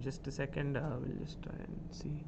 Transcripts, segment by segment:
Just a second, we'll just try and see.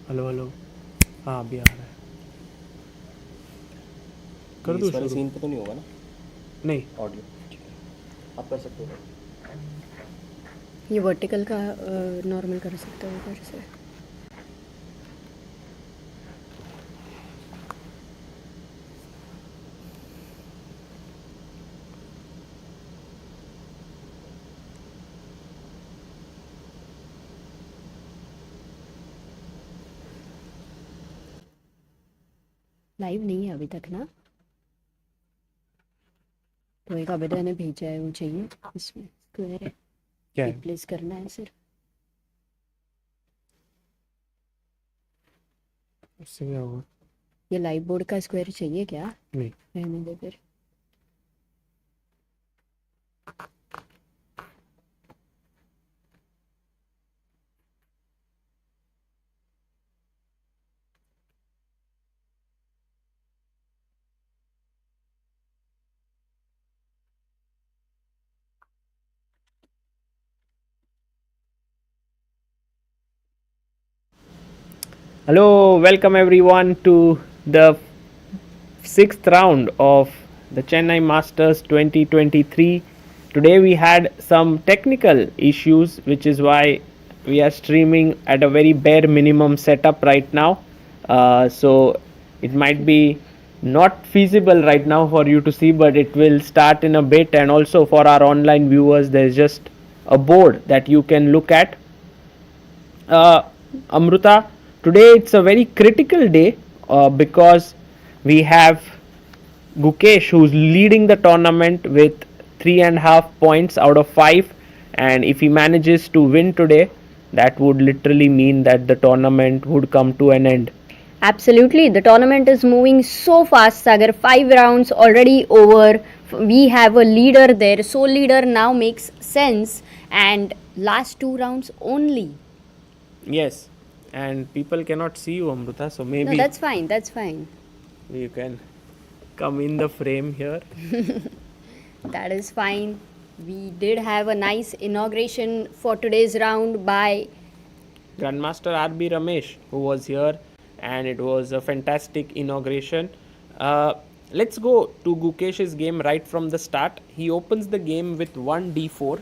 Hello hello. हाँ अभी आ रहा है। कर दूँ इस वाले शुरू? सीन पे तो नहीं होगा ना नहीं। ऑडियो? ठीक है, आप कर सकते हो। ये वर्टिकल का नॉर्मल कर सकते हो ऊपर से। लाइव नहीं है अभी तक ना, तो एक अबेदा ने भेजा है, वो चाहिए इसमें स्क्वायर है, क्या है? रिप्लेस करना है सिर्फ। उससे क्या होगा? ये लाइव बोर्ड का स्क्वायर चाहिए क्या? नहीं। रहने दे फिर। Hello, welcome everyone to the sixth round of the Chennai Masters 2023. Today we had some technical issues, which is why we are streaming at a very bare minimum setup right now. So it might be not feasible right now for you to see, but it will start in a bit. And also for our online viewers, there's just a board that you can look at. Amruta, today it's a very critical day because we have Gukesh who's leading the tournament with 3.5 points out of 5, and if he manages to win today, that would literally mean that the tournament would come to an end. Absolutely, the tournament is moving so fast, Sagar. 5 rounds already over. We have a leader there. So leader now makes sense, and last 2 rounds only. Yes, and people cannot see you, Amruta, so No, maybe that's fine. That's fine. you can come in the frame here. That is fine. We did have a nice inauguration for today's round by Grandmaster RB Ramesh, who was here, and it was a fantastic inauguration. Let's go to Gukesh's game right from the start. He opens the game with 1d4,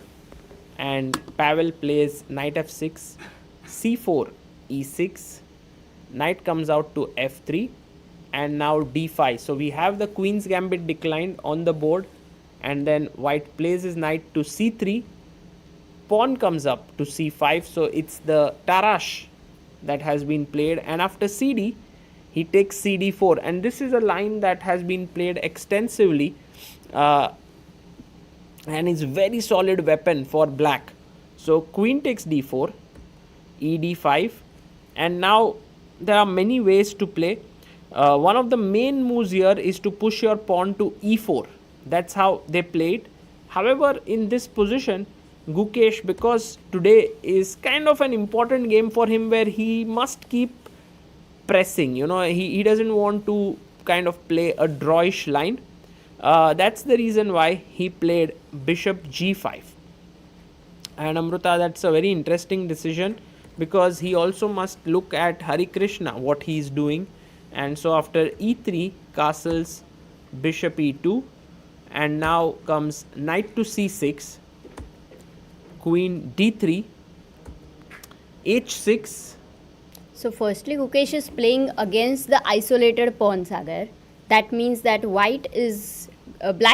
and Pavel plays knight f6, c4, e6, knight comes out to f3, and now d5. So we have the queen's gambit declined on the board, and then white plays his knight to c3, pawn comes up to c5, so it's the Tarash that has been played, and after cd he takes cd4, and this is a line that has been played extensively and is very solid weapon for black. So queen takes d4, ed5, and now there are many ways to play. One of the main moves here is to push your pawn to e4. That's how they played. However, in this position, Gukesh, because today is kind of an important game for him where he must keep pressing, he doesn't want to kind of play a drawish line. That's the reason why he played bishop g5. And Amruta, that's a very interesting decision because he also must look at Hari Krishna, what he is doing. And so after e3, castles bishop e2, and now comes knight to c6, queen d3, h6. So firstly, Gukesh is playing against the isolated pawn, Sagar. That means that black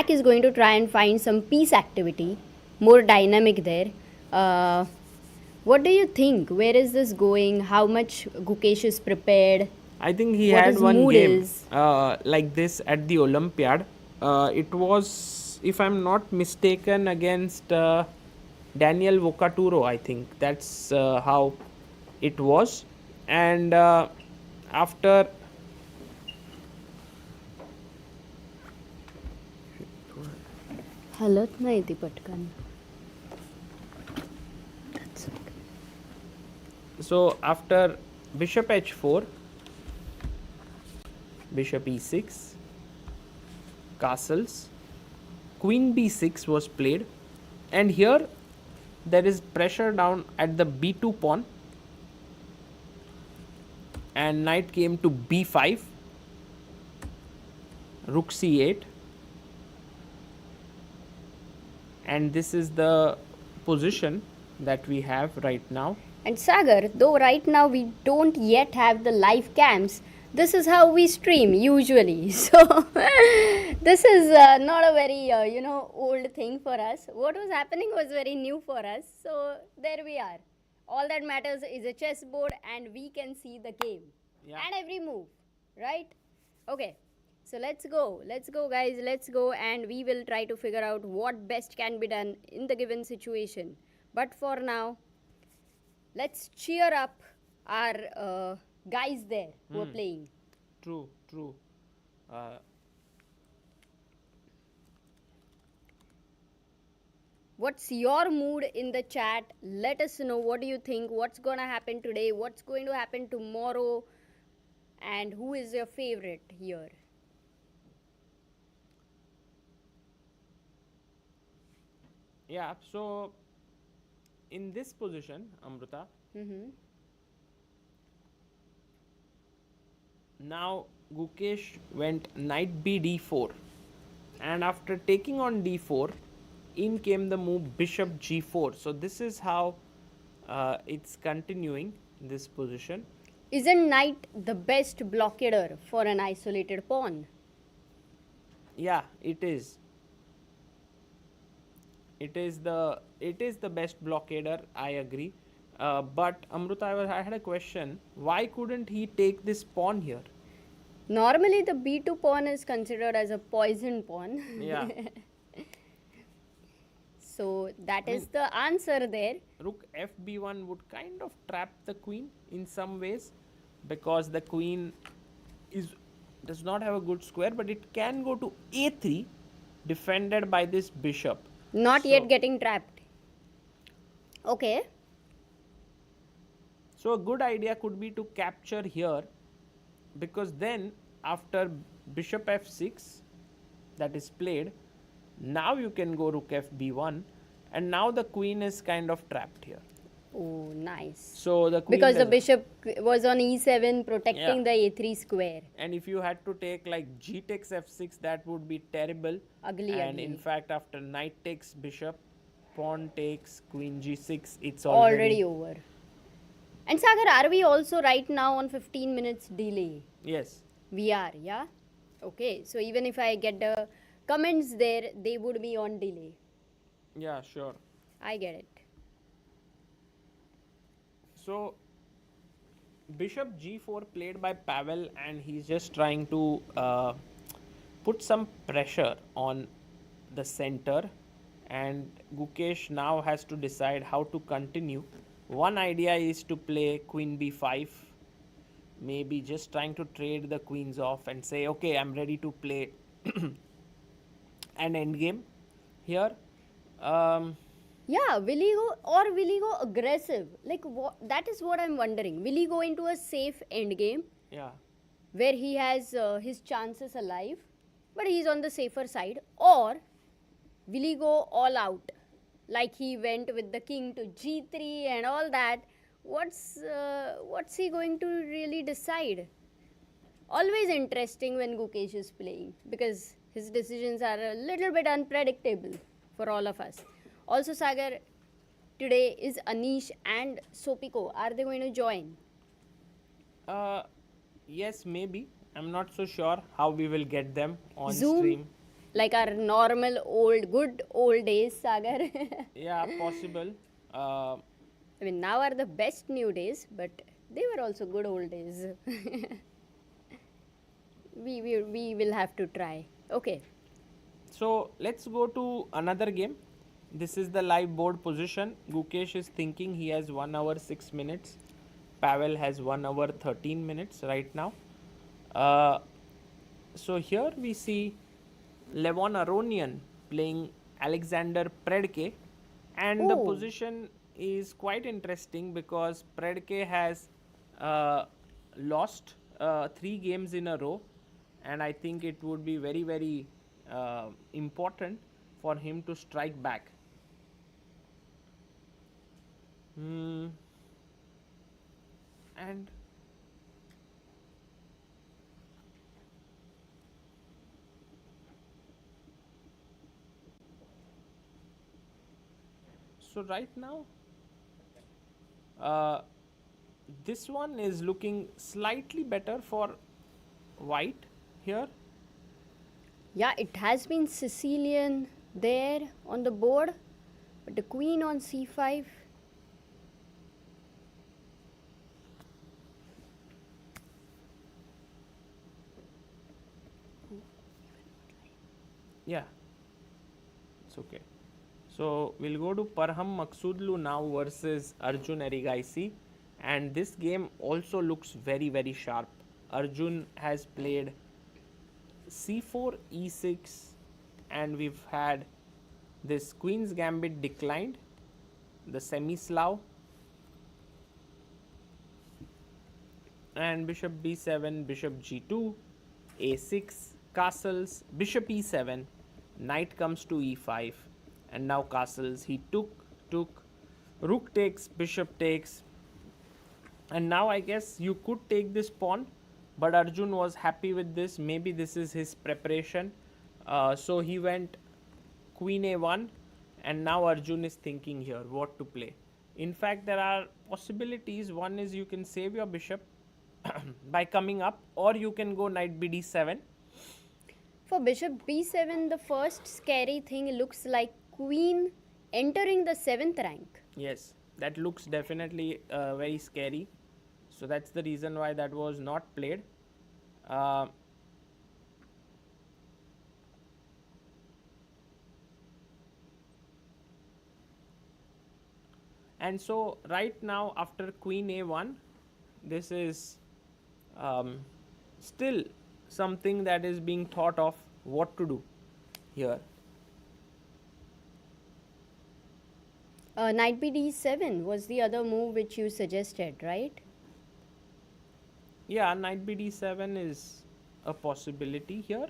is going to try and find some piece activity, more dynamic there. What do you think? Where is this going? How much Gukesh is prepared? I think he What had his one mood game is. like this at the Olympiad. It was, if I'm not mistaken, against Daniel Vocaturo, I think. That's how it was. And after हलत नाही ती पटकन. so after bishop h4, bishop e6, castles, queen b6 was played, and here there is pressure down at the b2 pawn, and knight came to b5, rook c8, and this is the position that we have right now. And Sagar, though right now we don't yet have the live cams, this is how we stream usually. So this is not a very old thing for us. What was happening was very new for us. So there we are. All that matters is a chessboard and we can see the game. Yeah. And every move, right? Okay, so let's go. Let's go, guys. Let's go, and we will try to figure out what best can be done in the given situation. But for now, let's cheer up our guys there who are playing. True, true. What's your mood in the chat? Let us know what do you think, what's gonna happen today, what's going to happen tomorrow, and who is your favorite here. Yeah, so in this position, Amruta, now Gukesh went knight b d4, and after taking on d4, in came the move bishop g4. So this is how it's continuing this position. Isn't knight the best blockader for an isolated pawn? Yeah, it is. It is the best blockader. I agree. But Amruta, I had a question. Why couldn't he take this pawn here? Normally, the b2 pawn is considered as a poison pawn. Yeah. So that is the answer there. Rook fb1 would kind of trap the queen in some ways, because the queen does not have a good square, but it can go to a3 defended by this bishop. Not yet getting trapped. Okay. So a good idea could be to capture here, because then after bishop f6 that is played, now you can go rook fb1, and now the queen is kind of trapped here. Oh, nice. So the queen because the bishop was on e7 protecting Yeah. the a3 square. And if you had to take like g takes f6, that would be terrible. Ugly, And ugly. in fact, after knight takes bishop, pawn takes queen g6, it's Already over. And Sagar, are we also right now on 15 minutes delay? Yes. We are, yeah? Okay, so even if I get the comments there, they would be on delay. Yeah, sure. I get it. So bishop g4 played by Pavel, and he's just trying to put some pressure on the center, and Gukesh now has to decide how to continue. One idea is to play queen b5, maybe just trying to trade the queens off and say, okay, I'm ready to play an endgame here. Yeah, will he go or will he go aggressive? Like, that is what I'm wondering. Will he go into a safe endgame? Yeah. Where he has his chances alive, but he's on the safer side, or will he go all out like he went with the king to g3 and all that? What's he going to really decide? Always interesting when Gukesh is playing, because his decisions are a little bit unpredictable for all of us. Also, Sagar, today is Anish and Sopiko. Are they going to join? Yes, maybe. I'm not so sure how we will get them on Zoom? stream. Like our normal good old days, Sagar. Yeah, possible. I mean, now are the best new days, but they were also good old days. we will have to try. Okay. So let's go to another game. This is the live board position. Gukesh is thinking he has 1 hour 6 minutes. Pavel has 1 hour 13 minutes right now. So here we see Levon Aronian playing Alexander Predke, and the Oh. position is quite interesting because Predke has lost 3 games in a row, and I think it would be very, very important for him to strike back. And so right now this one is looking slightly better for white here. Yeah, it has been Sicilian there on the board, but the queen on c5. Yeah, it's okay. So we'll go to Parham Maghsoodloo now versus Arjun Erigaisi, and this game also looks very sharp. Arjun has played c4 e6, and we've had this Queen's Gambit declined, the semi-Slav, and Bishop b7, Bishop g2, a6, castles, Bishop e7, Knight comes to e5, and now castles. He took, Rook takes, Bishop takes, and now I guess you could take this pawn, but Arjun was happy with this. Maybe this is his preparation. So he went Queen a1, and now Arjun is thinking here what to play. In fact, there are possibilities. One is you can save your bishop by coming up, or you can go knight bd7. For bishop b7, the first scary thing looks like queen entering the 7th rank. Yes, that looks definitely very scary. So that's the reason why that was not played. And so right now after Queen a1, this is still something that is being thought of what to do here. Knight bd7 was the other move which you suggested, right? Yeah, knight bd7 is a possibility here,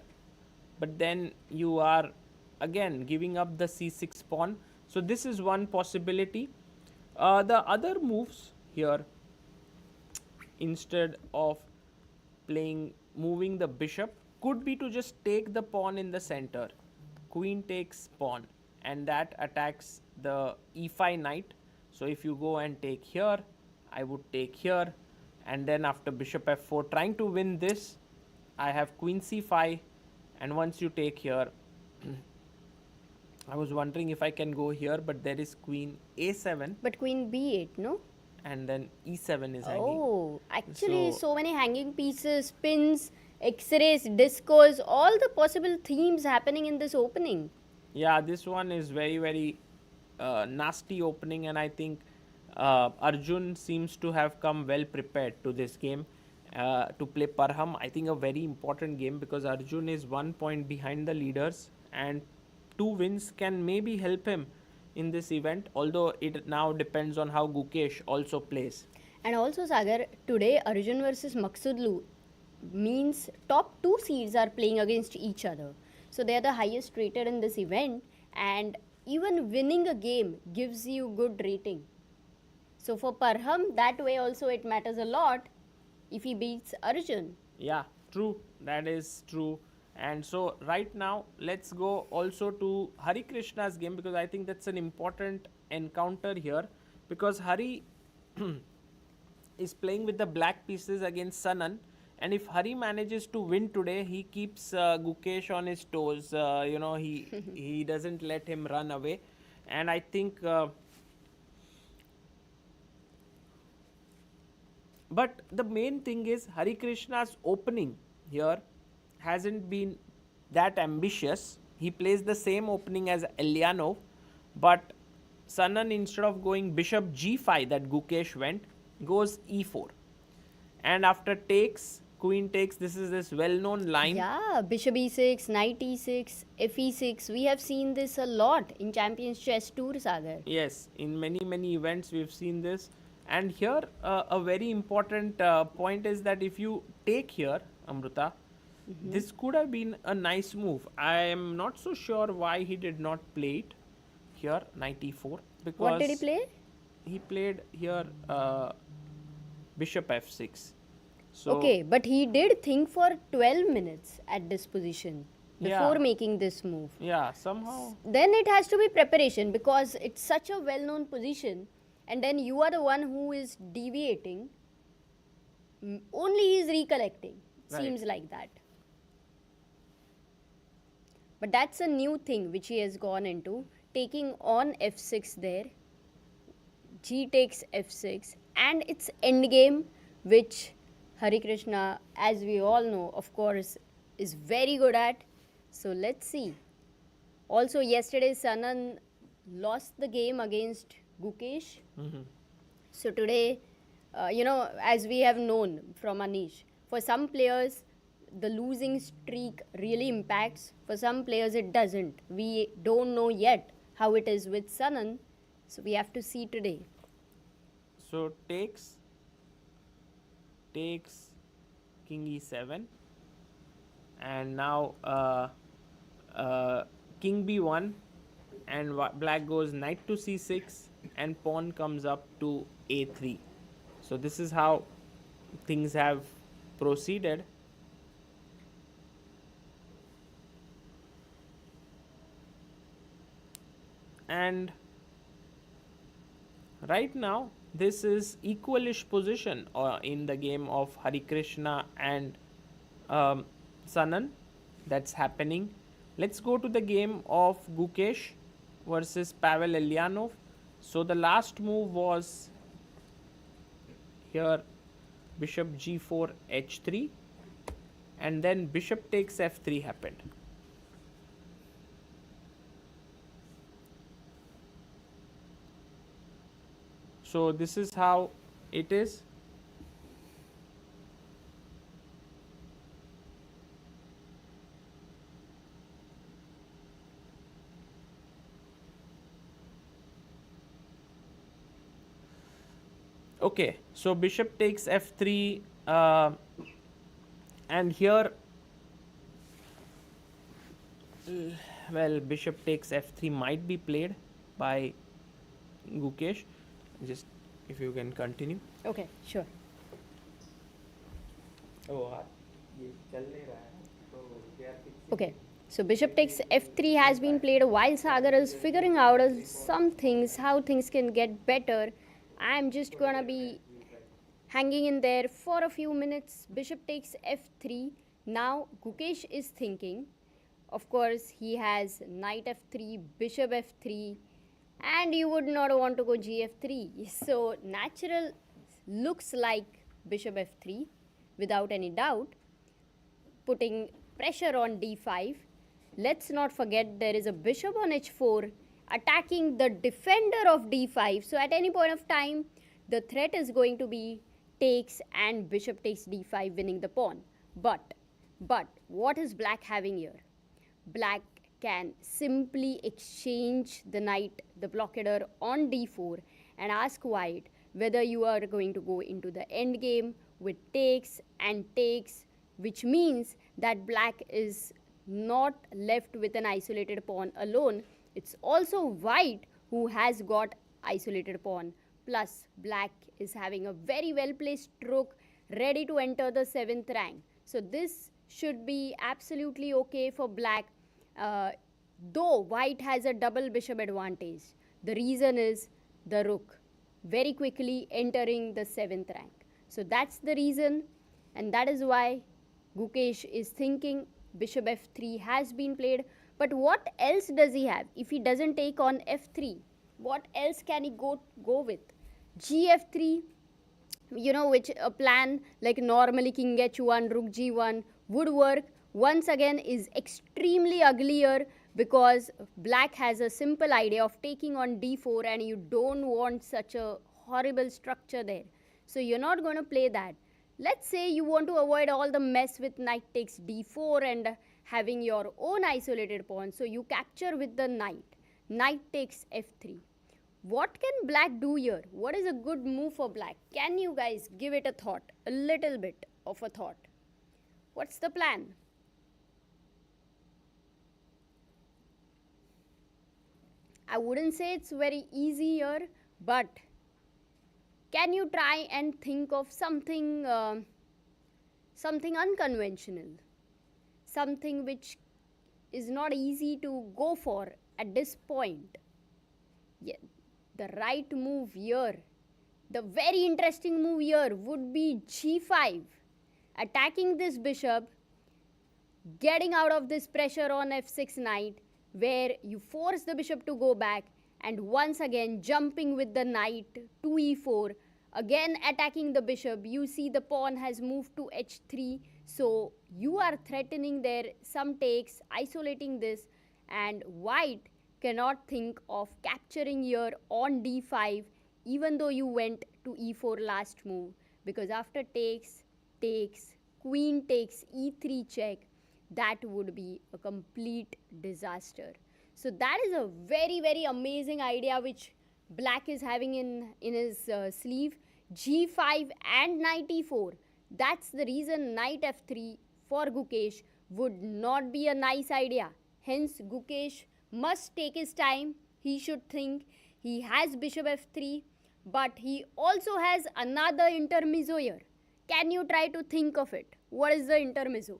but then you are again giving up the c6 pawn. So this is one possibility. The other moves here, instead of moving the bishop, could be to just take the pawn in the center. Queen takes pawn, and that attacks the e5 knight. So if you go and take here, I would take here, and then after bishop f4, trying to win this, I have queen c5, and once you take here, I was wondering if I can go here, but there is queen a7. But queen b8, no? And then e7 is hanging. Oh, actually so many hanging pieces, pins, x-rays, discos, all the possible themes happening in this opening. Yeah, this one is very nasty opening, and I think Arjun seems to have come well prepared to this game to play Parham. I think a very important game, because Arjun is 1 point behind the leaders, and 2 wins can maybe help him in this event, although it now depends on how Gukesh also plays. And also, Sagar, today Arjun versus Maghsoodloo means top 2 seeds are playing against each other. So they are the highest rated in this event, and even winning a game gives you good rating. So for Parham, that way also it matters a lot if he beats Arjun. Yeah, true. That is true. And so right now, let's go also to Hari Krishna's game, because I think that's an important encounter here, because Hari is playing with the black pieces against Sanan, and if Hari manages to win today, he keeps Gukesh on his toes. He doesn't let him run away, and I think. But the main thing is Hari Krishna's opening here hasn't been that ambitious. He plays the same opening as Eljanov, but Sanan, instead of going bishop g5 that Gukesh went, goes e4. And after takes, queen takes, this is this well-known line. Yeah, bishop e6, knight e6, fe6. We have seen this a lot in Champions Chess Tour, Sagar. Yes, in many events we've seen this. And here a very important point is that if you take here, Amruta, this could have been a nice move. I am not so sure why he did not play it here, knight e4. Because What did he play? He played here bishop f6. So Okay, but he did think for 12 minutes at this position before making this move. yeah, somehow. Then it has to be preparation, because it's such a well-known position, and then you are the one who is deviating. Only he is recollecting. Right. Seems like that. But that's a new thing which he has gone into, taking on f6 there. G takes f6, and it's endgame, which Hari Krishna, as we all know, of course, is very good at. So let's see. Also, yesterday Sanan lost the game against Gukesh. So today, as we have known from Anish, for some players, the losing streak really impacts. For some players, it doesn't. We don't know yet how it is with Sanan. So we have to see today. So takes king e7, and now king b1, and black goes knight to c6, and pawn comes up to a3. So this is how things have proceeded. And right now this is equalish position in the game of Hari Krishna and Sanan that's happening. Let's go to the game of Gukesh versus Pavel Eljanov. So the last move was here bishop g4 h3, and then bishop takes f3 happened. So this is how it is. Okay, so bishop takes f3, and here, well, bishop takes f3 might be played by Gukesh. Just if you can continue. Okay, sure. Okay, so bishop takes f3 has been played while Sagar is figuring out some things, how things can get better. I'm just gonna be hanging in there for a few minutes. Bishop takes f3. Now Gukesh is thinking. Of course, he has knight f3, bishop f3, and you would not want to go gf3. So natural looks like bishop f3 without any doubt, putting pressure on d5. Let's not forget there is a bishop on h4 attacking the defender of d5. So at any point of time, the threat is going to be takes and bishop takes d5, winning the pawn. But what is black having here? Black can simply exchange the knight, the blockader on d4, and ask white whether you are going to go into the end game with takes and takes, which means that black is not left with an isolated pawn alone. It's also white who has got isolated pawn. Plus, black is having a very well placed rook ready to enter the 7th rank. So this should be absolutely okay for black, though white has a double bishop advantage. The reason is the rook very quickly entering the 7th rank. So that's the reason, and that is why Gukesh is thinking bishop f3 has been played. But what else does he have? If he doesn't take on f3, what else can he go with? gf3, which a plan like normally king h1, rook g1 would work, once again is extremely uglier, because black has a simple idea of taking on d4 and you don't want such a horrible structure there. So you're not going to play that. Let's say you want to avoid all the mess with knight takes d4 and having your own isolated pawn. So you capture with the knight. Knight takes f3. What can black do here? What is a good move for black? Can you guys give it a thought? A little bit of a thought. What's the plan? I wouldn't say it's very easy here, but can you try and think of something unconventional, something which is not easy to go for at this point? Yeah, the right move here, the very interesting move here would be g5, attacking this bishop, getting out of this pressure on f6 knight, where you force the bishop to go back, and once again jumping with the knight to e4, again attacking the bishop. You see the pawn has moved to h3, so you are threatening there some takes, isolating this, and white cannot think of capturing here on d5 even though you went to e4 last move, because after takes, queen takes e3 check, that would be a complete disaster. So that is a very, very amazing idea which black is having in his sleeve. g5 and knight e4. That's the reason knight f3 for Gukesh would not be a nice idea. Hence, Gukesh must take his time. He should think. He has bishop f3, but he also has another intermezzo here. Can you try to think of it? What is the intermezzo?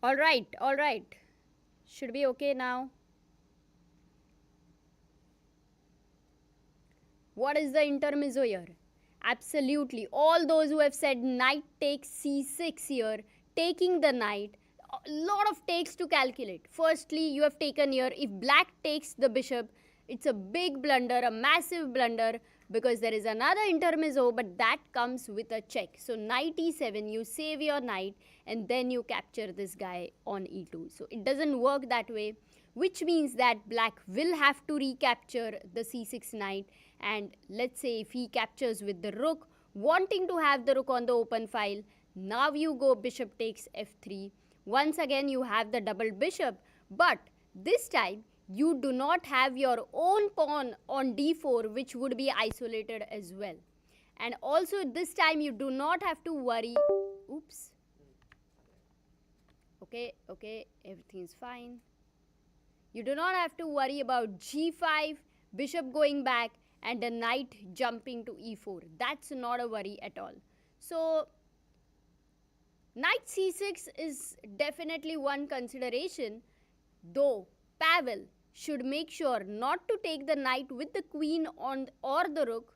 All right. Should be okay now. What is the intermezzo here? Absolutely. All those who have said knight takes c6 here, taking the knight, a lot of takes to calculate. Firstly, you have taken here, if black takes the bishop, it's a big blunder, a massive blunder, because there is another intermezzo, but that comes with a check. So knight e7, you save your knight, and then you capture this guy on e2. So it doesn't work that way, which means that black will have to recapture the c6 knight. And let's say if he captures with the rook, wanting to have the rook on the open file, now you go bishop takes f3. Once again you have the double bishop, but this time you do not have your own pawn on d4, which would be isolated as well. And also this time you do not have to worry. Oops. Okay, everything is fine. You do not have to worry about g5, bishop going back, and the knight jumping to e4. That's not a worry at all. So knight c6 is definitely one consideration, though Pavel should make sure not to take the knight with the queen on or the rook,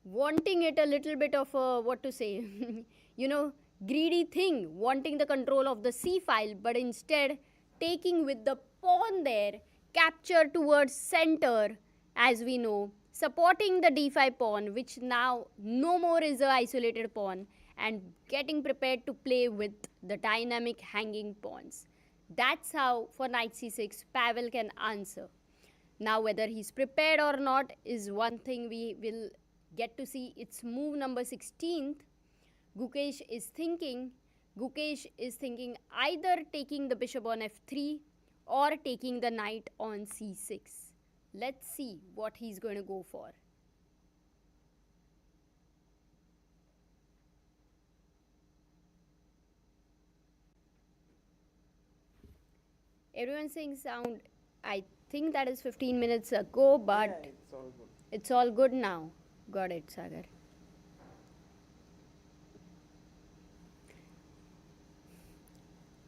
wanting it a little bit of a, what to say, greedy thing, wanting the control of the c file, but instead taking with the pawn there, capture towards center, as we know, supporting the d5 pawn, which now no more is a isolated pawn, and getting prepared to play with the dynamic hanging pawns. That's how for knight c6 Pavel can answer. Now whether he's prepared or not is one thing we will get to see. It's move number 16th. Gukesh is thinking either taking the bishop on f3 or taking the knight on c6. Let's see what he's going to go for. Everyone's saying sound. I think that is 15 minutes ago, but Yeah, it's all good. it's all good now. Got it, Sagar.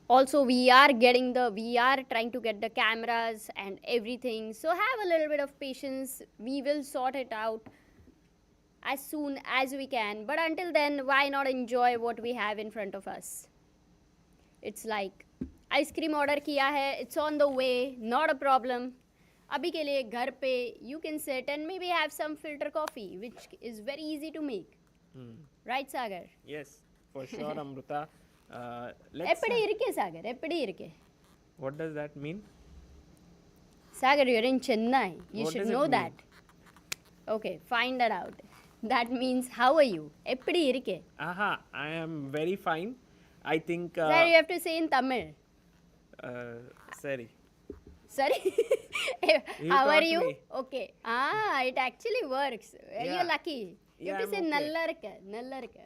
Also, we are trying to get the cameras and everything. So have a little bit of patience. We will sort it out as soon as we can. But until then, why not enjoy what we have in front of us? It's like ice cream order किया है. It's on the way. Not a problem. अभी के लिए घर पे you can sit and maybe have some filter coffee, which is very easy to make. Right, Sagar? Yes, for sure, Amruta. Let's. எப்படி இருக்கே Sagar? எப்படி இருக்கே? What does that mean? Sagar, you're in Chennai. You What should does it know mean? that. Okay, find that out. That means how are you? எப்படி இருக்கே? Aha, I am very fine. I think. Sir, you have to say in Tamil. Sorry. Sorry. You How are taught you? me. Okay. It actually works. Yeah. You're lucky. You Yeah, have to say I'm okay. நல்லா இருக்க. நல்லா இருக்க.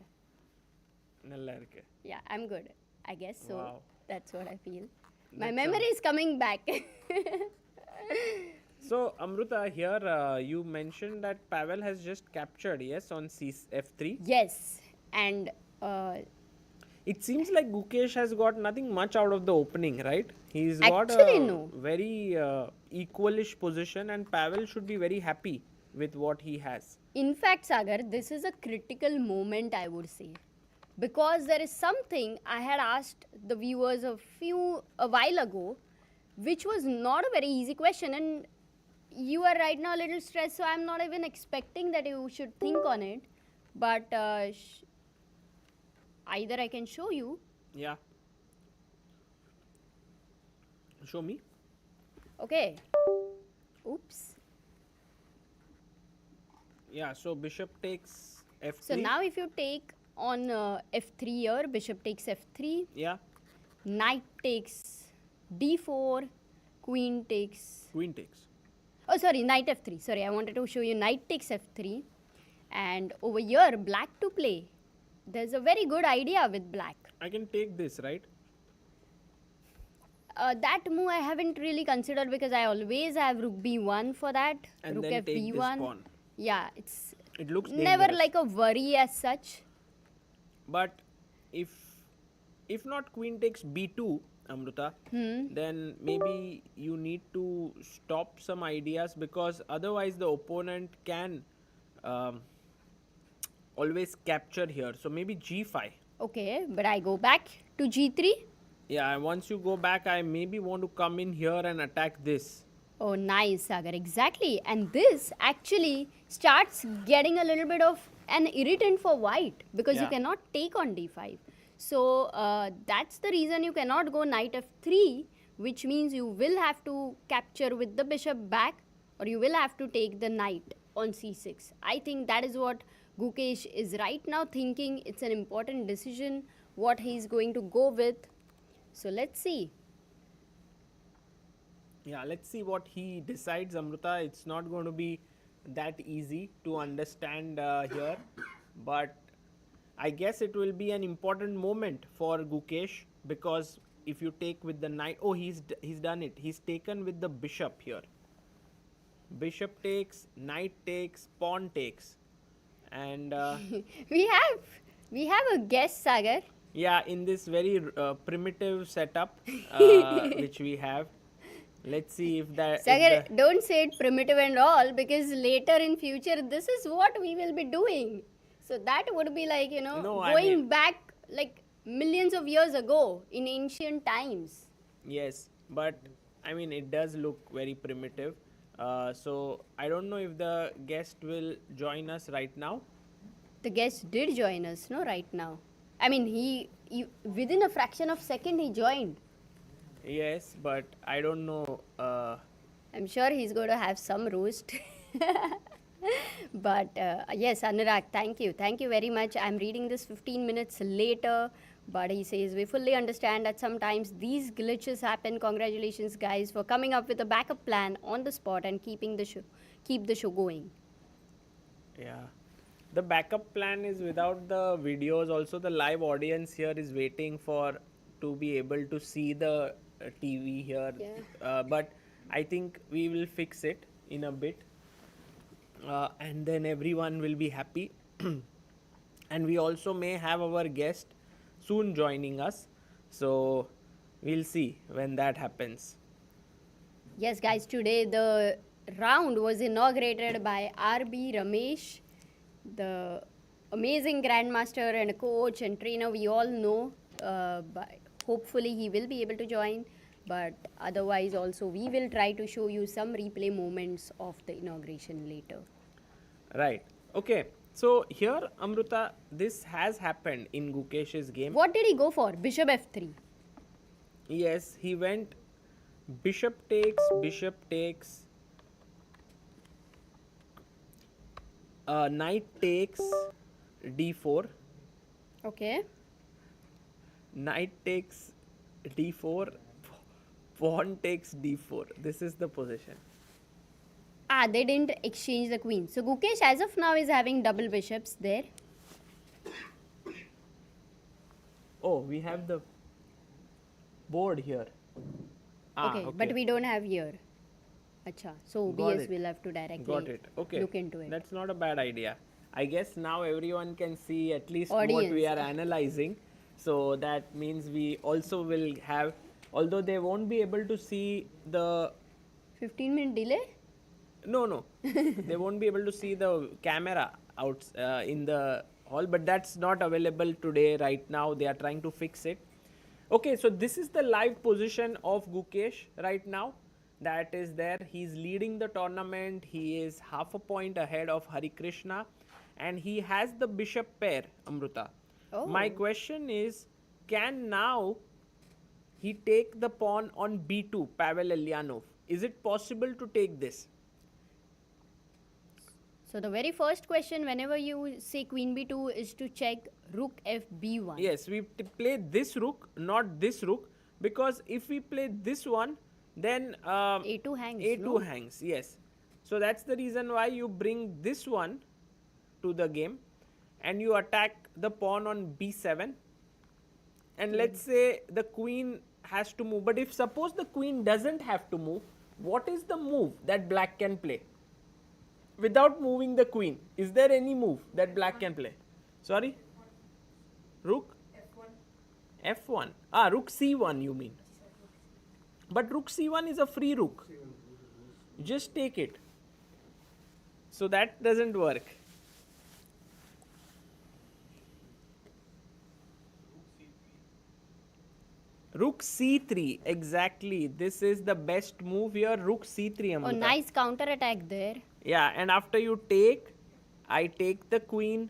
நல்லா இருக்கு. Yeah, I'm good. I guess so. Wow. That's what I feel. My That's memory is coming back. So, Amruta, here you mentioned that Pavel has just captured, yes, on f3. Yes. And It seems like Gukesh has got nothing much out of the opening, right? He's got Actually, a no. very equalish position, and Pavel should be very happy with what he has. in fact, Sagar, this is a critical moment, I would say. Because there is something I had asked the viewers a while ago, which was not a very easy question. And you are right now a little stressed, so I'm not even expecting that you should think on it. But either I can show you. Yeah. Show me. Okay. Oops. Yeah, so bishop takes f3. So now if you take on f3 here, bishop takes f3, Yeah, knight takes d4, queen takes... queen takes. Oh, sorry, knight f3. Sorry, I wanted to show you knight takes f3. And over here, black to play. There's a very good idea with black. I can take this, right? That move I haven't really considered because I always have rook b1 for that. And rook then take fb1. this pawn. Yeah, it's It looks never dangerous. like a worry as such. But if not queen takes b2, Amruta, then maybe you need to stop some ideas, because otherwise the opponent can always capture here. So maybe g5. Okay, but I go back to g3. Yeah, and once you go back, I maybe want to come in here and attack this. Oh, nice, Sagar. Exactly. And this actually starts getting a little bit of an irritant for white because you Yeah. cannot take on d5. So that's the reason you cannot go knight f3, which means you will have to capture with the bishop back, or you will have to take the knight on c6. I think that is what Gukesh is right now thinking. It's an important decision what he is going to go with. So let's see. Yeah, let's see what he decides, Amruta. It's not going to be that easy to understand here, but I guess it will be an important moment for Gukesh, because if you take with the knight, oh, he's done it. He's taken with the bishop here. Bishop takes, knight takes, pawn takes, and We have a guess, Sagar. yeah, in this very primitive setup which we have. Let's see if that. Sagar, don't say it primitive and all, because later in future this is what we will be doing. So that would be like, No, I going mean- back like millions of years ago in ancient times. Yes, but I mean, it does look very primitive. So I don't know if the guest will join us right now. The guest did join us, no, right now. I mean, he within a fraction of second he joined. Yes, but I don't know. I'm sure he's going to have some roast. But yes, Anurag, thank you. Thank you very much. I'm reading this 15 minutes later, but he says, we fully understand that sometimes these glitches happen. Congratulations, guys, for coming up with a backup plan on the spot and keep the show going. Yeah. The backup plan is without the videos. Also, the live audience here is waiting to be able to see the TV here. Yeah. But I think we will fix it in a bit. And then everyone will be happy. And we also may have our guest soon joining us. So we'll see when that happens. Yes, guys, today the round was inaugurated by RB Ramesh, the amazing grandmaster and coach and trainer we all know. But hopefully he will be able to join, but otherwise also we will try to show you some replay moments of the inauguration later. Right. Okay. So here, Amruta, this has happened in Gukesh's game. What did he go for? Bishop f3. Yes, he went bishop takes, knight takes d4, Okay. knight takes d4, pawn takes d4. This is the position. They didn't exchange the queen. So Gukesh as of now is having double bishops there. Oh, we have the board here. Okay, but we don't have here. Acha. So Got OBS it. will have to directly Got it. Okay. look into it. That's not a bad idea. I guess now everyone can see at least what Audience. we are analyzing. So that means we also will have, although they won't be able to see the 15-minute delay? no they won't be able to see the camera out in the hall, but that's not available today right now. They are trying to fix it. Okay, so this is the live position of Gukesh right now. That is there. He's leading the tournament. He is half a point ahead of Hari Krishna, and he has the bishop pair, Amruta. Oh. My question is, can now he take the pawn on b2, Pavel Eljanov? Is it possible to take this? So the very first question whenever you say queen b2 is to check rook fb1. Yes, we play this rook, not this rook, because if we play this one, then a2 hangs. a2 no? hangs, yes. So that's the reason why you bring this one to the game and you attack the pawn on b7. And let's say the queen has to move. But if suppose the queen doesn't have to move, what is the move that black can play? Without moving the queen, is there any move that black can play? Sorry? Rook? F1. Ah, rook c1 you mean. But rook c1 is a free rook. Just take it. So that doesn't work. Rook c3, exactly. This is the best move here. Rook c3, Amruta. Oh, nice counter attack there. Yeah, and after you take, I take the queen,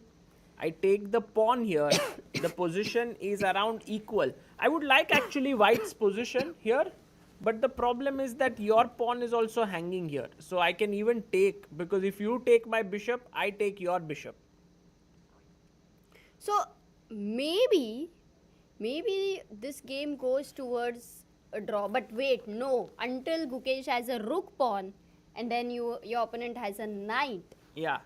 I take the pawn here. The position is around equal. I would like actually white's position here, but the problem is that your pawn is also hanging here. So I can even take, because if you take my bishop, I take your bishop. So maybe this game goes towards a draw. But wait, no. Until Gukesh has a rook pawn and then your opponent has a knight. Yeah.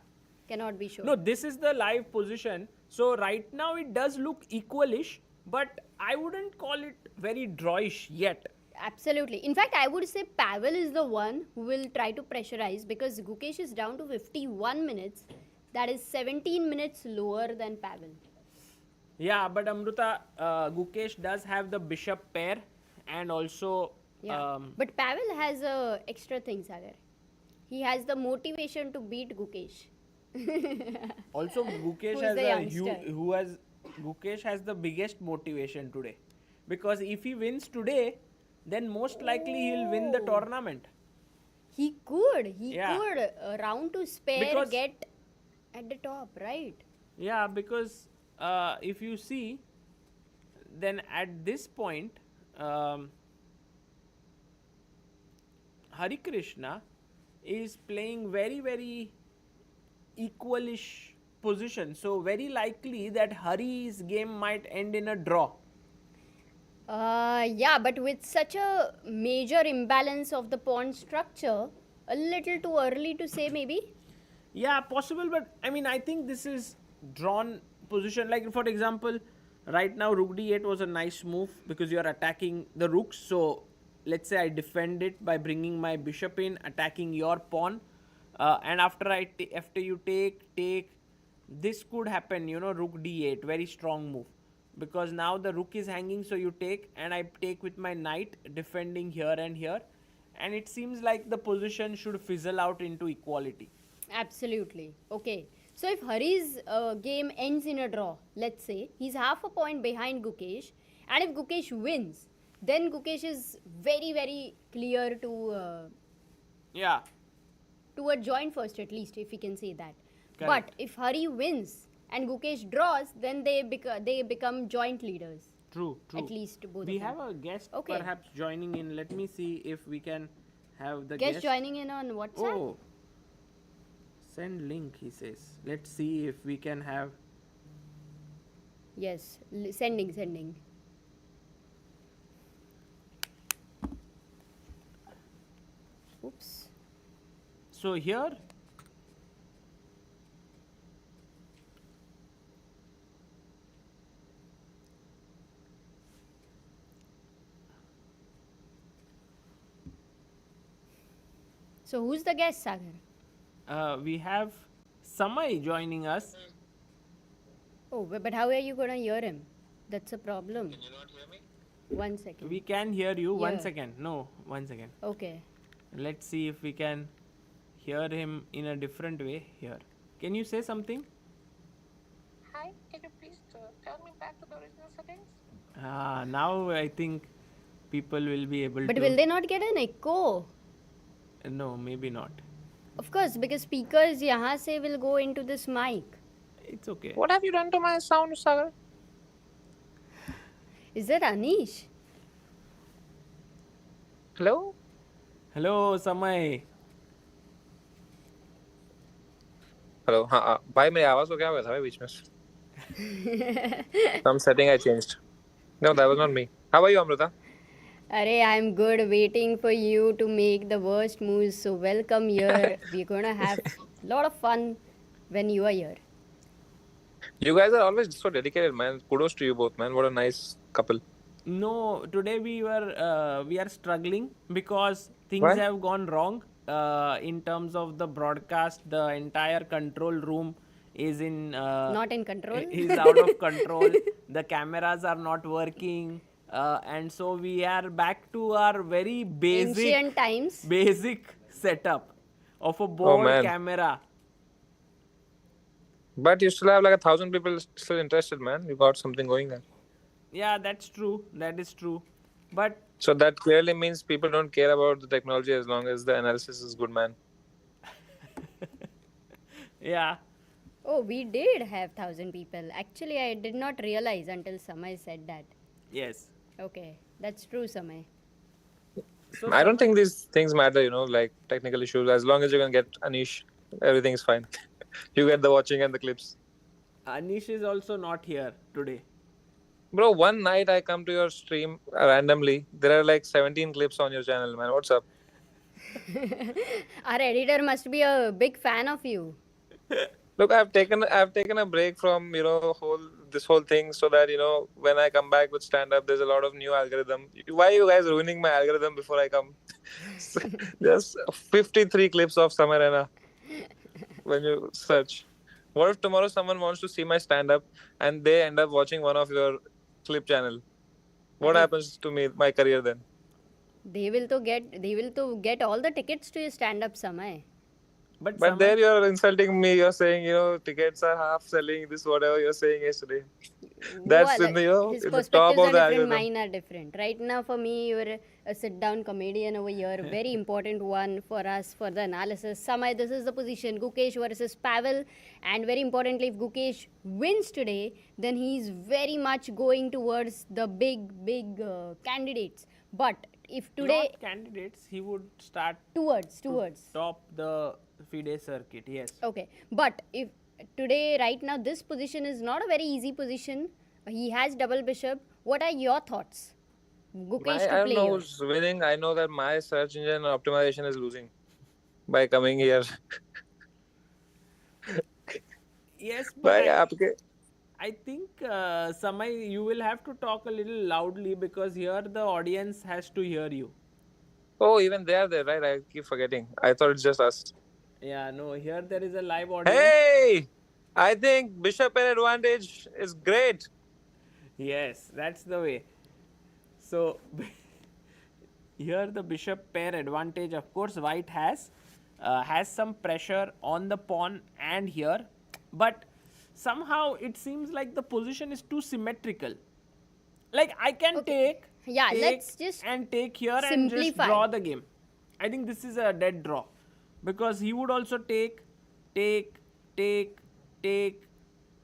Cannot be sure. No, this is the live position. So right now it does look equalish, but I wouldn't call it very drawish yet. Absolutely. In fact, I would say Pavel is the one who will try to pressurize because Gukesh is down to 51 minutes. That is 17 minutes lower than Pavel. Yeah, but Amruta, Gukesh does have the bishop pair and also... Yeah. But Pavel has a extra thing, Sagar. He has the motivation to beat Gukesh. Also, Gukesh Who is has the a youngster? Gukesh has the biggest motivation today, because if he wins today, then most likely he will win the Oh. tournament. He could. Yeah. Round to spare Because- get at the top, right? Yeah, because if you see, then at this point, Hari Krishna is playing very, very equalish position. So very likely that Hari's game might end in a draw. Yeah, but with such a major imbalance of the pawn structure, a little too early to say maybe. Yeah, possible, but I mean, I think this is drawn position. Like, for example, right now, rook d8 was a nice move because you are attacking the rooks. So, let's say I defend it by bringing my bishop in, attacking your pawn. And after you take, this could happen, you know, rook d8, very strong move. Because now the rook is hanging, so you take, and I take with my knight, defending here and here. And it seems like the position should fizzle out into equality. Absolutely. Okay. So if Hari's game ends in a draw, let's say, he's half a point behind Gukesh, and if Gukesh wins, then Gukesh is very, very clear to Yeah. a joint first, at least, if we can say that. Correct. But if Hari wins and Gukesh draws, then they become joint leaders. True. At least both We of them. have a guest Okay. perhaps joining in. Let me see if we can have the Guest guest. joining in on WhatsApp. Oh. Send link, he says. Let's see if we can have. Yes, sending. Oops. So here. So who's the guest, Sagar? We have Samay joining us. Oh, but how are you gonna hear him? That's a problem. Can you not hear me? 1 second. We can hear you. Yeah. 1 second. No, 1 second. Okay. Let's see if we can hear him in a different way here. Can you say something? Hi, can you please tell me back to the original settings? Now I think people will be able But to. will they not get an echo? No, maybe not. Of course, because speakers yahan se will go into this mic. It's okay. What have you done to my sound, Sagar? Is that Anish? Hello? Hello, Samay. Hello. हाँ भाई मेरी आवाज को क्या हुआ था भाई बीच में? Some setting I changed. No, that was not me. How are you, Amruta? Arey, I'm good, waiting for you to make the worst moves. So welcome here. We're gonna have a lot of fun when you are here. You guys are always so dedicated, man. Kudos to you both, man. What a nice couple. No, today we are struggling because things Why? have gone wrong in terms of the broadcast. The entire control room is in Not in control. is out of control. The cameras are not working, and so we are back to our very Ancient times. basic setup of a board man. camera. But you still have like 1,000 people still interested, man. You got something going there. Yeah, that's true. That is true. But So that clearly means people don't care about the technology as long as the analysis is good, man. yeah, Oh, we did have 1,000 people. Actually, I did not realize until Samay said that. yes. Okay, that's true, Samay. So I don't think these things matter, like technical issues. As long as you can get Anish, everything is fine. You get the watching and the clips. Anish is also not here today. Bro, one night I come to your stream randomly. There are like 17 clips on your channel, man. What's up? Our editor must be a big fan of you. Look, I've taken a break from this whole thing so that when I come back with stand up, there's a lot of new algorithm. Why are you guys ruining my algorithm before I come? There's 53 clips of Samarena when you search. What if tomorrow someone wants to see my stand up and they end up watching one of your clip channel? What happens to me, my career then? They will to get all the tickets to your stand-up, Samay. But there you're insulting me. You're saying, tickets are half selling. This whatever you're saying yesterday. That's Well, in the his in the top perspectives of are the different, algorithm. mine are different. Right now, for me, you're a sit-down comedian over here. Very important one for us for the analysis. Samay, this is the position. Gukesh versus Pavel. And very importantly, if Gukesh wins today, then he's very much going towards the big candidates. But if today... not candidates, he would start Towards. top the FIDE circuit. Yes. Okay, but if today, right now, this position is not a very easy position. He has double bishop. What are your thoughts? Gukesh I to don't play know here. who's winning. I know that my search engine optimization is losing by coming here. Yes, but By आपके I think Samay, you will have to talk a little loudly because here the audience has to hear you. Oh, even they are there, right? I keep forgetting. I thought it's just us. Yeah, no, here there is a live audience. Hey, I think bishop pair advantage is great. Yes, that's the way. So here the bishop pair advantage, of course, white has some pressure on the pawn and here, but somehow it seems like the position is too symmetrical. Like I can take, let's just and take here and just simplify. draw the game. I think this is a dead draw because he would also take,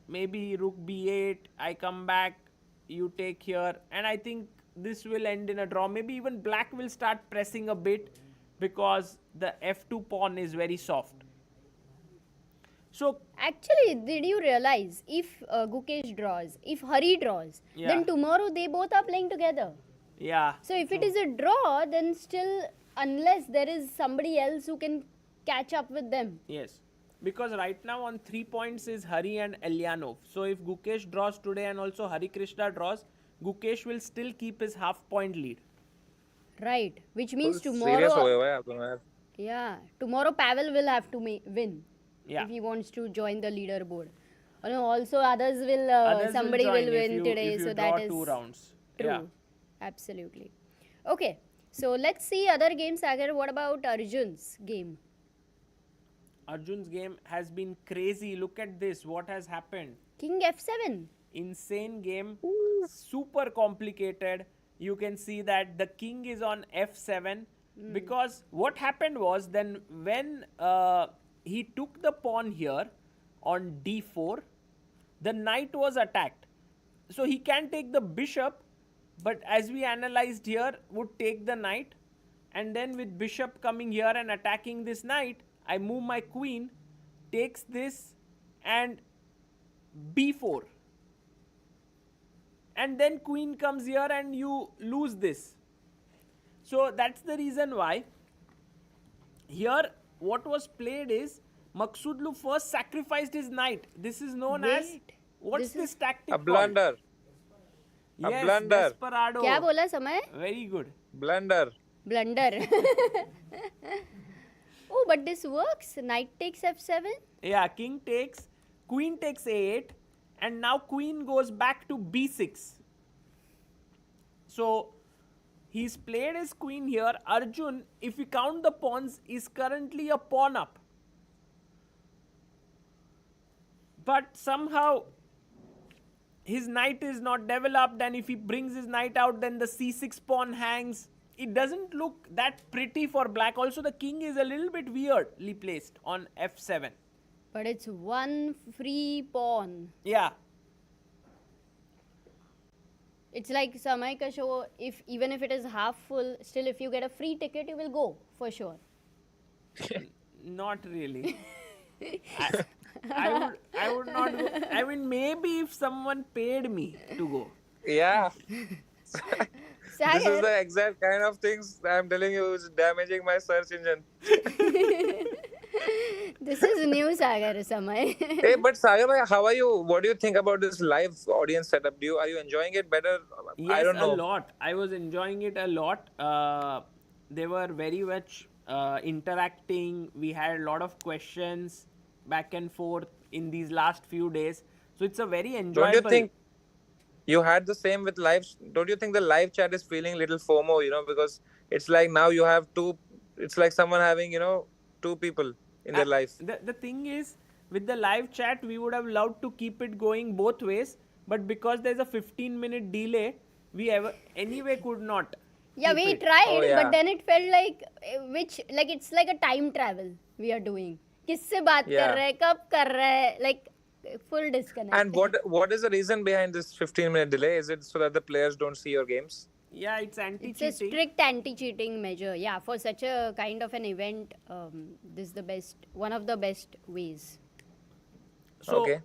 maybe rook b8. I come back, you take here, and I think this will end in a draw. Maybe even black will start pressing a bit because the f2 pawn is very soft. So Actually, did you realize if Gukesh draws, if Hari draws, then tomorrow they both are playing together. yeah. So if it is a draw, then still, unless there is somebody else who can catch up with them. Yes, because right now on 3 points is Hari and Eljanov. So if Gukesh draws today and also Hari Krishna draws, Gukesh will still keep his half-point lead. Right, which means Serious tomorrow... हो गए भाई आप दोनों यार. Yeah, tomorrow Pavel will have to win Yeah. if he wants to join the leaderboard. Also, others will. Others somebody join will if win you- today, if you so draw that is 2 rounds. true. Yeah. Absolutely. Okay, so let's see other games. Sagar, what about Arjun's game? Arjun's game has been crazy. Look at this. What has happened? King F7. insane game, super complicated. You can see that the king is on f7 because what happened was then when he took the pawn here on d4, the knight was attacked. So he can take the bishop, but as we analyzed here, would take the knight. And then with bishop coming here and attacking this knight, I move my queen, takes this and b4. And then queen comes here and you lose this. So that's the reason why here what was played is Maghsoodloo first sacrificed his knight. This is known as, Wait, what's this tactic A called? blunder. Yes, A blunder. Desperado. क्या बोला समय? Very good. Blunder. Blunder. Oh, but this works. Knight takes f7. Yeah, king takes, queen takes a8, and now queen goes back to b6. So he's played his queen here. Arjun, if we count the pawns, is currently a pawn up. But somehow his knight is not developed, and if he brings his knight out, then the c6 pawn hangs. It doesn't look that pretty for black. Also, the king is a little bit weirdly placed on f7. But it's one free pawn. Yeah. It's like Samay ka show, even if it is half full, still if you get a free ticket, you will go for sure. Not really. I would not go. I mean, maybe if someone paid me to go. Yeah. This is Sagar, the exact kind of things I'm telling you is damaging my search engine. this is new Sagar, Samay. Hey, but Sagar, bhai, how are you? What do you think about this live audience setup? Are you enjoying it better? Yes, I don't know. a lot. I was enjoying it a lot. They were very much interacting. We had a lot of questions back and forth in these last few days. So it's a very enjoyable. Don't you think you had the same with live? Don't you think the live chat is feeling little FOMO, because it's like now you have two, it's like someone having, two people in their life. The thing is, with the live chat, we would have loved to keep it going both ways. But because there's a 15-minute delay, we anyway could not. Yeah, keep we it. tried, Oh, yeah. but then it felt like it's like a time travel we are doing. किससे बात Yeah. कर रहा है, कब कर रहा है, like full disconnect. And what is the reason behind this 15-minute delay? Is it so that the players don't see your games? Yeah, it's It's a anti-cheating. strict anti-cheating measure. Yeah, for such a kind of an event, this is one of the best ways. So, Okay.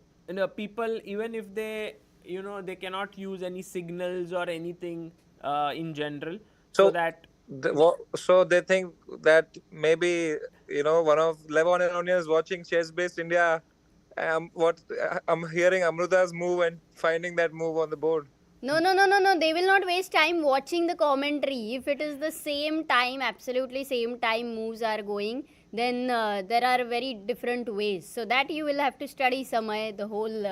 People, even if they, they cannot use any signals or anything in general, so that So they think that maybe one of Levon and Aronian is watching ChessBase India. I'm hearing Amruta's move and finding that move on the board. No. They will not waste time watching the commentary. If it is the same time, absolutely same time moves are going, then there are very different ways. So that you will have to study Samay, the whole...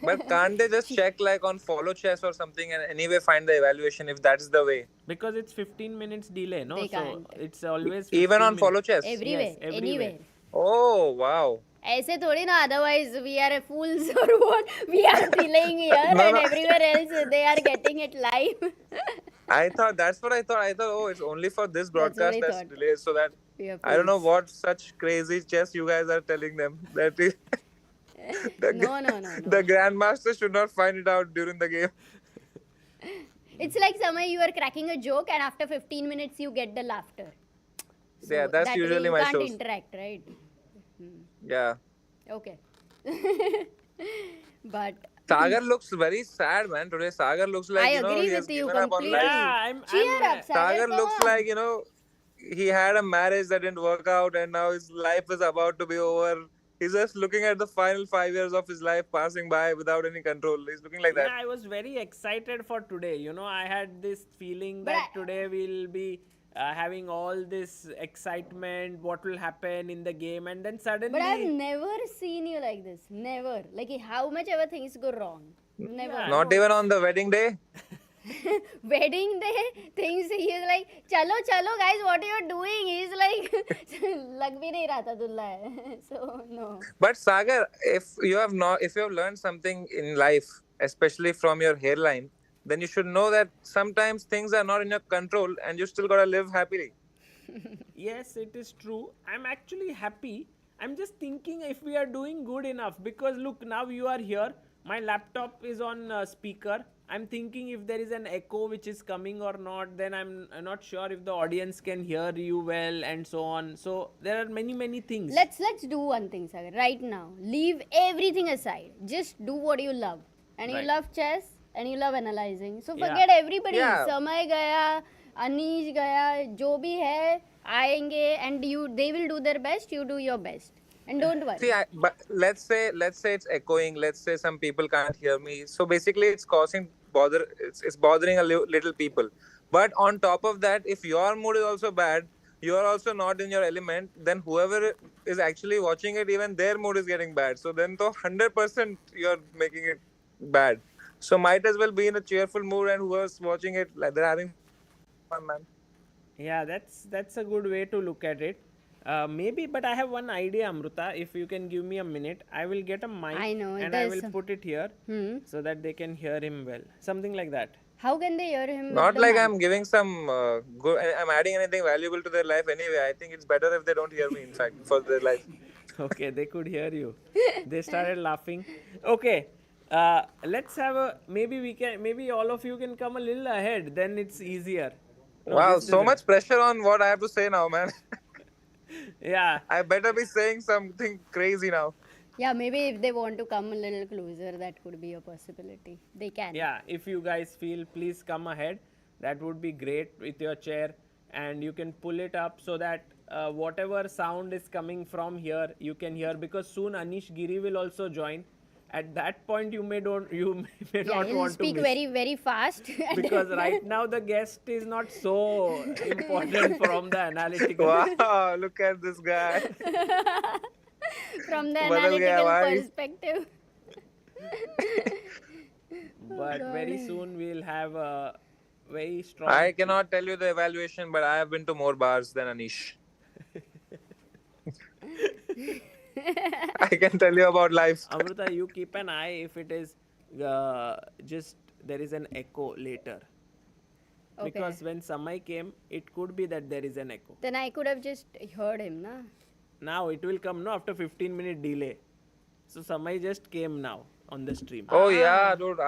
But can't they just check like on follow chess or something and anyway find the evaluation if that's the way? because it's 15 minutes delay, no? They So can't. it's always Even 15 on follow minutes. chess? everywhere, Yes, everywhere. anywhere. Oh, wow. ऐसे थोड़ी ना, otherwise we are fools or what? We are delaying here and No. everywhere else they are getting it live. That's what I thought. I thought, it's only for this That's what broadcast I that's thought. delayed so that We are I don't know fools. what such crazy chess you guys are telling them. That is, No. the grandmaster should not find it out during the game. It's like Samay, you are cracking a joke and after 15 minutes you get the laughter. So Yeah, that's that way usually you my can't shows. interact, right? Yeah. Okay. But Sagar looks very sad, man. Today, Sagar looks like I he agree has with you given up on completely. life. Yeah, Cheer up, Sagar. Sagar come looks on. like he had a marriage that didn't work out, and now his life is about to be over. He's just looking at the final 5 years of his life passing by without any control. He's looking like that. Yeah, I was very excited for today. I had this feeling But that today we'll be having all this excitement, what will happen in the game, and then suddenly. But I've never seen you like this. Never. Like how much ever things go wrong. Never. Yeah. Not even on the wedding day. Wedding day, things he is like, chalo guys, what are you doing? He's like, lag bhi nahi raha tha dulla hai. So no. But Sagar, if you have learned something in life, especially from your hairline, then you should know that sometimes things are not in your control and you still gotta live happily. Yes, it is true. I'm actually happy. I'm just thinking if we are doing good enough because look, now you are here. My laptop is on speaker. I'm thinking if there is an echo which is coming or not, then I'm not sure if the audience can hear you well and so on. So there are many things. Let's do one thing, Sagar. Right now, leave everything aside. Just do what you love, and you Right. love chess, and you love analyzing. So Yeah. forget everybody. Yeah. Samay gaya, Anish gaya, जो भी है आएंगे, and they will do their best. You do your best, and don't worry. See, but let's say it's echoing. Let's say some people can't hear me. So basically, it's causing bother. It's bothering a little people. But on top of that, if your mood is also bad, you are also not in your element. Then whoever is actually watching it, even their mood is getting bad. So then, to 100% you're making it bad. So might as well be in a cheerful mood, and whoever's watching it, like they're having fun, man. Yeah, that's a good way to look at it. Maybe, but I have one idea, Amruta. If you can give me a minute, I will get a mic I know, and I there's will put it here so that they can hear him well. Something like that. How can they hear him? Not with the like mic? I'm giving some good. I'm adding anything valuable to their life anyway. I think it's better if they don't hear me. In fact, for their life. Okay, they could hear you. They started laughing. Okay, let's have a maybe all of you can come a little ahead. Then it's easier. No, Wow, this so is- much pressure on what I have to say now, man. Yeah, I better be saying something crazy now. Yeah, maybe if they want to come a little closer, that could be a possibility. They can. yeah. If you guys feel, please come ahead. That would be great with your chair, and you can pull it up so that whatever sound is coming from here, you can hear. Because soon Anish Giri will also join. At that point, you may may Yeah, not he'll want speak to miss. very fast. Because right now the guest is not so important from the analytical. Wow, look at this guy. from the Badal gaya analytical bhai. perspective. But very soon we'll have a very strong. I cannot tell you the evaluation, but I have been to more bars than Anish. I can tell you about life. Amruta, you keep an eye if it is just there is an echo later. Okay. Because when Samay came, it could be that there is an echo. Then I could have just heard him, na? Now it will come no after 15-minute delay. So Samay just came now on the stream. Oh yeah, dude.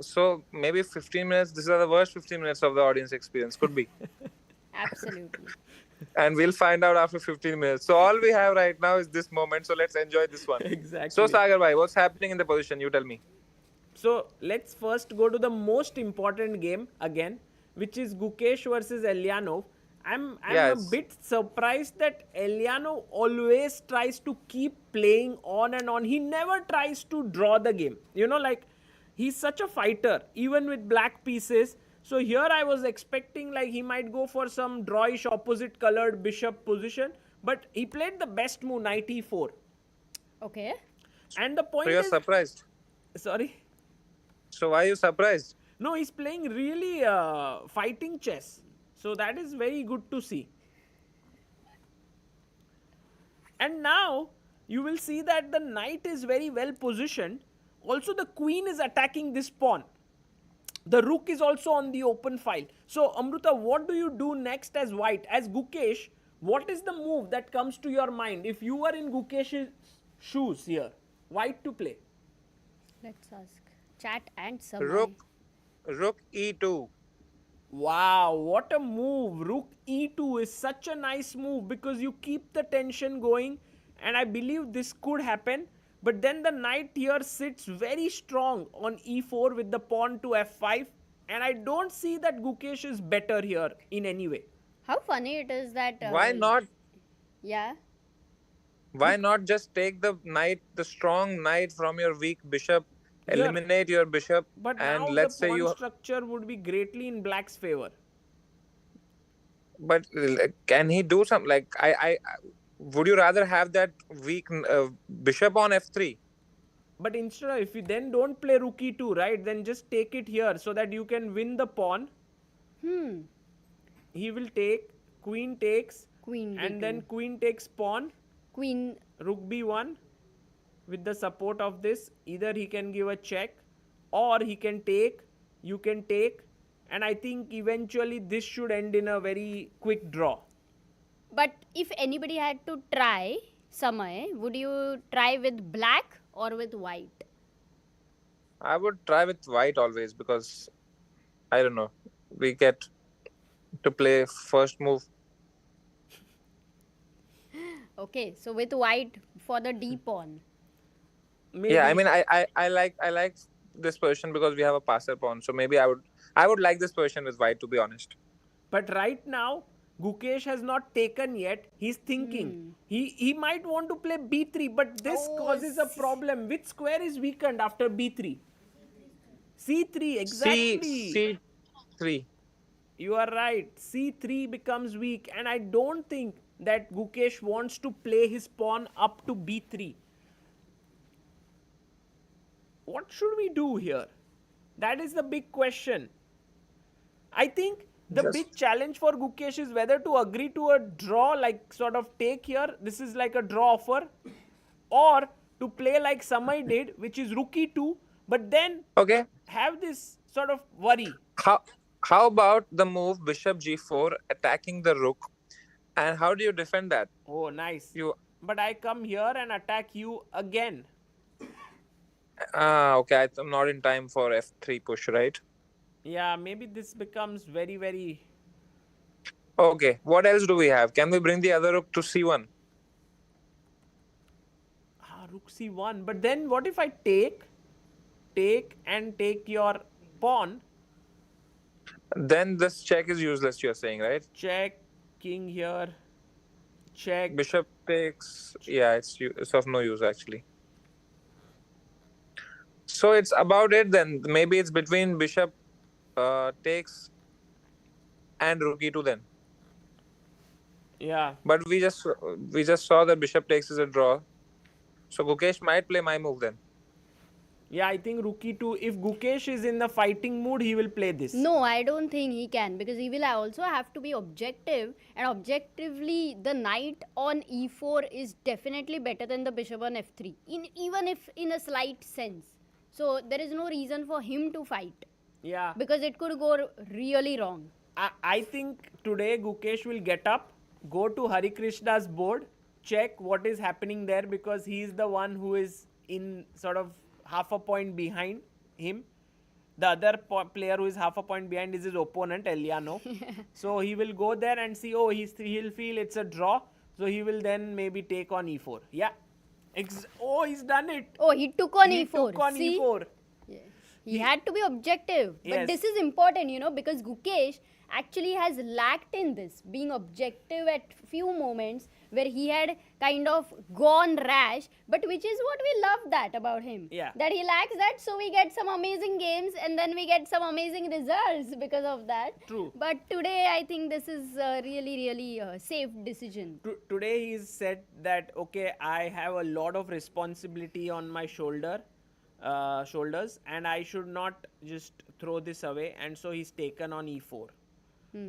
So maybe 15 minutes. These are the worst 15 minutes of the audience experience. Could be. Absolutely. And we'll find out after 15 minutes. So all we have right now is this moment. So let's enjoy this one. Exactly. So Sagar bhai, what's happening in the position? You tell me. So let's first go to the most important game again, which is Gukesh versus Eljanov. I'm Yes. a bit surprised that Eljanov always tries to keep playing on and on. He never tries to draw the game. You know, like he's such a fighter, even with black pieces. So here I was expecting like he might go for some drawish opposite colored bishop position, but he played the best move, knight e4. Okay. And the point So you're is, surprised. sorry. So why are you surprised? No, he's playing really fighting chess. So that is very good to see. And now you will see that the knight is very well positioned. Also, the queen is attacking this pawn. The rook is also on the open file. So, Amruta, what do you do next as white? As Gukesh, what is the move that comes to your mind if you were in Gukesh's shoes here? White to play. Let's ask. Chat and Samay. Rook e2. Wow, what a move. Rook e2 is such a nice move because you keep the tension going, and I believe this could happen. But then the knight here sits very strong on e4 with the pawn to f5, and I don't see that Gukesh is better here in any way. How funny it is that. Why not? Yeah. Why not just take the knight, the strong knight from your weak bishop, Yeah. eliminate your bishop, But and now let's the say pawn you. structure would be greatly in black's favor. But can he do something? Like would you rather have that weak bishop on f3? But instead of, if you then don't play rook e2, right, then just take it here so that you can win the pawn. He will take, queen takes, Queen and d2. then queen takes pawn, Queen. rook b1. With the support of this, either he can give a check or he can take, you can take, and I think eventually this should end in a very quick draw. But if anybody had to try, Samay, would you try with black or with white? I would try with white always because I don't know. We get to play first move. Okay, so with white for the D pawn. Maybe. Yeah, I mean, I like this position because we have a passer pawn. So maybe I would like this position with white, to be honest. But right now, Gukesh has not taken yet. He's thinking. He might want to play b3, but this Oh, causes a problem. Which square is weakened after b3? c3, exactly. C3. You are right. c3 becomes weak, and I don't think that Gukesh wants to play his pawn up to b3. What should we do here? That is the big question. I think the big challenge for Gukesh is whether to agree to a draw, like sort of take here, this is like a draw offer, or to play like Samay did, which is rook e2, but then Okay. have this sort of worry. How about the move bishop g4 attacking the rook, and how do you defend that? Oh, nice. You But I come here and attack you again. okay. I'm not in time for f3 push, right? Yeah, maybe this becomes very, very... Okay. What else do we have? Can we bring the other rook to c1? Rook c1. But then what if I take and take your pawn? Then this check is useless. You're saying, right? Check, king here, check. Bishop takes. Yeah, it's of no use actually. So it's about it then. Maybe it's between bishop takes and rook e2 then. Yeah. But we just saw that bishop takes is a draw. So Gukesh might play my move then. Yeah, I think rook e2. If Gukesh is in the fighting mood, he will play this. No, I don't think he can, because he will also have to be objective, and objectively the knight on e4 is definitely better than the bishop on f3, even if in a slight sense. So there is no reason for him to fight, Yeah. because it could go really wrong. I think today Gukesh will get up, go to Hari Krishna's board, check what is happening there, because he is the one who is in sort of half a point behind him. The other player who is half a point behind is his opponent, Eljanov. So he will go there and see, oh, he'll feel it's a draw. So he will then maybe take on e4. Yeah. Oh, he's done it. Oh, he took on He e4. took on See? e4. He had to be objective. But Yes. this is important, because Gukesh actually has lacked in this, being objective at few moments where he had kind of gone rash, but which is what we love that about him. Yeah. That he lacks that, so we get some amazing games and then we get some amazing results because of that. True. But today I think this is a really safe decision. Today he's said that, okay, I have a lot of responsibility on my shoulders, and I should not just throw this away, and so he's taken on e4.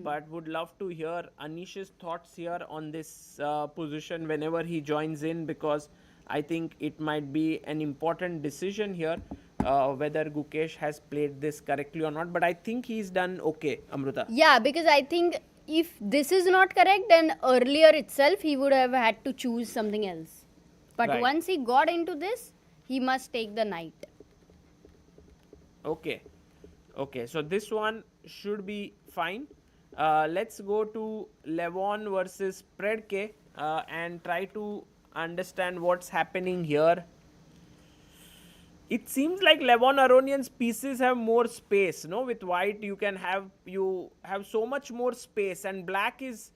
But would love to hear Anish's thoughts here on this position whenever he joins in, because I think it might be an important decision here whether Gukesh has played this correctly or not. But I think he's done okay, Amruta. Yeah, because I think if this is not correct, then earlier itself he would have had to choose something else. But Right. once he got into this, he must take the knight. Okay. So this one should be fine. Let's go to Levon versus Predke and try to understand what's happening here. It seems like Levon Aronian's pieces have more space. No, with white you have so much more space, and black is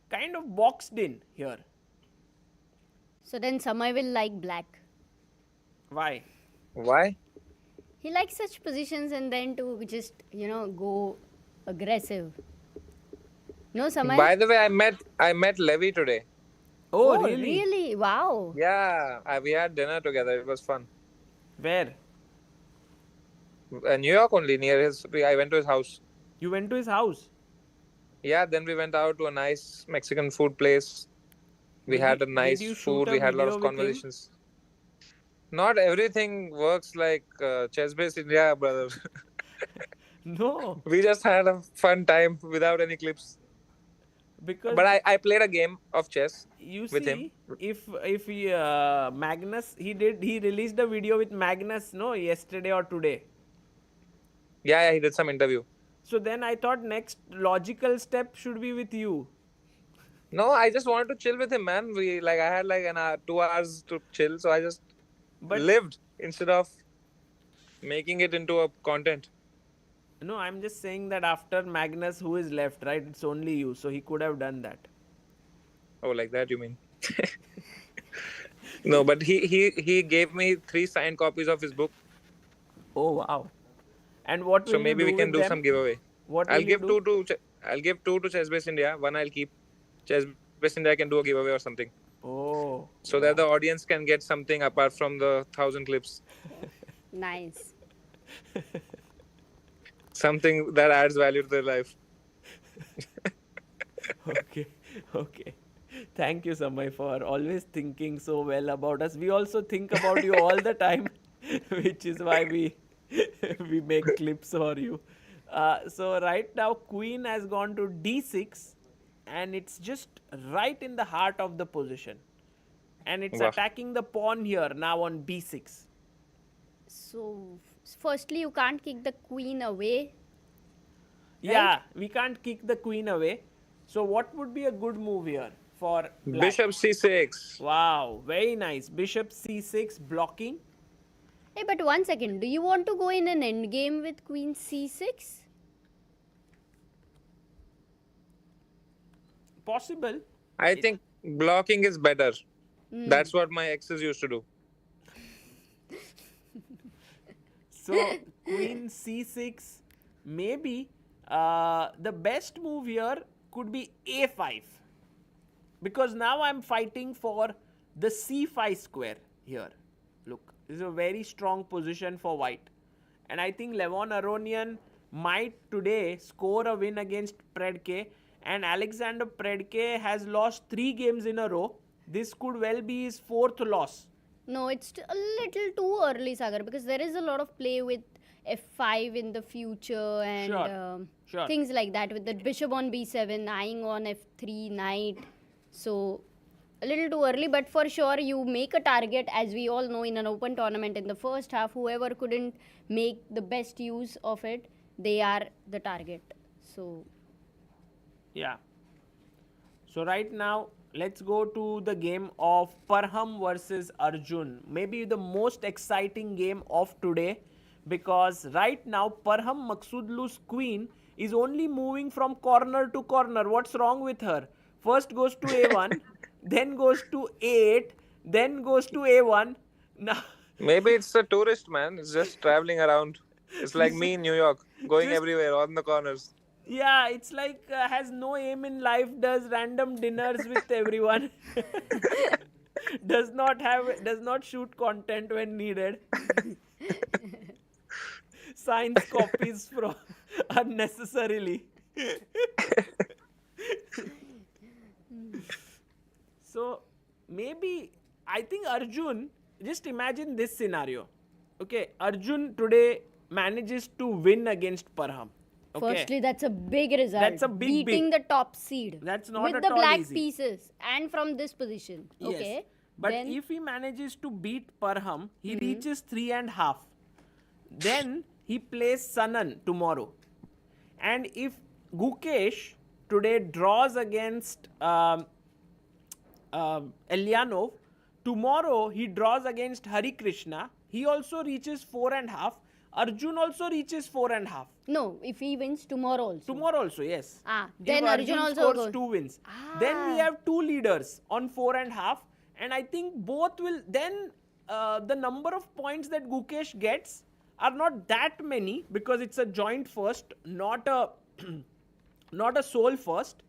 kind of boxed in here. So then Samay will like black. Why? Why? He likes such positions, and then to just, go aggressive. No, Samay? By the way, I met Levi today. Oh, really? Really? Wow. Yeah, we had dinner together. It was fun. Where? New York only, near his. I went to his house. You went to his house? Yeah, then we went out to a nice Mexican food place. We had a nice you shoot food. a We had a lot video of with him? conversations. Not everything works like ChessBase India, brother. No, We just had a fun time without any clips. because But I played a game of chess you with him. see, if he, Magnus, he released a video with Magnus, no, yesterday or today. Yeah, he did some interview. So then I thought next logical step should be with you. No, I just wanted to chill with him, man. I had like an hour, 2 hours to chill, so I just But lived instead of making it into a content. no, I'm just saying that after Magnus, who is left, right? It's only you. So he could have done that. Oh, like that you mean? No, but he gave me 3 signed copies of his book, Oh, wow. And what so will you maybe do we can with do them? some giveaway. What I'll will you give do? I'll give two to ChessBase India. One I'll keep. ChessBase India can do a giveaway or something, Oh, so that the audience can get something apart from the 1,000 clips. Nice. Something that adds value to their life. okay. Okay. Thank you, Samay, for always thinking so well about us. We also think about you all the time, which is why we we make clips for you. So right now, Queen has gone to D6, and it's just right in the heart of the position, and it's Wow. attacking the pawn here now on B6. So, firstly, you can't kick the queen away. Yeah, we can't kick the queen away. So what would be a good move here for black? Bishop C6. Wow, very nice. Bishop C6 blocking. Hey, but one second. Do you want to go in an endgame with queen c6? Possible. I think blocking is better. That's what my exes used to do. So queen C6, maybe the best move here could be A5, because now I'm fighting for the C5 square here. Look, this is a very strong position for white, and I think Levon Aronian might today score a win against Predke, and Alexander Predke has lost 3 games in a row. This could well be his 4th loss. No, it's a little too early, Sagar, because there is a lot of play with f5 in the future and Sure. things like that, with the bishop on b7, eyeing on f3, knight. So, a little too early, but for sure you make a target, as we all know, in an open tournament in the first half. Whoever couldn't make the best use of it, they are the target. So, Yeah. So right now, let's go to the game of Parham versus Arjun. Maybe the most exciting game of today, because right now Parham Maghsoodloo's queen is only moving from corner to corner. What's wrong with her? First goes to A1, then goes to A8, then goes to A1. Now, Maybe it's a tourist, man. It's just traveling around. It's like me in New York, going Just- everywhere on the corners. yeah, it's like has no aim in life, does random dinners with everyone. does not shoot content when needed. Signs copies from unnecessarily. So maybe I think Arjun, just imagine this scenario. Okay, Arjun today manages to win against Parham. Okay. firstly, that's a big result. That's a big, beating the top seed. That's not with at the all black easy. pieces and from this position. Yes. Okay. But then, if he manages to beat Parham, he reaches 3.5. Then he plays Sanan tomorrow. And if Gukesh today draws against Eljanov, tomorrow he draws against Hari Krishna. He also reaches 4.5. Arjun also reaches 4.5. no, if he wins tomorrow also. Tomorrow also, yes. Then If Arjun also scores goes. 2 wins. Then we have 2 leaders on 4.5, and I think both will. Then the number of points that Gukesh gets are not that many, because it's a joint first, not a not a sole first.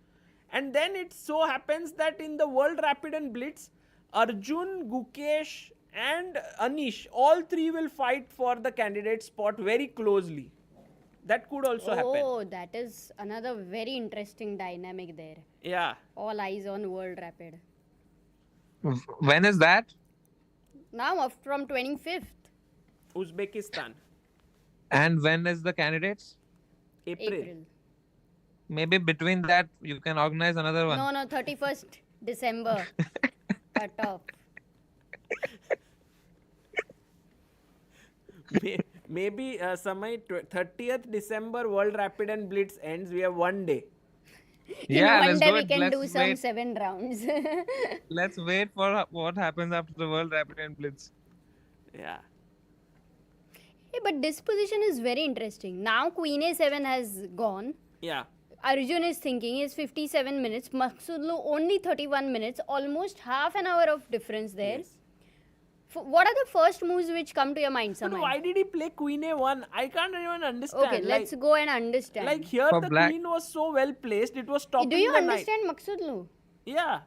And then it so happens that in the World Rapid and Blitz, Arjun, Gukesh, and Anish, all 3 will fight for the candidate spot very closely. That could also happen. Oh, that is another very interesting dynamic there. Yeah. All eyes on World Rapid. When is that? Now from 25th Uzbekistan. And when is the candidates? April. Maybe between that you can organize another one. No, 31st December. Cut off. Maybe Samay 30th December World Rapid and Blitz ends. We have one day. Yeah, In one let's day do we it. can Let's do some wait. 7 rounds. Let's wait for what happens after the World Rapid and Blitz. Yeah. Hey, but this position is very interesting. Now Queen A7 has gone. Yeah. Arjun is thinking is 57 minutes. Maghsoodloo only 31 minutes. Almost half an hour of difference there. Yes. What are the first moves which come to your mind, But Samay? why did he play Queen A1? I can't even understand. Okay, let's go and understand. Like here, For the black- queen was so well placed. It was stopping Do you the knight. understand Maghsoodloo? Yeah.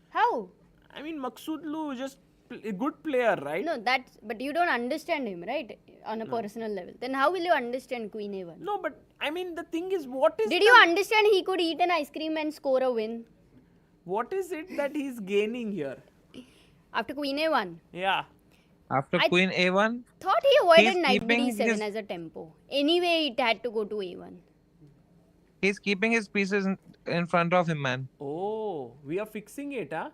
How? I mean, Maghsoodloo just a good player, right? No, but you don't understand him, right? On a personal level. Then how will you understand Queen A1? No, but I mean, the thing is, what is Did you understand he could eat an ice cream and score a win what is it that he's gaining here? after Queen A1? Yeah. After I- Queen A1, Thought he avoided He's knight keeping B7 his- as a tempo. Anyway, it had to go to A1. he's keeping his pieces in front of him, man. Oh, We are fixing it, huh?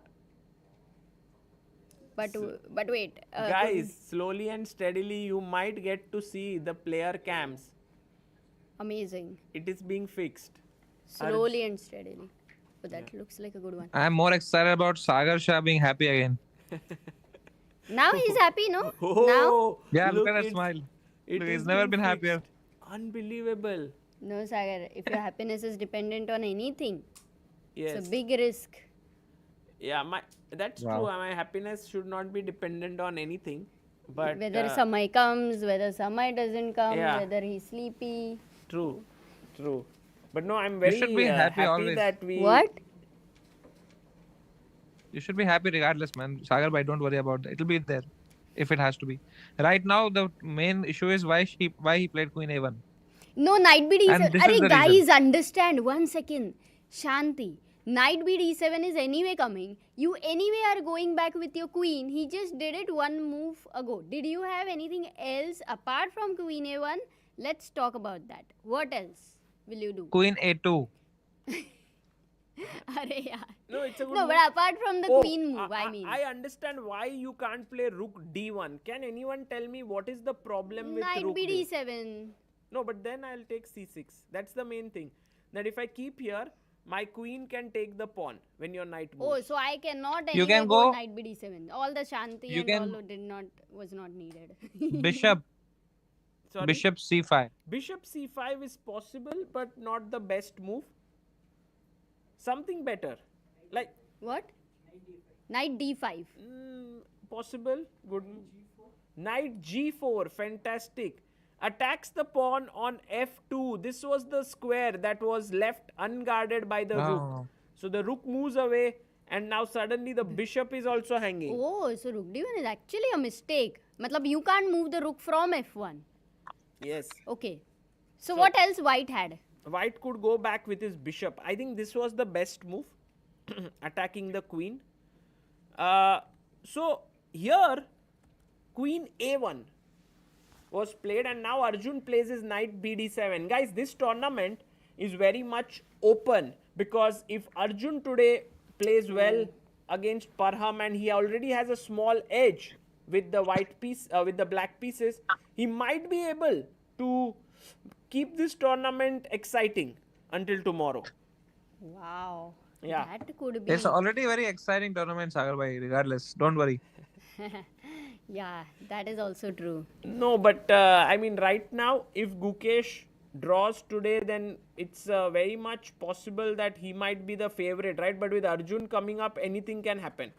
But wait. Guys, slowly and steadily, you might get to see the player cams. Amazing. It is being fixed. Slowly and steadily. But that looks like a good one. I'm more excited about Sagar Shah being happy again. Now he's happy, no? Now? Oh, Yeah, look at that it's- smile. it Look, he's is never being been happier. fixed. Unbelievable. No, Sagar. If your happiness is dependent on anything, Yes. it's a big risk. Yeah, that's Wow. true. My happiness should not be dependent on anything. But Whether Samay comes, whether Samay doesn't come, Yeah. whether he's sleepy. True. But no, I'm very should be happy always. that we. What? You should be happy regardless, man. Sagar bhai, don't worry about that. It'll be there if it has to be. Right now, the main issue is why he played Queen A1. No, knight b d7. And this is Arey, the guys, reason. understand. 1 second. Shanti. Knight b d7 is anyway coming. You anyway are going back with your queen. He just did it one move ago. Did you have anything else apart from Queen A1? Let's talk about that. What else will you do? Queen A2. Arey, yaar. No, it's a good No, move. but apart from the Oh, queen move, I mean. I understand why you can't play Rook D1. Can anyone tell me what is the problem with Knight Rook b D? d7. No, but then I'll take C6. That's the main thing. That if I keep here, my queen can take the pawn when your knight moves. Oh, so I cannot You anyway can go go- knight b d7. All the Shanti You and can- all was not needed. Bishop. Sorry? Bishop C5. Bishop C5 is possible, but not the best move. Something better. Like, What? Knight d5. possible. Good. Knight G4. Fantastic. Attacks the pawn on F2. This was the square that was left unguarded by the rook. Wow. So the rook moves away, and now suddenly the bishop is also hanging. Oh, so rook d1 is actually a mistake. Matlab you can't move the rook from f1. Yes. Okay. So what else white had? White could go back with his bishop. I think this was the best move. Attacking the queen. So here, Queen A1 was played, and now Arjun plays his knight BD7. Guys, this tournament is very much open, because if Arjun today plays well against Parham and he already has a small edge with the white piece, with the black pieces, he might be able to keep this tournament exciting until tomorrow. Wow. Yeah. That could be. It's already a very exciting tournament, Sagar bhai. Regardless, don't worry. Yeah, that is also true. No, but I mean, right now, if Gukesh draws today, then it's very much possible that he might be the favorite, right? But with Arjun coming up, anything can happen.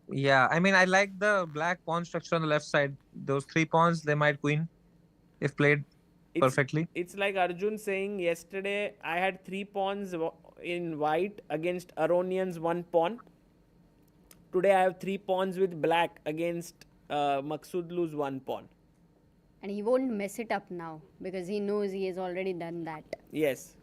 Yeah, I mean, I like the black pawn structure on the left side. Those 3 pawns, they might queen if played perfectly. It's like Arjun saying yesterday, I had 3 pawns in white against Aronian's 1 pawn. Today I have 3 pawns with black against Maghsoodloo's 1 pawn. And he won't mess it up now because he knows he has already done that. Yes.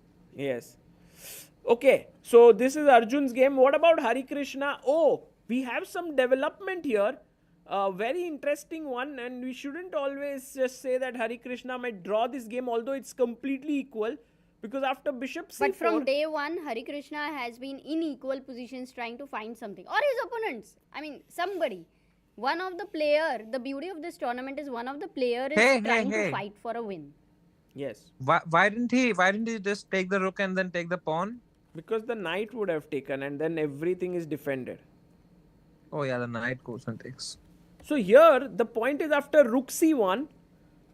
Okay, so this is Arjun's game. What about Hari Krishna? Oh, we have some development here. A very interesting one, and we shouldn't always just say that Hari Krishna might draw this game, although it's completely equal. Because after bishop c4... But from day one, Hari Krishna has been in equal positions trying to find something. Or his opponents. I mean, somebody. One of the player, the beauty of this tournament is one of the player is trying to fight for a win. Yes. Why didn't he just take the rook and then take the pawn? Because the knight would have taken and then everything is defended. Oh yeah, the knight goes and takes. So here, the point is after rook c1,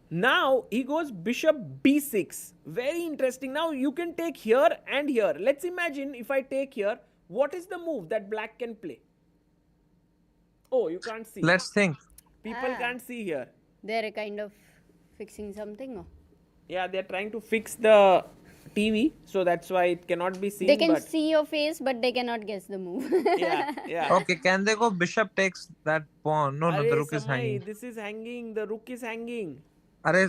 now he goes bishop b6. Very interesting. Now you can take here and here. Let's imagine if I take here, what is the move that black can play? Oh, you can't see. Let's think. People can't see here. They're kind of fixing something. Or? Yeah, they're trying to fix the TV, so that's why it cannot be seen. They can see your face, but they cannot guess the move. Yeah. Okay, can they go bishop takes that pawn? No, the rook is hanging. This is hanging. The rook is hanging.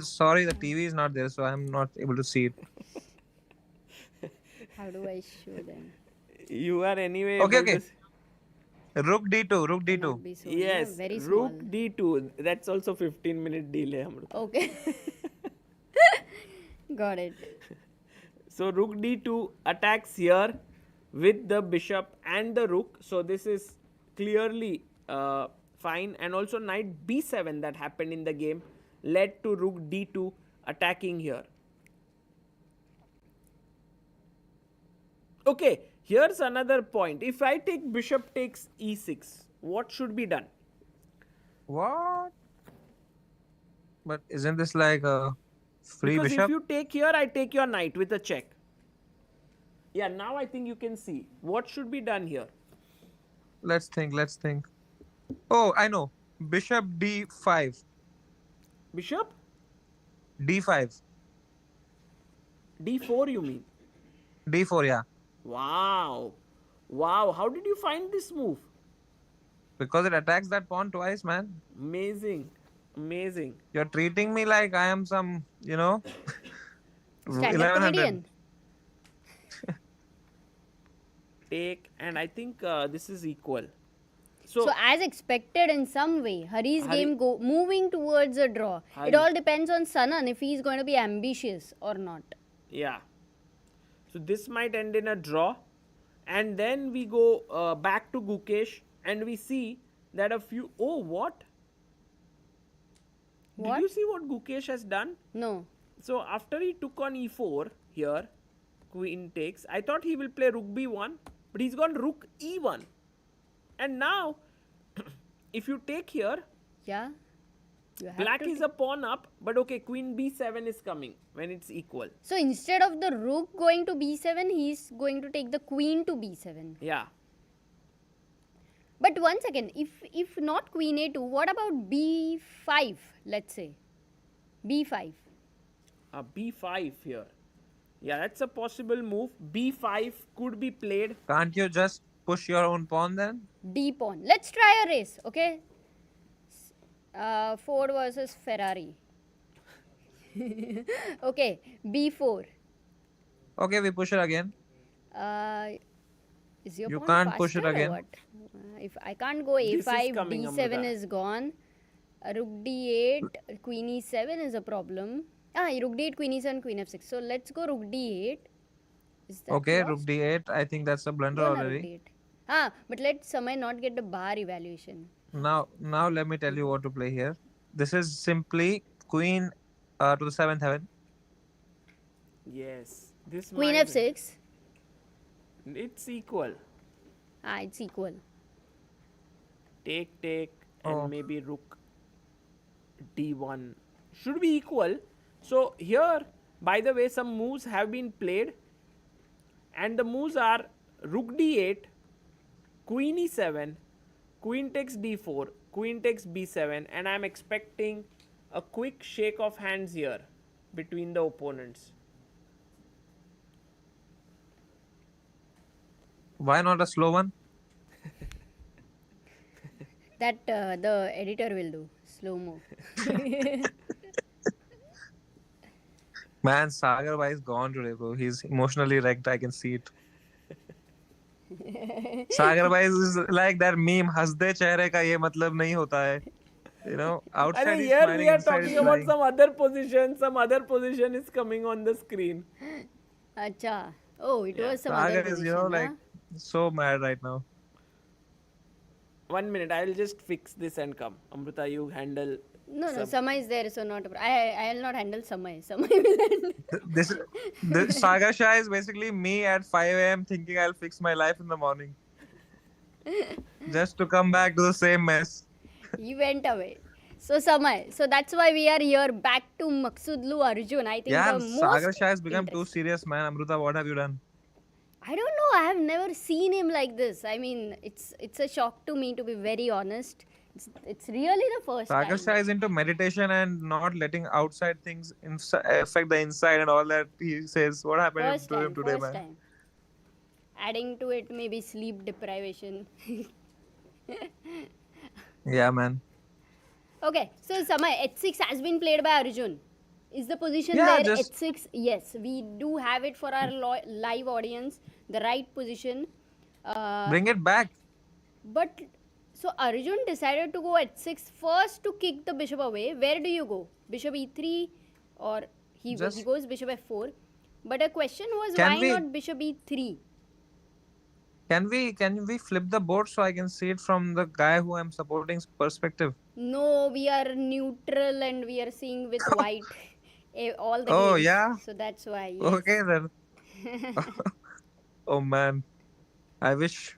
Sorry, the TV is not there, so I'm not able to see it. How do I show them? You are anyway. Okay. Rook d2, rook Cannot d2. be so, Yes, yeah, very small. rook d2. That's also 15-minute delay, Amruta. Okay. Got it. So rook d2 attacks here with the bishop and the rook. So this is clearly fine. And also knight b7 that happened in the game led to rook d2 attacking here. Okay, here's another point. If I take bishop takes e6, what should be done? What? But isn't this like a free Because bishop? if you take here, I take your knight with a check. Yeah, now I think you can see. What should be done here? Let's think. Oh, I know. Bishop d5. Bishop? d5. d4 you mean? d4, yeah. Wow, how did you find this move? Because it attacks that pawn twice, man. Amazing. You're treating me like I am some, Stand-up 1100. comedian. Take, and I think this is equal. So as expected in some way, Hari's game moving towards a draw. It all depends on Sanan if he's going to be ambitious or not. Yeah. So this might end in a draw. And then we go back to Gukesh and we see that a few... Oh, what? Did you see what Gukesh has done? No. So after he took on e4 here, queen takes, I thought he will play rook b1, but he's gone rook e1. And now, if you take here, Yeah. You have black to is a pawn up, but okay, queen b7 is coming when it's equal. So instead of the rook going to b7, he's going to take the queen to b7. Yeah. But one second, if not queen a2, what about b5, let's say? b5. b5 here. Yeah, that's a possible move. b5 could be played. Can't you just push your own pawn then? D pawn. Let's try a race, okay? Ford versus Ferrari. Okay, b4. Okay, we push it again. Is your You pawn can't push it faster or again. what? If I can't go This is a5, coming, d7 Amruta. is gone. Rook d8, queen e7 is a problem. Rook d8, queen e7, queen f6. So let's go rook d8. Is that Okay, lost? rook d8. I think that's a blunder Go na rook already. d8. But let Samay not get the bar evaluation. Now let me tell you what to play here. This is simply queen to the 7th heaven. Yes. This Queen might- f6. It's equal. It's equal. Take, Oh. and maybe rook d1 should be equal. So here, by the way, some moves have been played, and the moves are rook d8, queen e7, queen takes d4, queen takes b7, and I'm expecting a quick shake of hands here between the opponents. Why not a slow one? That the editor will do. Slow-mo. Man, Sagar bhai is gone today, bro. He's emotionally wrecked. I can see it. Sagar bhai is like that meme. हंसदे चेहरे का ये मतलब नहीं होता है. outside And is here smiling, we are inside is talking about flying. some other position is coming on the screen. Acha. Oh, it was some Sagar other is, position, like so mad right now. 1 minute, I will just fix this and come. Amruta, you handle. No, some- Samay is there, so not. I'll not handle Samay. Samay will handle. This Sagar Shah is basically me at 5 a.m. thinking I'll fix my life in the morning. Just to come back to the same mess. He went away. So Samay. So that's why we are here back to Maghsoodloo Arjun. I think Yeah, the Sagar most Shah has become too interesting. serious, man. Amruta, what have you done? I don't know. I have never seen him like this. I mean, it's a shock to me, to be very honest. It's really the first Sagar time. Shah is into meditation and not letting outside things affect the inside and all that. He says, what happened First to him time. today, First man? time. Adding to it, maybe sleep deprivation. Yeah, man. Okay, so Samay, h6 has been played by Arjun. Is the position Yeah, there just- h6? Yes, we do have it for our live audience. The right position. Bring it back. But so Arjun decided to go h6 first to kick the bishop away. Where do you go? Bishop e3 or he goes bishop f4. But a question was, Can why we- not bishop e3? Can we flip the board so I can see it from the guy who I'm supporting's perspective? No, we are neutral and we are seeing with white all the Oh, games. yeah? So that's why. Yes. Okay then. Oh man. I wish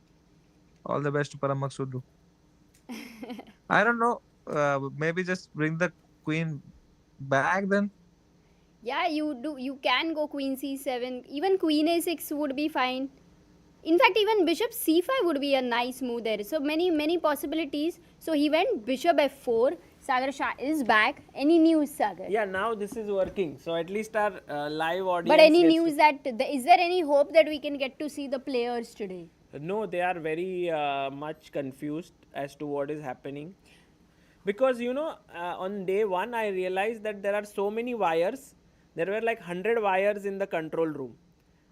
all the best to Maghsoodloo. I don't know. Maybe just bring the queen back then. Yeah, you can go queen c7. Even queen a6 would be fine. In fact, even bishop c5 would be a nice move there. So many possibilities. So he went bishop f4. Sagar Shah is back. Any news, Sagar? Yeah, now this is working. So at least our live audience. But any gets news that is there any hope that we can get to see the players today? No, they are very much confused as to what is happening. Because on day one, I realized that there are so many wires. There were like 100 wires in the control room.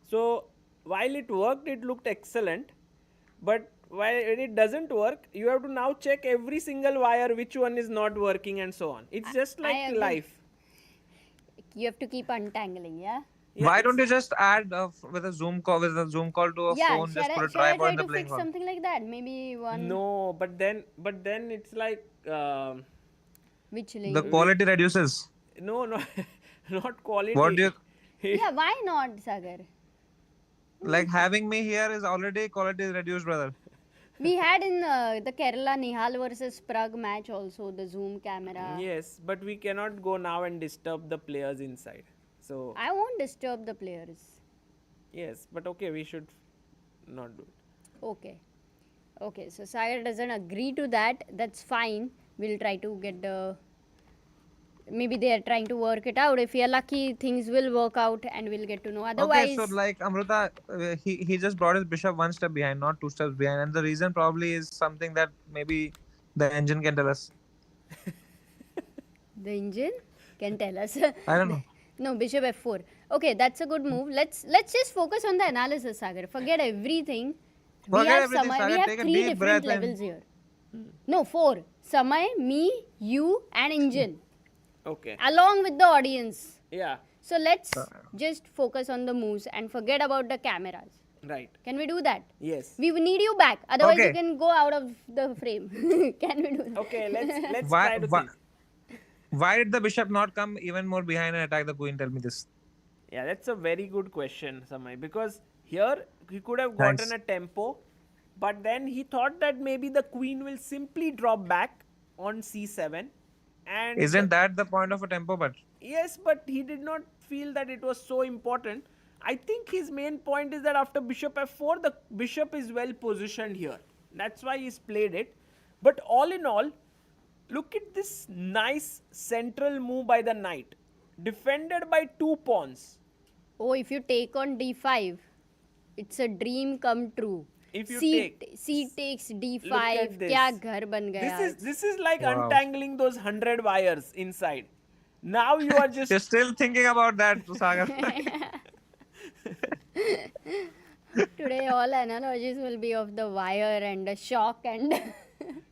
So while it worked, it looked excellent. But when it doesn't work, you have to now check every single wire, which one is not working and so on. It's just I like agree. life. You have to keep untangling, yeah? Yeah, Why don't you just add with a Zoom call to a Yeah, phone? Just shall put I a try tripod in the to playing fix hall. something like that? Maybe one. No, but then it's like Which link? The quality reduces. no, not quality. What do you Yeah, why not, Sagar? like? Having me here is already quality reduced, brother. We had in the Kerala Nihal versus Prague match also the zoom camera. Yes, but we cannot go now and disturb the players inside. So I won't disturb the players. yes, but okay, we should not do it. Okay. Okay, so Sagar doesn't agree to that. That's fine. We'll try to get the. Maybe they are trying to work it out. If we are lucky, things will work out and we'll get to know. Otherwise, Okay, so like Amruta, he just brought his bishop one step behind, not two steps behind, and the reason probably is something that maybe the engine can tell us. the engine can tell us. I don't know. No, bishop f4. Okay, that's a good move. Let's just focus on the analysis, Sagar. Forget everything. Forget we everything, Sagar. We have Take a 3 deep different breath levels here. No, 4. Samay, me, you, and engine, Okay. along with the audience. Yeah. So let's just focus on the moves and forget about the cameras. Right. Can we do that? Yes. We need you back. Otherwise, Okay. you can go out of the frame. Can we do that? Okay. Let's Why, try to why, see. why did the bishop not come even more behind and attack the queen? Tell me this. Yeah, that's a very good question, Samay. Because here he could have Thanks. gotten a tempo, but then he thought that maybe the queen will simply drop back on c7, and Isn't that the point of a tempo? But yes, but he did not feel that it was so important. I think his main point is that after bishop f4, the bishop is well positioned here. That's why he's played it. But all in all, look at this nice central move by the knight, defended by 2 pawns. Oh, if you take on d5, it's a dream come true. If you C takes d5, Look at this. क्या घर बन गया? This is like Wow. untangling those 100 wires inside. Now you are just you're still thinking about that, Sagar. Today all analogies will be of the wire and the shock and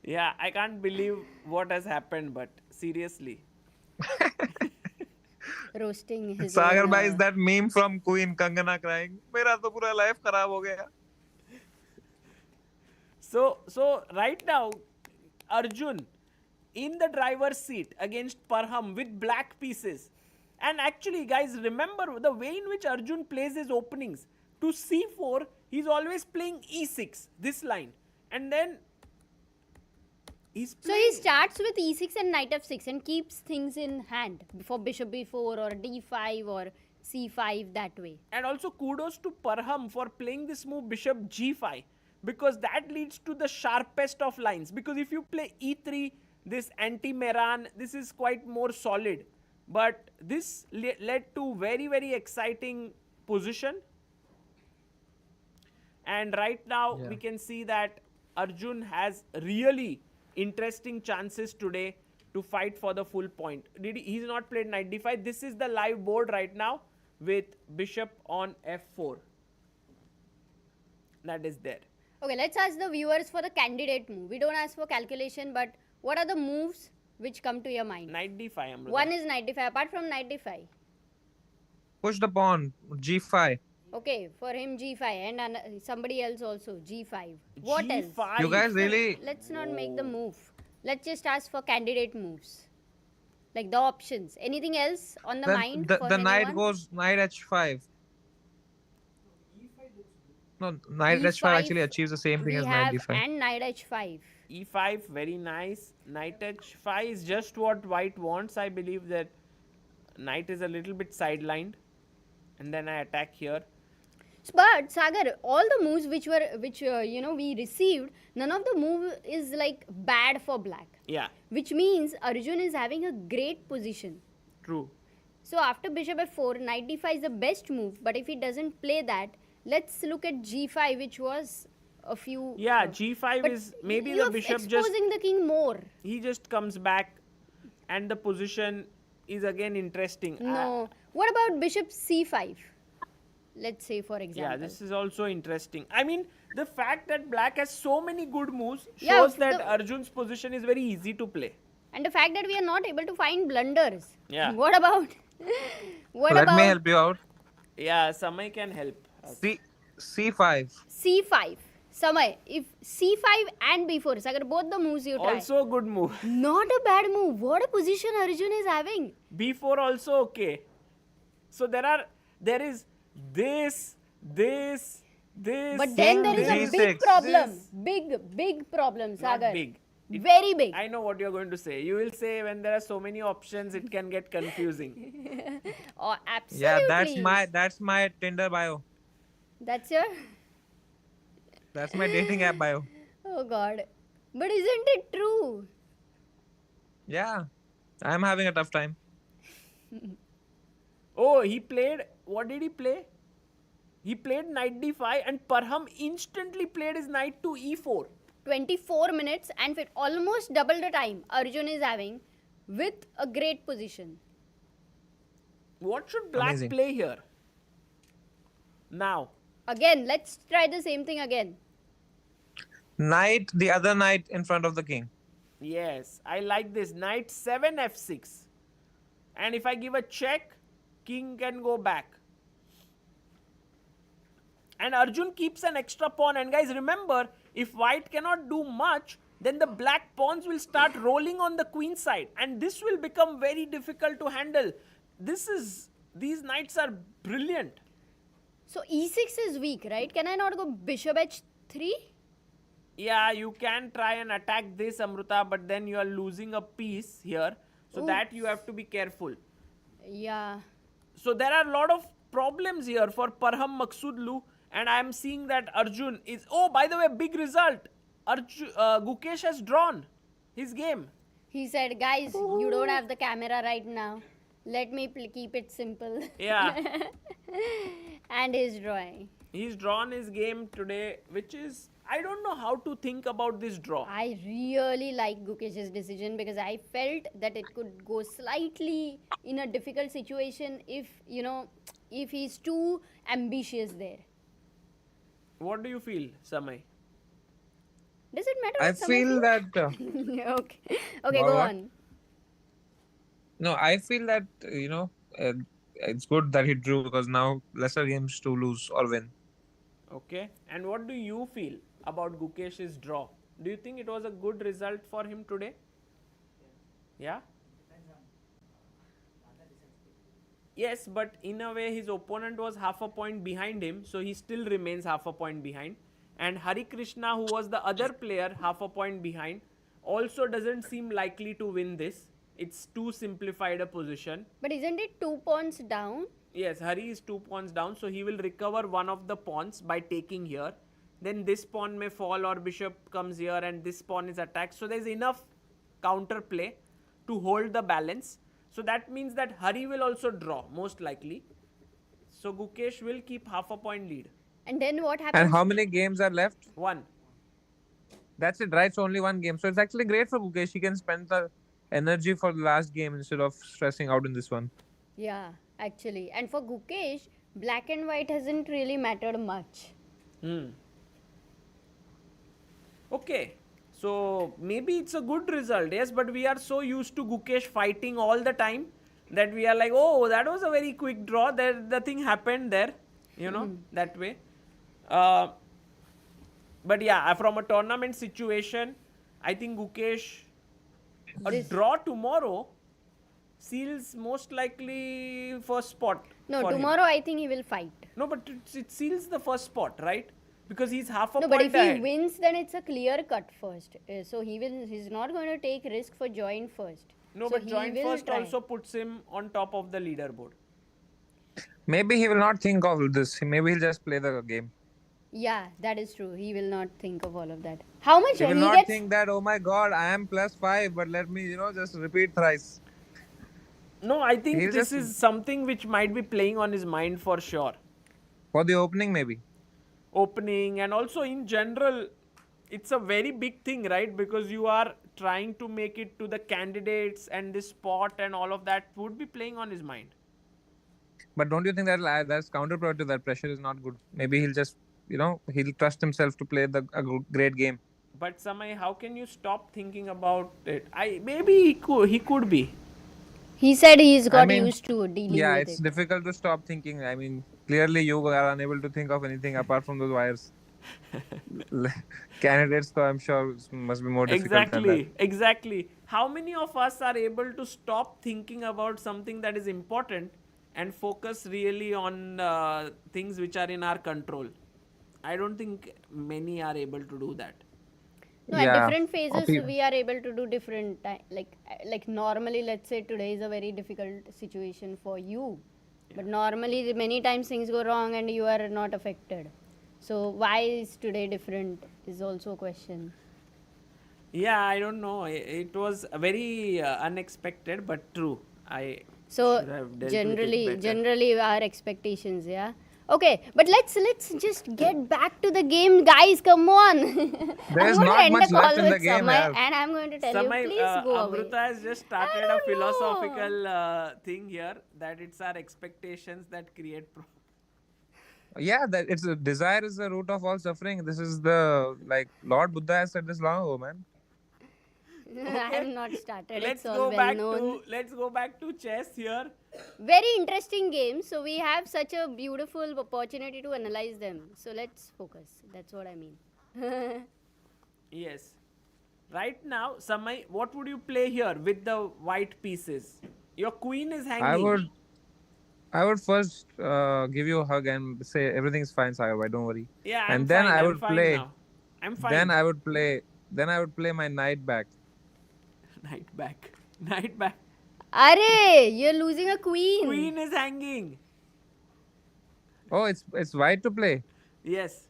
Yeah, I can't believe what has happened, but seriously. Roasting his Sagar own. bhai is that meme from Queen Kangana crying. मेरा तो पूरा life खराब हो गया. So right now, Arjun in the driver's seat against Parham with black pieces. And actually, guys, remember the way in which Arjun plays his openings. To c4, he's always playing e6, this line. And then he's So playing. he starts with e6 and knight f6 and keeps things in hand before bishop b4 or d5 or c5 that way. And also kudos to Parham for playing this move bishop g5, because that leads to the sharpest of lines. Because if you play e3, this anti-Meran, this is quite more solid. But this led to very, very exciting position. And right now we can see that Arjun has really interesting chances today to fight for the full point. He's not played knight d5. This is the live board right now with bishop on f4. That is there. Okay, let's ask the viewers for the candidate move. We don't ask for calculation, but what are the moves which come to your mind? Knight d5, Amruta. One is knight d5. Apart from knight d5, Push the pawn. G5. okay, for him g5 and somebody else also g5. What else? G5. You guys really. Let's not make the move. Let's just ask for candidate moves, like the options. Anything else on the mind for The knight anyone? goes knight h5. No, knight h5 E5 actually achieves the same thing we as have knight d5. and knight h5. e5, very nice. Knight h5 is just what white wants. I believe that knight is a little bit sidelined. And then I attack here. But Sagar, all the moves which we received, none of the move is like bad for black. Yeah, Which means Arjun is having a great position. true. So after bishop f4, knight d5 is the best move. But if he doesn't play that, let's look at g5, which was a few. Yeah, g5 but is maybe you're the bishop exposing the king more. he just comes back and the position is again interesting. No. What about bishop c5? Let's say, for example. Yeah, this is also interesting. I mean, the fact that black has so many good moves Yeah, shows that the- Arjun's position is very easy to play. And the fact that we are not able to find blunders. Yeah. What about? What Let about me help you out. Yeah, Samay can help. C5. c5? Samay, if c5 and b4, Sagar, both the moves you try. Also a good move. Not a bad move. What a position Arjun is having. b4 also okay. So there is this. But then there is a this, big this. problem. Big problem, Not Sagar. big. Very big. I know what you're going to say. You will say when there are so many options, it can get confusing. Oh, absolutely. Yeah, that's my Tinder bio. That's your. That's my dating app bio. Oh God. But isn't it true? Yeah, I'm having a tough time. Oh, he played. What did he play? He played knight d5 and Parham instantly played his knight to e4. 24 minutes and almost double the time Arjun is having with a great position. What should black Amazing. play here? Now. Again, let's try the same thing again. Knight, the other knight in front of the king. Yes, I like this. Knight 7 f6. And if I give a check, king can go back. And Arjun keeps an extra pawn. And guys, remember, if white cannot do much, then the black pawns will start rolling on the queen side. And this will become very difficult to handle. These knights are brilliant. So e6 is weak, right? Can I not go bishop h3? Yeah, you can try and attack this, Amruta, but then you are losing a piece here. So that you have to be careful. Yeah. So there are a lot of problems here for Parham Maghsoodloo, and I am seeing that Arjun is. Oh, by the way, big result. Gukesh has drawn his game. He said, guys, you don't have the camera right now. Let me keep it simple. Yeah, And he's drawing. he's drawn his game today, which is. I don't know how to think about this draw. I really like Gukesh's decision because I felt that it could go slightly in a difficult situation if he's too ambitious there. What do you feel, Samay? Does it matter I what Samay feel that feels? Okay. Okay, what, go what? on. No, I feel that it's good that he drew because now lesser games to lose or win. Okay. And what do you feel about Gukesh's draw? Do you think it was a good result for him today? Yeah? Yes, but in a way, his opponent was half a point behind him, so he still remains half a point behind. And Hari Krishna, who was the other player, half a point behind, also doesn't seem likely to win this. It's too simplified a position. But isn't it 2 pawns down? Yes, Hari is 2 pawns down, so he will recover one of the pawns by taking here. Then this pawn may fall or bishop comes here and this pawn is attacked. So there's enough counter play to hold the balance. So that means that Hari will also draw, most likely. So Gukesh will keep half a point lead. And then what And happens? how many games are left? 1. That's it, right? So only one game. So it's actually great for Gukesh. He can spend the energy for the last game instead of stressing out in this one. Yeah, actually. And for Gukesh, black and white hasn't really mattered much. Okay. So maybe it's a good result, yes, but we are so used to Gukesh fighting all the time that we are like, oh, that was a very quick draw. There, the thing happened there, that way. But yeah, from a tournament situation, I think Gukesh, a draw tomorrow seals most likely first spot. No, for him. tomorrow I think he will fight. No, but it seals the first spot, right? Because he's half a No, point but if ahead. he wins, then it's a clear cut first. So he's not going to take risk for join first. No, So but he join will first try. also puts him on top of the leaderboard. Maybe he will not think of this. Maybe he'll just play the game. Yeah, that is true. He will not think of all of that. How much He will he not gets? think that, oh my god, I am +5, but let me, just repeat thrice. No, I think He'll this just- is something which might be playing on his mind for sure. For the opening, maybe. Opening and also in general, it's a very big thing, right? Because you are trying to make it to the candidates and this spot and all of that would be playing on his mind. But don't you think that that's counterproductive? That pressure is not good. Maybe he'll just, he'll trust himself to play a great game. But Samay, how can you stop thinking about it? Maybe he could be. He said he's got mean, used to dealing Yeah, with it's it. difficult to stop thinking. I mean, clearly you are unable to think of anything apart from those wires. Candidates, though, I'm sure must be more difficult than that. Exactly. How many of us are able to stop thinking about something that is important and focus really on things which are in our control? I don't think many are able to do that. No, Yeah. at different phases Okay. we are able to do different like normally, let's say today is a very difficult situation for you, but normally many times things go wrong and you are not affected. So why is today different is also a question. Yeah, I don't know. It was very unexpected, but true. So should have dealt with it better. generally our expectations, yeah. Okay, but let's just get back to the game, guys. Come on. There's I'm going not to end much the call left in the with game, Samay, yaar. and I'm going to tell Samay, you, please go away. Amruta has just started a don't know. philosophical thing here that it's our expectations that create problems. Yeah, that it's a desire is the root of all suffering. This is the Lord Buddha has said this long ago, man. I have not started. Let's It's all go well back known. let's go back to chess here. Very interesting game. So we have such a beautiful opportunity to analyze them. So let's focus. That's what I mean. Yes. Right now, Samay, what would you play here with the white pieces? Your queen is hanging. I would first give you a hug and say everything's fine, Sagar. Don't worry. Yeah, and I'm then fine. I I'm would fine play. now. I'm fine. Then I would play my knight back. Knight back. Knight back. Are, you're losing a queen. Queen is hanging. Oh, it's white to play. Yes.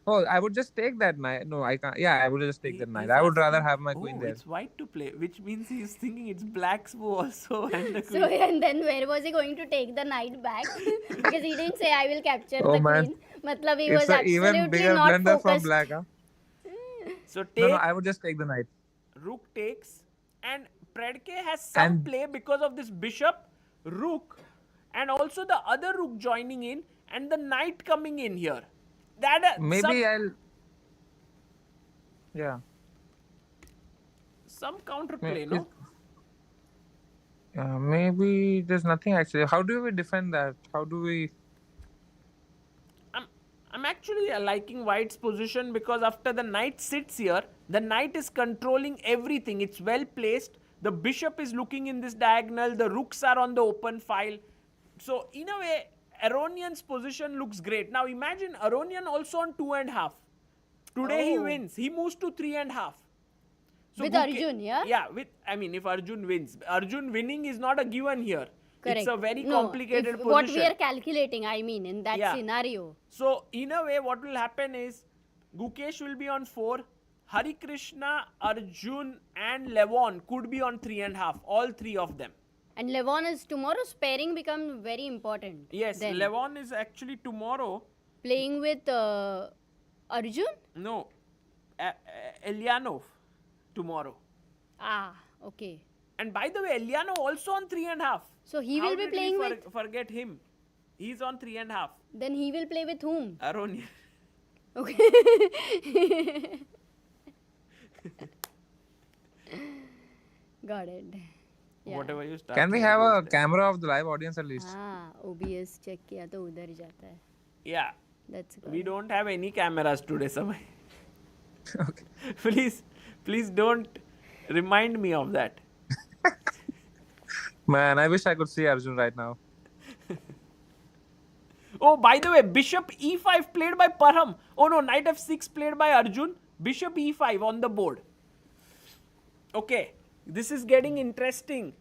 Oh, I would just take that knight. No, I can't. Yeah, I would just take that knight. He's I would rather asking- have my queen there. It's white to play, which means he's thinking it's black's move also and the So queen. and then where was he going to take the knight back? Because he didn't say I will capture Oh, the man. queen. Matlab he It's was an even absolutely bigger not blunder from focused. black. Huh? So No, take I would just take the knight. rook takes, and Predke has some And- play because of this bishop, rook, and also the other rook joining in and the knight coming in here. That Maybe I'll. Yeah. some counterplay, no? Maybe there's nothing actually. How do we defend that? How do we? I'm actually liking White's position because after the knight sits here, the knight is controlling everything. It's well placed. The bishop is looking in this diagonal. The rooks are on the open file. So in a way, Aronian's position looks great. Now imagine Aronian also on 2.5. Today he wins. He moves to 3.5. So With Arjun, yeah? Yeah, if Arjun wins. Arjun winning is not a given here. Correct. It's a very No, complicated position. what we are calculating, I mean, in that scenario. So, in a way, what will happen is Gukesh will be on 4, Hari Krishna, Arjun, and Levon could be on 3.5. All three of them. And Levon is tomorrow's pairing becomes very important. Yes, then. Levon is actually tomorrow. Playing with Arjun? No, Eljanov tomorrow. Ah, okay. And by the way, Eljanov also on 3.5. So he will be playing with. Forget him. He's on 3.5. Then he will play with whom? Aronian. Okay. Got it. Yeah. Whatever you start. Can we have a camera of the live audience at least? हाँ, OBS check किया तो उधर जाता है. Yeah. That's good. We don't have any cameras today, Samay. Okay. Please don't remind me of that. Man, I wish I could see Arjun right now. Oh, by the way, Bishop E5 played by Parham. Oh no, Knight F6 played by Arjun. Bishop E5 on the board. Okay, this is getting interesting.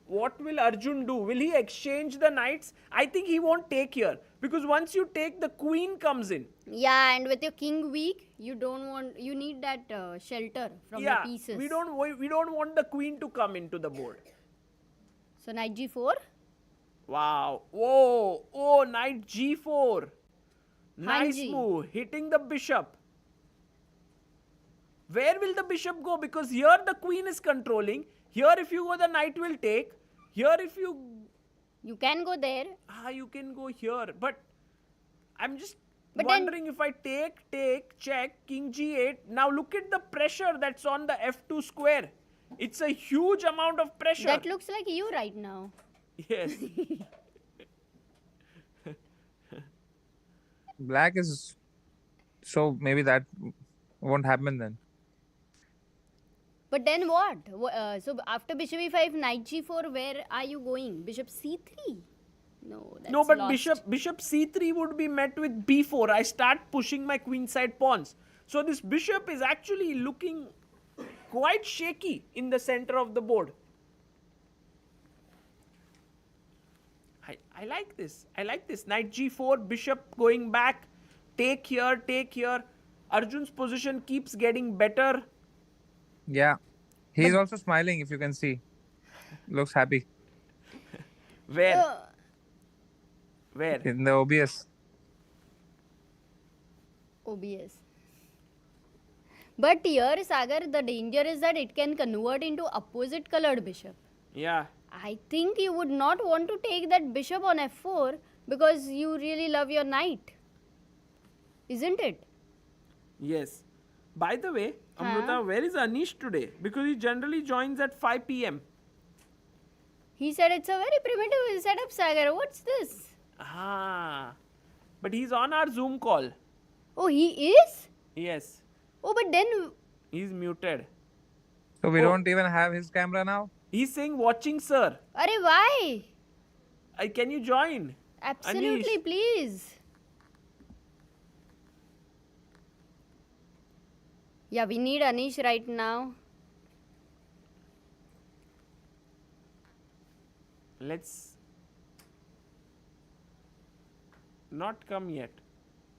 What will Arjun do? Will he exchange the knights? I think he won't take here. Because once you take, the queen comes in. Yeah, and with your king weak, you need that shelter from the pieces. We don't want the queen to come into the board. So knight g4. Wow. Whoa. Oh, knight g4. Nice Hanji. move. Hitting the bishop. Where will the bishop go? Because here the queen is controlling. Here if you go, the knight will take. Here if you... You can go there. you can go here. But I'm just But wondering if I take, check, king g8. Now look at the pressure that's on the f2 square. It's a huge amount of pressure. That looks like you right now. Yes. Black is... So maybe that won't happen then. But then what? So after bishop e5, knight g4, where are you going? Bishop c3? No, that's No, but lost. bishop c3 would be met with b4. I start pushing my queenside pawns. So this bishop is actually looking quite shaky in the center of the board. I like this. I like this. Knight g4, bishop going back. Take here, take here. Arjun's position keeps getting better. Yeah. He's also smiling, if you can see. Looks happy. Where? Where? In the OBS. OBS. But here, Sagar, the danger is that it can convert into opposite colored bishop. Yeah. I think you would not want to take that bishop on f4 because you really love your knight. Isn't it? Yes. By the way, Amruta, where is Anish today? Because he generally joins at 5 p.m. He said it's a very primitive setup, Sagar. What's this? But he's on our Zoom call. Oh, he is? Yes. Oh, but then... He's muted. So we don't even have his camera now? He's saying watching, sir. Arey, why? Can you join? Absolutely, Anish. please. Yeah, we need Anish right now. Let's not come yet.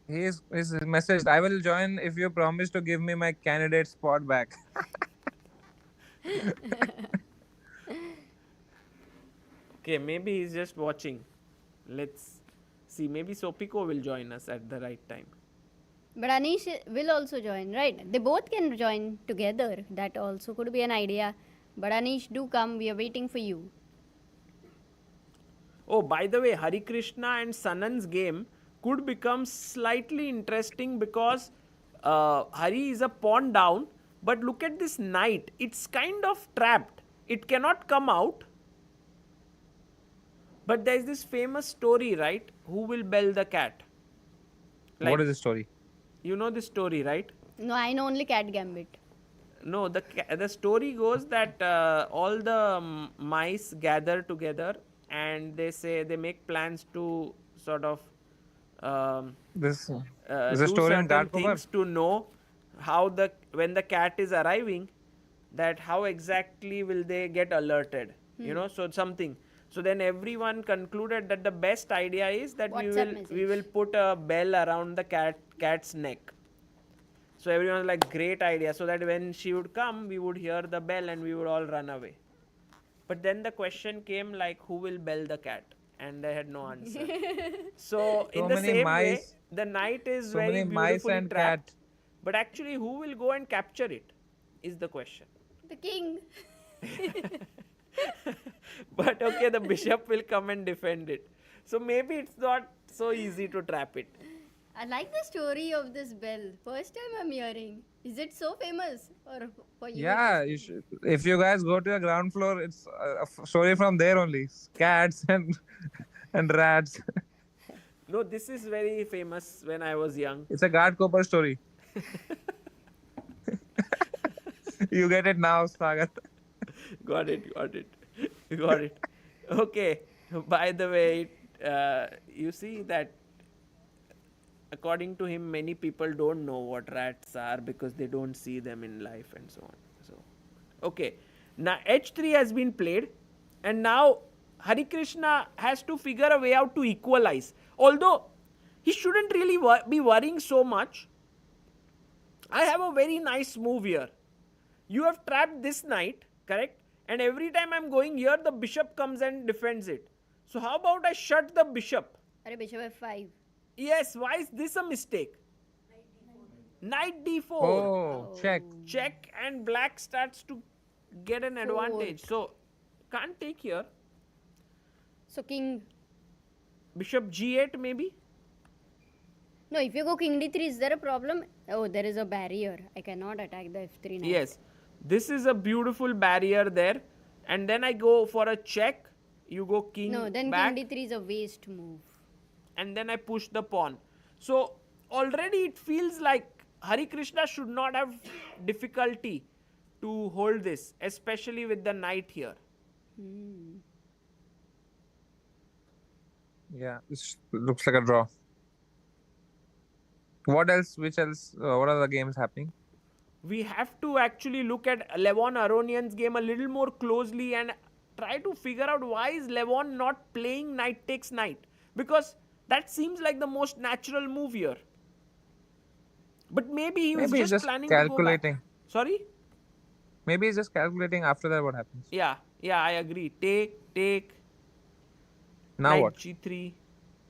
His message, I will join if you promise to give me my candidate spot back. Okay, maybe he's just watching. Let's see. Maybe Sopiko will join us at the right time. But Anish will also join, right? They both can join together. That also could be an idea. But Anish, do come. We are waiting for you. Oh, by the way, Hari Krishna and Sanan's game could become slightly interesting because Hari is a pawn down. But look at this knight. It's kind of trapped. It cannot come out. But there's this famous story, right? Who will bell the cat? What is the story? You know this story, right? No, I know only cat gambit. No, the story goes that all the mice gather together and they make plans to sort of This do is a story in certain Dark Cover. things to know how when the cat is arriving, that how exactly will they get alerted, you know, so something. So then everyone concluded that the best idea is that WhatsApp we will put a bell around the cat's neck. So everyone was like, great idea, so that when she would come, we would hear the bell and we would all run away. But then the question came like, who will bell the cat? And they had no answer. So in the many same way, mice. the knight is So very many mice beautifully and trapped. cat. But actually, who will go and capture it is the question. The king. But okay, the bishop will come and defend it. So maybe it's not so easy to trap it. I like the story of this bell. First time I'm hearing. Is it so famous? Or for you? Yeah, you should. If you guys go to the ground floor, it's a story from there only. Cats and rats. No, this is very famous when I was young. It's a guard copper story. You get it now, Sagar. Got it. Okay. By the way, you see that according to him, many people don't know what rats are because they don't see them in life and so on. So, okay. Now h3 has been played, and now Hari Krishna has to figure a way out to equalize. Although he shouldn't really be worrying so much. I have a very nice move here. You have trapped this knight, correct? And every time I'm going here, the bishop comes and defends it. So how about I shut the bishop? Arey, bishop f5. Yes, why is this a mistake? Knight d4. Oh, check. Check, and black starts to get an advantage. So can't take here. So king. Bishop g8 maybe? No, if you go king d3, is there a problem? Oh, there is a barrier. I cannot attack the f3 knight. Yes. This is a beautiful barrier there. And then I go for a check. You go king No, then back. king d3 is a waste move. And then I push the pawn. So already it feels like Hari Krishna should not have difficulty to hold this, especially with the knight here. Yeah, this looks like a draw. What else? Which else? What are the games happening? We have to actually look at Levon Aronian's game a little more closely and try to figure out why is Levon not playing knight takes knight, because that seems like the most natural move here. But maybe he was Maybe he's just just planning calculating. to go back. Sorry? Maybe he's just calculating after that what happens. Yeah, I agree. Take. Now Knight what? g3.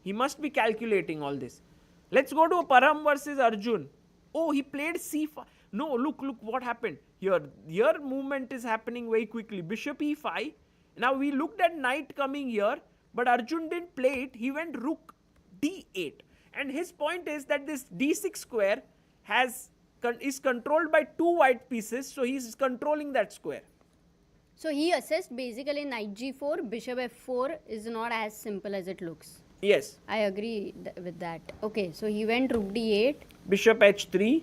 He must be calculating all this. Let's go to Param versus Arjun. Oh, he played c5. No, look what happened. Here movement is happening very quickly. Bishop e5. Now we looked at knight coming here, but Arjun didn't play it. He went rook d8. And his point is that this d6 square is controlled by two white pieces, so he's controlling that square. So he assessed basically knight g4, bishop f4 is not as simple as it looks. Yes. I agree with that. Okay, so he went rook d8. Bishop h3.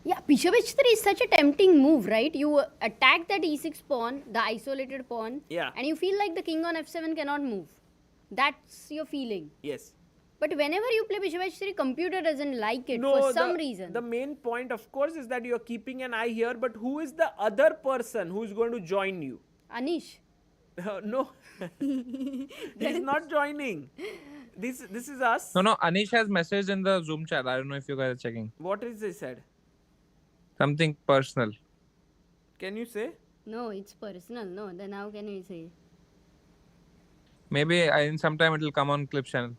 Yeah, bishop h3 is such a tempting move, right? You attack that e6 pawn, the isolated pawn, Yeah. and you feel like the king on f7 cannot move. That's your feeling. Yes. But whenever you play bishop h3, computer doesn't like it No, for some reason. The main point, of course, is that you are keeping an eye here, but who is the other person who is going to join you? Anish. No, he's not joining. This is us. No, Anish has messaged in the Zoom chat. I don't know if you guys are checking. What is he said? Something personal. Can you say? No, it's personal. No, then how can we say? Maybe in some time it will come on Clip channel.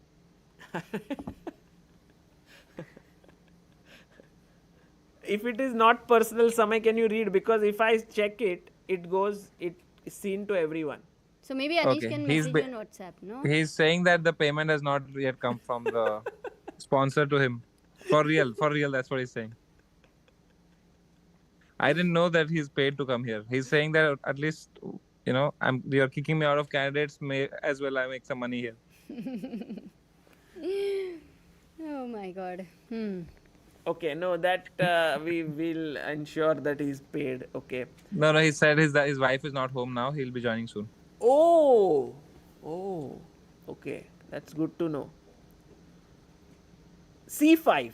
If it is not personal, Samay, can you read? Because if I check it, it is seen to everyone. So maybe Anish Okay, can he's message on WhatsApp, no? He's saying that the payment has not yet come from the sponsor to him. For real, that's what he's saying. I didn't know that he's paid to come here. He's saying that at least, you're kicking me out of candidates. May as well I make some money here. Oh my god. Okay, no, that we will ensure that he's paid. Okay. No, he said his wife is not home now. He'll be joining soon. Oh, okay, that's good to know. C5.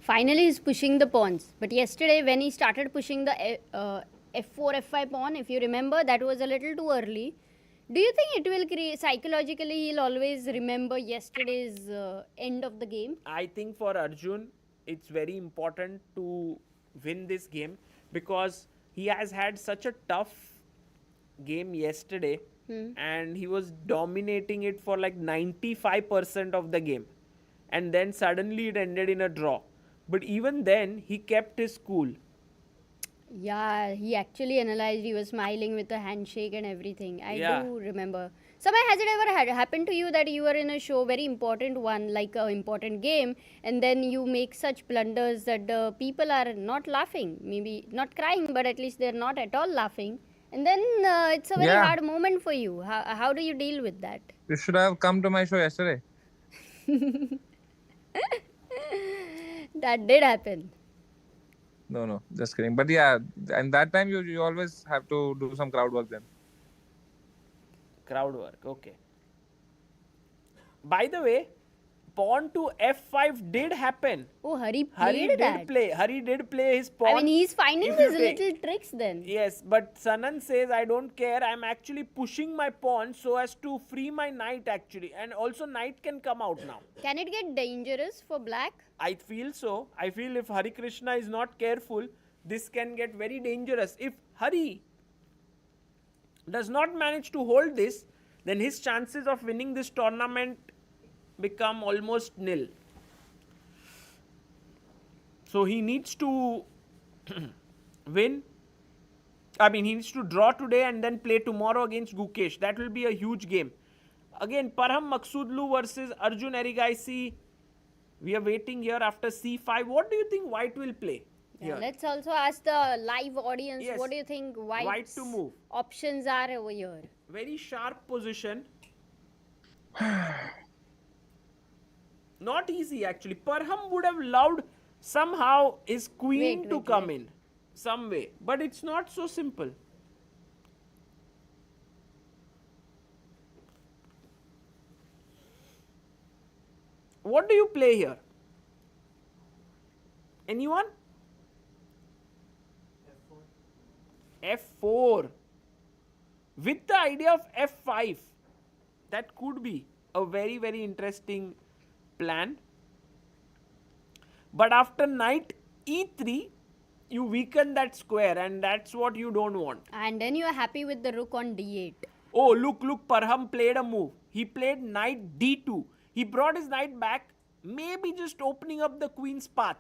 Finally, he's pushing the pawns. But yesterday, when he started pushing the f4, f5 pawn, if you remember, that was a little too early. Do you think it will create psychologically? He'll always remember yesterday's end of the game. I think for Arjun, it's very important to win this game because he has had such a tough game yesterday and he was dominating it for like 95% of the game. And then suddenly it ended in a draw. But even then, he kept his cool. Yeah, he actually analyzed. He was smiling with a handshake and everything. I Yeah. do remember. Samay, has it ever happened to you that you were in a show, very important one, like an important game, and then you make such blunders that the people are not laughing, maybe not crying, but at least they're not at all laughing, and then it's a very Yeah. hard moment for you. How do you deal with that? You should have come to my show yesterday. That did happen. No, just kidding. But yeah, and that time you always have to do some crowd work then. Crowd work, okay. By the way, pawn to f5 did happen. Oh, Hari Hari played did that. play his pawn. I mean, he's finding If you these take- little tricks then. Yes, but Sanan says, I don't care. I'm actually pushing my pawn so as to free my knight actually. And also knight can come out now. Can it get dangerous for black? I feel so. I feel if Hari Krishna is not careful, this can get very dangerous. If Hari does not manage to hold this, then his chances of winning this tournament become almost nil. So he needs to win. I mean, he needs to draw today and then play tomorrow against Gukesh. That will be a huge game. Again, Parham Maghsoodloo versus Arjun Erigaisi. We are waiting here after c5. What do you think White will play here? Yeah, let's also ask the live audience, Yes. what do you think White to move. options are over here? Very sharp position. Not easy actually. Parham would have loved somehow his queen Wait, to wait, come wait. in some way. But it's not so simple. What do you play here? Anyone? F4. With the idea of F5. That could be a very, very interesting plan. But after knight E3, you weaken that square and that's what you don't want. And then you are happy with the rook on d8. Oh, look, Parham played a move. He played knight D2. He brought his knight back, maybe just opening up the queen's path.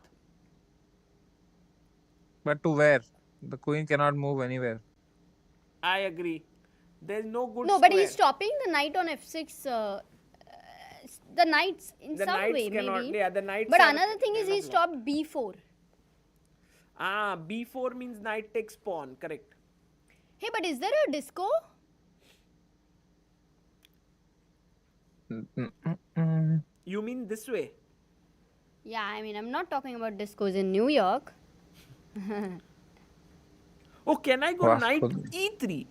But to where? The queen cannot move anywhere. I agree. There's no good No, square. but he's stopping the knight on f6. The knights in The some knights way, cannot, maybe. yeah, the knights But are- another thing is he cannot stopped b4. B4 means knight takes pawn, correct. Hey, but is there a disco? You mean this way? Yeah, I mean, I'm not talking about discos in New York. Oh, can I go Wow. knight E3?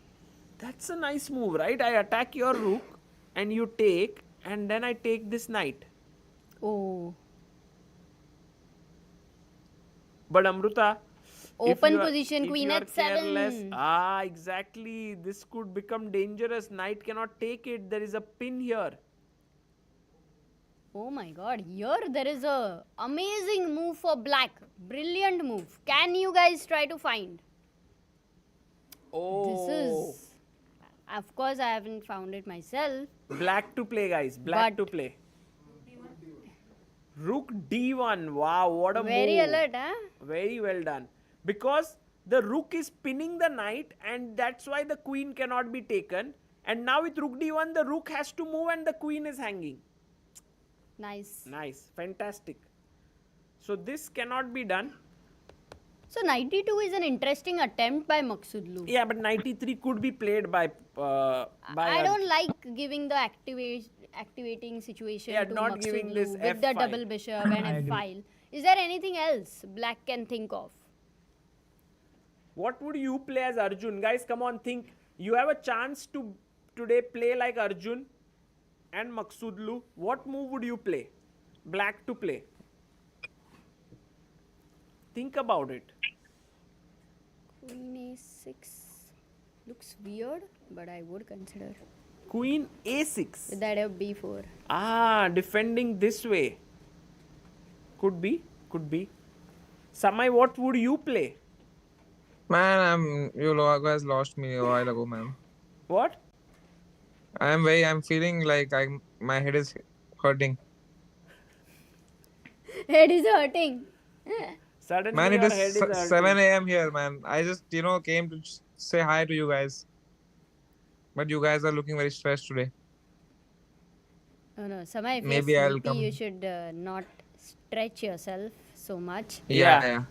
That's a nice move, right? I attack your rook and you take, and then I take this knight. Oh, But Amruta, if Open you are- position, if queen you are h7. Exactly. This could become dangerous. Knight cannot take it. There is a pin here. oh my god. Here there is a amazing move for black. Brilliant move. Can you guys try to find? Oh, This is... Of course, I haven't found it myself. black to play, guys. Black But- to play. Rook D1. Wow, what a Very move. alert, huh? Very well done. Because the rook is pinning the knight and that's why the queen cannot be taken. And now with rook D1, the rook has to move and the queen is hanging. Nice. Nice. Fantastic. So this cannot be done. So 92 is an interesting attempt by Maghsoodloo. Yeah, but knight e3 could be played by I don't like giving the activating situation Yeah, to not giving this Maghsoodloo with the f5. double bishop and I agree. f file. Is there anything else Black can think of? What would you play as Arjun? Guys, come on, think. You have a chance to today play like Arjun and Maghsoodloo. What move would you play? Black to play. Think about it. Queen a6 looks weird, but I would consider. Queen a6. With that of b4. Ah, defending this way. Could be, could be. Samay, what would you play? Man, you guys lost me a while ago, man. What? I'm feeling like my head is hurting. Head is hurting. Suddenly Man, it your is head is hurting. 7 a.m. here, man. I just, came to say hi to you guys. But you guys are looking very stressed today. Oh no, Samay, if Maybe you're I'll sleepy, come. you should not stretch yourself so much. Yeah.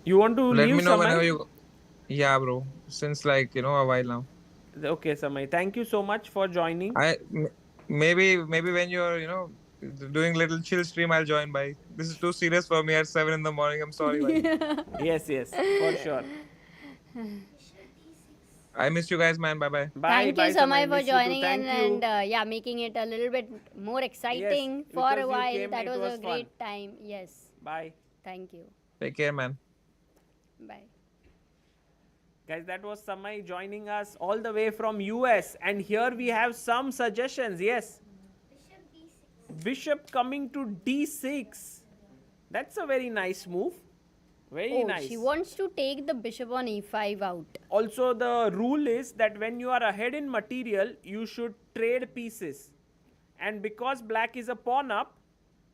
You want to Let leave, me know Samay? whenever you. Yeah, bro. Since a while now. Okay, Samay. Thank you so much for joining. Maybe when you're doing little chill stream, I'll join by. This is too serious for me at 7 in the morning. I'm sorry, bhai. Yes, for sure. I miss you guys, man. Bye bye. Thank you, Samay, for Miss you too. joining Thank and you. yeah, making it a little bit more exciting Yes, for because a you while. came, That it was was a great time. Yes. Bye. Thank you. Take care, man. Bye. Guys, that was Samay joining us all the way from US. And here we have some suggestions. Yes. Bishop coming to d6. That's a very nice move. Very nice. She wants to take the bishop on e5 out. Also, the rule is that when you are ahead in material, you should trade pieces. And because black is a pawn up,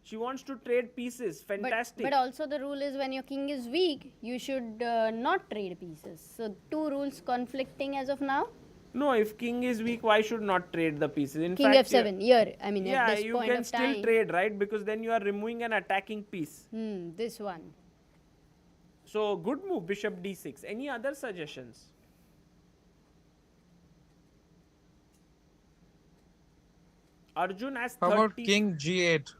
she wants to trade pieces. Fantastic. But also the rule is when your king is weak, you should not trade pieces. So two rules conflicting as of now. No, if king is weak, why should not trade the pieces? In King fact, f7 here. I mean, yeah, at this you point can of still time. trade, right? Because then you are removing an attacking piece. This one. So good move, bishop d6. Any other suggestions? Arjun has 30. How about King G8?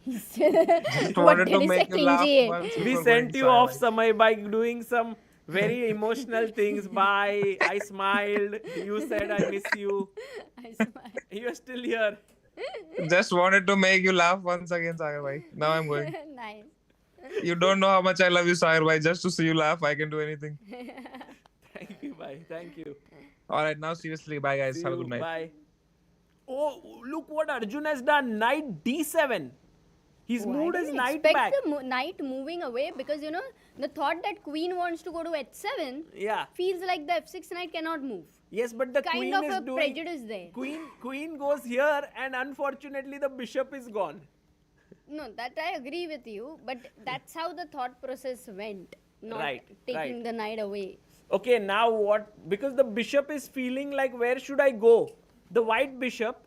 Just What wanted did to he say, make you King laugh G8? once We before sent going you off, silent. Samay, by doing some very emotional things. Bye. I smiled. You said I miss you. I smile. You're still here. Just wanted to make you laugh once again, Sagar bhai. Now I'm going. Nice. You don't know how much I love you, Sagar bhai. Just to see you laugh, I can do anything. Thank you. Bye. Thank you. Alright, now seriously, bye guys. See Have a you. good night. Bye. Oh, look what Arjun has done. Knight d7. He's Why moved do his you knight expect back. the knight moving away? Because the thought that queen wants to go to h7 Yeah. feels like the f6 knight cannot move. Yes, but the Kind queen of is a doing... prejudice there. Queen goes here and unfortunately the bishop is gone. No, that I agree with you, but that's how the thought process went. Not Right, taking right. the knight away. Okay, now what? Because the bishop is feeling like, where should I go? The white bishop,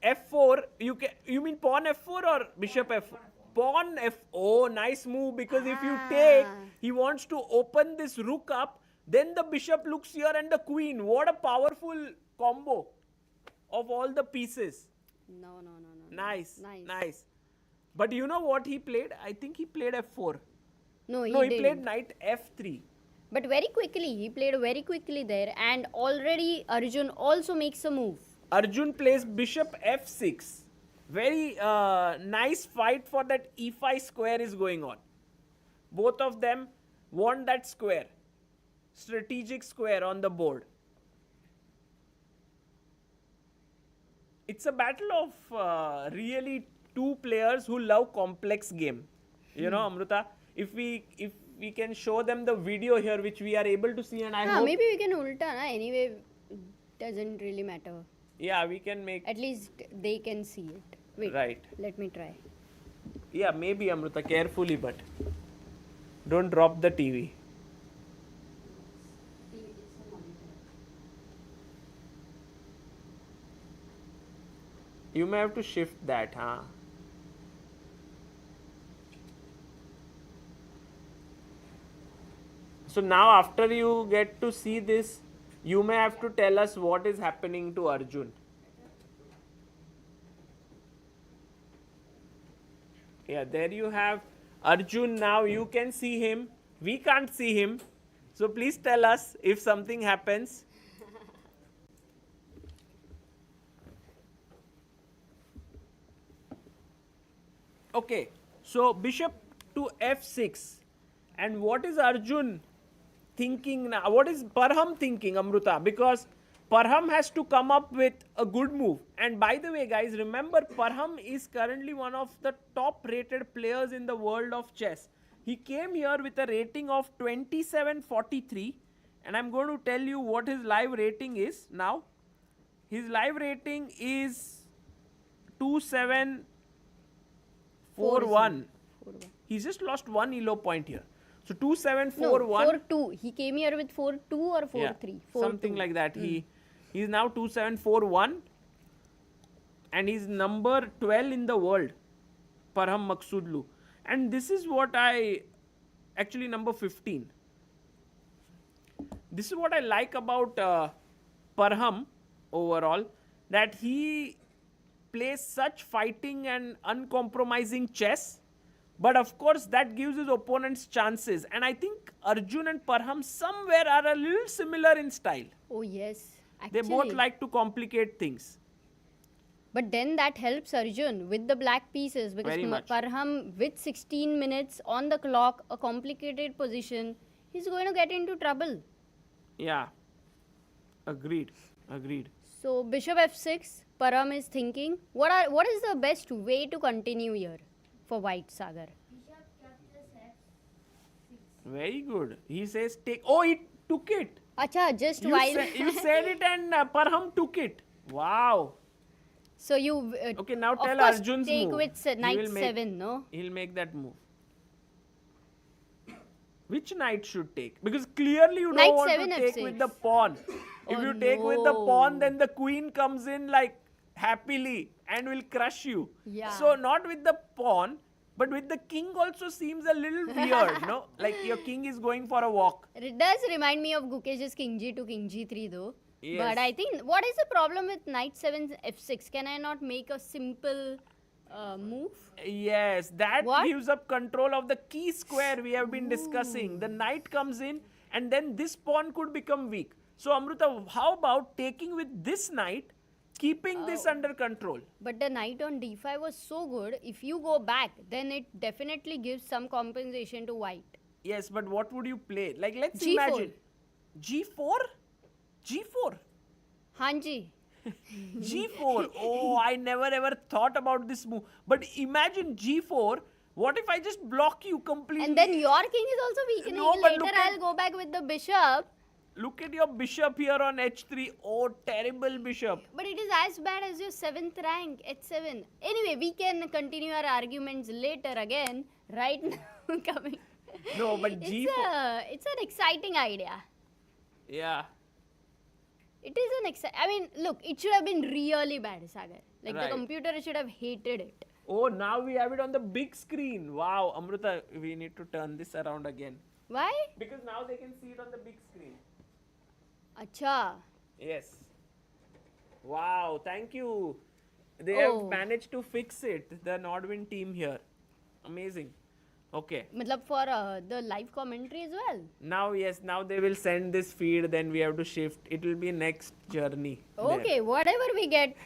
f4. You mean pawn f4 or bishop f4? Pawn f. Oh, nice move. Because if you take, he wants to open this rook up. Then the bishop looks here and the queen. What a powerful combo of all the pieces. No. Nice. But you know what he played? I think he played f4. No, he He didn't. played knight f3. But very quickly, he played very quickly there, and already Arjun also makes a move. Arjun plays bishop f6. Very nice fight for that e5 square is going on. Both of them want that square. Strategic square on the board. It's a battle of really two players who love complex game. You know, Amruta, if we can show them the video here, which we are able to see, and I hope... Maybe we can ulta, na? Anyway, doesn't really matter. Yeah, we can make... At least they can see it. Wait, Right. let me try. Yeah, maybe, Amruta, carefully, but don't drop the TV. You may have to shift that, huh? So now after you get to see this, you may have to tell us what is happening to Arjun. Yeah, there you have Arjun. Now you can see him. We can't see him. So please tell us if something happens. Okay, so bishop to f6. And what is Arjun thinking now? What is Parham thinking, Amruta? Because Parham has to come up with a good move. And by the way, guys, remember Parham is currently one of the top rated players in the world of chess. He came here with a rating of 2743. And I'm going to tell you what his live rating is now. His live rating is 2741. He's just lost one elo point here. So 2741. No, 4-2. He came here with 4-2 or 4-3. Yeah, 4-2. something like that. He's now 2741 and he's number 12 in the world. Parham Maghsoodloo. And this is what actually number 15. This is what I like about Parham overall, that he plays such fighting and uncompromising chess. But of course, that gives his opponents chances. And I think Arjun and Parham somewhere are a little similar in style. Oh, yes. Actually. They both like to complicate things. But then that helps Arjun with the black pieces, because Very much. Parham with 16 minutes on the clock, a complicated position, he's going to get into trouble. Yeah. Agreed. So bishop f6, Parham is thinking, what is the best way to continue here for white, Sagar? Very good. He says take. Oh, he took it. Acha, just You, while. you said it and Parham took it. Wow. So you. Okay, now of tell course, Arjun's take move. with knight 7, no? He'll make that move. Which knight should take? Because clearly you Knight don't want 7 to take F6. with the pawn. If Oh, you take with the no. pawn, then the queen comes in like happily and will crush you. Yeah. So not with the pawn, but with the king also seems a little weird, no? Like your king is going for a walk. It does remind me of Gukesh's king g to king g3 though. Yes. But I think, what is the problem with knight 7 f6? Can I not make a simple move? Yes, that What? gives up control of the key square we have been discussing. The knight comes in and then this pawn could become weak. So Amruta, how about taking with this knight, keeping this under control? But the knight on d5 was so good. If you go back, then it definitely gives some compensation to white. Yes, but what would you play? Like let's G4. imagine. G4? G4? Hanji. G4. Oh, I never ever thought about this move. But imagine G4. What if I just block you completely? And then your king is also weakening. No, but Later look at- I'll go back with the bishop. Look at your bishop here on h3. Oh, terrible bishop. But it is as bad as your 7th rank, h7. Anyway, we can continue our arguments later again. Right now, coming. No, but G4. It's an exciting idea. Yeah. It is an I mean, look, it should have been really bad, Sagar. Like Right. the computer should have hated it. Oh, now we have it on the big screen. Wow, Amruta, we need to turn this around again. Why? Because now they can see it on the big screen. Acha. Yes. Wow, thank you. They Oh. have managed to fix it, the Nordwind team here. Amazing. Okay. Matlab for the live commentary as well. Now, yes, now they will send this feed, then we have to shift. It will be next journey. there. Okay, whatever we get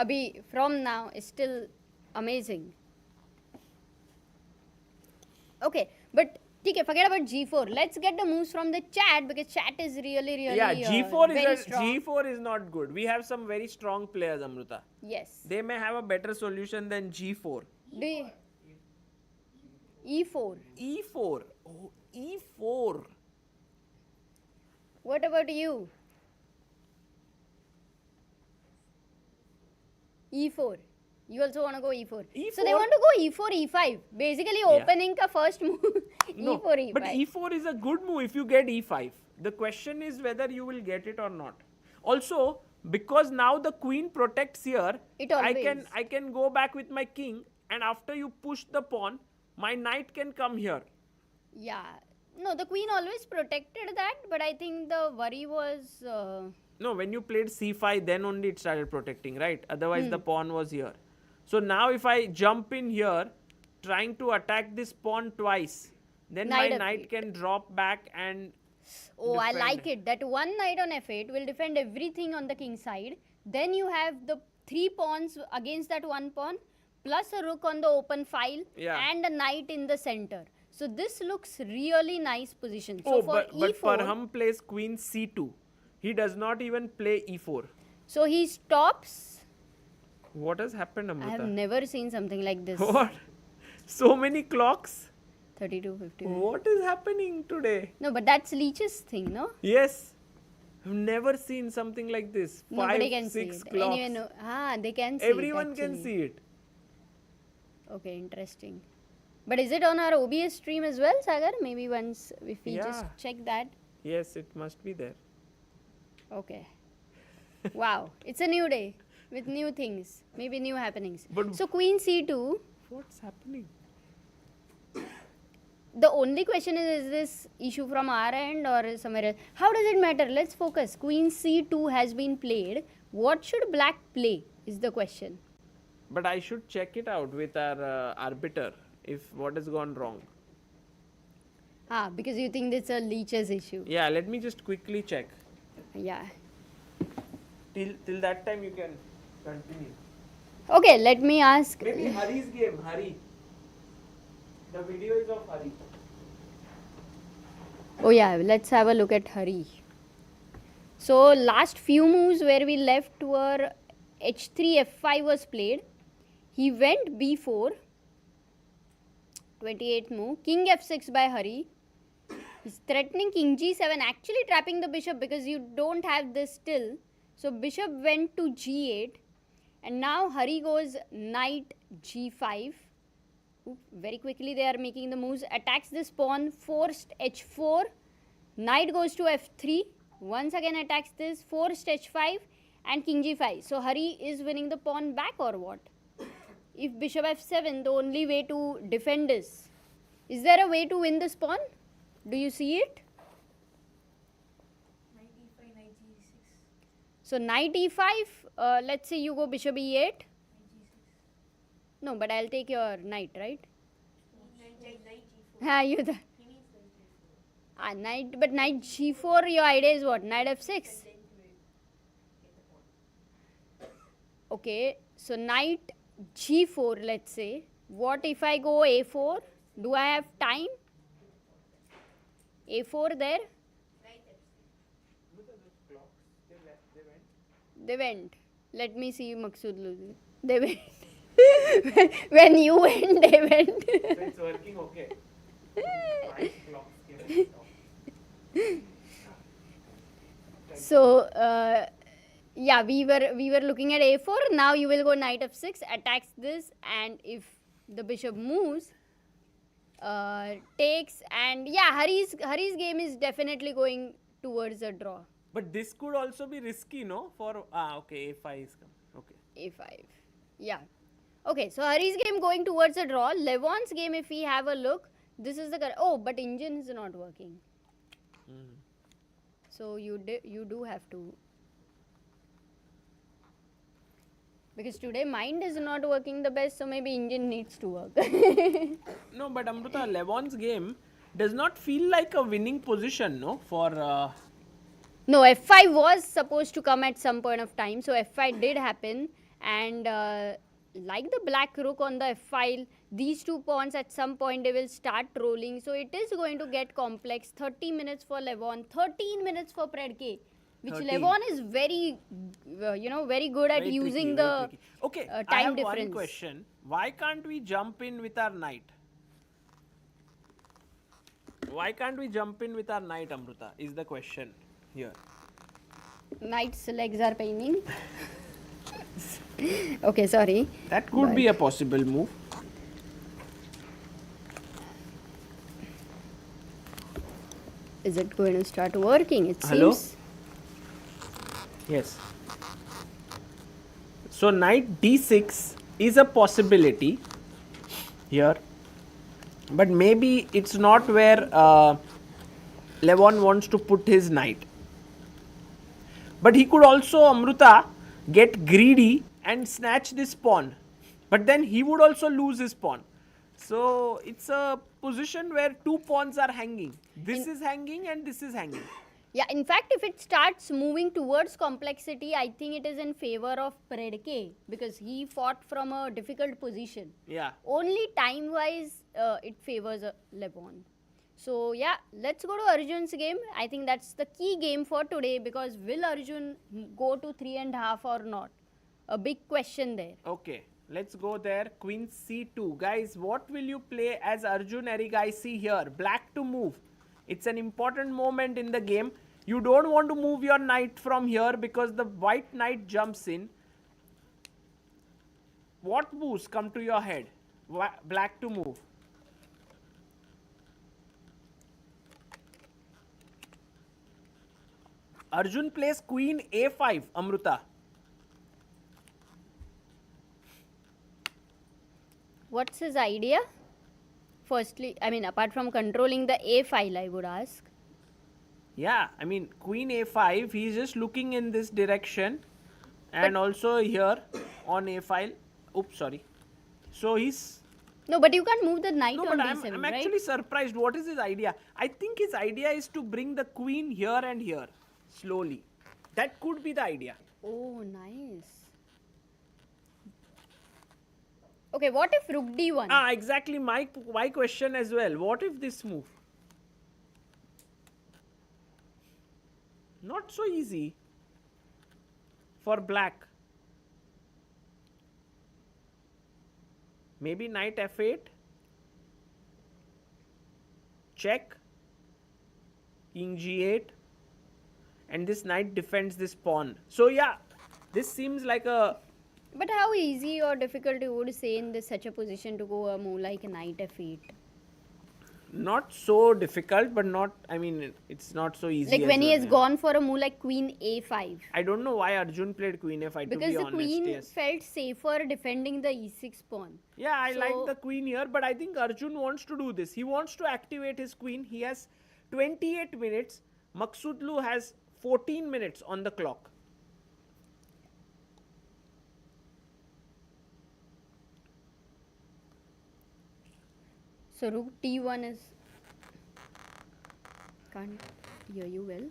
abhi from now is still amazing. Okay, but okay, forget about G4. Let's get the moves from the chat, because chat is really Yeah, G4 very is strong. G4 is not good. We have some very strong players, Amruta. Yes. They may have a better solution than G4. E4. E4. Oh, E4. What about you? E4. You also want to go E4. So they E4? want to go E4, E5. Basically opening ka first move. No, E4, E5. but E4 is a good move if you get E5. The question is whether you will get it or not. Also, because now the queen protects here, It I always. can go back with my king, and after you push the pawn, my knight can come here. Yeah. No, the queen always protected that, but I think the worry was. No, when you played c5, then only it started protecting, right? Otherwise, the pawn was here. So now if I jump in here, trying to attack this pawn twice, then Knight my f8. knight can drop back and Oh, I defend. like it. That one knight on f8 will defend everything on the king side. Then you have the 3 pawns against that 1 pawn, plus a rook on the open file, Yeah. and a knight in the center. So this looks really nice position. So Oh, for but e4, Parham plays queen c2. He does not even play e4. so he stops. What has happened, Amruta? I have never seen something like this. What? So many clocks? 32, 50. What is happening today? No, but that's Leach's thing, no? Yes. I've never seen something like this. Nobody 5, can see 6 it. clocks. Anyway, no. They can see Everyone it. can actually. see it. Okay, interesting. But is it on our OBS stream as well, Sagar? Maybe once if we just Yeah. check that. Yes, it must be there. Okay. Wow, it's a new day with new things, maybe new happenings. But- So queen c2. What's happening? The only question is this issue from our end or somewhere else? How does it matter? Let's focus. Queen c2 has been played. What should black play is the question. But I should check it out with our arbiter if what has gone wrong. Because you think it's a Leach's issue. Yeah, let me just quickly check. Yeah. Till that time you can continue. Okay, let me ask. Maybe Hari's game, Hari. The video is of Hari. Oh yeah, let's have a look at Hari. So last few moves where we left were h3, f5 was played. He went b4, 28th move, king f6 by Hari. He's threatening king g7, actually trapping the bishop because you don't have this still. So bishop went to g8 and now Hari goes knight g5. Very quickly they are making the moves. Attacks this pawn, forced h4. Knight goes to f3. Once again attacks this, forced h5 and king g5. So Hari is winning the pawn back or what? If bishop f7, the only way to defend is there a way to win this pawn? Do you see it? Knight e5, knight g6, So knight e5, let's say you go bishop e8. knight g6. No, but I'll take your knight, right? Knight g4. You the He means knight g4. knight, but knight g4, your idea is what? Knight f6. Then he will get the pawn. Okay, so knight g4, let's say. What if I go a4? Do I have time? a4 there? Knight f6. They went. Let me see Maghsoodloo. They went. When you went, they went. So it's working okay. 5 clocks came out. So, yeah, we were looking at a4. Now you will go knight f6, attacks this, and if the bishop moves, takes, and yeah, Hari's game is definitely going towards a draw. But this could also be risky, no? For okay, a5 is coming. Okay. a5. Yeah. Okay, so Hari's game going towards a draw. Levon's game, if we have a look, this is the but engine is not working. So you do have to, because today mind is not working the best, so maybe engine needs to work. No, but Amruta, Levon's game does not feel like a winning position, no? For No, f5 was supposed to come at some point of time, so f5 did happen, and like the black rook on the f file, these two pawns at some point they will start rolling, so it is going to get complex. 30 minutes for Levon, 13 minutes for Predke, which 13. Levon is very, very good at very using tricky, the very tricky. Okay, I time have difference. one question. Why can't we jump in with our knight? Why can't we jump in with our knight, Amruta? Is the question here. Knight's legs are paining. Okay, sorry. That could be a possible move. Is it going to start working? It Hello? seems. Yes. So knight d6 is a possibility here, but maybe it's not where Levon wants to put his knight. But he could also, Amruta, get greedy and snatch this pawn. But then he would also lose his pawn. So it's a position where two pawns are hanging. This is hanging and this is hanging. Yeah, in fact, if it starts moving towards complexity, I think it is in favor of Predke because he fought from a difficult position. Yeah. Only time-wise, it favors Levon. So yeah, let's go to Arjun's game. I think that's the key game for today because will Arjun go to 3.5 or not? A big question there. Okay, let's go there. Queen c2. Guys, what will you play as Arjun Erigaisi here? Black to move. It's an important moment in the game. You don't want to move your knight from here because the white knight jumps in. What moves come to your head? Black to move. Arjun plays queen a5, Amruta. What's his idea? Firstly, I mean, apart from controlling the A file, I would ask. Yeah, I mean, queen a5, he's just looking in this direction and also here on a file. Oops, sorry. So he's... No, but you can't move the knight No, on but D7, I'm right? actually surprised. What is his idea? I think his idea is to bring the queen here and here, slowly. That could be the idea. Oh, nice. Okay, what if rook D1? Ah, exactly my question as well. What if this move? Not so easy for black. Maybe knight f8. Check. King g8. And this knight defends this pawn. So yeah, this seems like a... But how easy or difficult you would say in this such a position to go a move like knight f8? Not so difficult, but not, I mean, it's not so easy. Like as when he well, has yeah. gone for a move like queen a5. I don't know why Arjun played queen f5 Because to be the honest. queen Yes. felt safer defending the e6 pawn. Yeah, I like So- the queen here, but I think Arjun wants to do this. He wants to activate his queen. He has 28 minutes. Maghsoodloo has 14 minutes on the clock. So rook d1 is... Can't hear you well.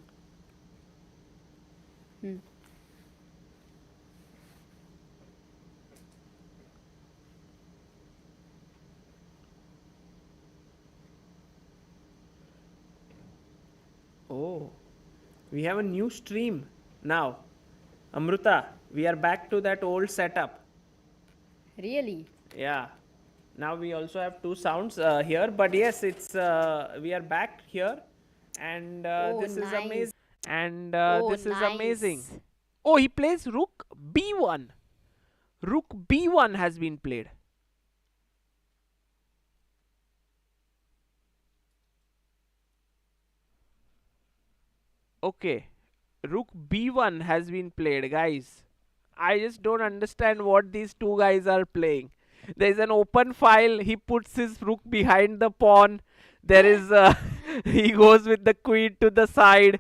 Oh, we have a new stream now. Amruta, we are back to that old setup. Really? Yeah. Now we also have two sounds here, but yes, it's we are back here, and Oh, this is nice. amazing. And Oh, this is amazing. nice. Oh, he plays rook b1. Rook b1 has been played. Okay, rook b1 has been played, guys. I just don't understand what these two guys are playing. There is an open file. He puts his rook behind the pawn. There is he goes with the queen to the side.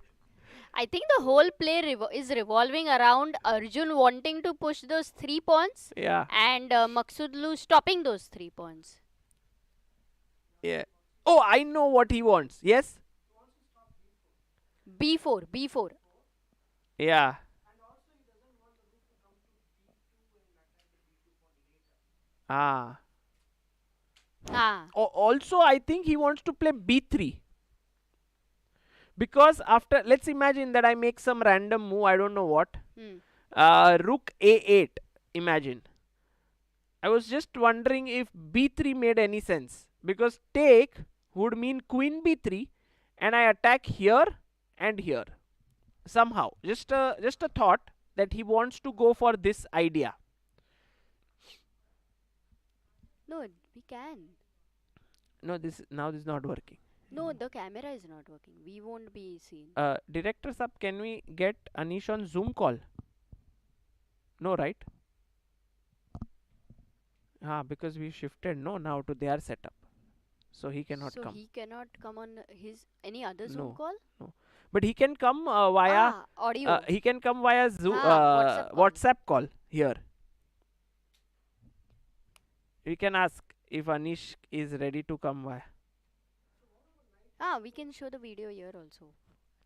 I think the whole play is revolving around Arjun wanting to push those 3 pawns Yeah, and Maghsoodloo stopping those 3 pawns. yeah. Oh, I know what he wants. Yes. B4, B4. Yeah. Ah. Ah, Also, I think he wants to play b3. Because after, let's imagine that I make some random move, I don't know what. Rook a8, imagine. I was just wondering if b3 made any sense. Because take would mean queen b3 and I attack here and here. Somehow. Just a thought that he wants to go for this idea. no, we can. No, this is not working. No, the camera is not working. We won't be seen. Director sub, can we get Anish on Zoom call? No, right? Because we shifted now to their setup. so he cannot So come. he cannot come on his any other Zoom No, call? no. But he can come via. Audio. He can come via WhatsApp call. WhatsApp call here. We can ask if Anish is ready to come via. We can show the video here also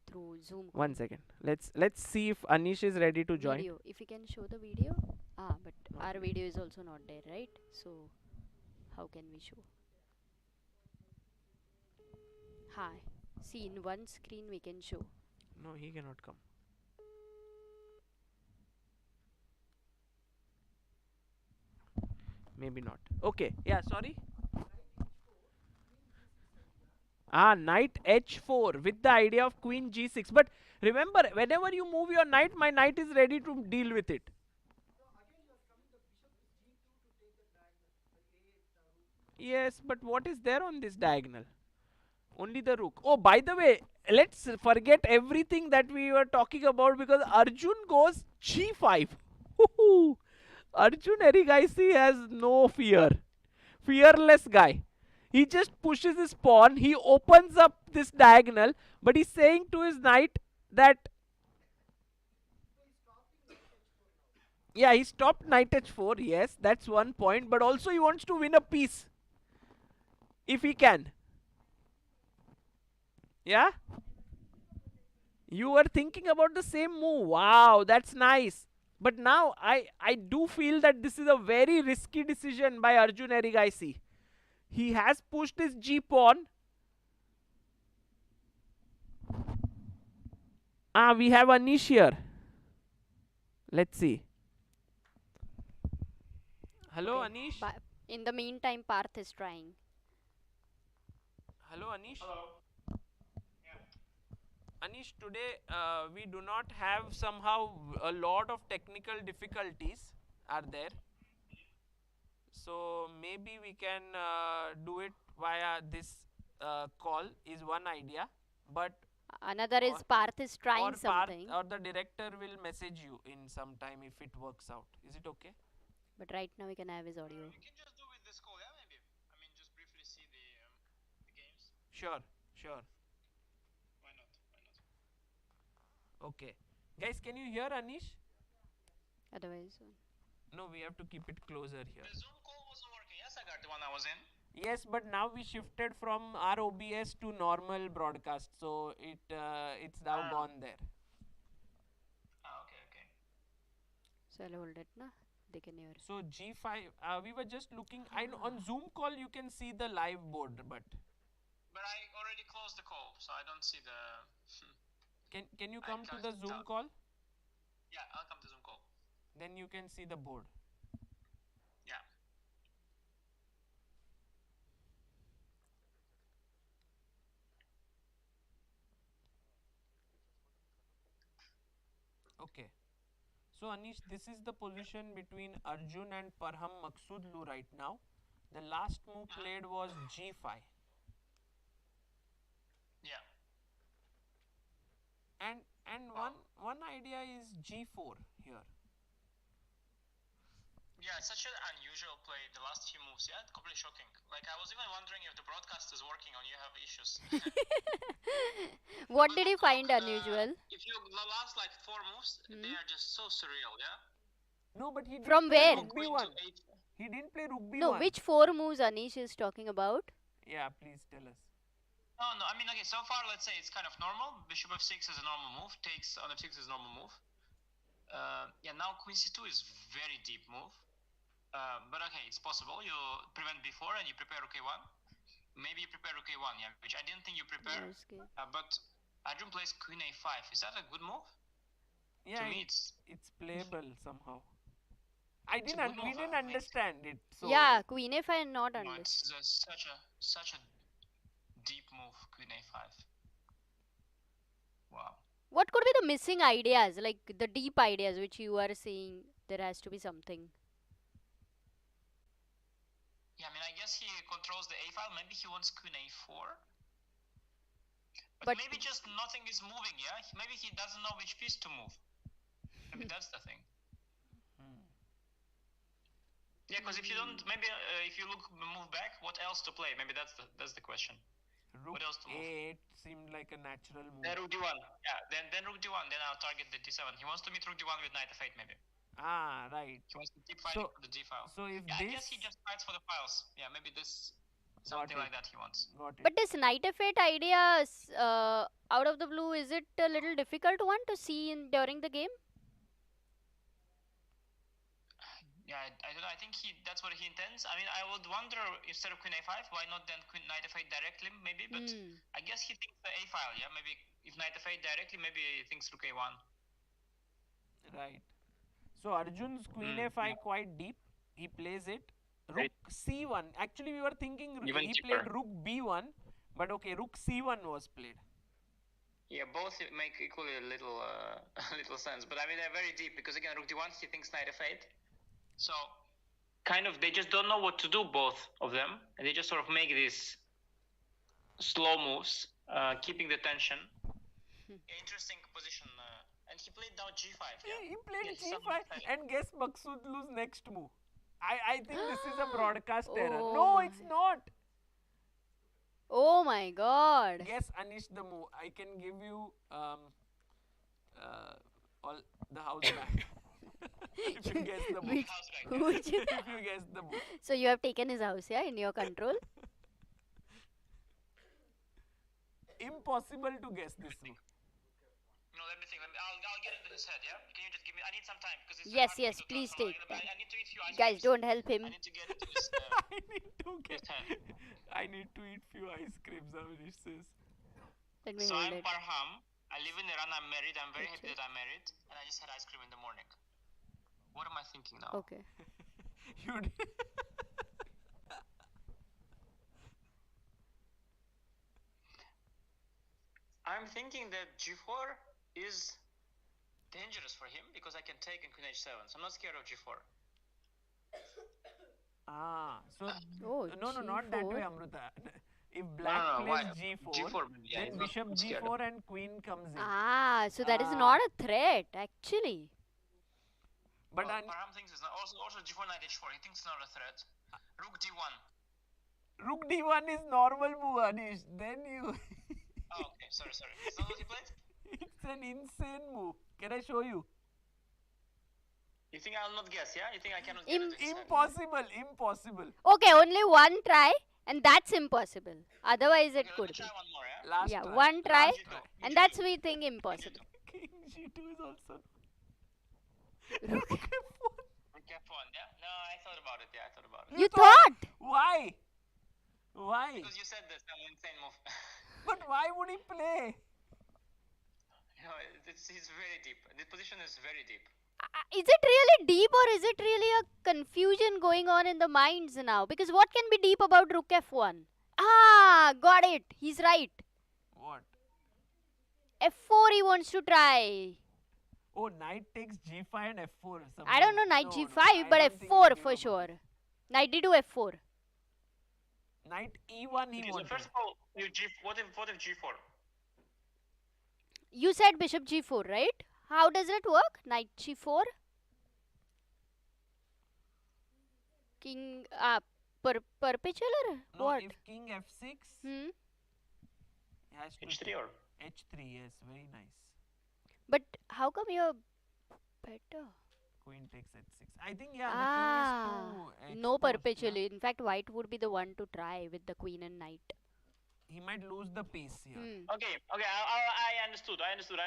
through Zoom call. 1 second. Let's see if Anish is ready to join. Video. If you can show the video. But our video is also not there, right? So how can we show? Hi. See, in one screen we can show. No, he cannot come. Maybe not. Okay. Yeah, sorry. Knight h4 with the idea of queen g6. But remember, whenever you move your knight, my knight is ready to deal with it. Yes, but what is there on this diagonal? Only the rook. Oh, by the way, let's forget everything that we were talking about because Arjun goes g5. Arjun Erigaisi has no fear. Fearless guy. He just pushes his pawn. He opens up this diagonal, but he's saying to his knight that yeah, he stopped knight h4. Yes, that's one point, but also he wants to win a piece if he can. Yeah? You were thinking about the same move. Wow, that's nice. But now I do feel that this is a very risky decision by Arjun Erigaisi. He has pushed his G pawn. We have Anish here. Let's see. Hello, Okay. Anish. In the meantime, Parth is trying. Hello, Anish. Hello. Anish, today we do not have somehow a lot of technical difficulties are there. So maybe we can do it via this call is one idea. But Another is Parth is trying or something. or the director will message you in some time if it works out. Is it okay? But right now we can have his audio. We can just do with this call, yeah, maybe. I mean, just briefly see the games. Sure, sure. Why not? Why not? Okay. Guys, can you hear Anish? Otherwise, No, we have to keep it closer here. The Zoom call wasn't working, yes, Sagar, the one I was in. Yes, but now we shifted from our OBS to normal broadcast, so it's now gone there. Okay. so I'll hold it, na? They can hear. So G5, we were just looking. I know on Zoom call you can see the live board, but But I already closed the call, so I don't see the... can you come to can't the tell. Zoom call? Yeah, I'll come to Zoom call. Then you can see the board. Yeah. Okay. So Anish, this is the position between Arjun and Parham Maghsoodloo right now. The last move played was G5. Yeah. And one idea is G4 here. Yeah, it's such an unusual play, the last few moves, yeah? Completely shocking. Like, I was even wondering if the broadcast is working or you have issues. What did you find The- unusual? If you the last, like, 4 moves, they are just so surreal, yeah? No, but he didn't From play where? Rook Queen B1. to H. He didn't play Rook B1. No, which 4 moves Anish is talking about? Yeah, please tell us. No, I mean, okay, so far, let's say it's kind of normal. Bishop f6 is a normal move. Takes on f6 is a normal move. Yeah, now queen c2 is very deep move. But okay, it's possible. You prevent b4 and you prepare rook a1. Maybe you prepare rook a1, yeah, which I didn't think you prepare. Yes, okay. But Arjun plays queen a5. Is that a good move? Yeah, To me, it's playable somehow. We good didn't move, understand it. So Yeah, Queen F5 not No, understood. it's such a deep move, queen a5. Wow. What could be the missing ideas, like the deep ideas which you are saying there has to be something? Yeah, I mean, I guess he controls the a file. Maybe he wants queen a4. But But- maybe just nothing is moving, yeah? Maybe he doesn't know which piece to move. Maybe that's the thing. Yeah, because if you don't, maybe if you move back, what else to play? Maybe that's the question. Rook What else to move? A8 seemed like a natural move. Then rook d1. Yeah, then rook d1. Then I'll target the d7. He wants to meet rook d1 with knight f8 maybe. Ah, right. He wants to keep fighting So- for the d file. So if Yeah, I this guess he just fights for the files. Yeah, maybe this Got something it. like that he wants. Got it. But this knight f8 idea, out of the blue, is it a little difficult one to see during the game? Yeah, I don't know. I think that's what he intends. I mean, I would wonder instead of queen a5, why not then queen knight f8 directly, maybe. But I guess he thinks the a file. Yeah, maybe if knight f8 directly, maybe he thinks rook a1. Right. So Arjun's queen a5 quite deep. He plays it. Rook c1. Actually, we were thinking Even he deeper. played rook b1, but okay, rook c1 was played. Yeah, both make equally little little sense. But I mean, they're very deep because again, rook d1, he thinks knight f8. So kind of they just don't know what to do, both of them, and they just sort of make these slow moves, keeping the tension. Interesting position. And he played now g5. Yeah, He played Yeah, g5 some- and guess Maghsoodloo's next move. I think this is a broadcast error. Oh No, my. it's not. Oh my god. Guess Anish the move. I can give you all the house back. If you guess the move. Which- House back, who yeah. would you- If you guess the move. So you have taken his house, yeah, in your control? Impossible to guess this move. No, let me think. I'll get into his head. Yeah, can you just give me? I need some time because it's Yes, hard for me yes, to please transfer. take I time. need to eat few ice Guys, creams. don't help I him. need to get into his. I need to get. his head. I need to eat few ice creams. Anish says. Let me So hold I'm it. Parham. I live in Iran. I'm married. I'm very happy Okay. that I'm married, and I just had ice cream in the morning. What am I thinking now? Okay. You did. I'm thinking that g4 is dangerous for him because I can take in queen h7. So I'm not scared of g4. Ah, so Oh, no, not that way, G4. Amruta. If black no, plays why? g4, G4 maybe, yeah, then he's not bishop scared. g4 and queen comes in. Ah, so that is Ah. not a threat, actually. But Well, Parham thinks it's not. Also g4 knight h4. He thinks it's not a threat. Rook d1. rook d1 is normal move, Anish. Then you. Oh, okay. Sorry. Is that what he played? It's an insane move. Can I show you? You think I'll not guess? Yeah. You think I cannot get into his head? Impossible. Okay, only one try, and that's impossible. Otherwise, it Okay, let could me be. try one more. Yeah. Last Yeah, try. one try, Last try. and that's we think impossible. King g2 is also. Rook. Rook f1. Yeah. No, I thought about it. Yeah, I thought about it. You thought? Why? Why? Because you said this, some insane move. But why would he play? You know, he's very deep. The position is very deep. Is it really deep or is it really a confusion going on in the minds now? Because what can be deep about rook f1? Ah, got it. He's right. What? f4 he wants to try. Oh, knight takes g5 and f4. I don't know knight No, g5, I but don't think f4 he for knew sure. about it. Knight d2 f4. Knight e1 he Okay, so wanted. first of all, what if g4? You said bishop g4, right? How does it work? Knight g4. King, perpetual or No, what? if king f6, Hmm. he has to h3 or? h3. Yes, very nice. But how come you're better? Queen takes h6. I think yeah, the Ah, king is too no exposed, perpetually. In fact, white would be the one to try with the queen and knight. Yeah. He might lose the piece here. Okay. I understood. I understood.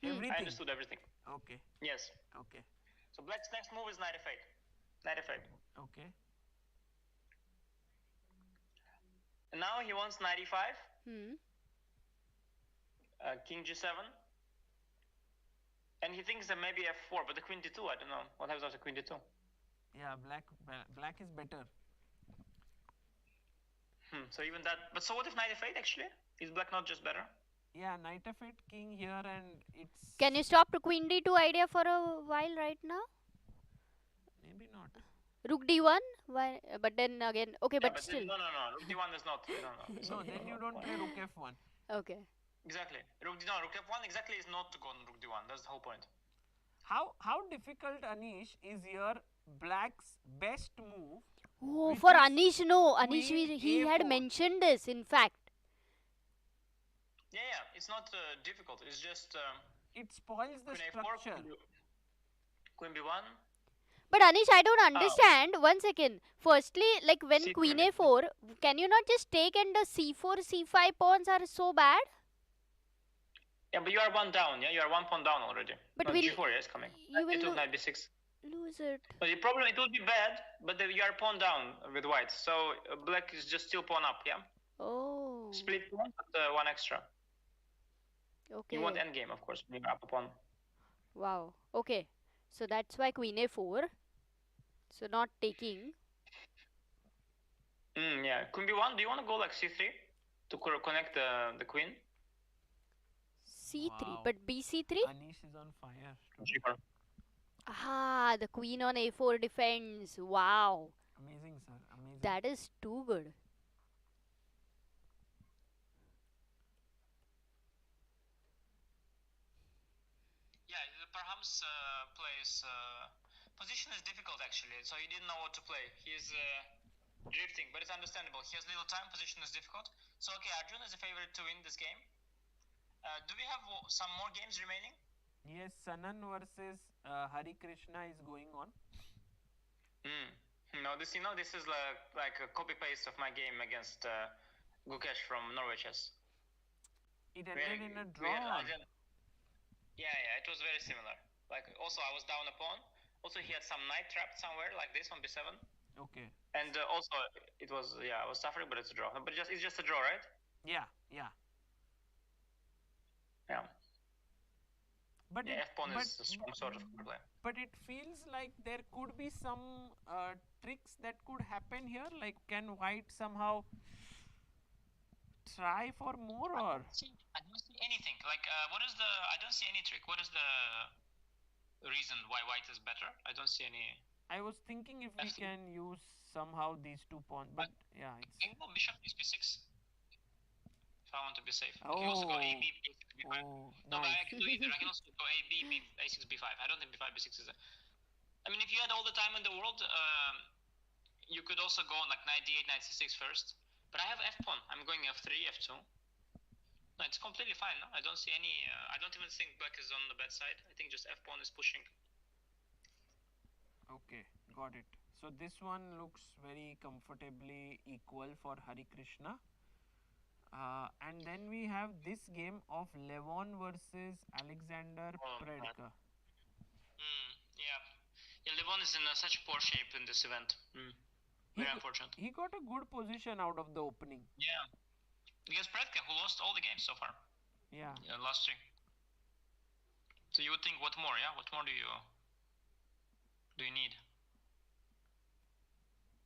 Everything. I understood everything. Okay. Yes. Okay. So black's next move is knight f8. Knight f8. Okay. And now he wants knight e5, Hmm. king g7. And he thinks that maybe f4, but the queen d2, I don't know. What happens after queen d2? Yeah, black is better. So even that. But so what if knight f8 actually? Is black not just better? Yeah, knight f8, king here, and it's Can you stop the queen d2 idea for a while right now? maybe not. Rook d1? Why? But then again, okay, Yeah, but then- still. No. Rook d1 is not. No. No, then you don't play rook f1. Okay. Exactly. Rook f1 exactly is not to go on rook d1. That's the whole point. How difficult, Anish, is here black's best move. Oh, which for is Anish, no. Anish, queen he had A4. mentioned this, in fact. Yeah, it's not difficult. It's just It spoils the Queen A4, structure. Queen B1. But Anish, I don't Oh. understand. 1 second. Firstly, like when C3 Queen maybe. A4, can you not just take and the C4, C5 pawns are so bad? Yeah, but you are one down. Yeah, you are 1 pawn down already. But no, will G4 is coming. you will It knight B6. lose it? But the problem, it will be bad, but you are pawn down with white. So black is just still pawn up. Yeah. Oh, Split pawn, but 1 extra. okay. You want endgame, of course, when you're up a pawn. Wow. Okay. So that's why Queen A4. So not taking. Yeah. Queen B1. Do you want to go like C3 to connect the queen? C3. Wow. But BC3? Anish is on fire. G4. Ah, the queen on A4 defends. Wow. Amazing, sir. Amazing. That is too good. Yeah, perhaps plays position is difficult actually, so he didn't know what to play. He's drifting, but it's understandable. He has little time. Position is difficult. So okay, Arjun is a favorite to win this game. Do we have some more games remaining? Yes, Sanan versus Hari Krishna is going on. No, this is like a copy paste of my game against Gukesh from Norway Chess. It ended in a draw. Yeah, it was very similar. Like also I was down a pawn. Also he had some knight trapped somewhere like this on b7. Okay. And also it was I was suffering, but it's a draw. But it's just a draw, right? Yeah. Yeah. But yeah, f pawn is some sort of play. But it feels like there could be some tricks that could happen here. Like, can white somehow try for more, or? I don't see anything. Like, what is the? I don't see any trick. What is the reason why white is better? I don't see any. I was thinking if we can use somehow these 2 pawns, but yeah, it's. I can go bishop is b6. If I want to be safe. I Oh. can also go a b b6 b5. Oh, No, but I nice. can do either. I can also go a b a6 b5. I don't think b5 b6 is. I mean, if you had all the time in the world, you could also go on like knight d8, knight c6 first. But I have f pawn. I'm going f3, f2. No, it's completely fine. No? I don't see any. I don't even think black is on the bad side. I think just f pawn is pushing. Okay, got it. So this one looks very comfortably equal for Hari Krishna. And then we have this game of Levon versus Alexander Predke. Yeah, Levon is in such poor shape in this event. Very unfortunate. He got a good position out of the opening. Yeah, against Predke, who lost all the games so far. Yeah. Last 3. So you would think, what more? Yeah, what more do you need?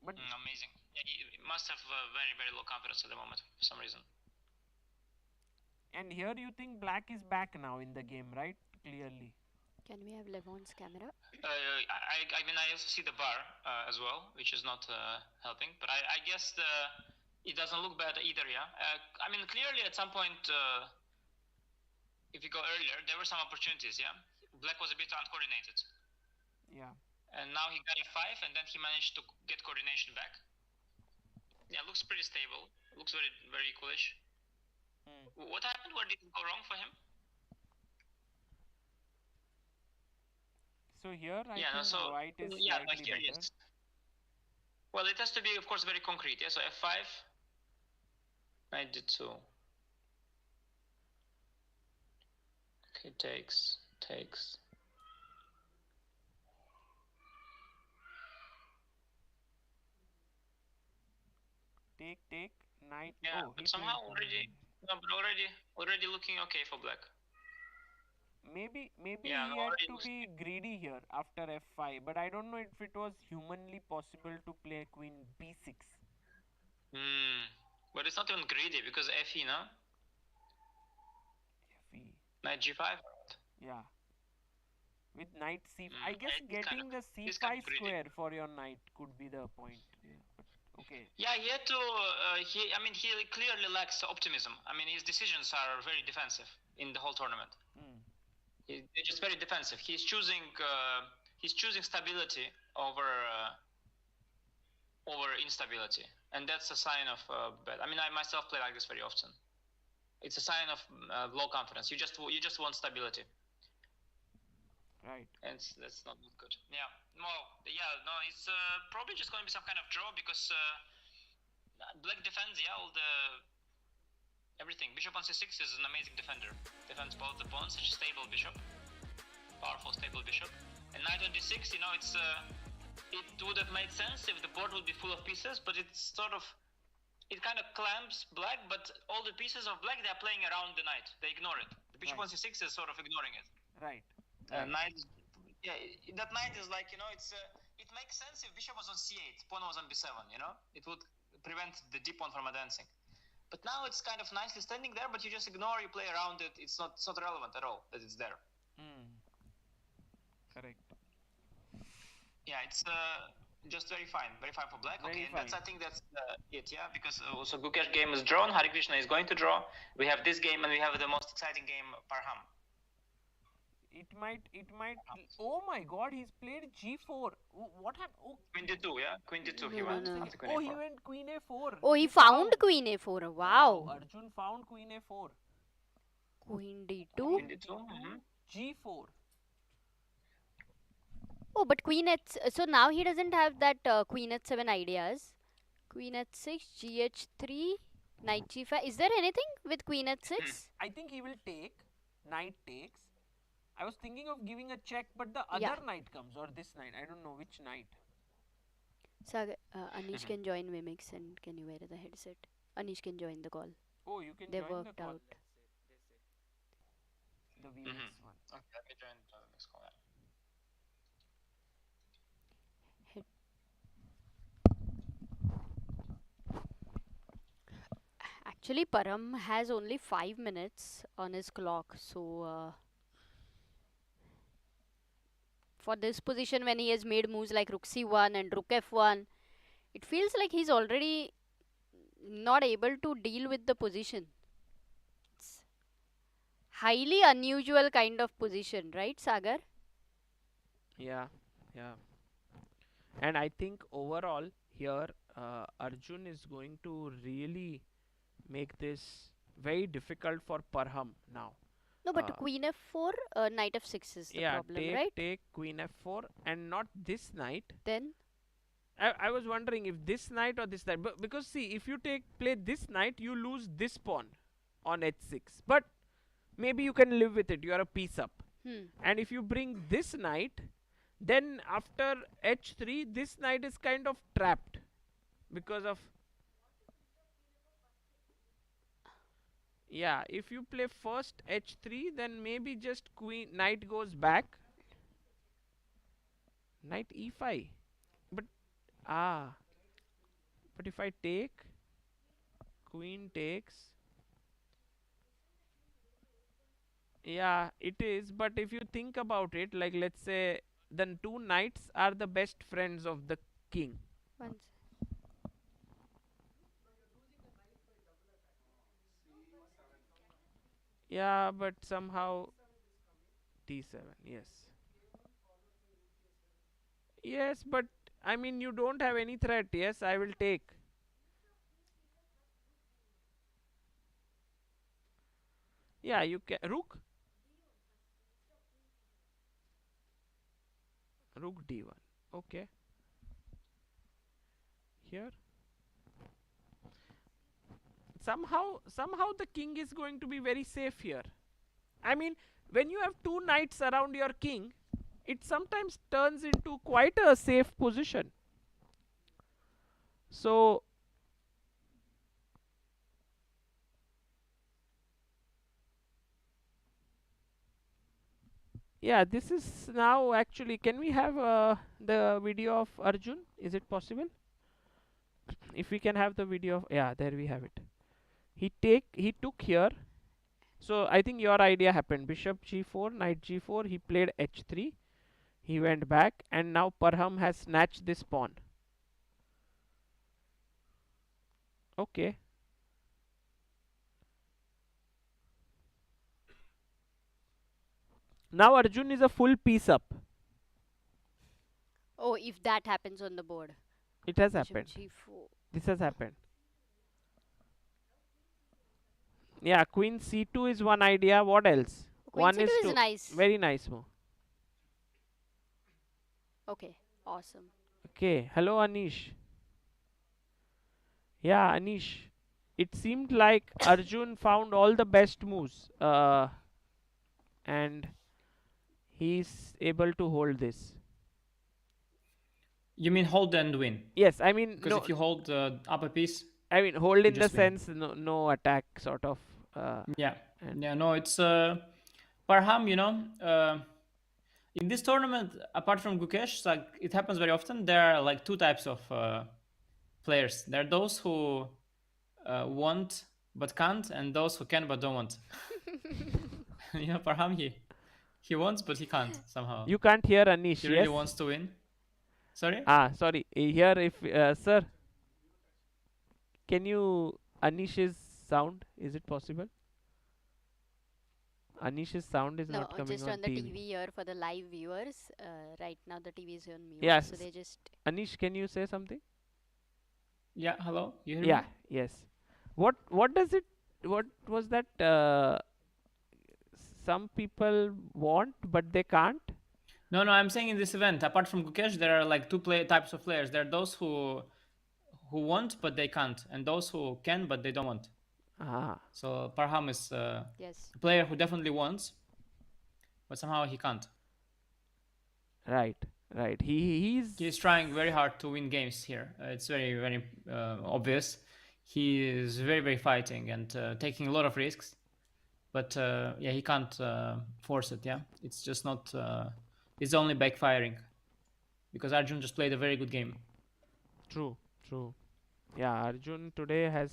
But amazing. Yeah, he must have very, very low confidence at the moment for some reason. And here you think black is back now in the game, right? Clearly. Can we have Levon's camera? I mean, I also see the bar as well, which is not helping. But I guess it doesn't look bad either, yeah? I mean, clearly at some point, if you go earlier, there were some opportunities, yeah? Black was a bit uncoordinated. Yeah. And now he got f5, and then he managed to get coordination back. Yeah, looks pretty stable. Looks very, very equalish. What happened? Where did it go wrong for him? So here I think white is slightly better. Yes. Well, it has to be, of course, very concrete. Yeah, so f5, knight d2. Okay, takes. Take, knight. Yeah, oh, but somehow already looking okay for black. Maybe Yeah, he had to be greedy here after f5, but I don't know if it was humanly possible to play queen b6. But it's not even greedy because fe, no? Fe. Knight g5. Yeah. With knight c, I guess it's getting the kind c5 of greedy. square for your knight could be the point. Yeah, but okay. Yeah, he had to. He clearly lacks optimism. I mean, his decisions are very defensive in the whole tournament. They're just very defensive. He's choosing he's choosing stability over instability, and that's a sign of bad. I mean, I myself play like this very often. It's a sign of low confidence. You just want stability. Right. And that's not good. Yeah. It's probably just going to be some kind of draw because black defends, all the everything. Bishop on c6 is an amazing defender. Defends both the pawns, such a stable bishop, powerful stable bishop. And knight on d6, it's it would have made sense if the board would be full of pieces, but it's it kind of clamps black, but all the pieces of black, they're playing around the knight. They ignore it. The bishop on c6 is sort of ignoring it. Right. Knight, that knight is like, it makes sense if bishop was on c8, pawn was on b7, it would prevent the d pawn from advancing. But now it's kind of nicely standing there, but you just ignore, you play around it. It's not relevant at all that it's there. Correct. Yeah, it's just very fine for black. Very okay, fine. I think that's it. Yeah, because also Gukesh game is drawn. Hare Krishna is going to draw. We have this game, and we have the most exciting game, Parham. It might. Oh my God! He's played g4. What happened? Oh, Queen d2. Yeah, Queen d2. He No, went. no. After queen oh, a4. he went queen a4. Oh, he found queen a4. Wow. Arjun found queen a4. Queen d2. Queen d2. Mm-hmm. G4. Oh, but queen h. So now he doesn't have that queen h7 ideas. Queen h6, gh3, knight g5. Is there anything with queen h6? I think he will take. Knight takes. I was thinking of giving a check, but the Yeah. other knight comes, or this knight. I don't know which knight. Sagar, Anish can join Mimics, and can you wear the headset? Anish can join the call. Oh, you can They join the worked call. out. The VMix one. Okay, let me join the next call. Actually, Param has only 5 minutes on his clock, so for this position, when he has made moves like rook c1 and rook f1, it feels like he's already not able to deal with the position. It's highly unusual kind of position, right, Sagar? Yeah. And I think overall here, Arjun is going to really make this very difficult for Parham now. No, but queen f4, knight f6 is the problem, right? Take queen f4 and not this knight. Then I was wondering if this knight or this knight, but because see, if you play this knight, you lose this pawn on h6. But maybe you can live with it. You are a piece up. And if you bring this knight, then after h3, this knight is kind of trapped because of. Yeah, if you play first h3, then maybe just knight goes back. Knight e5. But but if I take, queen takes. Yeah, it is. But if you think about it, like let's say, then two knights are the best friends of the king. once. Yeah, but somehow d7. Yes. Yes, but I mean you don't have any threat. Yes, I will take. Yeah, you can. Rook d1. Okay. Here. Somehow the king is going to be very safe here. I mean, when you have two knights around your king, it sometimes turns into quite a safe position. So yeah, this is now actually, can we have the video of Arjun? Is it possible? If we can have the video of, yeah, there we have it. He took here. So I think your idea happened. Bishop g4, knight g4. He played h3. He went back, and now Parham has snatched this pawn. Okay. Now Arjun is a full piece up. Oh, if that happens on the board. It has Bishop happened. g4. This has happened. Yeah, queen c2 is one idea. What else? Queen One c2 is is to nice. very nice move. Okay, awesome. Okay, hello Anish. Yeah, Anish. It seemed like Arjun found all the best moves, and he's able to hold this. You mean hold and win? Yes, I mean Because no. if you hold up a piece, I mean hold in the just win. sense no attack sort of. Yeah, And yeah. No, it's Parham. You know, in this tournament, apart from Gukesh, like it happens very often. There are like two types of players. There are those who want but can't, and those who can but don't want. You know, Parham, he wants but he can't somehow. you can't hear Anish. He really Yes. wants to win. Sorry. Sorry. Here, if sir, can you Anish's sound? Is it possible? Anish's sound is No, not coming just on on the TV. TV here for the live viewers. Right now the TV is on mute, Yes. so they just. Anish, can you say something? Yeah. Hello. You hear Yeah. me? Yes. What does it? What was that? Some people want but they can't. No, I'm saying in this event, apart from Gukesh, there are like two types of players. There are those who want but they can't, and those who can but they don't want. Ah. So Parham is Yes. a player who definitely wants, but somehow he can't. Right. Right. He's trying very hard to win games here. It's very obvious. He is very fighting and taking a lot of risks, but yeah, he can't force it. Yeah, it's just not. It's only backfiring because Arjun just played a very good game. True. Yeah, Arjun today has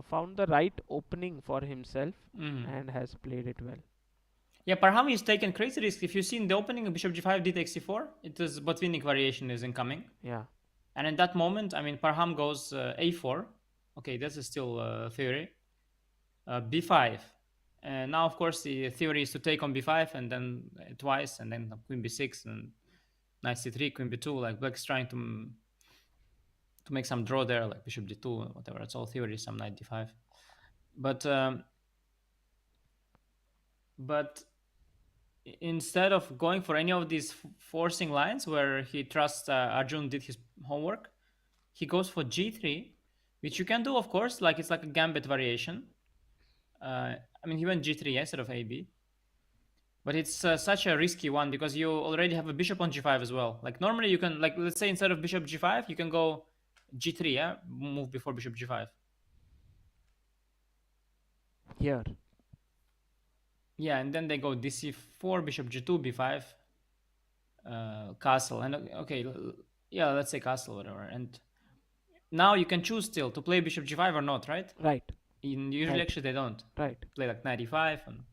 found the right opening for himself and has played it well. Yeah, Parham is taking crazy risks. If you see in the opening, bishop g5, d takes c4, it is Botvinnik variation is incoming. Yeah. And in that moment, I mean, Parham goes a4. Okay, this is still theory. b5. And now, of course, the theory is to take on b5 and then twice, and then queen b6 and knight c3, queen b2. Like Black's trying to make some draw there, like bishop d2, whatever. It's all theory, some knight d5. But instead of going for any of these forcing lines where he trusts Arjun did his homework, he goes for g3, which you can do, of course, like it's like a gambit variation. I mean, he went g3 instead of ab, but it's such a risky one because you already have a bishop on g5 as well. Like normally you can, like, let's say instead of bishop g5, you can go g3, yeah, move before bishop g5. Here. Yeah, and then they go dc4, bishop g2, b5, castle, and okay, yeah, let's say castle, whatever. And now you can choose still to play bishop g5 or not, right? Right. Usually, Right. actually, they don't. Right. Play like knight e5 and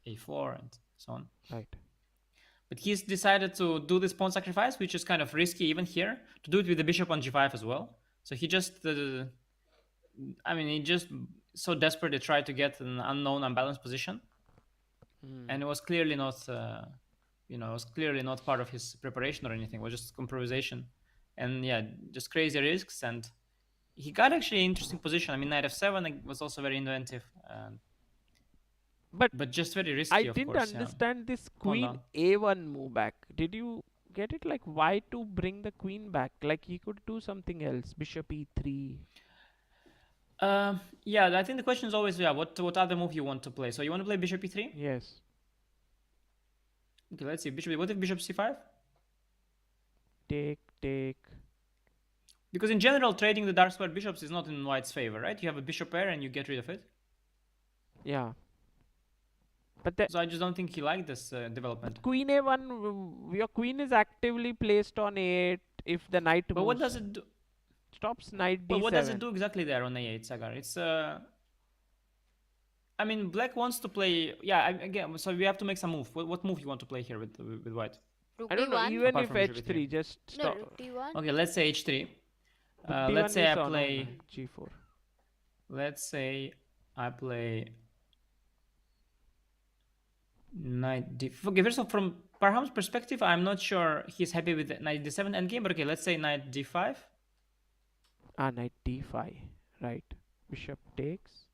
a4 and so on. Right. But he's decided to do this pawn sacrifice, which is kind of risky even here, to do it with the bishop on g5 as well. So he just, I mean, he just so desperate to try to get an unknown, unbalanced position. And it was clearly not, it was clearly not part of his preparation or anything. It was just improvisation. And yeah, just crazy risks. And he got actually an interesting position. I mean, knight f7 was also very inventive. But just very risky, I of didn't course. understand this Pawn queen down. a1 move back. Did you get it? Like, why to bring the queen back? Like, he could do something else. Bishop e3. Yeah, I think the question is always, yeah, what other move you want to play? So you want to play bishop e3? Yes. Okay, let's see. What if bishop c5? Take. Because in general, trading the dark square bishops is not in white's favor, right? You have a bishop pair and you get rid of it. Yeah. But So I just don't think he liked this development. queen a1, your queen is actively placed on a8 if the knight But moves. what does it do? Stops knight d7. But what does it do exactly there on a8, Sagar? It's I mean, black wants to play. Yeah, again. So we have to make some move. What move you want to play here with white? Rook I don't know. d1. Even Apart if from bishop h3, e3. just No, stop. rook d1. Okay, let's say h3. D1 Let's say is I on play. g4. Let's say I play knight d. Okay, first of all, Parham's perspective, I'm not sure he's happy with the knight d7 endgame, but okay, let's say knight d5. Knight d5. Right. Bishop takes.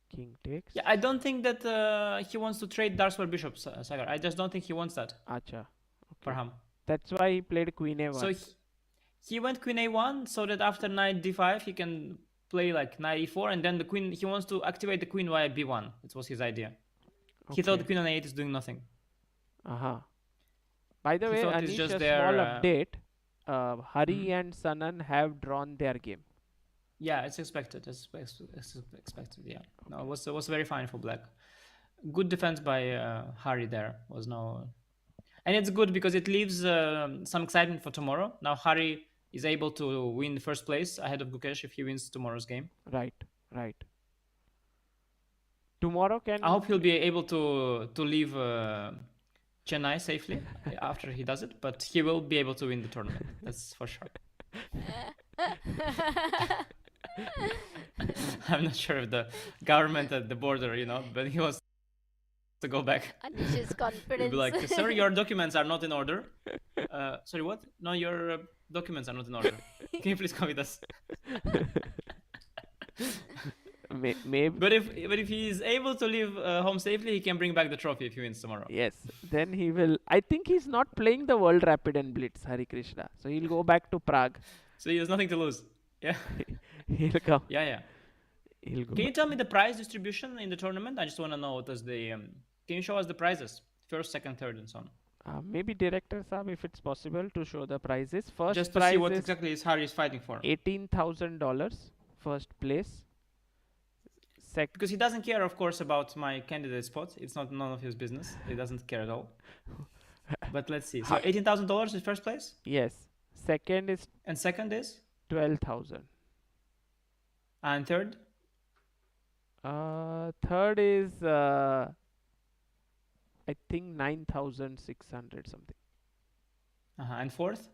King takes. Yeah, I don't think that he wants to trade darks for bishops, Sagar. I just don't think he wants that. Acha. Parham. That's why he played queen a1. So he went queen a1 so that after knight d5 he can play like knight e4, and then the queen, he wants to activate the queen via b1. That was his idea. He thought the queen on a8 is doing nothing. By the way, thought it's Anish, just a their, small update. Hari and Sanan have drawn their game. Yeah, it's expected. It's expected. Yeah, no, it was very fine for black. Good defense by Hari there was no, and it's good because it leaves some excitement for tomorrow. Now Hari is able to win first place ahead of Gukesh if he wins tomorrow's game. Right. Tomorrow can. I hope he'll be able to leave Chennai safely after he does it, but he will be able to win the tournament. That's for sure. I'm not sure if the government at the border, but he wants to go back. Anish's confidence. He'll be like, sorry, your documents are not in order. Sorry, what? No, your documents are not in order. Can you please come with us? Maybe. But if he is able to leave home safely, he can bring back the trophy if he wins tomorrow. Yes, then he will. I think he's not playing the World Rapid and Blitz, Hari Krishna. So he'll go back to Prague. So he has nothing to lose. Yeah. He'll come. Yeah. He'll go. Can you tell me the prize distribution in the tournament? I just want to know what is the. Can you show us the prizes? First, second, third, and so on. Maybe Director Saab, if it's possible, to show the prizes. First just to prize see what is exactly is Hari is fighting for. $18,000. First place. Because he doesn't care, of course, about my candidate spot. It's not none of his business. He doesn't care at all. But let's see. So $18,000 is first place. Yes. Second is. And second is 12,000. And third. Third is I think 9,600 something. And fourth.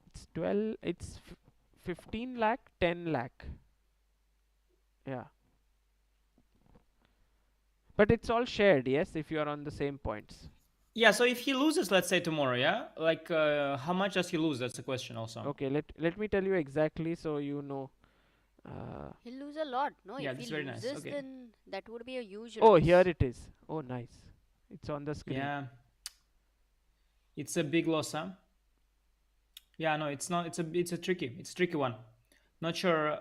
It's 12. It's 15 lakh, 10 lakh. Yeah. But it's all shared, yes, if you are on the same points. Yeah, so if he loses, let's say tomorrow, yeah? Like, how much does he lose? That's the question also. Okay, let me tell you exactly so you know. He'll lose a lot, no? Yeah, if that's he very loses, nice. Okay. then that would be a huge Oh, loss. here it is. Oh, nice. It's on the screen. Yeah. It's a big loss, huh? Yeah, no, it's not. It's a tricky one. Not sure.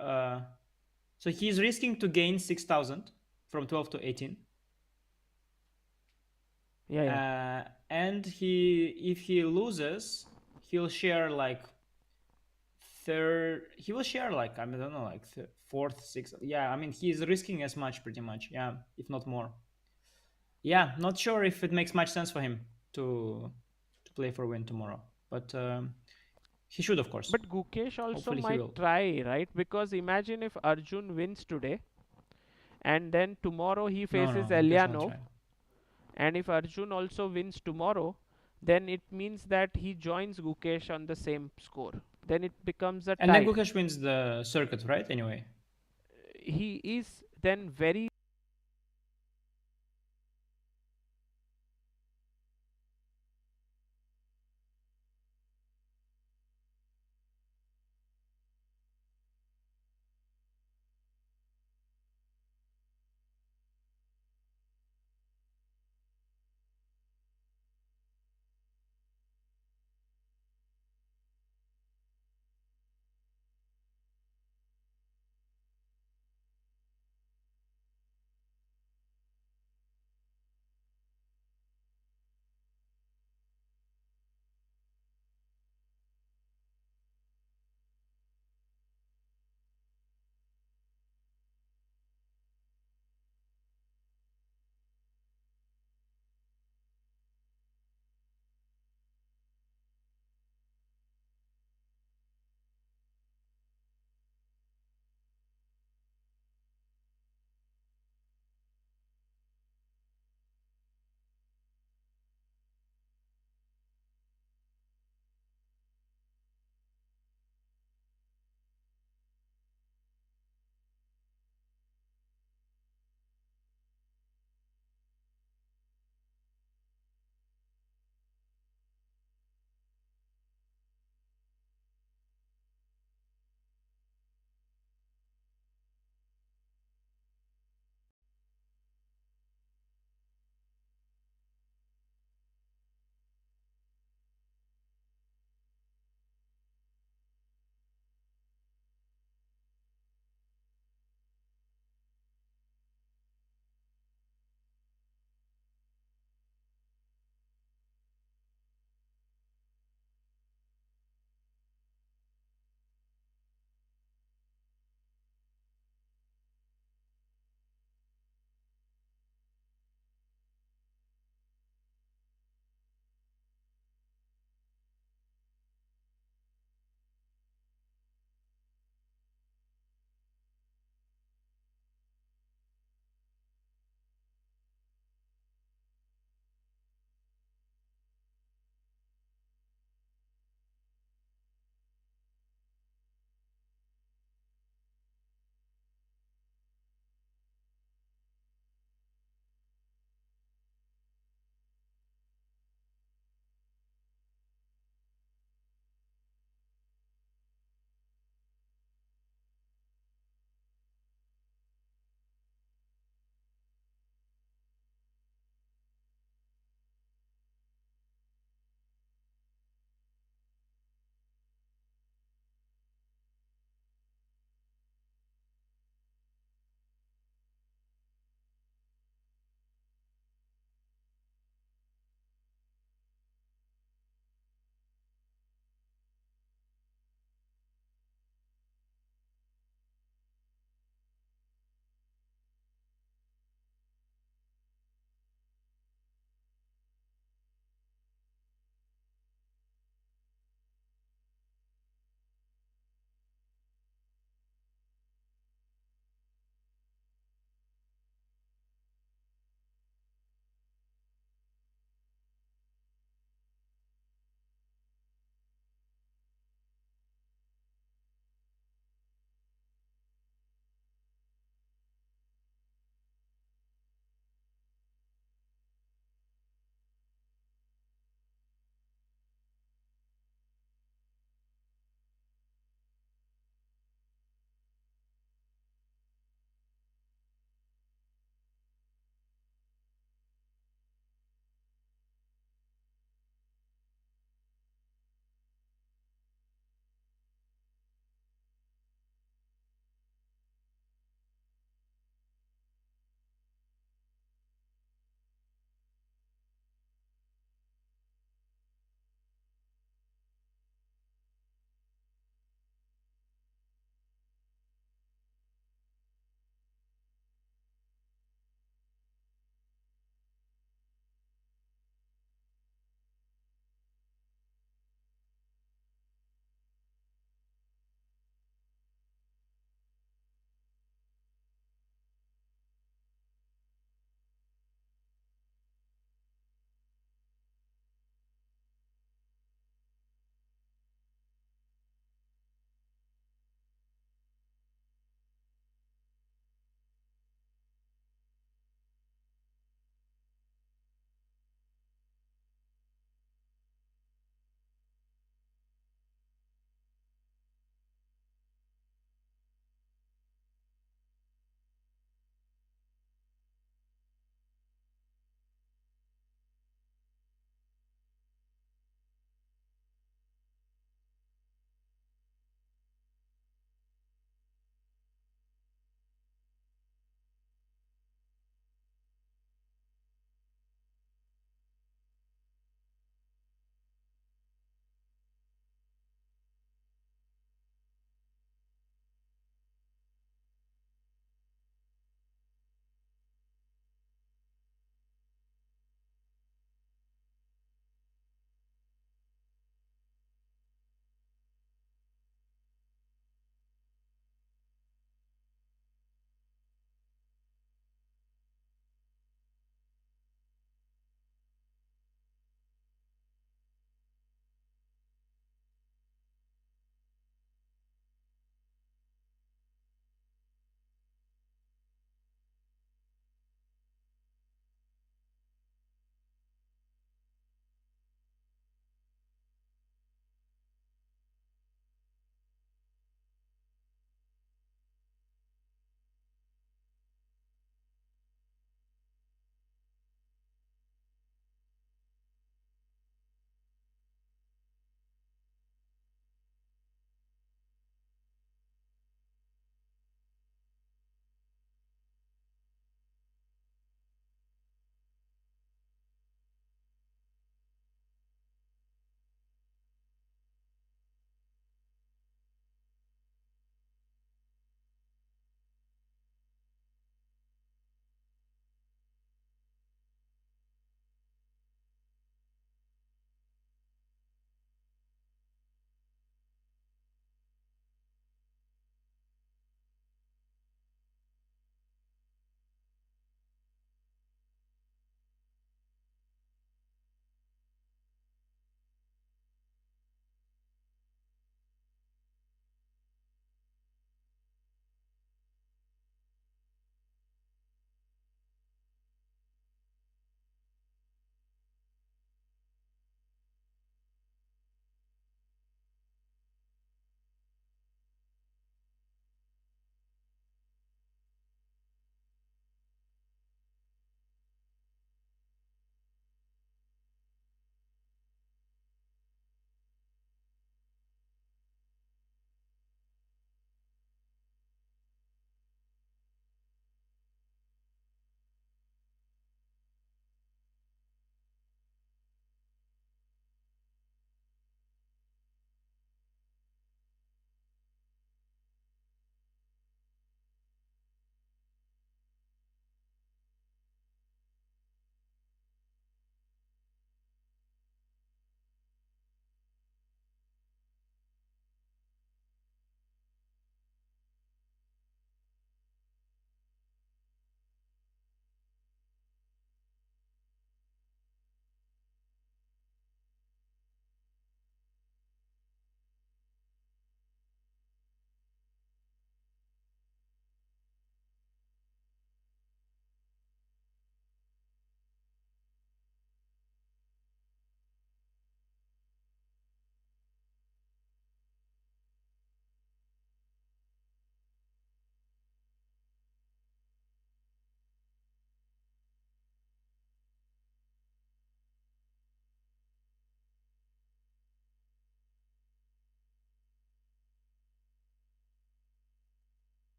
So he's risking to gain 6,000 from 12 to 18. Yeah. And if he loses, he'll share like third. He will share like, I don't know, like fourth, sixth. Yeah, I mean he's risking as much, pretty much. Yeah, if not more. Yeah, not sure if it makes much sense for him to play for win tomorrow, but he should, of course. But Gukesh also Hopefully he might will. try, right? Because imagine if Arjun wins today, and then tomorrow he faces No, Gukesh won't Eljanov. try. And if Arjun also wins tomorrow, then it means that he joins Gukesh on the same score. Then it becomes a tie. And then Gukesh wins the circuit, right? Anyway. He is then very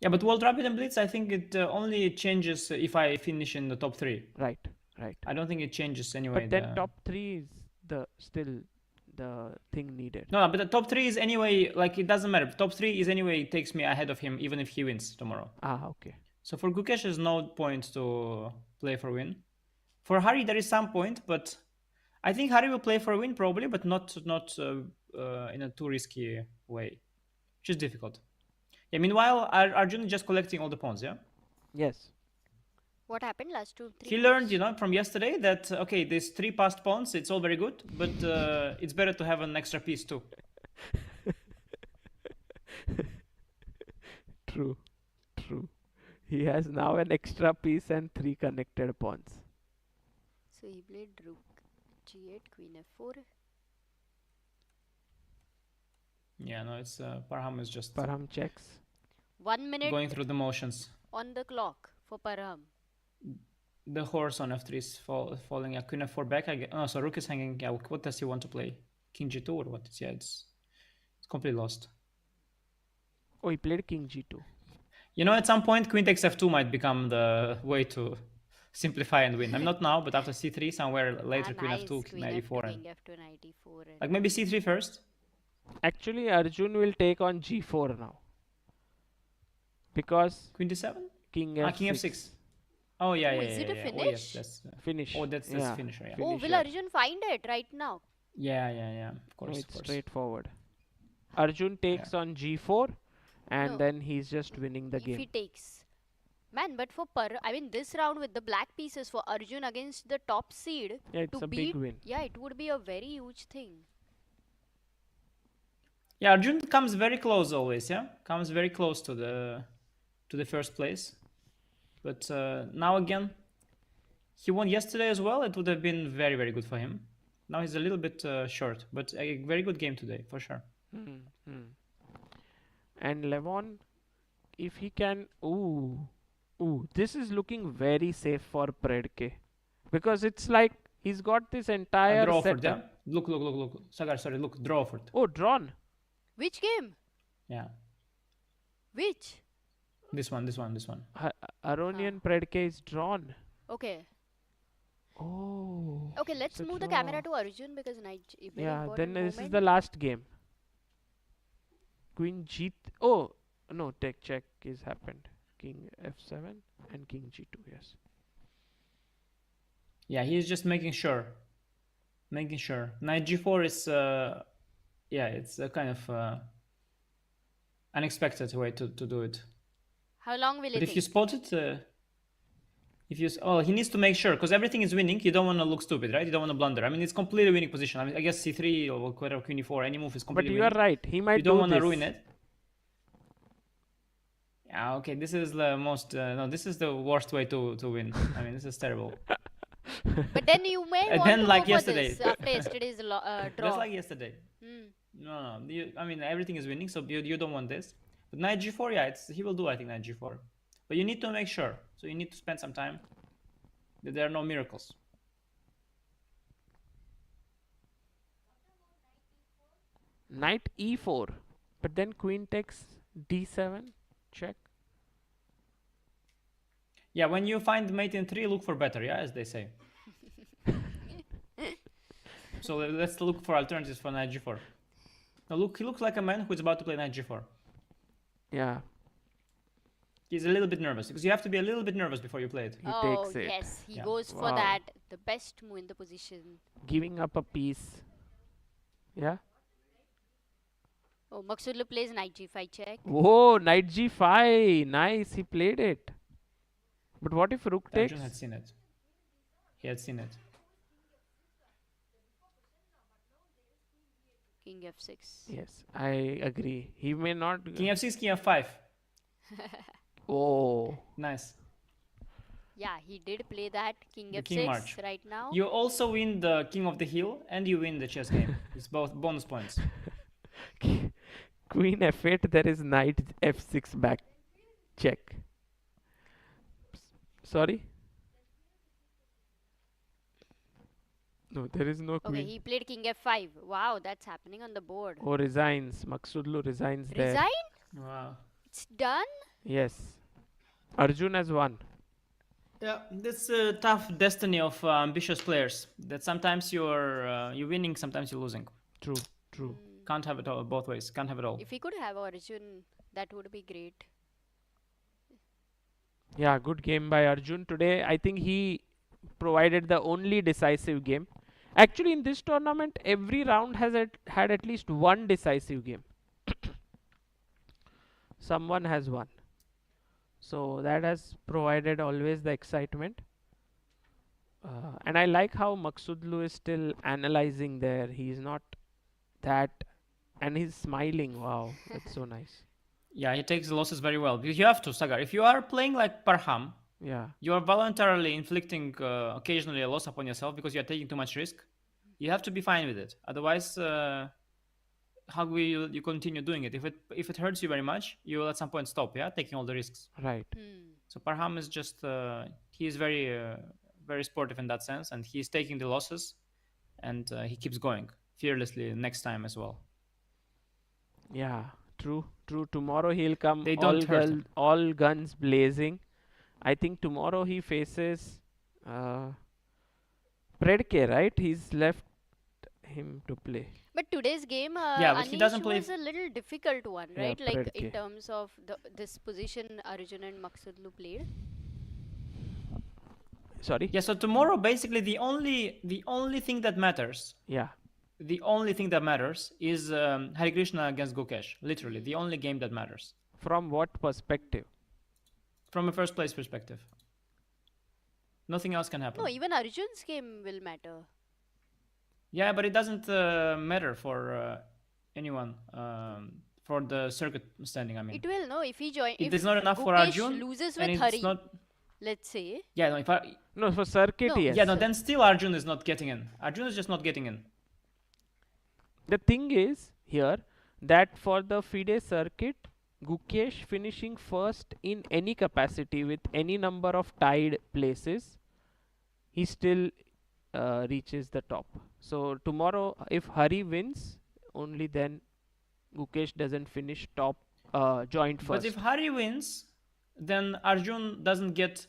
Yeah, but World Rapid and Blitz, I think it only changes if I finish in the top 3. Right. I don't think it changes anyway. But then top 3 is still the thing needed. No, but the top 3 is anyway, like, it doesn't matter. Top 3 is anyway, takes me ahead of him even if he wins tomorrow. Okay. So for Gukesh, there's no point to play for win. For Hari, there is some point, but I think Hari will play for a win probably, but not in a too risky way, which is difficult. Yeah, meanwhile, Arjun is just collecting all the pawns, yeah? Yes. What happened last 2-3 He learned, from yesterday that, okay, there's 3 passed pawns, it's all very good, but it's better to have an extra piece too. True. He has now an extra piece and 3 connected pawns. So he played rook g8, queen f4. Yeah, no, it's Parham is just Parham checks. 1 minute going through the motions. on the clock for Parham. The horse on f3 is falling. Yeah, queen f4 back. So rook is hanging. Yeah, what does he want to play? King g2 or what? Yeah, it's completely lost. Oh, he played king g2. At some point, queen takes f2 might become the way to simplify and win. I'm not now, but after c3, somewhere later, queen Nice. f2, Queen knight f2, e4. king f2, knight e4. Like maybe c3 first. Actually, Arjun will take on g4 now. Because Queen d7? king f6. King f6. Oh, yeah, yeah, is yeah. it a yeah. finish? Oh, yes, that's Finish. Oh, that's finisher, yeah. Oh, will finisher. Arjun find it right now? Yeah. Of course, No, of it's course. straightforward. Arjun takes on g4 and No. then he's just winning the If he game. takes. Man, but for this round with the black pieces for Arjun against the top seed Yeah, it's to a beat, big win. yeah, it would be a very huge thing. Yeah, Arjun comes very close always, yeah? Comes very close to the first place. But now again, he won yesterday as well. It would have been very, very good for him. Now he's a little bit short, but a very good game today, for sure. And Levon, if he can... Ooh, this is looking very safe for Predke. Because it's like he's got this entire Draw setup. offered, yeah? Look. Sagar, sorry, look, draw offered. Oh, drawn. Which game? Yeah. Which? This one. Aronian Predke is drawn. Okay. Oh. Okay, let's it's a move the draw. camera to Arjun because very Yeah, then important this is moment. the last game. Queen g... Oh, no, check is happened. King f7 and king g2, yes. Yeah, he's just making sure. Knight g4 is, it's a kind of unexpected way to do it. How long will But it if you take? spot it, he needs to make sure, because everything is winning. You don't want to look stupid, right? You don't want to blunder. I mean, it's completely winning position. I mean, I guess c3 or whatever, queen e4, any move is But completely you winning. are right. He might You don't do want to this. ruin it. Yeah, okay, this is the most, this is the worst way to win. I mean, this is terrible. But then you may And want then to like go yesterday. for this after yesterday's draw. Just like yesterday. Hmm. No. I mean, everything is winning, so you don't want this. But knight g4, yeah, he will do, I think, knight g4. But you need to make sure. So you need to spend some time. That there are no miracles. Knight e4. But then queen takes d7. Check. Yeah, when you find mate in 3, look for better, yeah, as they say. So let's look for alternatives for knight g4. Now look, he looks like a man who is about to play knight g4. Yeah. He's a little bit nervous, because you have to be a little bit nervous before you play it. He Oh, takes it. yes, he Yeah. goes for Wow. that. The best move in the position. Giving up a piece. Yeah. Oh, Maghsoodloo plays knight g5 check. Whoa, knight g5. Nice, he played it. But what if rook takes? Arjun had seen it. He had seen it. King f6. Yes, I agree. He may not... King f6, king f5. Oh. Nice. Yeah, he did play that king The f6 king march. right now. You also win the king of the hill, and you win the chess game. It's both bonus points. Queen f8, there is knight f6 back. Check. Sorry? No, there is no Okay, queen. he played king f5. Wow, that's happening on the board. Oh, resigns. Maghsoodloo resigns there. Resign? Wow. It's done? Yes. Arjun has won. Yeah, this a tough destiny of ambitious players. That sometimes you're winning, sometimes you're losing. True. True. Can't have it all both ways. Can't have it all. If we could have Arjun, that would be great. Yeah, good game by Arjun today. I think he provided the only decisive game. Actually, in this tournament, every round has had at least one decisive game. Someone has won. So that has provided always the excitement. And I like how Maghsoodloo is still analyzing there. He's not that. And he's smiling. Wow, that's so nice. Yeah, he takes the losses very well. Because you have to, Sagar. If you are playing like Parham, Yeah. you are voluntarily inflicting occasionally a loss upon yourself because you are taking too much risk. You have to be fine with it. Otherwise, how will you continue doing it? If it hurts you very much, you will at some point stop. Yeah, taking all the risks. Right. So Parham is just he is very sportive in that sense, and he's taking the losses, and he keeps going fearlessly next time as well. Yeah. True. True. Tomorrow he'll come They don't hurt him. all guns blazing. I think tomorrow he faces Predke, right? He's left him to play. But today's game, Yeah, but he doesn't Anish, play was a little difficult one, Yeah, right? Like in Predke. terms of this position Arjun and Maghsoodloo played. Sorry? Yeah. So tomorrow, basically, the only thing that matters, Yeah. the only thing that matters is Hare Krishna against Gukesh. Literally, the only game that matters From what perspective? from a first place perspective. Nothing else can happen. No, even Arjun's game will matter. Yeah, but it doesn't matter for anyone for the circuit standing. I mean, It will, no, if he join. it If is not enough for Gukesh Arjun, loses and with it's Hari, not. let's say. Yeah, no. If No, for circuit, No. yes. yeah, no, then still Arjun is not getting in. Arjun is just not getting in. The thing is here that for the FIDE circuit, Gukesh finishing first in any capacity with any number of tied places, he still reaches the top. So tomorrow, if Hari wins, only then Gukesh doesn't finish top joint first. But if Hari wins, then Arjun doesn't get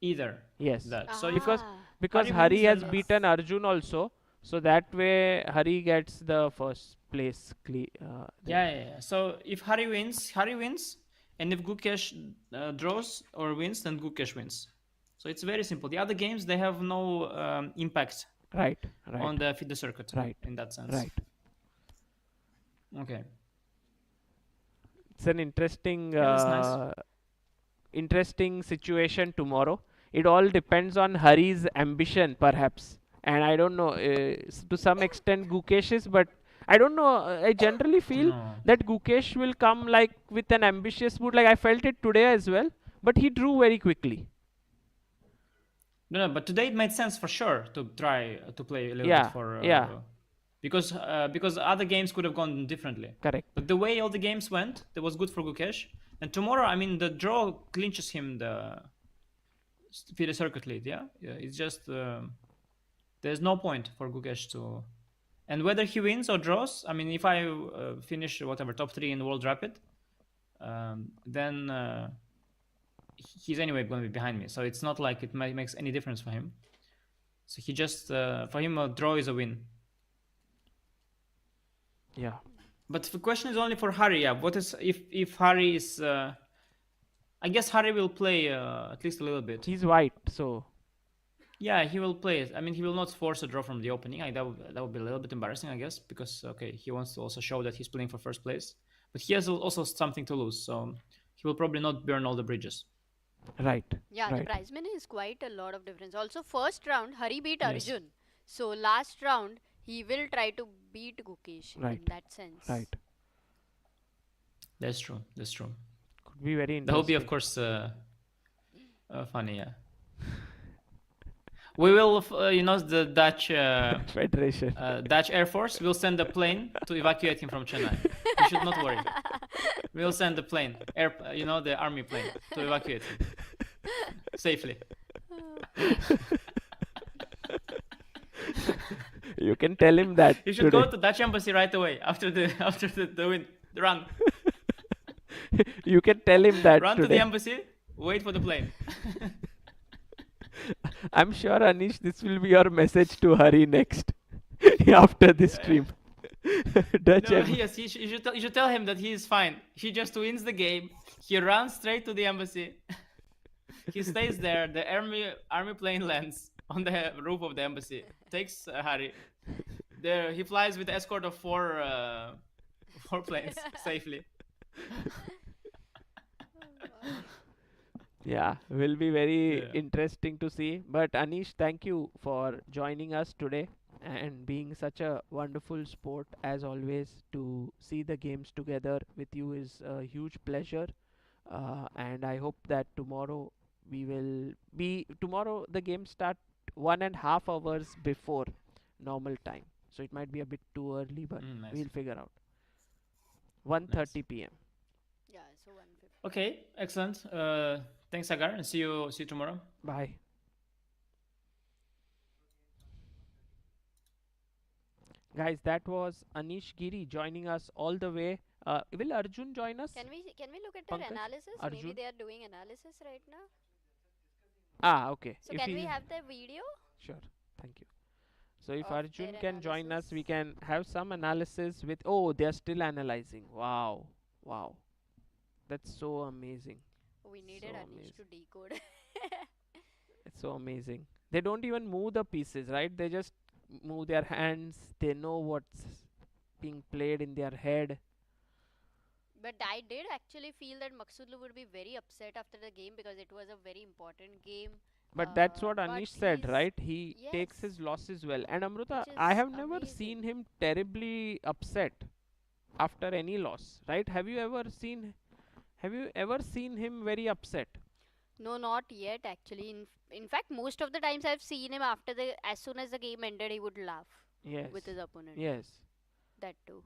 either. Yes. That. So Because Hari Hari wins, has then beaten Arjun also, so that way Hari gets the first place. Yeah. So if Hari wins, and if Gukesh draws or wins, then Gukesh wins. So it's very simple. The other games, they have no impact Right. on the FIDE circuit. Right. In that sense. Right. Okay. It's an interesting, Yeah, that's nice. interesting situation tomorrow. It all depends on Hari's ambition, perhaps, and I don't know to some extent Gukesh's, but I don't know. I generally feel No. that Gukesh will come like with an ambitious mood. Like I felt it today as well, but he drew very quickly. No, but today it made sense for sure to try to play a little Yeah, bit for yeah. because other games could have gone differently. Correct. But the way all the games went, that was good for Gukesh. And tomorrow, I mean, the draw clinches him the FIDE circuit lead. Yeah, it's just there's no point for Gukesh to, and whether he wins or draws. I mean, if I finish whatever top 3 in the World Rapid, then he's anyway going to be behind me. So it's not like it makes any difference for him. So he just for him a draw is a win. Yeah. But the question is only for Hari. Yeah, what is if Hari is? I guess Hari will play at least a little bit. He's white, so Yeah, he will play it. I mean, he will not force a draw from the opening. That would be a little bit embarrassing, I guess, because okay, he wants to also show that he's playing for first place, but he has also something to lose, so he will probably not burn all the bridges. right. Yeah, right. the prize money is quite a lot of difference. Also, first round, Hari beat Yes. Arjun. So last round, he will try to beat Gukesh in Right. that sense. Right. That's true. That's true. Could be very That will be, interesting. of course, funny. Yeah. We will, the Dutch Federation. Dutch Air Force will send a plane to evacuate him from Chennai. You should not worry. We'll send the plane, the army plane, to evacuate him safely. You can tell him that. You should today. go to Dutch embassy right away after the run. You can tell him that Run to the today. embassy, wait for the plane. I'm sure, Anish, this will be your message to Hari next after this stream. Dutch No, em- yes, you should tell him that he is fine. He just wins the game. He runs straight to the embassy. He stays there. The army plane lands on the roof of the embassy. Takes Hari. There, he flies with an escort of four planes safely. Yeah, will be very Yeah. interesting to see. But Anish, thank you for joining us today and being such a wonderful sport as always. To see the games together with you is a huge pleasure. And I hope that tomorrow the games start 1.5 hours before normal time. So it might be a bit too early, but Nice. we'll figure out. 1:30 p.m. Yeah, so 150. Okay, excellent. Thanks, Sagar, and see you tomorrow. Bye. Guys, that was Anish Giri joining us all the way. Will Arjun join us? Can we look at their Pankaj? analysis? Maybe Arjun? they are doing analysis right now. Okay. So If can we he's- have the video? Sure. Thank you. So if Of Arjun their can join us, we analysis? can have some analysis with. Oh, they're still analyzing. Wow. Wow. That's so amazing. We needed So Anish to decode. It's so amazing. They don't even move the pieces, right? They just move their hands. They know what's being played in their head. But I did actually feel that Maghsoodloo would be very upset after the game because it was a very important game. But that's what But Anish said, he's- right? He takes yes, his losses well. And Amruta, which I is have never amazing. seen him terribly upset after any loss, right? Have you ever seen him very upset? No, not yet actually. In fact, most of the times I've seen him as soon as the game ended, he would laugh Yes. with his opponent. Yes. That too.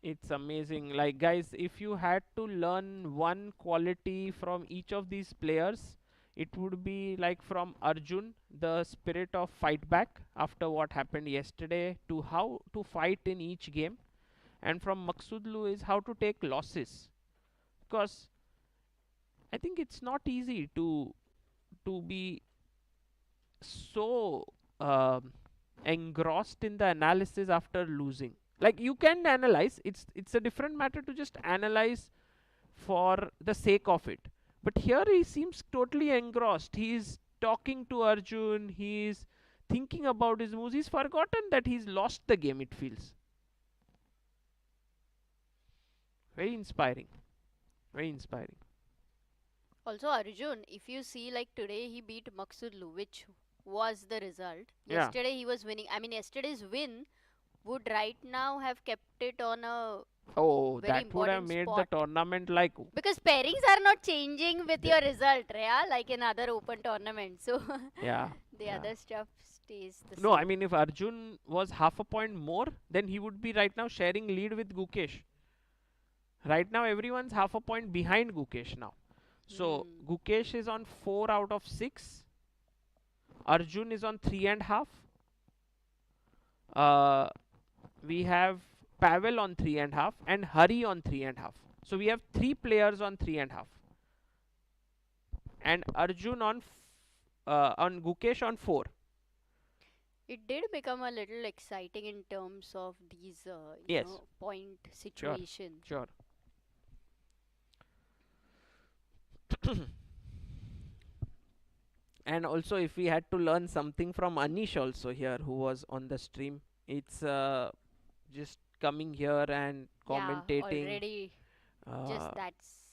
It's amazing. Like, guys, if you had to learn one quality from each of these players, it would be like from Arjun, the spirit of fight back after what happened yesterday, to how to fight in each game, and from Maghsoodloo is how to take losses. Because I think it's not easy to be so engrossed in the analysis after losing. Like, you can analyze, it's a different matter to just analyze for the sake of it, but here he seems totally engrossed. He's talking to Arjun, he's thinking about his moves, he's forgotten that he's lost the game, it feels. Very inspiring. Very inspiring. Also, Arjun, if you see, like today he beat Maghsoodloo, which was the result. Yeah. Yesterday he was winning. I mean, yesterday's win would right now have kept it on a Oh, very that would have important made spot. the tournament like. Because pairings are not changing with your result, yeah, like in other open tournaments. So Yeah. the yeah. other stuff stays the No, same. I mean, if Arjun was half a point more, then he would be right now sharing lead with Gukesh. Right now, everyone's half a point behind Gukesh now. So, Gukesh is on 4 out of 6. Arjun is on 3.5. We have Pavel on 3.5 and Hari on 3.5. So, we have 3 players on 3.5. And Arjun on Gukesh on 4. It did become a little exciting in terms of these Yes. point situation. Sure. And also, if we had to learn something from Anish also here, who was on the stream, it's just coming here and commentating. Yeah, already just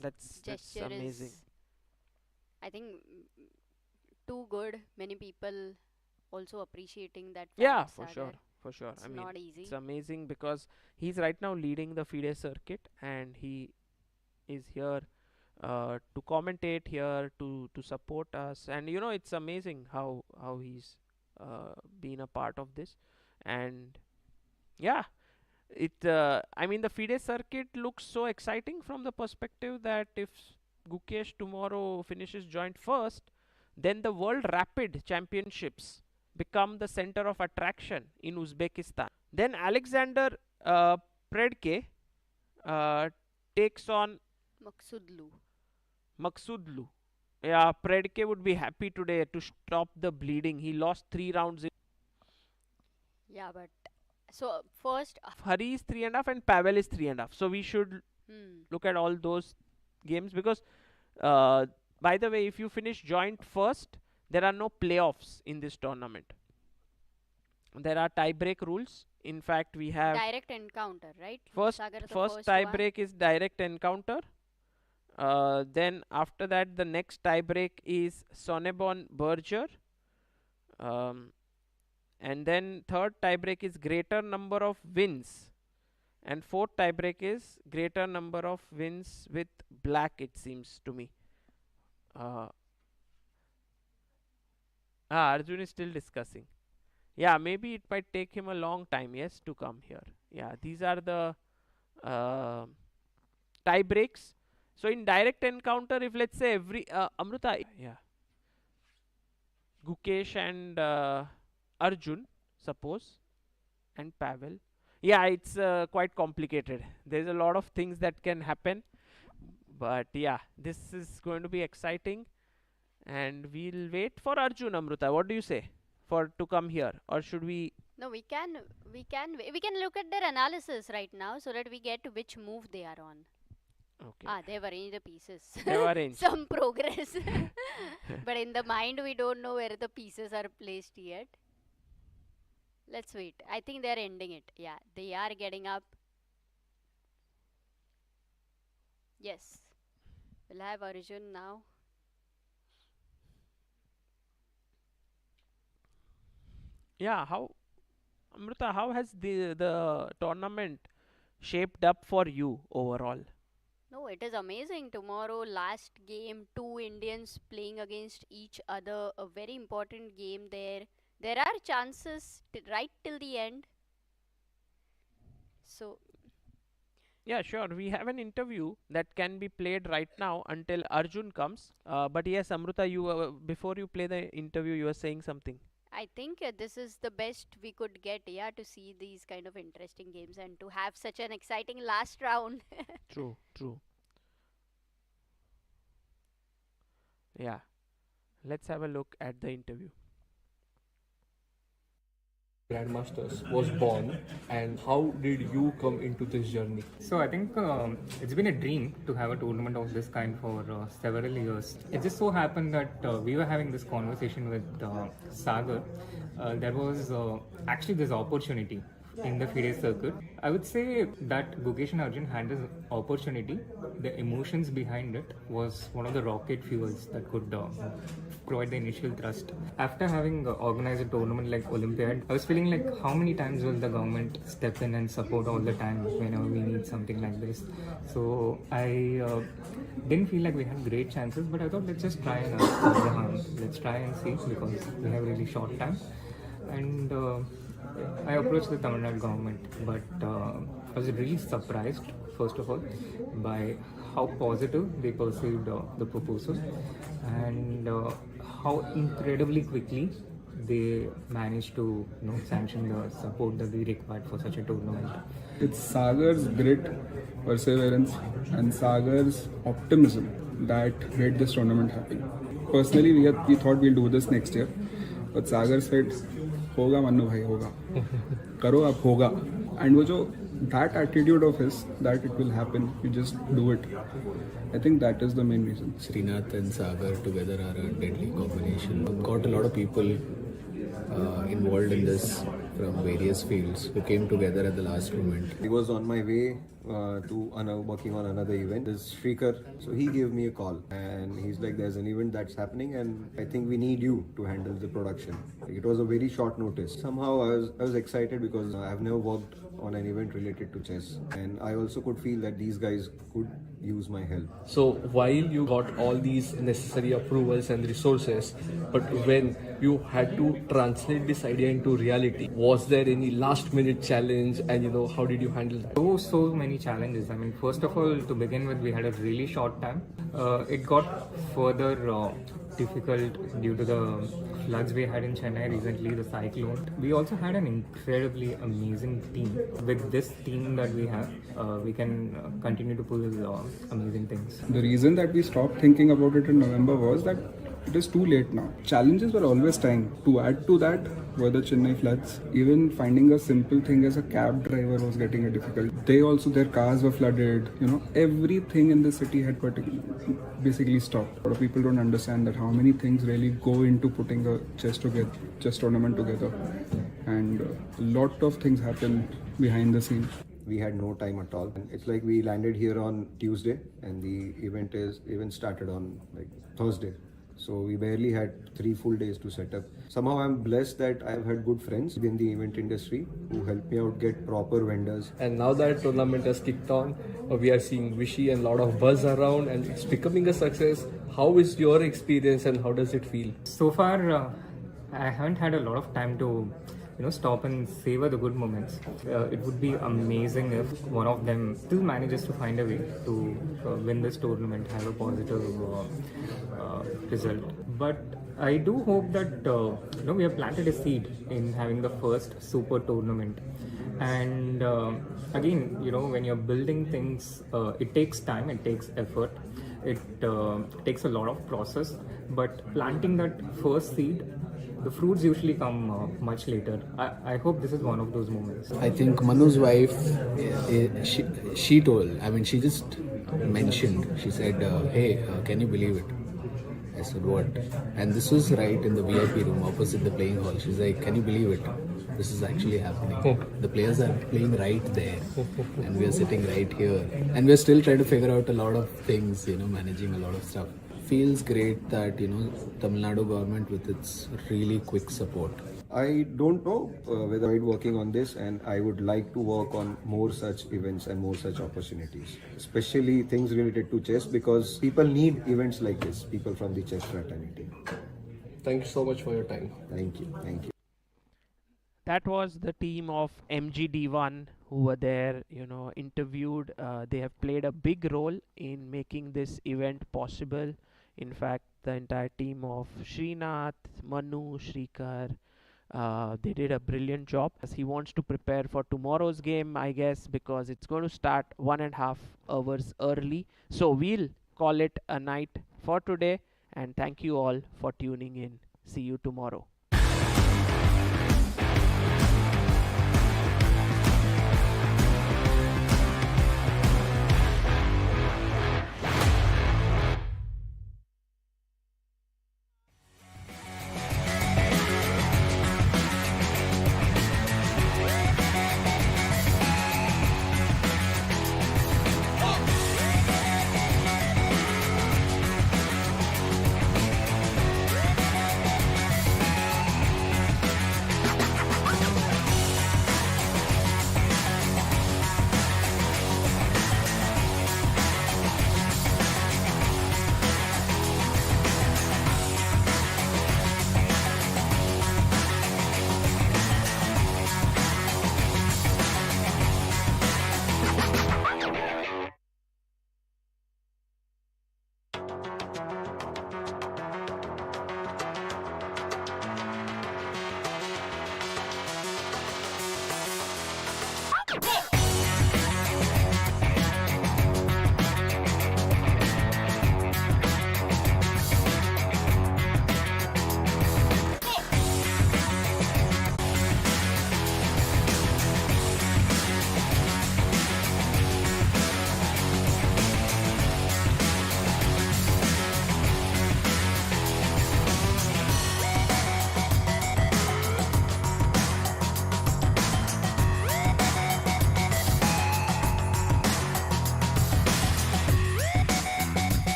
That's gesture amazing. is, I think, too good. Many people also appreciating that. Yeah, fact, for Sagar. sure, for sure. It's I mean, not easy. it's amazing because he's right now leading the FIDE circuit, and he is here to commentate here to support us, and it's amazing how he's been a part of this. And yeah, I mean, the FIDE circuit looks so exciting from the perspective that if Gukesh tomorrow finishes joint first, then the World Rapid Championships become the center of attraction in Uzbekistan. Then Alexander Predke takes on Maghsoodloo. Yeah, Predke would be happy today to stop the bleeding. He lost 3 rounds. Yeah, but so first, Hari is 3.5 and Pavel is 3.5. So we should hmm, look at all those games because, by the way, if you finish joint first, there are no playoffs in this tournament. There are tie-break rules. In fact, we have direct encounter, right? first Sagar, the first one. tie-break is direct encounter. Then after that, the next tie-break is Sonebon Berger. And then third tie-break is greater number of wins. And fourth tie-break is greater number of wins with black, it seems to me. Arjun is still discussing. Yeah, maybe it might take him a long time, yes, to come here. Yeah, these are the tie breaks. So in direct encounter, if let's say every Amruta, yeah, Gukesh and Arjun, suppose, and Pavel. Yeah, it's quite complicated. There's a lot of things that can happen, but yeah, this is going to be exciting, and we'll wait for Arjun. Amruta, what do you say? For to come here, or should we? No, we can look at their analysis right now so that we get which move they are on. Okay. They've arranged the pieces. They've arranged. Some progress. But in the mind, we don't know where the pieces are placed yet. Let's wait. I think they're ending it. Yeah, they are getting up. Yes. We'll have Arjun now. Yeah, how Amruta, how has the tournament shaped up for you overall? No, it is amazing. Tomorrow, last game, 2 Indians playing against each other. A very important game there. There are chances right till the end. So, Yeah, sure. We have an interview that can be played right now until Arjun comes. But yes, Amruta, you before you play the interview, you were saying something. I think this is the best we could get, yeah, to see these kind of interesting games and to have such an exciting last round. True, true. Yeah. Let's have a look at the interview. Grandmasters was born, and how did you come into this journey? So I think it's been a dream to have a tournament of this kind for several years. It just so happened that we were having this conversation with Sagar. There was actually this opportunity in the FIDE circuit. I would say that Gukesh and Arjun had this opportunity. The emotions behind it was one of the rocket fuels that could provide the initial thrust. After having organized a tournament like Olympiad, I was feeling like how many times will the government step in and support all the time whenever we need something like this. So I didn't feel like we had great chances, but I thought let's just try and let's try and see because we have really short time. And I approached the Tamil Nadu government, but I was really surprised, first of all, by how positive they perceived the proposal and how incredibly quickly they managed to sanction the support that we required for such a tournament. It's Sagar's grit, perseverance, and Sagar's optimism that made this tournament happen. Personally, we thought we'll do this next year, but Sagar said, "होगा मन्नू भाई होगा, करो आप होगा." And वो जो that attitude of his, that it will happen, you just do it. I think that is the main reason. Srinath and Sagar together are a deadly combination. Got a lot of people involved in this from various fields who came together at the last moment. He was on my way to working on another event. This Shrikar, so he gave me a call and he's like, there's an event that's happening and I think we need you to handle the production. It was a very short notice. Somehow I was excited because I've never worked on an event related to chess and I also could feel that these guys could use my help. So while you got all these necessary approvals and resources, but when you had to translate this idea into reality, was there any last minute challenge and how did you handle that? So many many challenges. I mean, first of all, to begin with, we had a really short time. It got further difficult due to the floods we had in Chennai recently, the cyclone. We also had an incredibly amazing team. With this team that we have, we can continue to pull amazing things. The reason that we stopped thinking about it in November was that it is too late now. Challenges were always time. To add to that were the Chennai floods. Even finding a simple thing as a cab driver was getting it difficult. Their cars were flooded. Everything in the city had basically stopped. A lot of people don't understand that how many things really go into putting a chess tournament together. And a lot of things happen behind the scenes. We had no time at all. It's like we landed here on Tuesday and the event started on like Thursday. So we barely had 3 full days to set up. Somehow I'm blessed that I've had good friends in the event industry who helped me out get proper vendors. And now that tournament has kicked on, we are seeing Vishy and a lot of buzz around and it's becoming a success. How is your experience and how does it feel? So far, I haven't had a lot of time to stop and savor the good moments. It would be amazing if one of them still manages to find a way to win this tournament, have a positive result. But I do hope that we have planted a seed in having the first super tournament. And again, when you're building things, it takes time, it takes effort, it takes a lot of process. But planting that first seed, the fruits usually come much later. I hope this is one of those moments. I think Manu's wife, she told, she just mentioned, she said, hey, can you believe it? I said, what? And this was right in the VIP room opposite the playing hall. She's like, can you believe it? This is actually happening. The players are playing right there and we are sitting right here. And we're still trying to figure out a lot of things, managing a lot of stuff. Feels great that, Tamil Nadu government with its really quick support. I don't know whether I'm working on this, and I would like to work on more such events and more such opportunities, especially things related to chess, because people need events like this, people from the chess fraternity. Thank you so much for your time. Thank you. Thank you. That was the team of MGD1 who were there, interviewed. They have played a big role in making this event possible. In fact, the entire team of Srinath, Manu, Shrikar, they did a brilliant job. As he wants to prepare for tomorrow's game, I guess, because it's going to start 1.5 hours early. So we'll call it a night for today. And thank you all for tuning in. See you tomorrow.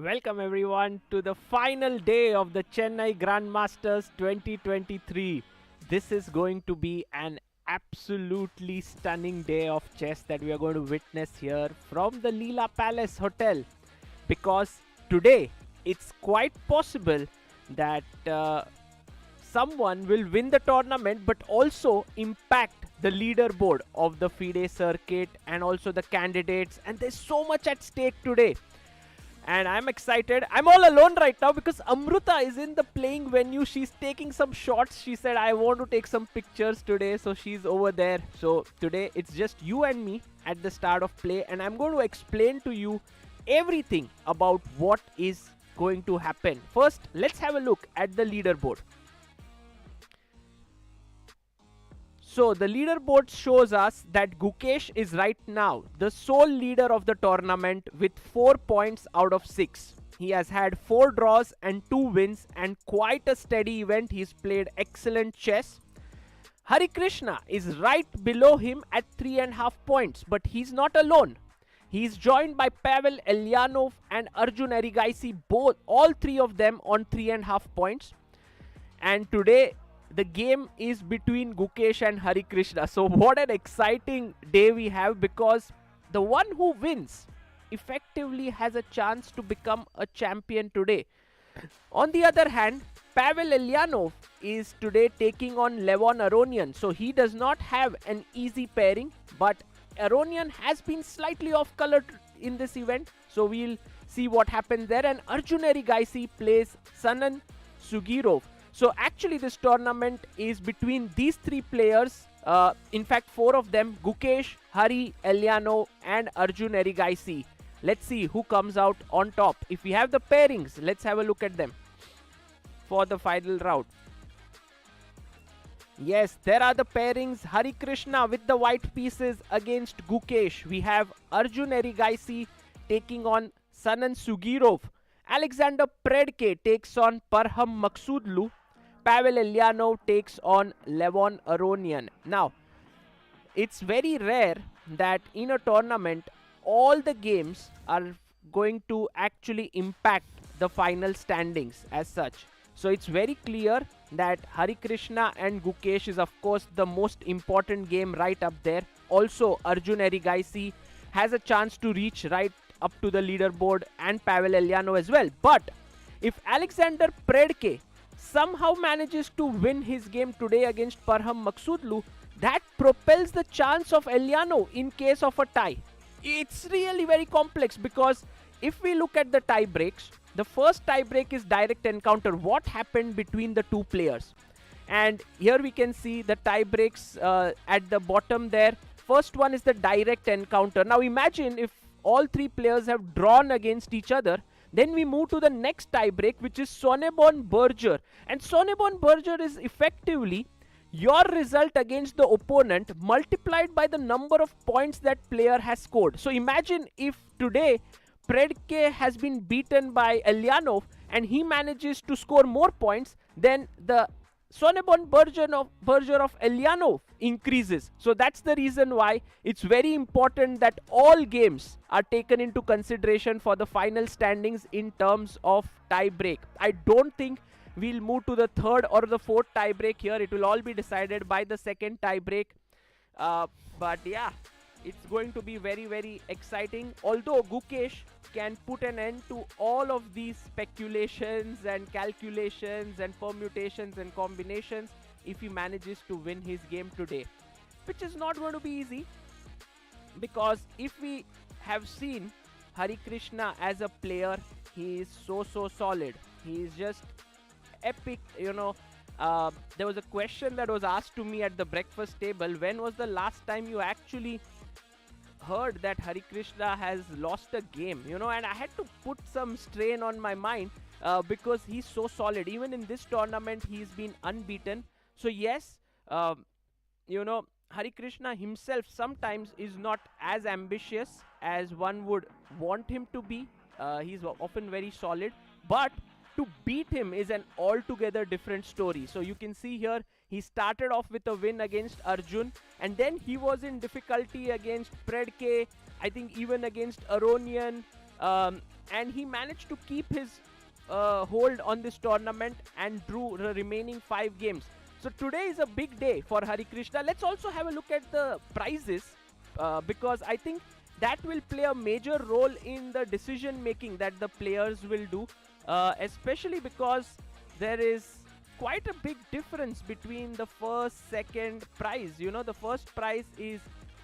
Welcome everyone to the final day of the Chennai Grandmasters 2023. This is going to be an absolutely stunning day of chess that we are going to witness here from the Leela Palace Hotel, because today it's quite possible that someone will win the tournament but also impact the leaderboard of the FIDE circuit and also the candidates, and there's so much at stake today. And I'm excited. I'm all alone right now because Amruta is in the playing venue. She's taking some shots. She said, I want to take some pictures today. So she's over there. So today it's just you and me at the start of play. And I'm going to explain to you everything about what is going to happen. First, let's have a look at the leaderboard. So the leaderboard shows us that Gukesh is right now the sole leader of the tournament with 4 points out of 6. He has had 4 draws and 2 wins and quite a steady event. He's played excellent chess. Hari Krishna is right below him at 3.5 points, but he's not alone. He's joined by Pavel Eljanov and Arjun Erigaisi, all 3 of them on 3.5 points. And today the game is between Gukesh and Hari Krishna. So what an exciting day we have, because the one who wins effectively has a chance to become a champion today. On the other hand, Pavel Eljanov is today taking on Levon Aronian. So he does not have an easy pairing, but Aronian has been slightly off color in this event. So we'll see what happens there. And Arjun Erigaisi plays Sjugirov. So actually this tournament is between these 3 players. In fact, 4 of them: Gukesh, Hari, Eljanov and Arjun Erigaisi. Let's see who comes out on top. If we have the pairings, let's have a look at them for the final round. Yes, there are the pairings. Hari Krishna with the white pieces against Gukesh. We have Arjun Erigaisi taking on Sjugirov. Alexander Predke takes on Maghsoodloo. Pavel Eljanov takes on Levon Aronian. Now, it's very rare that in a tournament all the games are going to actually impact the final standings as such. So it's very clear that Hari Krishna and Gukesh is of course the most important game right up there. Also Arjun Erigaisi has a chance to reach right up to the leaderboard, and Pavel Eljanov as well. But if Alexander Predke somehow manages to win his game today against Maghsoodloo, that propels the chance of Eljanov in case of a tie. It's really very complex, because if we look at the tie breaks, the first tie break is direct encounter. What happened between the 2 players? And here we can see the tie breaks at the bottom there. First one is the direct encounter. Now imagine if all 3 players have drawn against each other. Then we move to the next tie break, which is Sonneborn-Berger. And Sonneborn-Berger is effectively your result against the opponent multiplied by the number of points that player has scored. So imagine if today Predke has been beaten by Eljanov and he manages to score more points, then the Sonneborn-Berger of Eljanov increases. So that's the reason why it's very important that all games are taken into consideration for the final standings in terms of tie break. I don't think we'll move to the 3rd or the 4th tie break here. It will all be decided by the 2nd tie break. But yeah, it's going to be very, very exciting. Although Gukesh can put an end to all of these speculations and calculations and permutations and combinations if he manages to win his game today, which is not going to be easy, because if we have seen Hari Krishna as a player, he is so solid. He is just epic. There was a question that was asked to me at the breakfast table: when was the last time you actually heard that Hari Krishna has lost a game? And I had to put some strain on my mind because he's so solid. Even in this tournament, he's been unbeaten. So yes, Hari Krishna himself sometimes is not as ambitious as one would want him to be. He's often very solid, but to beat him is an altogether different story. So you can see here, he started off with a win against Arjun, and then he was in difficulty against Predke, I think even against Aronian, and he managed to keep his hold on this tournament and drew the remaining 5 games. So today is a big day for Hari Krishna. Let's also have a look at the prizes because I think that will play a major role in the decision making that the players will do, especially because there is quite a big difference between the first, second prize. You know, the first prize is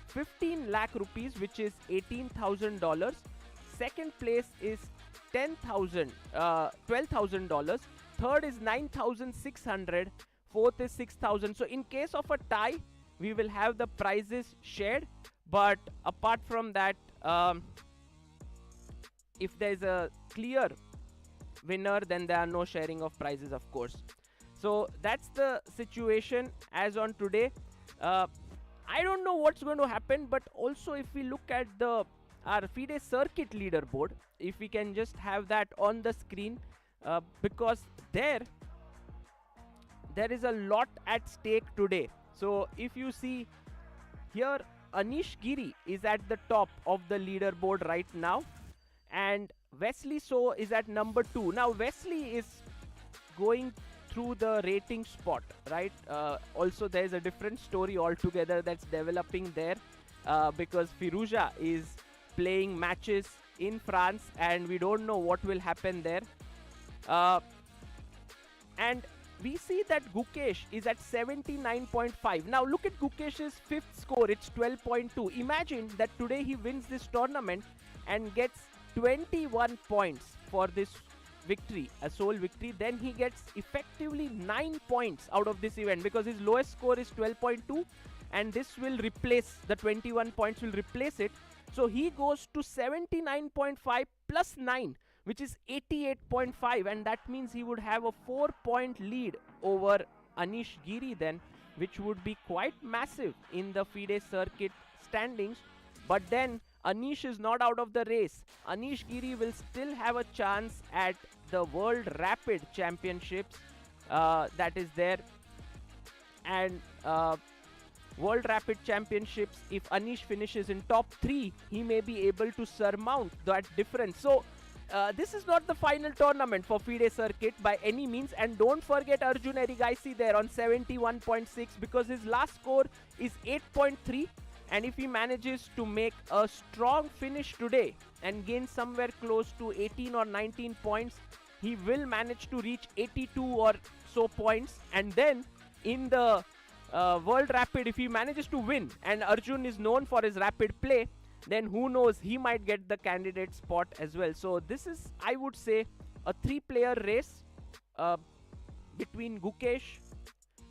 15 lakh rupees, which is $18,000. Second place is $12,000. Third is 9,600. Fourth is 6,000. So in case of a tie, we will have the prizes shared. But apart from that, if there is a clear winner, then there are no sharing of prizes, of course. So that's the situation as on today. I don't know what's going to happen, but also if we look at our FIDE circuit leaderboard, if we can just have that on the screen, because there is a lot at stake today. So if you see here, Anish Giri is at the top of the leaderboard right now, and Wesley So is at number 2. Now Wesley is going through the rating spot, right? Also there is a different story altogether that's developing there, because Firuza is playing matches in France and we don't know what will happen there. And we see that Gukesh is at 79.5. Now look at Gukesh's 5th score, it's 12.2. Imagine that today he wins this tournament and gets 21 points for this victory, a sole victory. Then he gets effectively 9 points out of this event because his lowest score is 12.2, and this will replace the 21 points, will replace it. So he goes to 79.5 plus 9, which is 88.5, and that means he would have a 4-point lead over Anish Giri then, which would be quite massive in the FIDE circuit standings. But then Anish is not out of the race. Anish Giri will still have a chance at the World Rapid Championships that is there, and World Rapid Championships, if Anish finishes in top 3, he may be able to surmount that difference. So this is not the final tournament for FIDE circuit by any means, and don't forget Arjun Erigaisi there on 71.6 because his last score is 8.3, and if he manages to make a strong finish today and gain somewhere close to 18 or 19 points, he will manage to reach 82 or so points. And then in the World Rapid, if he manages to win, and Arjun is known for his rapid play, then who knows, he might get the candidate spot as well. So this is, I would say, a 3-player race between Gukesh,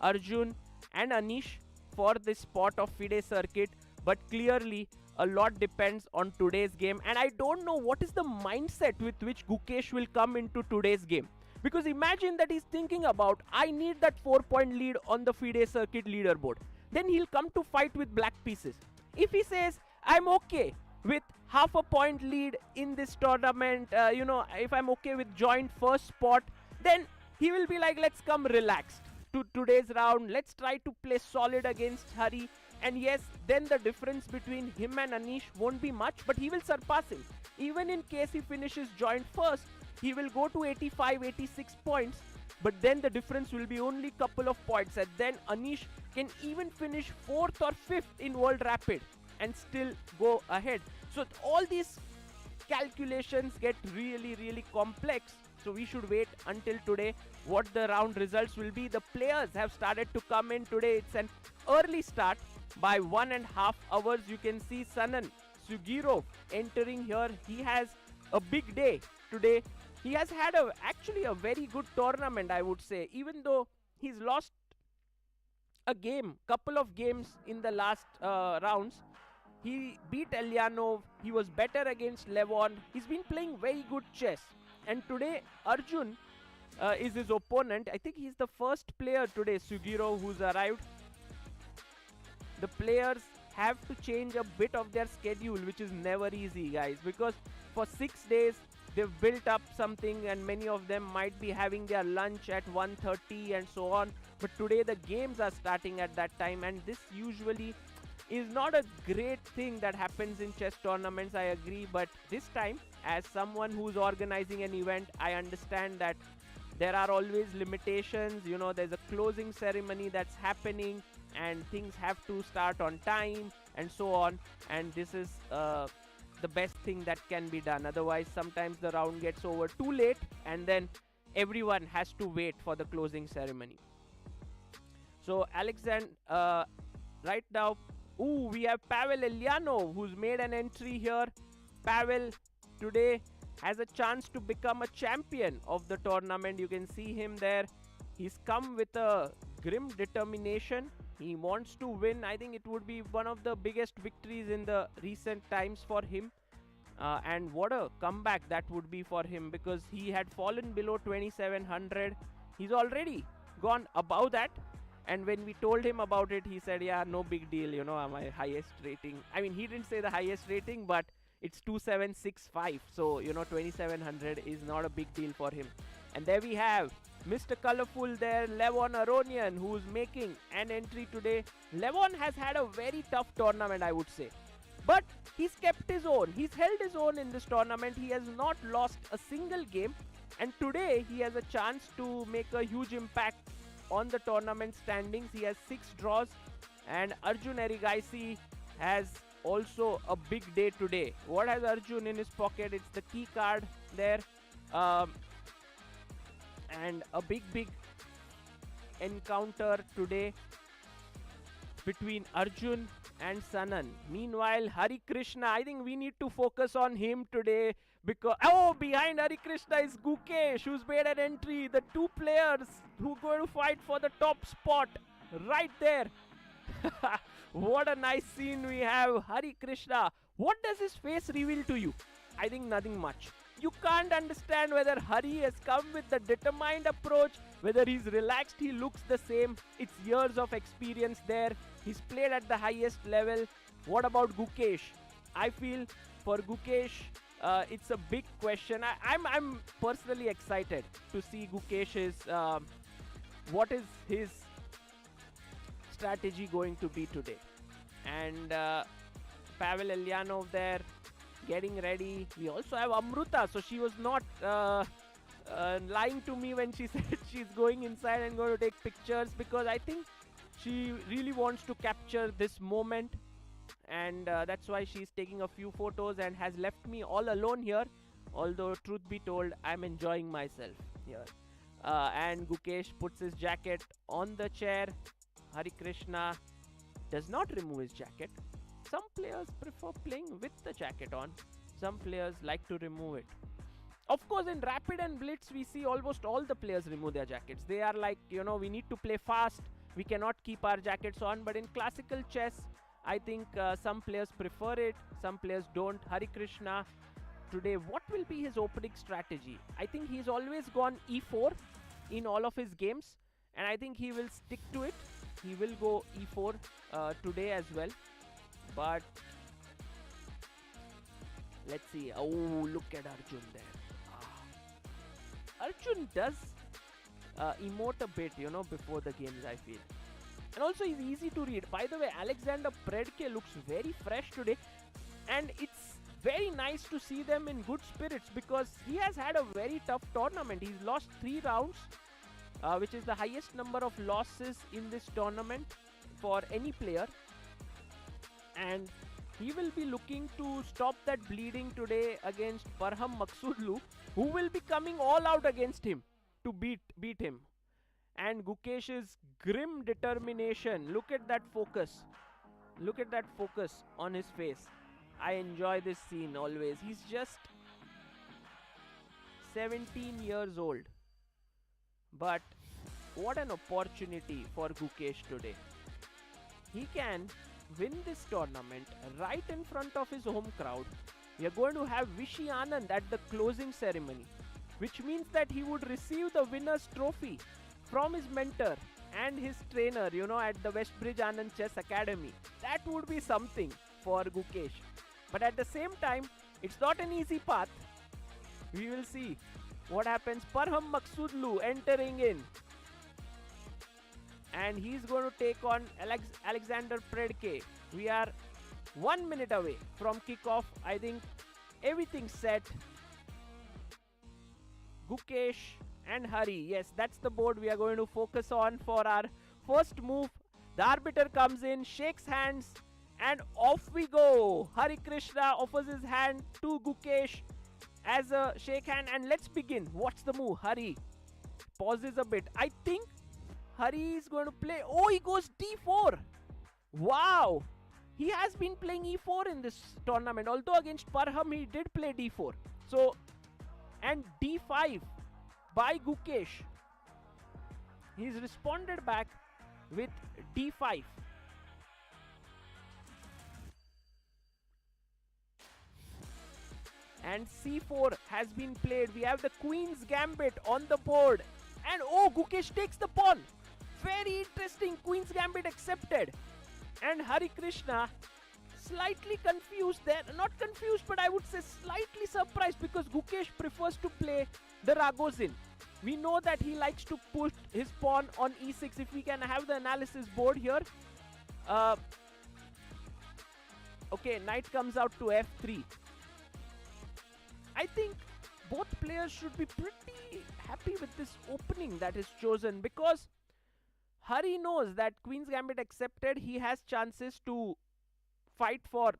Arjun and Anish for this spot of FIDE circuit. But clearly a lot depends on today's game, and I don't know what is the mindset with which Gukesh will come into today's game. Because imagine that he's thinking about, I need that 4-point lead on the FIDE circuit leaderboard. Then he'll come to fight with black pieces. If he says, I'm okay with half a point lead in this tournament, if I'm okay with joint first spot, then he will be like, let's come relaxed to today's round. Let's try to play solid against Hari. And yes, then the difference between him and Anish won't be much, but he will surpass him. Even in case he finishes joint first, he will go to 85, 86 points, but then the difference will be only couple of points, and then Anish can even finish 4th or 5th in World Rapid and still go ahead. So all these calculations get really, really complex. So we should wait until today what the round results will be. The players have started to come in today. It's an early start by 1.5 hours. You can see Sanan Sjugirov entering here. He has a big day today. He has had actually a very good tournament, I would say, even though he's lost a couple of games in the last rounds. He beat Eljanov. He was better against Levon. He's been playing very good chess. And today Arjun is his opponent. I think he's the first player today, Sjugirov, who's arrived. The players have to change a bit of their schedule, which is never easy, guys, because for 6 days they've built up something, and many of them might be having their lunch at 1:30 and so on. But today the games are starting at that time, and this usually is not a great thing that happens in chess tournaments, I agree. But this time as someone who's organizing an event, I understand that there are always limitations. You know, there's a closing ceremony that's happening and things have to start on time and so on, and this is the best thing that can be done. Otherwise, sometimes the round gets over too late and then everyone has to wait for the closing ceremony. So Alexander, right now, we have Pavel Eljanov, who's made an entry here. Pavel today has a chance to become a champion of the tournament. You can see him there. He's come with a grim determination. He wants to win. I think it would be one of the biggest victories in the recent times for him. And what a comeback that would be for him, because he had fallen below 2700. He's already gone above that. And when we told him about it, he said, yeah, no big deal, you know, my highest rating. I mean, he didn't say the highest rating, but it's 2765. So, you know, 2700 is not a big deal for him. And there we have Mr. Colorful there, Levon Aronian, who's making an entry today. Levon has had a very tough tournament, I would say. But he's kept his own. He's held his own in this tournament. He has not lost a single game. And today he has a chance to make a huge impact on the tournament standings. He has 6 draws. And Arjun Erigaisi has also a big day today. What has Arjun in his pocket? It's the key card there. And a big encounter today between Arjun and Sanan. Meanwhile, Hari Krishna, I think we need to focus on him today, because behind Hari Krishna is Gukesh, who's made an entry. The two players who are going to fight for the top spot right there. What a nice scene we have. Hari Krishna, what does his face reveal to you? I think nothing much. You can't understand whether Hari has come with the determined approach, whether he's relaxed, he looks the same. It's years of experience there. He's played at the highest level. What about Gukesh? I feel for Gukesh, it's a big question. I'm personally excited to see Gukesh's, what is his strategy going to be today. And Pavel Eljanov there, getting ready. We also have Amruta, so she was not lying to me when she said she's going inside and going to take pictures, because I think she really wants to capture this moment, and that's why she's taking a few photos and has left me all alone here. Although truth be told, I'm enjoying myself here. And Gukesh puts his jacket on the chair. Hari Krishna does not remove his jacket. Some players prefer playing with the jacket on. Some players like to remove it. Of course, in Rapid and Blitz, we see almost all the players remove their jackets. They are like, you know, we need to play fast. We cannot keep our jackets on. But in classical chess, I think some players prefer it. Some players don't. Hari Krishna, today, what will be his opening strategy? I think he's always gone e4 in all of his games. And I think he will stick to it. He will go e4 today as well. But let's see. Oh, look at Arjun there. Arjun does emote a bit, you know, before the games, I feel. And also he's easy to read. By the way, Alexander Predke looks very fresh today. And it's very nice to see them in good spirits, because he has had a very tough tournament. He's lost 3 rounds, which is the highest number of losses in this tournament for any player. And he will be looking to stop that bleeding today against Maghsoodloo, who will be coming all out against him to beat him. And Gukesh's grim determination. Look at that focus. Look at that focus on his face. I enjoy this scene always. He's just 17 years old. But what an opportunity for Gukesh today. He can win this tournament right in front of his home crowd. We are going to have Vishy Anand at the closing ceremony, which means that he would receive the winner's trophy from his mentor and his trainer, you know, at the Westbridge Anand Chess Academy. That would be something for Gukesh. But at the same time, it's not an easy path. We will see what happens. Maghsoodloo entering in. And he's going to take on Alexander Predke. We are 1 minute away from kickoff. I think everything's set. Gukesh and Hari. Yes, that's the board we are going to focus on for our first move. The arbiter comes in, shakes hands, and off we go. Hari Krishna offers his hand to Gukesh as a shake hand, and let's begin. What's the move? Hari pauses a bit. I think Hari is going to play. Oh, he goes d4. Wow. He has been playing e4 in this tournament. Although against Parham he did play d4. So, and d5 by Gukesh. He's responded back with d5. And c4 has been played. We have the Queen's Gambit on the board. And oh, Gukesh takes the pawn. Very interesting. Queen's Gambit accepted. And Hari Krishna slightly confused there. Not confused, but I would say slightly surprised, because Gukesh prefers to play the Ragozin. We know that he likes to push his pawn on e6. If we can have the analysis board here. Okay, knight comes out to f3. I think both players should be pretty happy with this opening that is chosen, because Hari knows that Queen's Gambit accepted. He has chances to fight for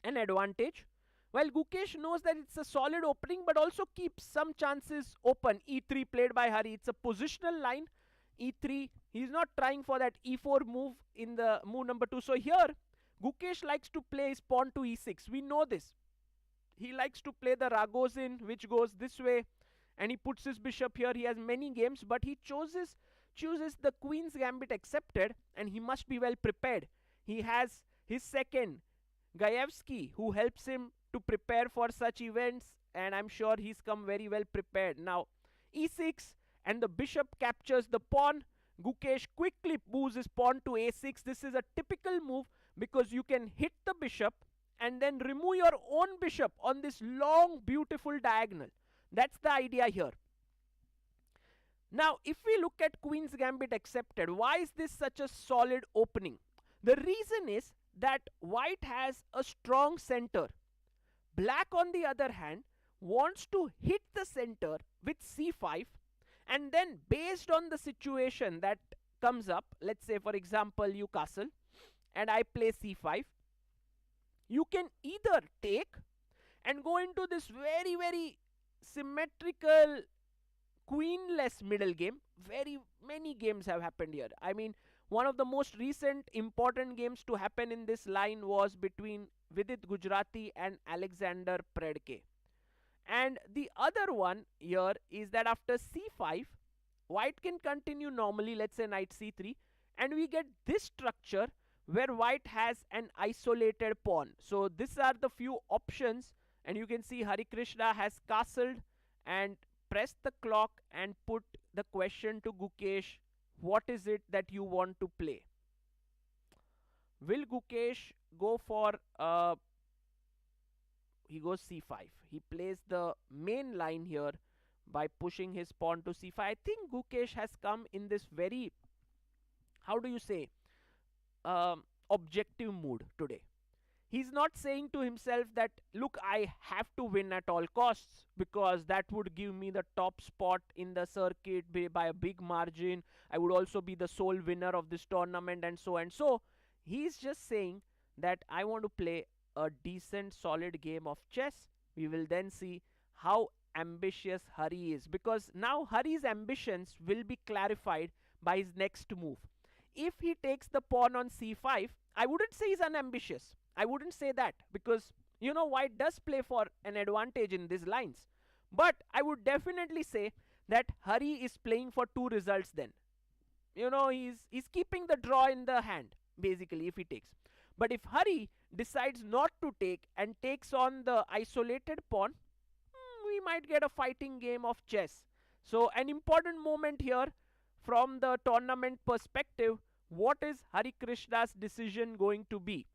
an advantage, while Gukesh knows that it's a solid opening but also keeps some chances open. e3 played by Hari. It's a positional line. e3. He's not trying for that e4 move in the move number 2. So here Gukesh likes to play his pawn to e6. We know this. He likes to play the Ragozin, which goes this way, and he puts his bishop here. He has many games, but he chooses the Queen's Gambit accepted, and he must be well prepared. He has his second, Gaevsky, who helps him to prepare for such events, and I'm sure he's come very well prepared. Now, e6, and the bishop captures the pawn. Gukesh quickly moves his pawn to a6. This is a typical move because you can hit the bishop and then remove your own bishop on this long, beautiful diagonal. That's the idea here. Now, if we look at Queen's Gambit accepted, why is this such a solid opening? The reason is that white has a strong center. Black, on the other hand, wants to hit the center with c5, and then based on the situation that comes up, let's say for example you castle and I play c5, you can either take and go into this very, very symmetrical queenless middle game. Very many games have happened here. I mean, one of the most recent important games to happen in this line was between Vidit Gujarati and Alexander Predke. And the other one here is that after c5, white can continue normally, let's say knight c3, and we get this structure where white has an isolated pawn. So these are the few options, and you can see Hari Krishna has castled and pressed the clock and put the question to Gukesh, what is it that you want to play? Will Gukesh go for he goes c5. He plays the main line here by pushing his pawn to c5. I think Gukesh has come in this very, how do you say, objective mood today. He's not saying to himself that, look, I have to win at all costs because that would give me the top spot in the circuit by a big margin. I would also be the sole winner of this tournament and so and so. He's just saying that I want to play a decent solid game of chess. We will then see how ambitious Hari is, because now Hari's ambitions will be clarified by his next move. If he takes the pawn on c5, I wouldn't say he's unambitious. I wouldn't say that, because you know white does play for an advantage in these lines. But I would definitely say that Hari is playing for two results then. You know, he's keeping the draw in the hand basically if he takes. But if Hari decides not to take and takes on the isolated pawn, we might get a fighting game of chess. So an important moment here from the tournament perspective. What is Hari Krishna's decision going to be?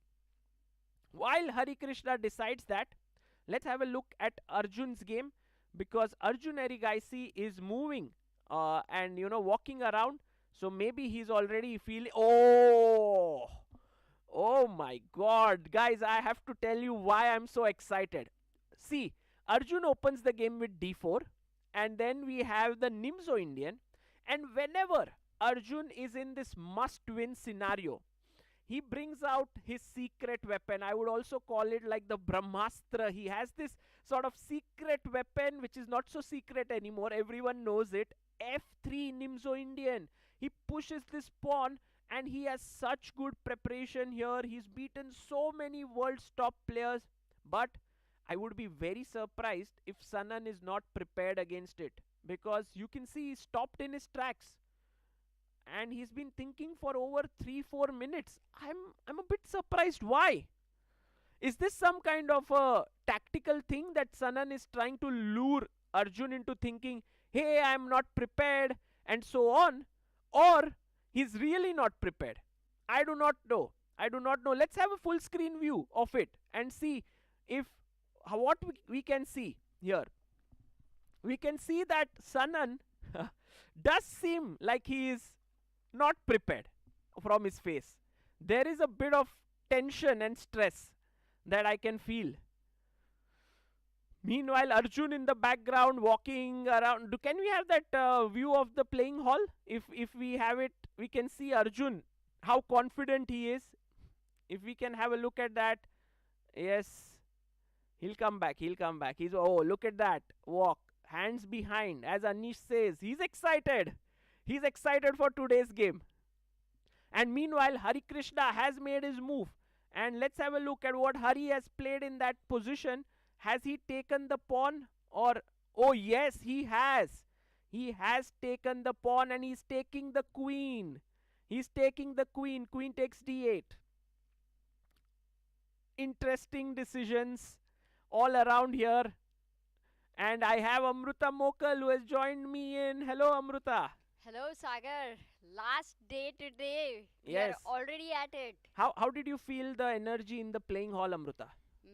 While Hari Krishna decides that, let's have a look at Arjun's game, because Arjun Erigaisi is moving and you know walking around. So maybe he's already feeling, oh my god, guys, I have to tell you why I'm so excited. See, Arjun opens the game with d4, and then we have the Nimzo Indian. And whenever Arjun is in this must-win scenario, he brings out his secret weapon. I would also call it like the Brahmastra. He has this sort of secret weapon which is not so secret anymore. Everyone knows it. F3 Nimzo Indian. He pushes this pawn and he has such good preparation here. He's beaten so many world's top players. But I would be very surprised if Sanan is not prepared against it, because you can see he stopped in his tracks and he's been thinking for over 3-4 minutes. I'm a bit surprised. Why? Is this some kind of a tactical thing that Sanan is trying to lure Arjun into thinking, hey, I'm not prepared and so on, or he's really not prepared? I do not know. Let's have a full screen view of it and see if what we can see here. We can see that Sanan does seem like he is not prepared from his face. There is a bit of tension and stress that I can feel. Meanwhile, Arjun in the background walking around. Can we have that view of the playing hall? If we have it, we can see Arjun, how confident he is. If we can have a look at that. Yes, he'll come back. He's, oh, look at that walk, hands behind, as Anish says. He's excited for today's game. And meanwhile, Hari Krishna has made his move, and let's have a look at what Hari has played in that position. Has he taken the pawn, or oh yes, he has taken the pawn and he's taking the queen. Queen takes d8. Interesting decisions all around here. And I have Amruta Mokal who has joined me in. Hello, Amruta. Hello, Sagar. Last day today. Yes. We are already at it. How did you feel the energy in the playing hall, Amruta?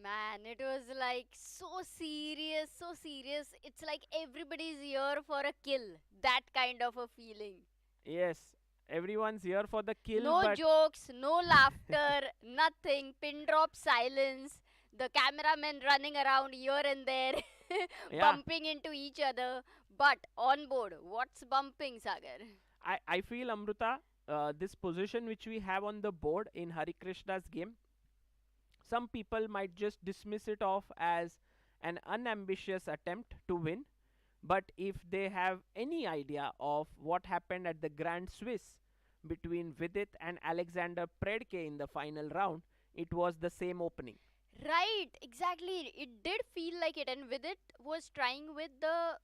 Man, it was like so serious. It's like everybody's here for a kill. That kind of a feeling. Yes, everyone's here for the kill. No jokes, no laughter, nothing. Pin drop silence. The cameramen running around here and there, bumping into each other. But on board, what's bumping, Sagar? I feel, Amruta, this position which we have on the board in Hari Krishna's game, some people might just dismiss it off as an unambitious attempt to win. But if they have any idea of what happened at the Grand Swiss between Vidit and Alexander Predke in the final round, it was the same opening. Right, exactly. It did feel like it. And Vidit was trying with the...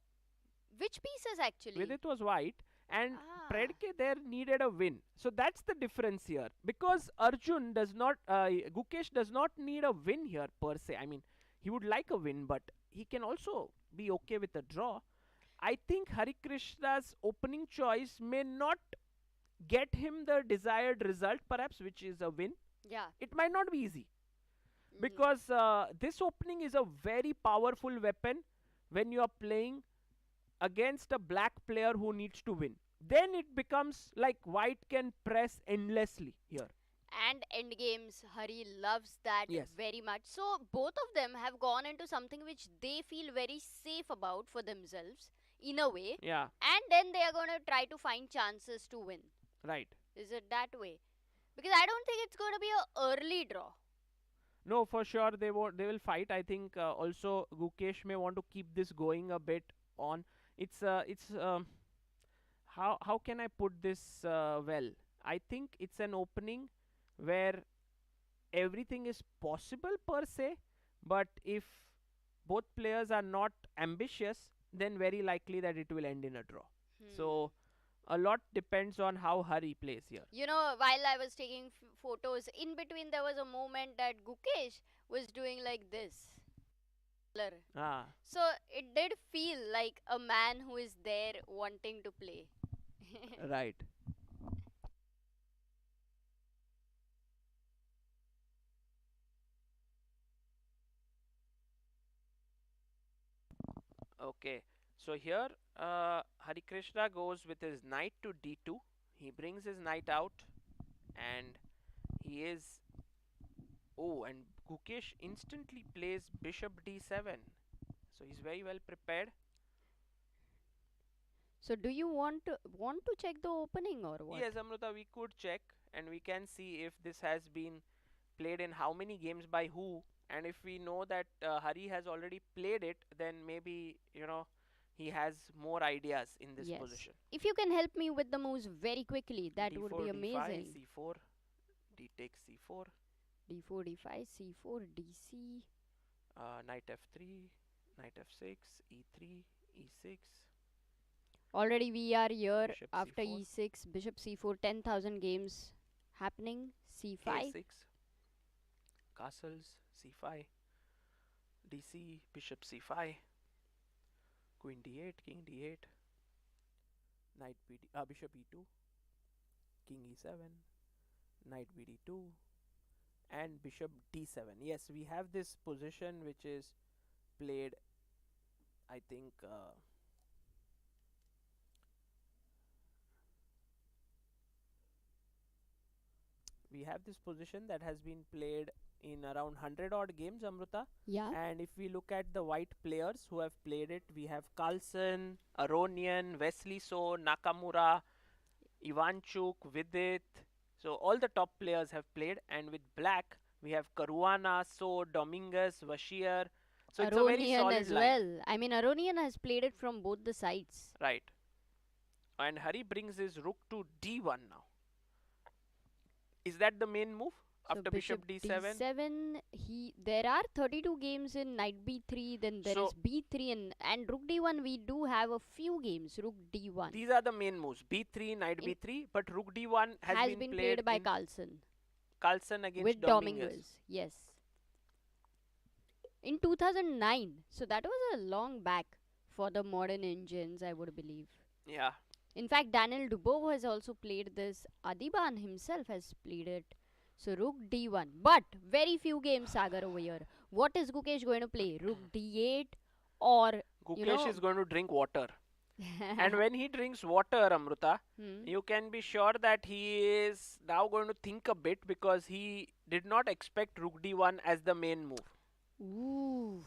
Which pieces actually? Vidit was white and Predke there needed a win. So that's the difference here. Because Arjun does not... Gukesh does not need a win here per se. I mean, he would like a win, but he can also be okay with a draw. I think Hari Krishna's opening choice may not get him the desired result, perhaps, which is a win. Yeah. It might not be easy. Because this opening is a very powerful weapon when you are playing against a black player who needs to win. Then it becomes like white can press endlessly here. And endgames, Hari loves that very much. So both of them have gone into something which they feel very safe about for themselves, in a way. Yeah. And then they are going to try to find chances to win. Right. Is it that way? Because I don't think it's going to be an early draw. No, for sure they will fight. I think also Gukesh may want to keep this going a bit on. It's how can I put this well? I think it's an opening where everything is possible per se, but if both players are not ambitious, then very likely that it will end in a draw. So a lot depends on how Hari plays here. You know, while I was taking photos, in between there was a moment that Gukesh was doing like this. So it did feel like a man who is there wanting to play. Right. Okay, so here Hari Krishna goes with his knight to d2. He brings his knight out and he is... Oh, and Gukesh instantly plays bishop d7. So he's very well prepared. So do you want to check the opening or what? Yes, Amruta, we could check and we can see if this has been played in how many games by who. And if we know that Hari has already played it, then maybe, he has more ideas in this Yes. position. If you can help me with the moves very quickly, that would be D4, amazing. D5, C4, D takes C4, D4, D5, C4, DC. Knight F3, Knight F6, E3, E6. Already we are here Bishop after C4. E6, Bishop C4, 10,000 games happening. C5. A6, castles, C5, DC, Bishop C5, Queen D8, King D8, Knight BD, Bishop E2, King E7, Knight BD2, and Bishop D7. Yes, we have this position which is played, I think, we have this position that has been played in around 100 odd games, Amruta. Yeah. And if we look at the white players who have played it, we have Carlsen, Aronian, Wesley So, Nakamura, Ivanchuk, Vidit. So all the top players have played, and with black we have Caruana, So, Dominguez, Vashier. So it's a very Aronian solid as line. well. I mean, Aronian has played it from both the sides. Right. And Hari brings his rook to D1 now. Is that the main move So after Bishop D7? D7, there are 32 games in Knight B3, then there is So- B3 and Rook D1. We do have a few games. Rook D1 These are the main moves. B3, Knight B3, but Rook D1 has been played by in Carlsen Carlsen against with Dominguez. Yes. In 2009. So that was a long back for the modern engines, I would believe. Yeah. In fact, Daniel Dubov has also played this. Adiban himself has played it. So Rook D1. But very few games, Sagar, over here. What is Gukesh going to play? Rook D8 or... Gukesh is going to drink water. And when he drinks water, Amruta, you can be sure that he is now going to think a bit, because he did not expect Rook D1 as the main move. Ooh,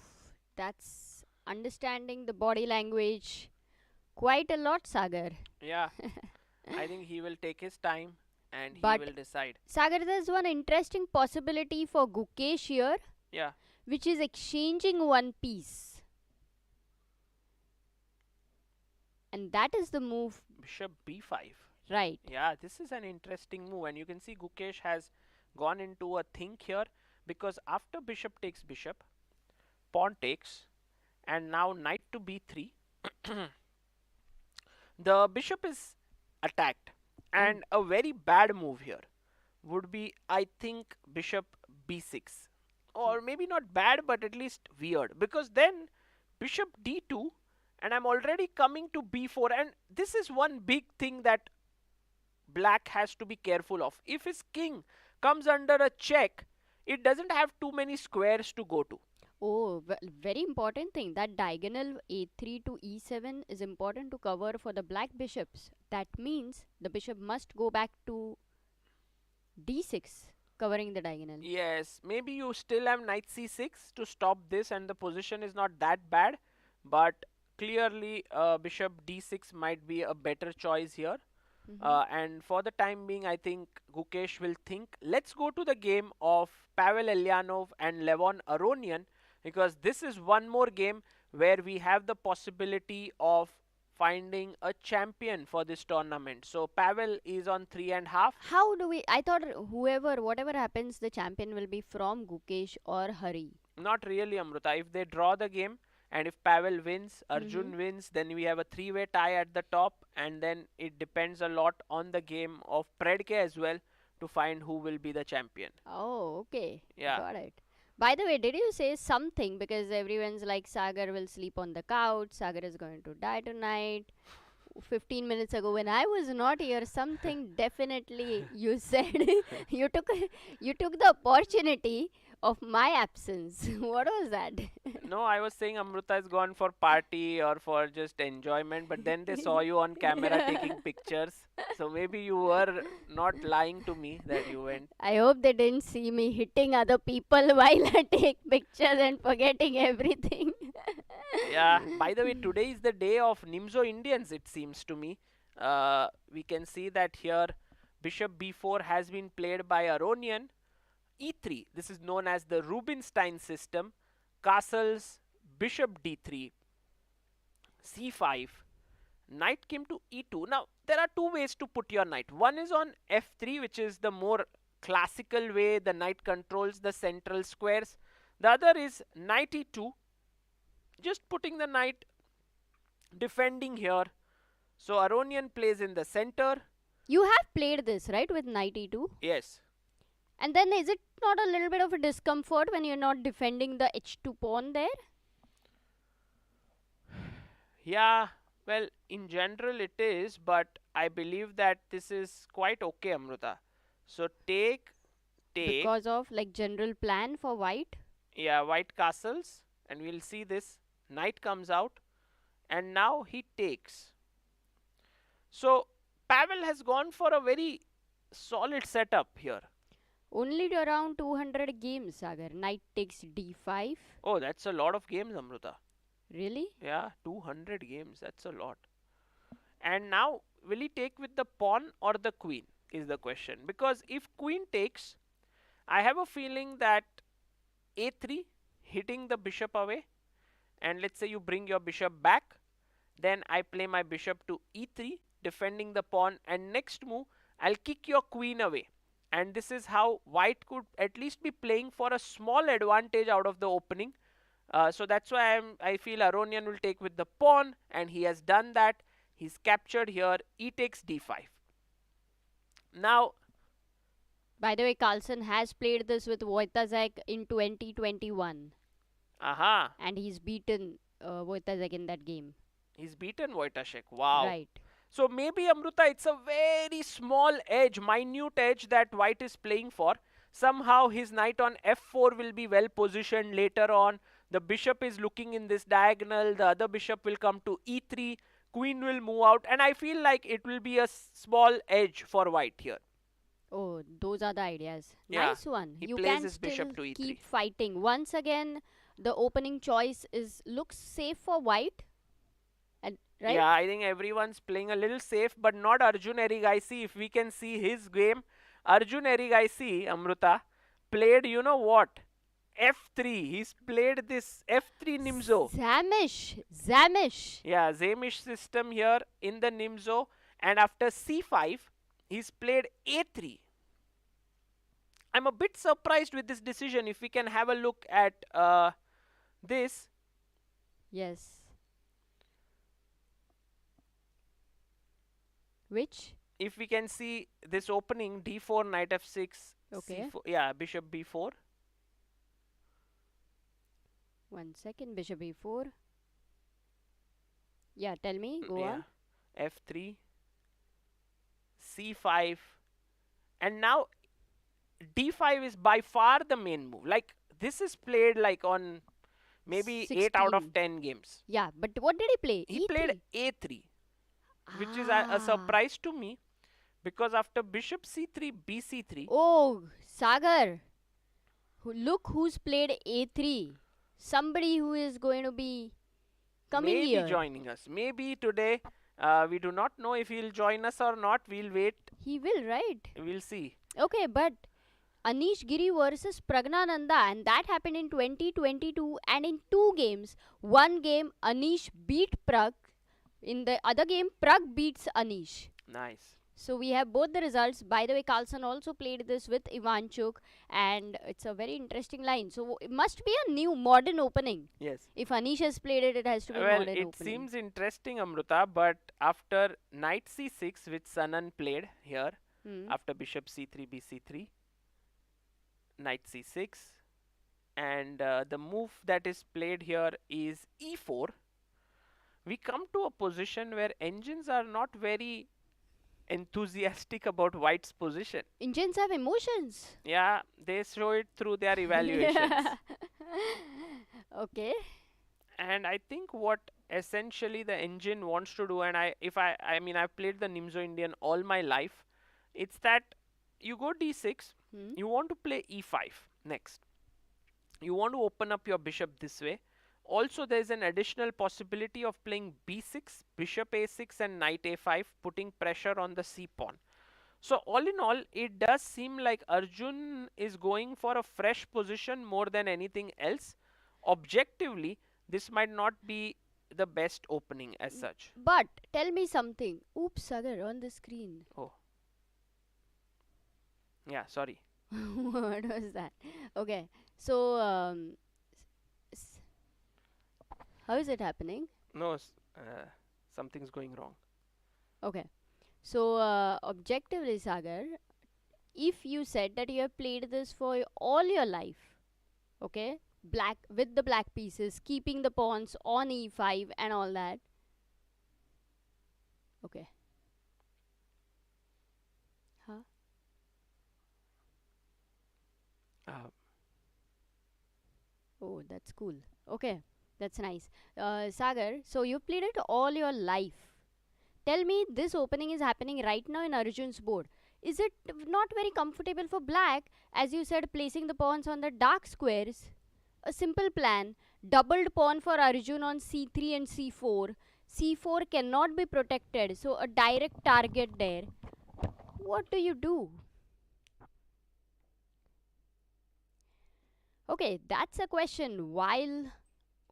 that's understanding the body language quite a lot, Sagar. Yeah. I think he will take his time and he But- will decide. Sagar, there's one interesting possibility for Gukesh here, Yeah. which is exchanging one piece. And that is the move, Bishop B5. right? Yeah, this is an interesting move, and you can see Gukesh has gone into a think here, because after bishop takes bishop, pawn takes, and now knight to b3, the bishop is attacked, and a very bad move here would be, I think, bishop b6, or maybe not bad, but at least weird, because then bishop d2, and I'm already coming to b4, and this is one big thing that black has to be careful of. If his king comes under a check, it doesn't have too many squares to go to. Oh, very important thing. That diagonal a3 to e7 is important to cover for the black bishops. That means the bishop must go back to d6, covering the diagonal. Yes, maybe you still have knight c6 to stop this, and the position is not that bad, but clearly bishop d6 might be a better choice here. And for the time being, I think Gukesh will think, let's go to the game of Pavel Eljanov and Levon Aronian, because this is one more game where we have the possibility of finding a champion for this tournament. So Pavel is on 3.5. How do we... I thought whatever happens, the champion will be from Gukesh or Hari. Not really, Amruta. If they draw the game, and if Pavel wins, Arjun wins, then we have a three-way tie at the top, and then it depends a lot on the game of Predke as well to find who will be the champion. Oh, okay. Yeah. Got it. By the way, did you say something? Because everyone's like, Sagar will sleep on the couch, Sagar is going to die tonight. 15 minutes ago when I was not here, something definitely you said. you took the opportunity of my absence. What was that? No, I was saying Amruta has gone for party or for just enjoyment, but then they saw you on camera taking pictures. So maybe you were not lying to me that you went. I hope they didn't see me hitting other people while I take pictures and forgetting everything. Yeah, by the way, today is the day of Nimzo Indians, it seems to me. We can see that here bishop b4 has been played by Aronian. e3, this is known as the Rubinstein system. Castles, bishop d3, c5, knight came to e2. Now, there are two ways to put your knight. One is on f3, which is the more classical way the knight controls the central squares. The other is knight e2, just putting the knight defending here. So Aronian plays in the center. You have played this, right, with knight e2? Yes. And then is it not a little bit of a discomfort when you're not defending the h2 pawn there? Yeah, well, in general it is, but I believe that this is quite okay, Amruta. So take. Because of like general plan for white? Yeah, white castles, and we'll see this. Knight comes out, and now he takes. So Pavel has gone for a very solid setup here. Only around 200 games, Sagar. Knight takes d5. Oh, that's a lot of games, Amruta. Really? Yeah, 200 games. That's a lot. And now, will he take with the pawn or the queen is the question. Because if queen takes, I have a feeling that a3, hitting the bishop away, and let's say you bring your bishop back, then I play my bishop to e3, defending the pawn, and next move, I'll kick your queen away. And this is how white could at least be playing for a small advantage out of the opening. So that's why I feel Aronian will take with the pawn, and he has done that. He's captured here. E takes d5. Now, by the way, Carlsen has played this with Wojtaszek in 2021. aha, And he's beaten Wojtaszek in that game. he's beaten Wojtaszek. Wow. Right. So maybe, Amruta, it's a very small edge, minute edge that white is playing for. Somehow his knight on f4 will be well positioned later on. The bishop is looking in this diagonal. The other bishop will come to e3. Queen will move out. And I feel like it will be a small edge for white here. Oh, those are the ideas. Yeah, Nice one. he You plays can his still bishop to e3. keep fighting. Once again, the opening choice looks safe for white. And, right? Yeah, I think everyone's playing a little safe, but not Arjun Erigaisi. If we can see his game, Arjun Erigaisi, Amruta, played, you know what? f3. He's played this f3 Nimzo. Zamish. Yeah, Zamish system here in the Nimzo. And after c5, he's played a3. I'm a bit surprised with this decision. If we can have a look at this. Yes. Which? If we can see this opening, d4, knight f6, Okay. c4, yeah, bishop b4. 1 second. Bishop e4. Yeah, tell me. Go Yeah, on. f3, c5, and now d5 is by far the main move. Like, this is played like on maybe 8 out of 16. 10 games. Yeah, but what did he play? He played a3, which is Ah. a surprise to me, because after bishop c3, bc3. Oh, Sagar. Look who's played a3. Somebody who is going to be coming maybe here. joining us. Maybe today. We do not know if he'll join us or not. We'll wait. He will, right? We'll see. Okay, but Anish Giri versus Pragnananda, and that happened in 2022. And in 2 games, one game Anish beat Prag. In the other game, Prag beats Anish. Nice. So we have both the results. By the way, Carlsen also played this with Ivanchuk, and it's a very interesting line. So it must be a new modern opening. Yes. If Anish has played it, it has to be Well, modern it opening. seems interesting, Amruta, but after knight c6, which Sanan played here, after bishop c3, bc3, knight c6, and the move that is played here is e4, we come to a position where engines are not very enthusiastic about white's position. Indians have emotions. Yeah, they show it through their evaluations. Okay. And I think what essentially the engine wants to do, and I mean I've played the Nimzo Indian all my life, it's that you go d6, you want to play e5 next. You want to open up your bishop this way. also there is an additional possibility of playing b6, bishop a6 and knight a5, putting pressure on the c pawn. So all in all, it does seem like Arjun is going for a fresh position more than anything else. Objectively, this might not be the best opening as such. But tell me something. Oops, Sagar, on the screen. Oh. Yeah, sorry. What was that? Okay. So, how is it happening? No, something's going wrong. Okay. So, objectively, Sagar, if you said that you have played this for all your life, okay, black with the black pieces, keeping the pawns on e5 and all that. Okay. Huh? Oh, that's cool. Okay, that's nice. Sagar, so you played it all your life. Tell me, this opening is happening right now in Arjun's board. Is it not very comfortable for black, as you said, placing the pawns on the dark squares? A simple plan, doubled pawn for Arjun on c3 and c4. c4 cannot be protected, so a direct target there. What do you do? Okay, that's a question. While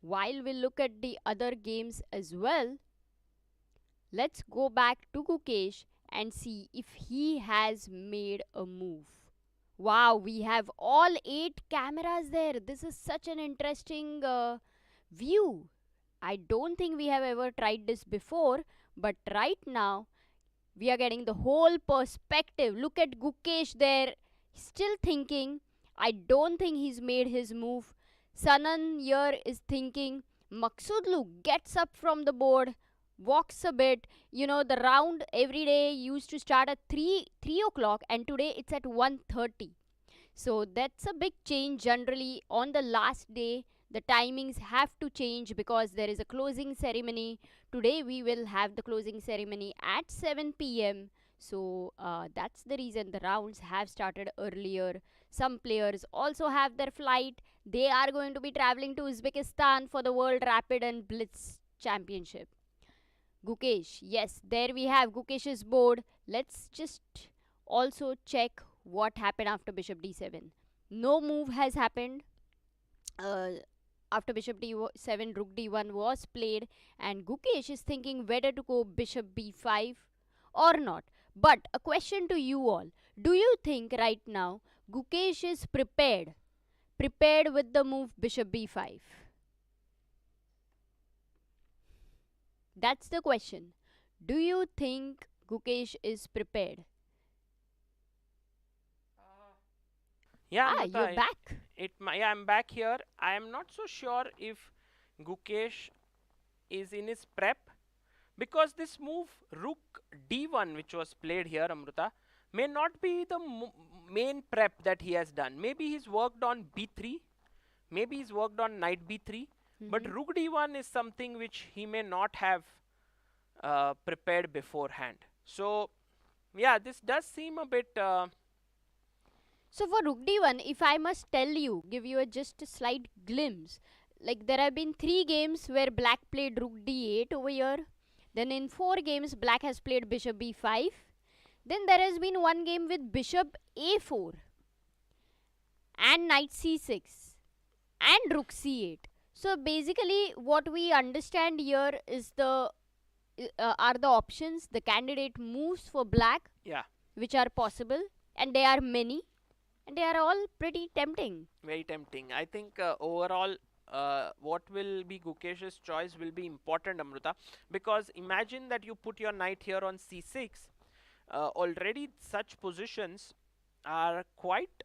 we look at the other games as well, let's go back to Gukesh and see if he has made a move. Wow, we have all 8 cameras there. This is such an interesting view. I don't think we have ever tried this before, but right now we are getting the whole perspective. Look at Gukesh there, still thinking. I don't think he's made his move. Sanan here is thinking. Maghsoodloo gets up from the board, walks a bit. You know, the round every day used to start at 3 o'clock and today it's at 1:30. So that's a big change. Generally on the last day the timings have to change because there is a closing ceremony. Today we will have the closing ceremony at 7 p.m. So that's the reason the rounds have started earlier. Some players also have their flight. They are going to be traveling to Uzbekistan for the World Rapid and Blitz Championship. Gukesh, yes, there we have Gukesh's board. Let's just also check what happened after bishop d7. No move has happened. After bishop d7, rook d1 was played, and Gukesh is thinking whether to go bishop b5 or not. But a question to you all. Do you think right now Gukesh is prepared with the move bishop b5? That's the question. Do you think Gukesh is prepared? Yeah, Amruta, you're back. Yeah, I'm back here. I am not so sure if Gukesh is in his prep, because this move rook d1 which was played here, Amruta, may not be the main prep that he has done. Maybe he's worked on b3, maybe he's worked on knight b3, but rook d1 is something which he may not have prepared beforehand. So yeah, this does seem a bit So for rook d1, if I must tell you, give you just a slight glimpse, like there have been 3 games where black played rook d8 over here. Then in 4 games, black has played bishop b5. Then there has been 1 game with bishop a4 and knight c6 and rook c8. So basically what we understand here is are the options, the candidate moves for black, yeah, which are possible, and they are many, and they are all pretty tempting. Very tempting. I think overall what will be Gukesh's choice will be important, Amruta, because imagine that you put your knight here on c6. Already such positions are quite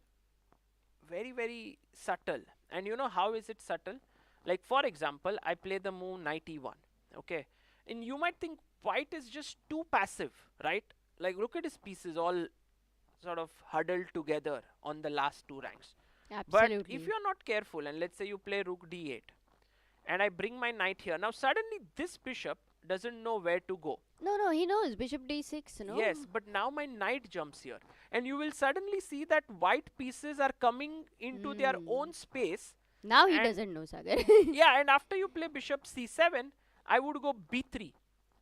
very subtle. And you know how is it subtle? Like for example, I play the move knight e1, okay, and you might think white is just too passive, right? Like look at his pieces all sort of huddled together on the last 2 ranks. Absolutely. But if you are not careful, and let's say you play rook d8 and I bring my knight here, now suddenly this bishop doesn't know where to go. No, he knows bishop d6, no? Yes, but now my knight jumps here, and you will suddenly see that white pieces are coming into their own space, Now he And- doesn't know, Sagar. Yeah, and after you play bishop c7, I would go b3.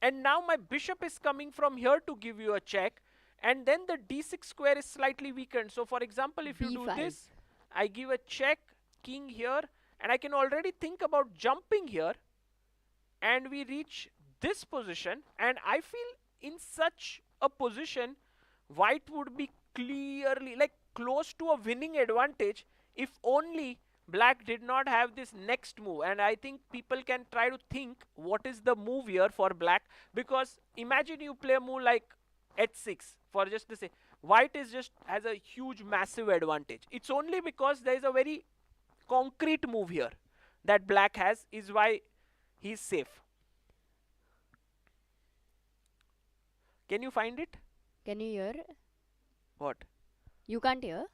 And now my bishop is coming from here to give you a check. And then the d6 square is slightly weakened. So for example, if you do B5. this, I give a check, king here, and I can already think about jumping here. And we reach this position. And I feel in such a position, white would be clearly like close to a winning advantage if only black did not have this next move. And I think people can try to think what is the move here for black, because imagine you play a move like h6 for just to say white is just has a huge massive advantage. It's only because there is a very concrete move here that black has, is why he's safe. Can you find it? Can you hear? What? You can't hear?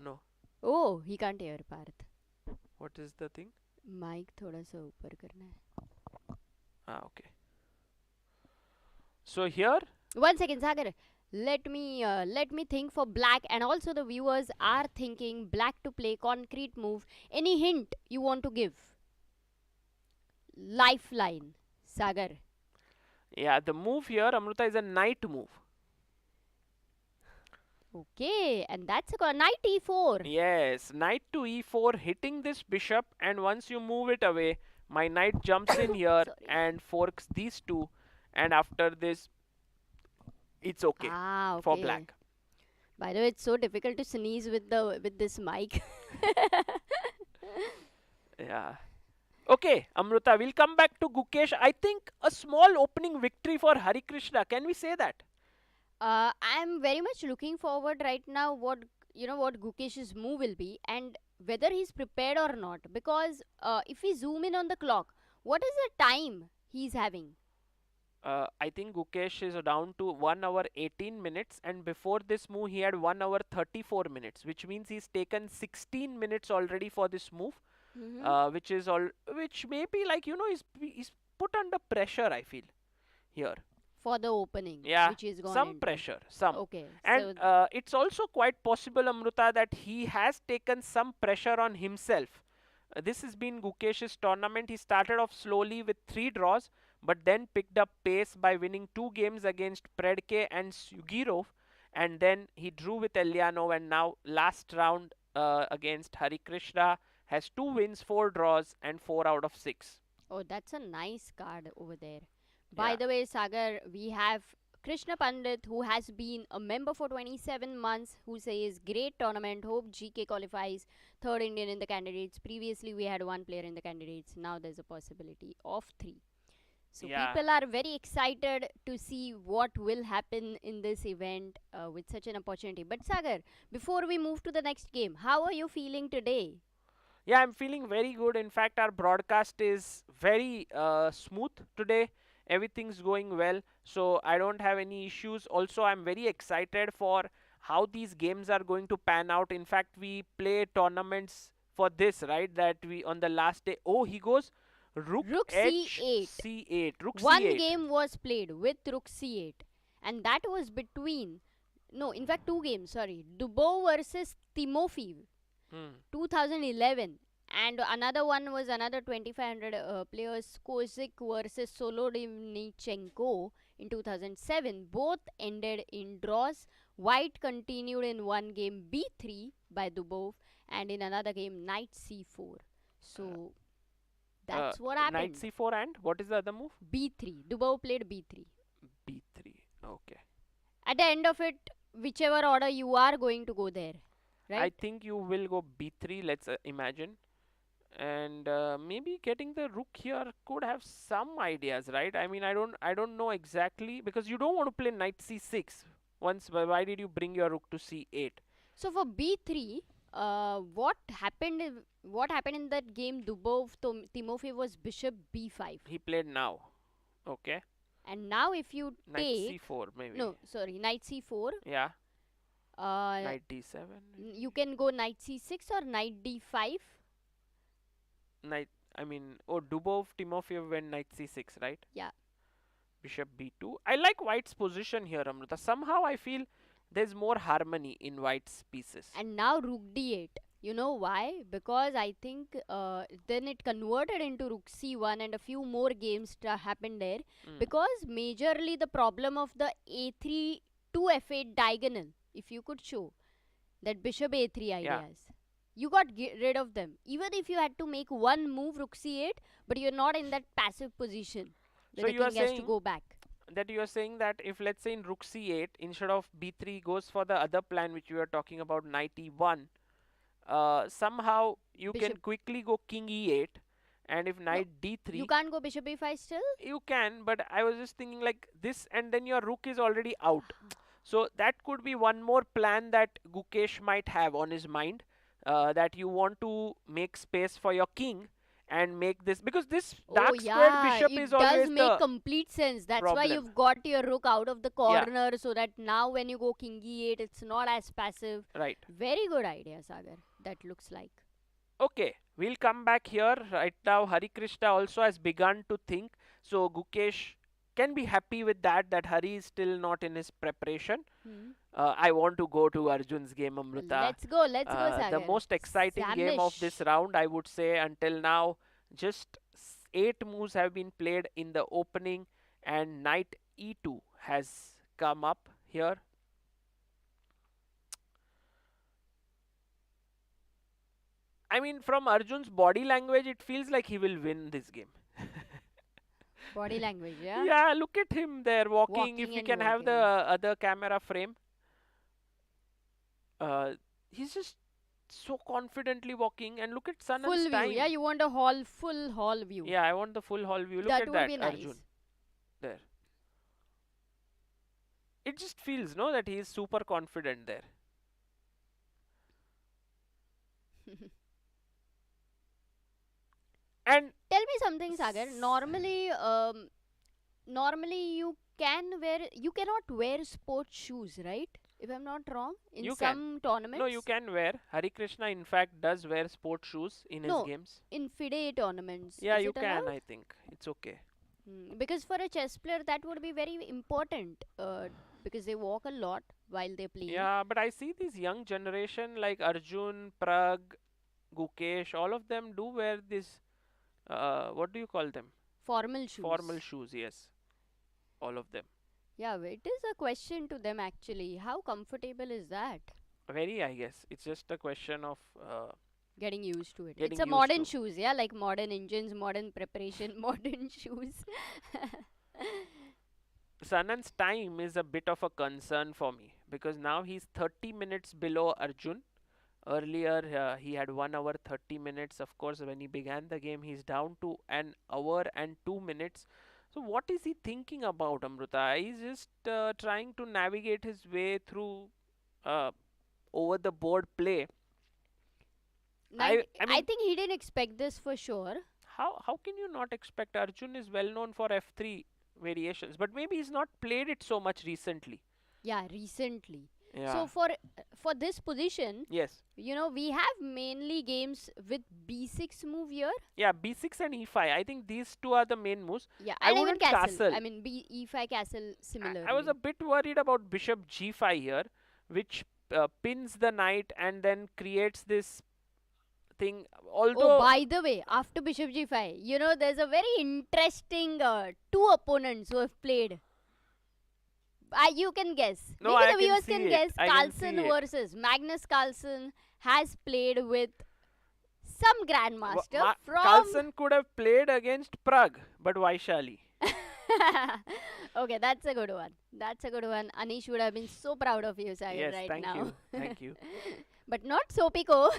No. Oh, he can't hear, Parth. What is the thing? Mike थोड़ा सा ऊपर करना है. Okay. So here, 1 second, Sagar. Let me think for black, and also the viewers are thinking black to play concrete move. Any hint you want to give? Lifeline, Sagar. yeah, the move here, Amruta, is a knight move. Okay, and that's a knight e4. Yes, knight to e4, hitting this bishop, and once you move it away, my knight jumps in here Sorry. and forks these two, and after this, it's okay for Okay. black. By the way, it's so difficult to sneeze with this mic. Yeah. Okay, Amruta, we'll come back to Gukesh. I think a small opening victory for Hari Krishna. Can we say that? I'm very much looking forward right now what Gukesh's move will be, and whether he's prepared or not, because if we zoom in on the clock, what is the time he's having? I think Gukesh is down to 1 hour 18 minutes, and before this move he had 1 hour 34 minutes, which means he's taken 16 minutes already for this move, which may be like, he's put under pressure, I feel, here. For the opening, Yeah, which is gone some into. pressure, some. Okay, And so it's also quite possible, Amruta, that he has taken some pressure on himself. This has been Gukesh's tournament. He started off slowly with 3 draws, but then picked up pace by winning 2 games against Predke and Sjugirov, and then he drew with Eljanov, and now last round against Hari Krishna has 2 wins, 4 draws, and 4 out of 6. oh, that's a nice card over there. By Yeah. the way, Sagar, we have Krishna Pandit, who has been a member for 27 months, who says great tournament, hope GK qualifies, third Indian in the candidates. Previously we had 1 player in the candidates, now there's a possibility of 3. So Yeah. people are very excited to see what will happen in this event with such an opportunity. But Sagar, before we move to the next game, how are you feeling today? Yeah, I'm feeling very good. In fact, our broadcast is very smooth today. Everything's going well, so I don't have any issues. Also, I'm very excited for how these games are going to pan out. In fact, we play tournaments for this, right? That we on the last day. Oh, he goes rook h C8. c8. Rook One c8. game was played with rook c8, and that was between, no, in fact 2 games, sorry, Dubov versus Timofeev, 2011, and another one was another 2500 players, Kozik versus Solodivnichenko in 2007. Both ended in draws. White continued in one game b3 by Dubov, and in another game knight c4. So that's what Knight happened. c4, and what is the other move? b3. Dubov played b3. b3. Okay. At the end of it, whichever order you are going to go there, I right? think you will go b3. Let's imagine. And maybe getting the rook here could have some ideas, right? I mean, I don't know exactly, because you don't want to play knight c6 once. Why did you bring your rook to c8? So for b3, what happened? What happened in that game? Dubov Timofeev was bishop b5, He played now. Okay. and now if you Knight take c4 maybe. no, sorry, knight c4. Yeah. Uh, Knight d7. you can go knight c6 or knight d5. Dubov Timofeev went knight c6, right? Yeah. Bishop b2. I like white's position here, Amruta. Somehow I feel there's more harmony in white's pieces. And now rook d8. You know why? Because I think then it converted into Rook C1 and a few more games happened there. Because majorly the problem of the A3 to F8 diagonal, if you could show that Bishop A3 ideas. You got rid of them. Even if you had to make one move Rook C8, but you're not in that passive position where So the you are king has to saying go back. that you are saying that if let's say in Rook C8 instead of B3 goes for the other plan which we were talking about, Knight E1, somehow you can Bishop. quickly go King E8, and if No, Knight D3 you can't go Bishop A5 still? you can, but I was just thinking like this, and then your Rook is already out. So that could be one more plan that Gukesh might have on his mind, that you want to make space for your king and make this, because this Oh dark squared yeah, bishop it is does always make the complete sense. That's why problem. you've got your rook out of the Yeah, corner so that now when you go king e8, it's not as passive. right. Very good idea, Sagar. That looks like. Okay, we'll come back here. Right now, Hari Krishna also has begun to think. So Gukesh can be happy with that Hari is still not in his preparation. I want to go to Arjun's game, Amruta. Let's go, The Sagar. most exciting game of this Samish. round, I would say, until now. Just 8 moves have been played in the opening, and Knight E2 has come up here. I mean, from Arjun's body language, it feels like he will win this game. Body language, yeah? Yeah, look at him there walking. If Walking we and can have the walking. other camera frame. He's just so confidently walking, and look at Sun and Full view, time. yeah? You want a full hall view. Yeah, I want the full hall view. Look That at would that, be Arjun. nice. There. It just feels, no, that he is super confident there. And Tell me something, Sagar. Normally you cannot wear sports shoes, right? If I'm not wrong, in you some can. No, you tournaments. can wear. Hari Krishna, in fact, does wear sports shoes in his No, games. in FIDE tournaments, Yeah, is you it can, allowed? I think. It's okay. Because for a chess player, that would be very important. Because they walk a lot while they're playing. Yeah, but I see this young generation like Arjun, Prag, Gukesh, all of them do wear this, what do you call them? Formal Formal shoes. shoes, yes. All of them. Yeah, it is a question to them actually. How comfortable is that? Very, I guess. It's just a question of Getting used to it. It's getting a used modern to. shoes, yeah, like modern engines, modern preparation, modern shoes. Sanan's time is a bit of a concern for me because now he's 30 minutes below Arjun. Earlier, he had 1 hour 30 minutes. Of course, when he began the game, he's down to an hour and 2 minutes. So, what is he thinking about, Amruta? He's just trying to navigate his way through uh, over the board play. I I mean, think he didn't expect this for sure. how can you not expect? Arjun is well known for F3 variations, but maybe he's not played it so much recently. Yeah, recently. So Yeah. for this position, Yes. we have mainly games with b6 move here. Yeah, b6 and e5. I think these two are the main moves. Yeah, I and even wouldn't castle. castle. I mean, e5 castle I was a similarly. bit worried about bishop g5 here, which pins the knight and then creates this thing. Oh, Although, by the way, after bishop g5, there's a very interesting two opponents who have played. You can guess. no, Maybe I the can viewers see can it. guess. I can see Carlsen it. versus Magnus Carlsen has played with some grandmaster from. Carlsen could have played against Prague, but Vaishali. Okay, that's a good one. That's a good one. Anish would have been so proud of you, Sagar, Yes, right thank now. you. Thank you. But not Sopiko.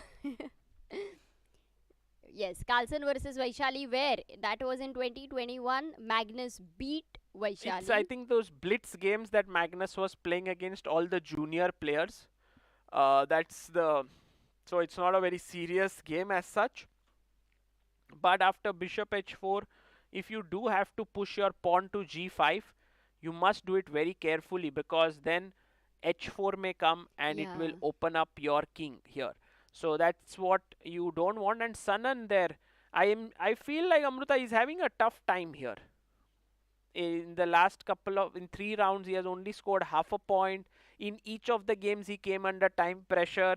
Yes, Carlsen versus Vaishali, where that was in 2021. Magnus beat It's, I Vaishali. think, those blitz games that Magnus was playing against all the junior players. That's the. So it's not a very serious game as such. But after bishop h4, if you do have to push your pawn to g5, you must do it very carefully because then h4 may come and it will Yeah. open up your king here. So that's what you don't want. And Sanan there, I feel like Amruta is having a tough time here. In the last in 3 rounds, he has only scored half a point. In each of the games, he came under time pressure.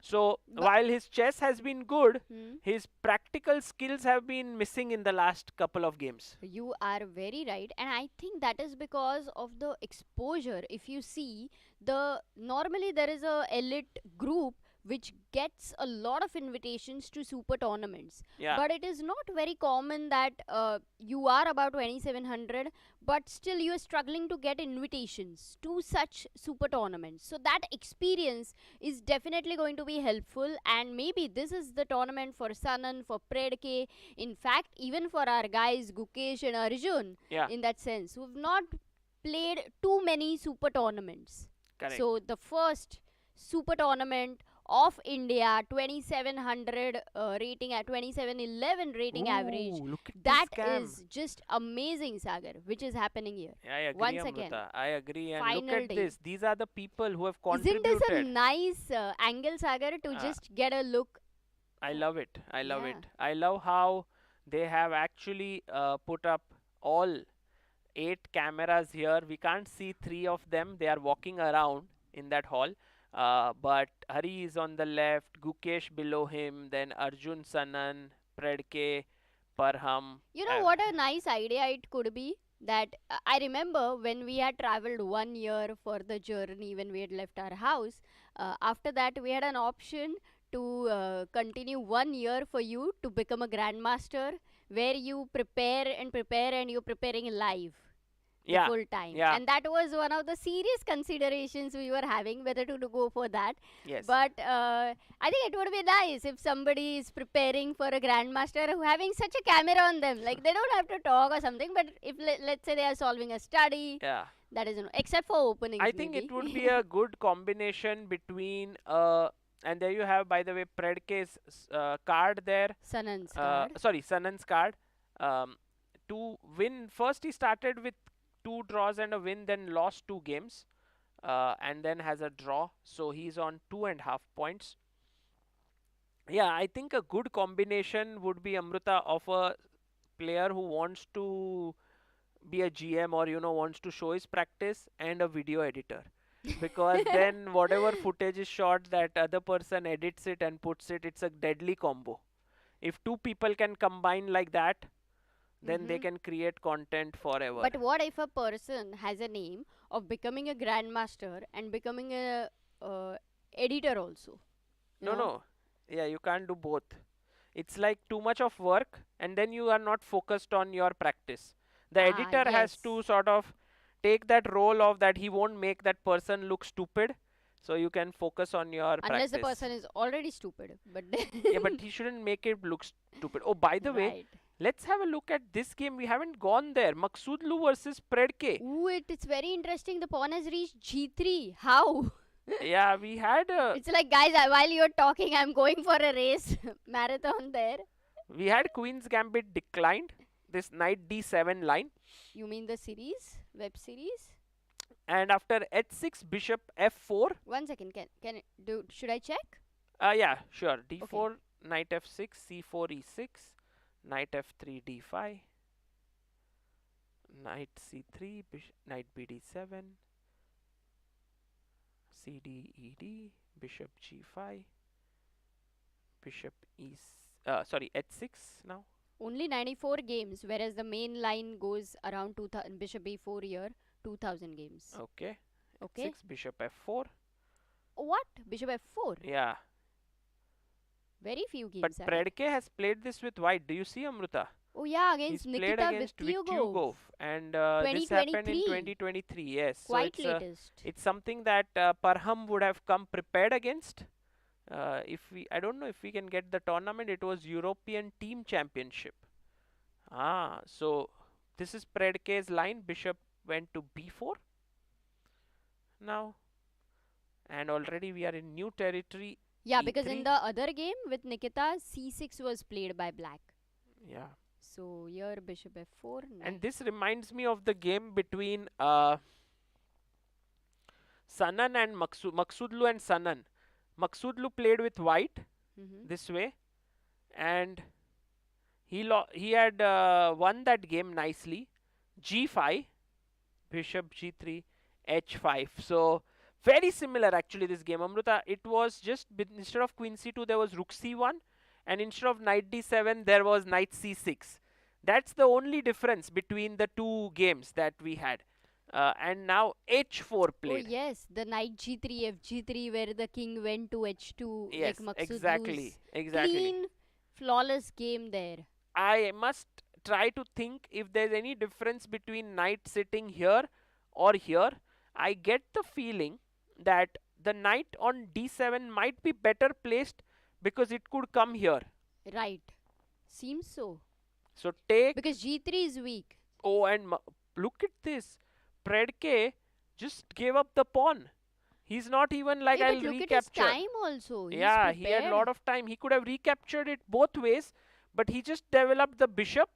So while his chess has been good, his practical skills have been missing in the last couple of games. You are very right, and I think that is because of the exposure. If you see, normally there is a elite group which gets a lot of invitations to super tournaments, Yeah. but it is not very common that you are about 2700, but still you are struggling to get invitations to such super tournaments. So that experience is definitely going to be helpful, and maybe this is the tournament for Sanan, for Predke, in fact even for our guys Gukesh and Arjun. Yeah. In that sense, we've not played too many super tournaments. Correct. So the first super tournament of India, 2700 rating at 2711 rating average. Look at That this cam. is just amazing, Sagar, which is happening here. I agree, Once Amruta. again, I agree. And final look at day. this. These are the people who have Isn't contributed. this a nice angle, Sagar, to just get a look? I love it. I love Yeah. it. I love how they have actually put up all 8 cameras here. We can't see 3 of them. They are walking around in that hall. But Hari is on the left, Gukesh below him, then Arjun, Sanan, Predke, Parham. You know what a nice idea it could be? That I remember when we had traveled 1 year for the journey, when we had left our house, after that we had an option to continue 1 year for you to become a grandmaster, where you prepare and you're preparing live Yeah, full time. yeah. And that was one of the serious considerations we were having, whether to go for that. Yes. But I think it would be nice if somebody is preparing for a grandmaster who having such a camera on them. Like, they don't have to talk or something, but if let's say they are solving a study, Yeah. that is except for openings. I think maybe. it would be a good combination between and there you have, by the way, Predke's card there. Sanan's card. Sorry, Sanan's card. To win, first he started with 2 draws and a win, then lost 2 games, and then has a draw. So he's on 2.5 points. Yeah, I think a good combination would be, Amruta, of a player who wants to be a GM or wants to show his practice, and a video editor. Because then whatever footage is shot, that other person edits it and puts it. It's a deadly combo. If 2 people can combine like that, then they can create content forever. But what if a person has a name of becoming a grandmaster and becoming a editor also? No. Yeah, you can't do both. It's like too much of work, and then you are not focused on your practice. The editor has to sort of take that role of that he won't make that person look stupid, so you can focus on your practice. Unless the person is already stupid. But yeah, but he shouldn't make it look stupid. Oh, by the way, let's have a look at this game. We haven't gone there. Maghsoodloo versus Predke. Ooh, it's very interesting. The pawn has reached G3. How? Yeah, we had It's like, guys, while you're talking, I'm going for a race marathon there. We had Queen's Gambit declined. This knight D7 line. You mean the series? Web series? And after H6, bishop F4. 1 second. Should I check? Yeah, sure. D4, knight F6, C4, E6, knight F3, D5, knight C3, knight BD7, CD, ED, bishop G5, bishop H6 now. Only 94 games, whereas the main line goes around 2000. Bishop B4 here, 2000 games. Okay. Okay. H6, bishop F4. What? Bishop F4? Yeah. Very few games. But Predke has played this with white. Do you see, Amruta? Oh yeah, against He's played Nikita against Vityugov. And this happened in 2023. Yes. Quite so latest. It's something that Parham would have come prepared against. I don't know if we can get the tournament. It was European Team Championship. So this is Predke's line. Bishop went to B4 now, and already we are in new territory. Yeah, E3. because in the other game with Nikita, C6 was played by black. Yeah. So here bishop F4. And this reminds me of the game between Sanan and Maghsoodloo and Sanan. Maghsoodloo played with white this way, and he had won that game nicely. G5, bishop G3, H5. So Very similar actually this game, Amruta. It was just instead of queen c2 there was rook c1, and instead of knight d7 there was knight c6. That's the only difference between the two games that we had. And now h4 played. Oh yes, the knight g3, fg3, where the king went to h2, Yes, like exactly, Maghsoodloo's clean, flawless game there. I must try to think if there's any difference between knight sitting here or here. I get the feeling that the knight on d7 might be better placed because it could come here. Right. Seems so. So take. Because g3 is weak. Oh, and look at this. Predke just gave up the pawn. He's not even like, Hey, I'll but look recapture. at his time also. He's Yeah, he had a prepared. lot of time. He could have recaptured it both ways, but he just developed the bishop.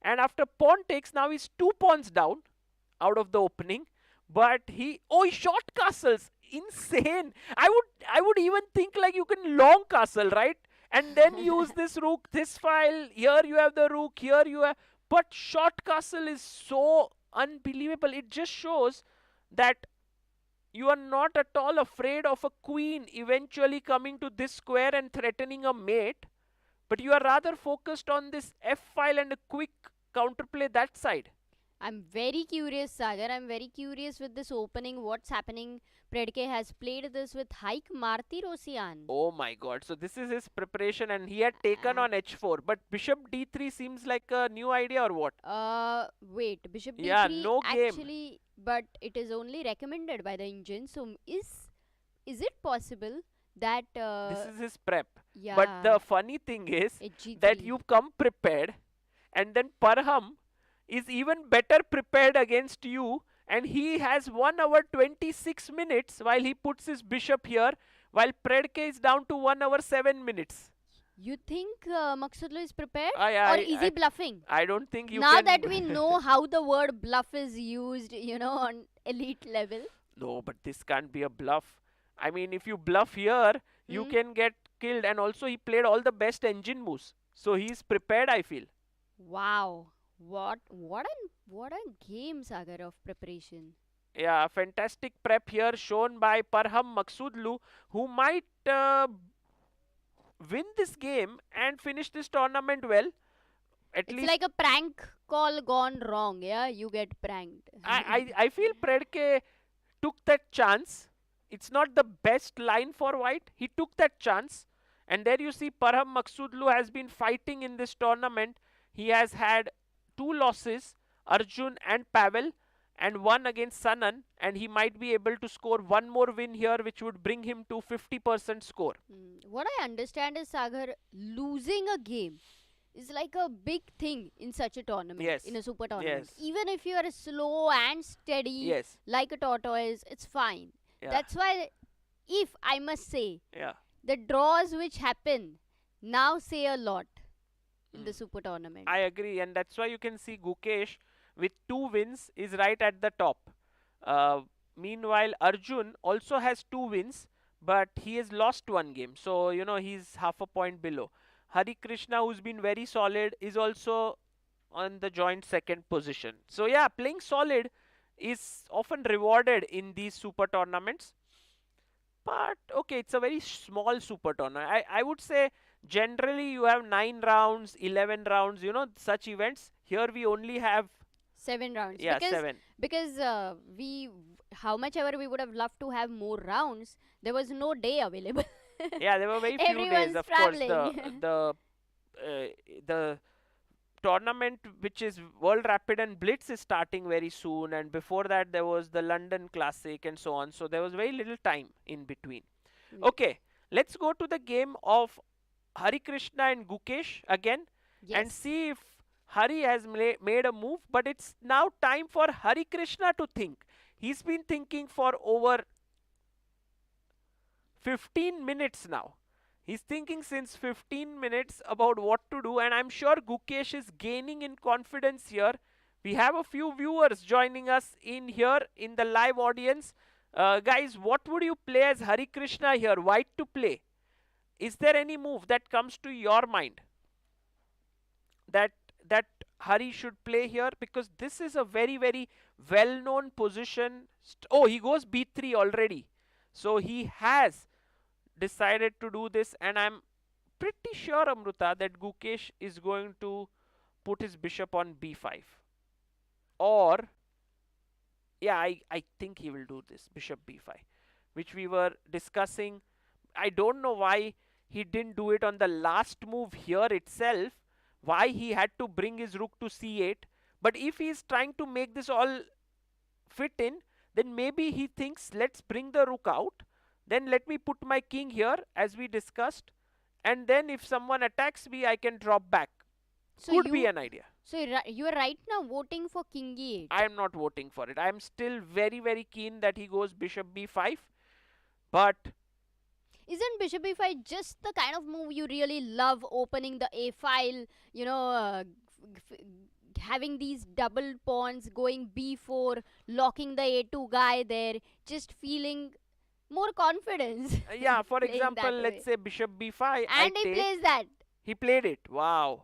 And after pawn takes, now he's 2 pawns down out of the opening. But he short castles. Insane. I would even think like you can long castle, right? And then use this rook, this file. Here you have the rook, here you have. But short castle is so unbelievable. It just shows that you are not at all afraid of a queen eventually coming to this square and threatening a mate, but you are rather focused on this f file and a quick counterplay that side. I'm very curious, Sagar. I'm very curious with this opening. What's happening? Predke has played this with Haik Marti Rosian. Oh my god. So this is his preparation, and he had taken on h4. But bishop d3 seems like a new idea or what? Wait. Bishop d3 Yeah, no game. actually, but it is only recommended by the engine. So is it possible that This is his prep. yeah, But the funny thing is H3. that you come prepared, and then Parham is even better prepared against you, and he has 1 hour 26 minutes while he puts his bishop here, while Predke is down to 1 hour 7 minutes. You think Maghsoodloo is prepared? Or is he bluffing? I don't think you now can. that we know how the word bluff is used, on elite level. No, but this can't be a bluff. I mean, if you bluff here, you can get killed, and also he played all the best engine moves. So he's prepared, I feel. Wow. What a game, Sagar, of preparation. Yeah, fantastic prep here shown by Parham Maghsoodloo, who might win this game and finish this tournament well. At It's least like a prank call gone wrong, yeah? You get pranked. I feel Predke took that chance. It's not the best line for white. He took that chance. And there you see Parham Maghsoodloo has been fighting in this tournament. He has had 2 losses, Arjun and Pavel, and 1 against Sanan, and he might be able to score 1 more win here, which would bring him to 50% score. What I understand is, Sagar, losing a game is like a big thing in such a tournament, Yes. in a super tournament. Yes. Even if you are slow and steady, Yes. like a tortoise, it's fine. Yeah. That's why, if I must say, Yeah. the draws which happen now say a lot in the super tournament. I agree, and that's why you can see Gukesh with 2 wins is right at the top. Meanwhile, Arjun also has 2 wins, but he has lost 1 game. So, he's half a point below. Hari Krishna, who's been very solid, is also on the joint 2nd position. So, yeah, playing solid is often rewarded in these super tournaments. But, okay, it's a very small super tournament. I would say generally you have 9 rounds, 11 rounds, such events. Here we only have 7 rounds. Yeah, 7. Because how much ever we would have loved to have more rounds, there was no day available. Yeah, there were very few Everyone's days. Of traveling. course, the tournament, which is World Rapid and Blitz, is starting very soon, and before that there was the London Classic and so on. So there was very little time in between. Okay, let's go to the game of Hari Krishna and Gukesh again, and see if Hari has made a move. But it's now time for Hari Krishna to think. He's been thinking for over 15 minutes now. He's thinking since 15 minutes about what to do, and I'm sure Gukesh is gaining in confidence here. We have a few viewers joining us in here in the live audience. Guys, what would you play as Hari Krishna here? White to play. Is there any move that comes to your mind that Hari should play here? Because this is a very, very well-known position. Oh, he goes b3 already. So he has decided to do this, and I'm pretty sure, Amruta, that Gukesh is going to put his bishop on b5. Or, yeah, I think he will do this, bishop b5, which we were discussing. I don't know why he didn't do it on the last move here itself, why he had to bring his rook to c8. But if he is trying to make this all fit in, then maybe he thinks, let's bring the rook out, then let me put my king here as we discussed, and then if someone attacks me, I can drop back. So Could be an idea. So you are right now voting for king e8. I am not voting for it. I am still very, very keen that he goes bishop b5. But isn't bishop b5 just the kind of move you really love, opening the a file, you know, having these double pawns, going b4, locking the a2 guy there, just feeling more confidence. Yeah, for playing example, that let's way. say bishop b5. And he plays that. He played it. Wow.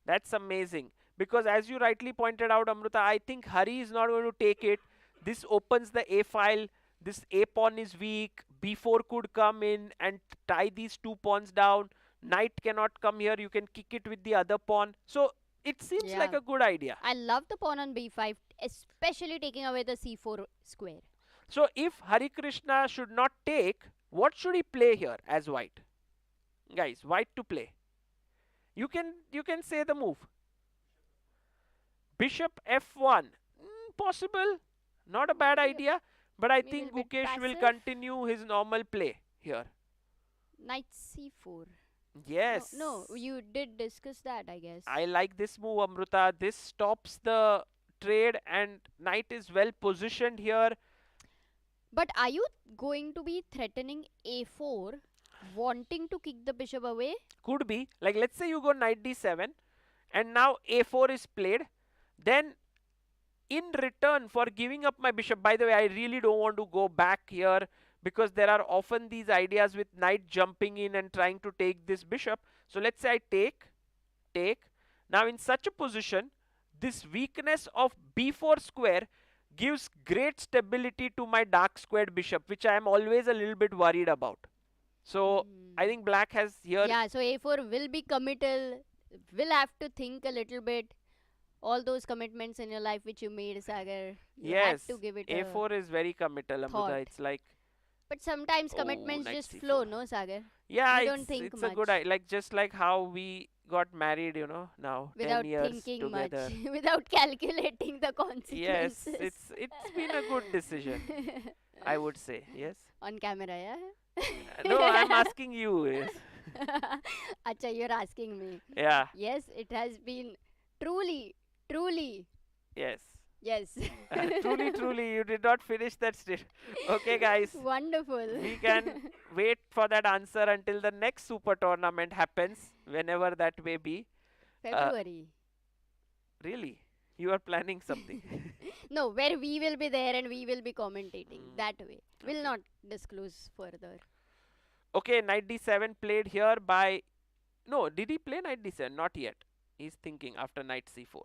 That's amazing. Because as you rightly pointed out, Amruta, I think Hari is not going to take it. This opens the a file. This a pawn is weak. b4 could come in and tie these two pawns down. Knight cannot come here. You can kick it with the other pawn. So it seems like a good idea. I love the pawn on b5, especially taking away the c4 square. So if Hari Krishna should not take, what should he play here as white? Guys, white to play. You can say the move. Bishop f1. Possible. Not a bad idea. But I think Gukesh will continue his normal play here. Knight c4. Yes. No, you did discuss that, I guess. I like this move, Amruta. This stops the trade and knight is well positioned here. But are you going to be threatening a4, wanting to kick the bishop away? Could be. Like, let's say you go knight d7 and now a4 is played. Then in return for giving up my bishop, by the way, I really don't want to go back here because there are often these ideas with knight jumping in and trying to take this bishop. So let's say I take. Now in such a position, this weakness of b4 square gives great stability to my dark squared bishop, which I am always a little bit worried about. So I think black has here. Yeah, so a4 will be committal, will have to think a little bit. All those commitments in your life which you made, Sagar, you yes, have to give it a4 is very committal, Amruta. It's like. But sometimes commitments just flow, no, Sagar? Yeah, you don't think it's much. a good idea. Like just like how we got married, you know, now without 10 years thinking together. much, without calculating the consequences. Yes, it's been a good decision, I would say. Yes. On camera, yeah. No, I'm asking you. Yes. Acha, you're asking me. Yeah. Yes, it has been truly. Yes. Yes. Truly, you did not finish that statement. Okay, guys. Wonderful. We can wait for that answer until the next super tournament happens, whenever that may be. February. Really? You are planning something? No, where we will be there and we will be commentating that way. We'll not disclose further. Okay, knight d7 played here by. No, did he play knight d7? Not yet. He's thinking after knight c4.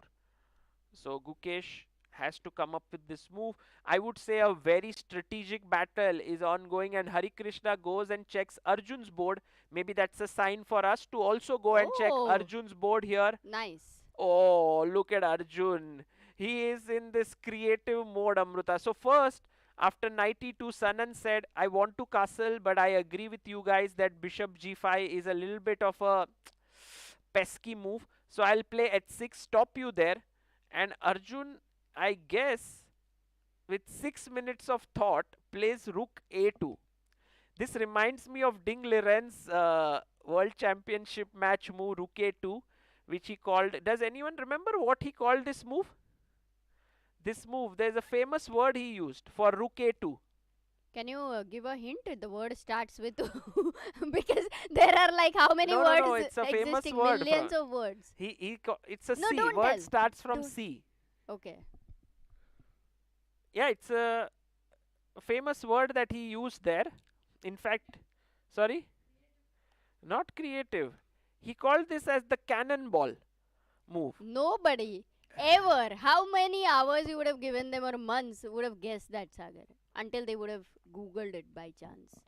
So Gukesh has to come up with this move. I would say a very strategic battle is ongoing and Hari Krishna goes and checks Arjun's board. Maybe that's a sign for us to also go and check Arjun's board here. Nice. Oh, look at Arjun. He is in this creative mode, Amruta. So first, after knight e2, Sanan said, I want to castle, but I agree with you guys that bishop g5 is a little bit of a pesky move. So I'll play h6, stop you there. And Arjun, I guess, with 6 minutes of thought, plays rook a2. This reminds me of Ding Liren's World Championship match move, rook a2, which he called. Does anyone remember what he called this move? This move, there's a famous word he used for rook a2. Can you give a hint? The word starts with because there are like how many words No, it's a famous existing? word. Millions of words. It's a No, C. don't Word tell. starts from Don't. C. Okay. Yeah, it's a famous word that he used there. In fact, sorry? Not creative. He called this as the cannonball move. Nobody. Ever. How many hours you would have given them or months would have guessed that, Sagar? Until they would have Googled it by chance.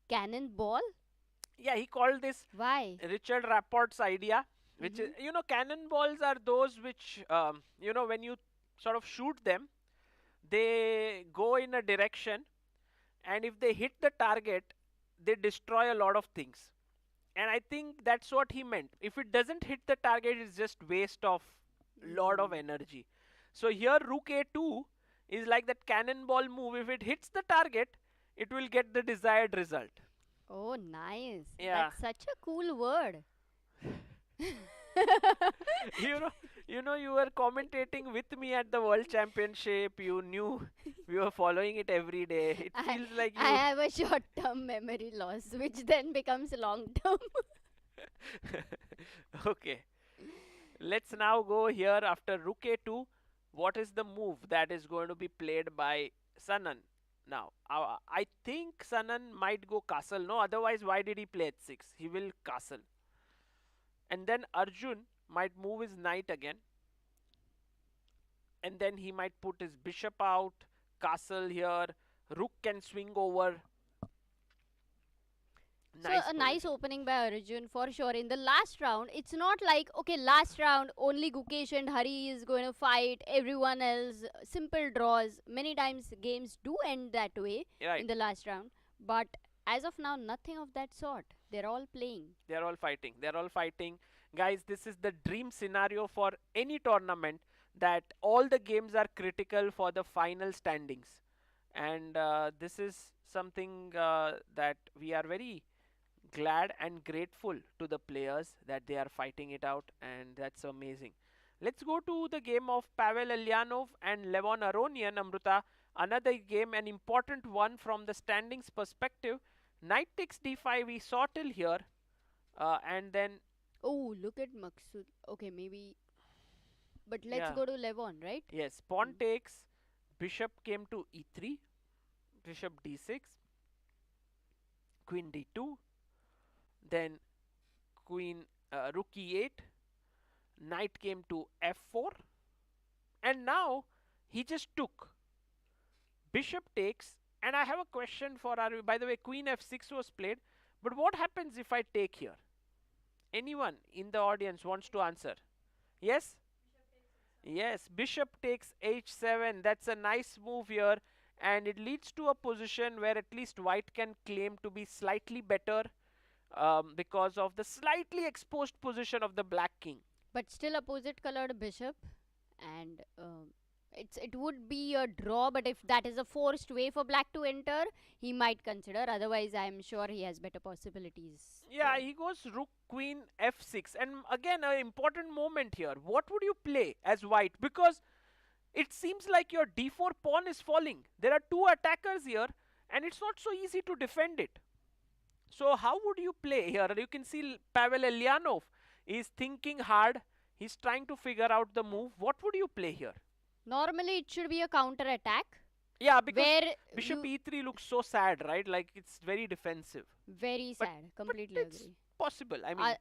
Cannonball? Yeah, he called this Why? Richard Rapport's idea, which is, cannonballs are those which, when you sort of shoot them, they go in a direction, and if they hit the target, they destroy a lot of things. And I think that's what he meant. If it doesn't hit the target, it's just waste of lot of energy. So here Rook A2 is like that cannonball move. If it hits the target, it will get the desired result. Oh, nice. Yeah. That's such a cool word. You were commentating with me at the World Championship. You knew we were following it every day. It feels like you. I have a short-term memory loss, which then becomes long-term. Okay. Let's now go here after Rook A2. What is the move that is going to be played by Sanan? Now, I think Sanan might go castle. No, otherwise, why did he play h6? He will castle. And then Arjun might move his knight again. And then he might put his bishop out, castle here. Rook can swing over. So a nice opening by Arjun for sure. In the last round, it's not like, okay, last round only Gukesh and Hari is going to fight, everyone else, simple draws. Many times games do end that way in the last round. But as of now, nothing of that sort. They're all playing. They're all fighting. They're all fighting. Guys, this is the dream scenario for any tournament, that all the games are critical for the final standings. And this is something that we are very glad and grateful to the players that they are fighting it out, and that's amazing. Let's go to the game of Pavel Eljanov and Levon Aronian, Amruta. Another game, an important one from the standings perspective. Knight takes d5, we saw till here. And then... Oh, look at Maghsoodloo. Okay, maybe... But let's go to Levon, right? Yes, pawn takes, bishop came to e3, bishop d6, queen d2, then queen rook e8, knight came to f4, and now he just took. Bishop takes, and I have a question for our, by the way, queen f6 was played, but what happens if I take here? Anyone in the audience wants to answer? Yes? Yes, bishop takes h7. That's a nice move here, and it leads to a position where at least white can claim to be slightly better because of the slightly exposed position of the black king. But still opposite colored bishop, and it would be a draw, but if that is a forced way for black to enter, he might consider. Otherwise, I am sure he has better possibilities. Yeah, he goes rook queen f6, and again an important moment here. What would you play as white? Because it seems like your d4 pawn is falling. There are two attackers here, and it's not so easy to defend it. So how would you play here? You can see Pavel Eljanov is thinking hard. He's trying to figure out the move. What would you play here? Normally, it should be a counter attack. Yeah, because bishop e3 looks so sad, right? Like it's very defensive. Very sad. Completely it's agree. Possible. I mean,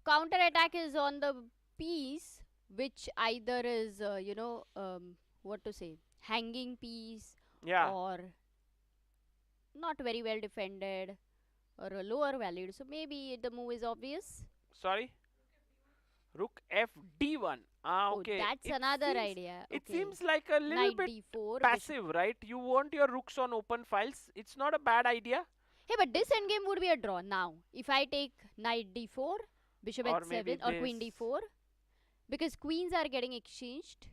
counter attack is on the piece, which either is, what to say, hanging piece, or not very well defended, or a lower valued. So maybe the move is obvious. Sorry? Rook fd1. Okay. Oh, that's another idea. It seems like a little Knight bit d4, passive, right? You want your rooks on open files. It's not a bad idea. Hey, but this endgame would be a draw. Now, if I take knight d4, bishop h7 or queen d4, because queens are getting exchanged.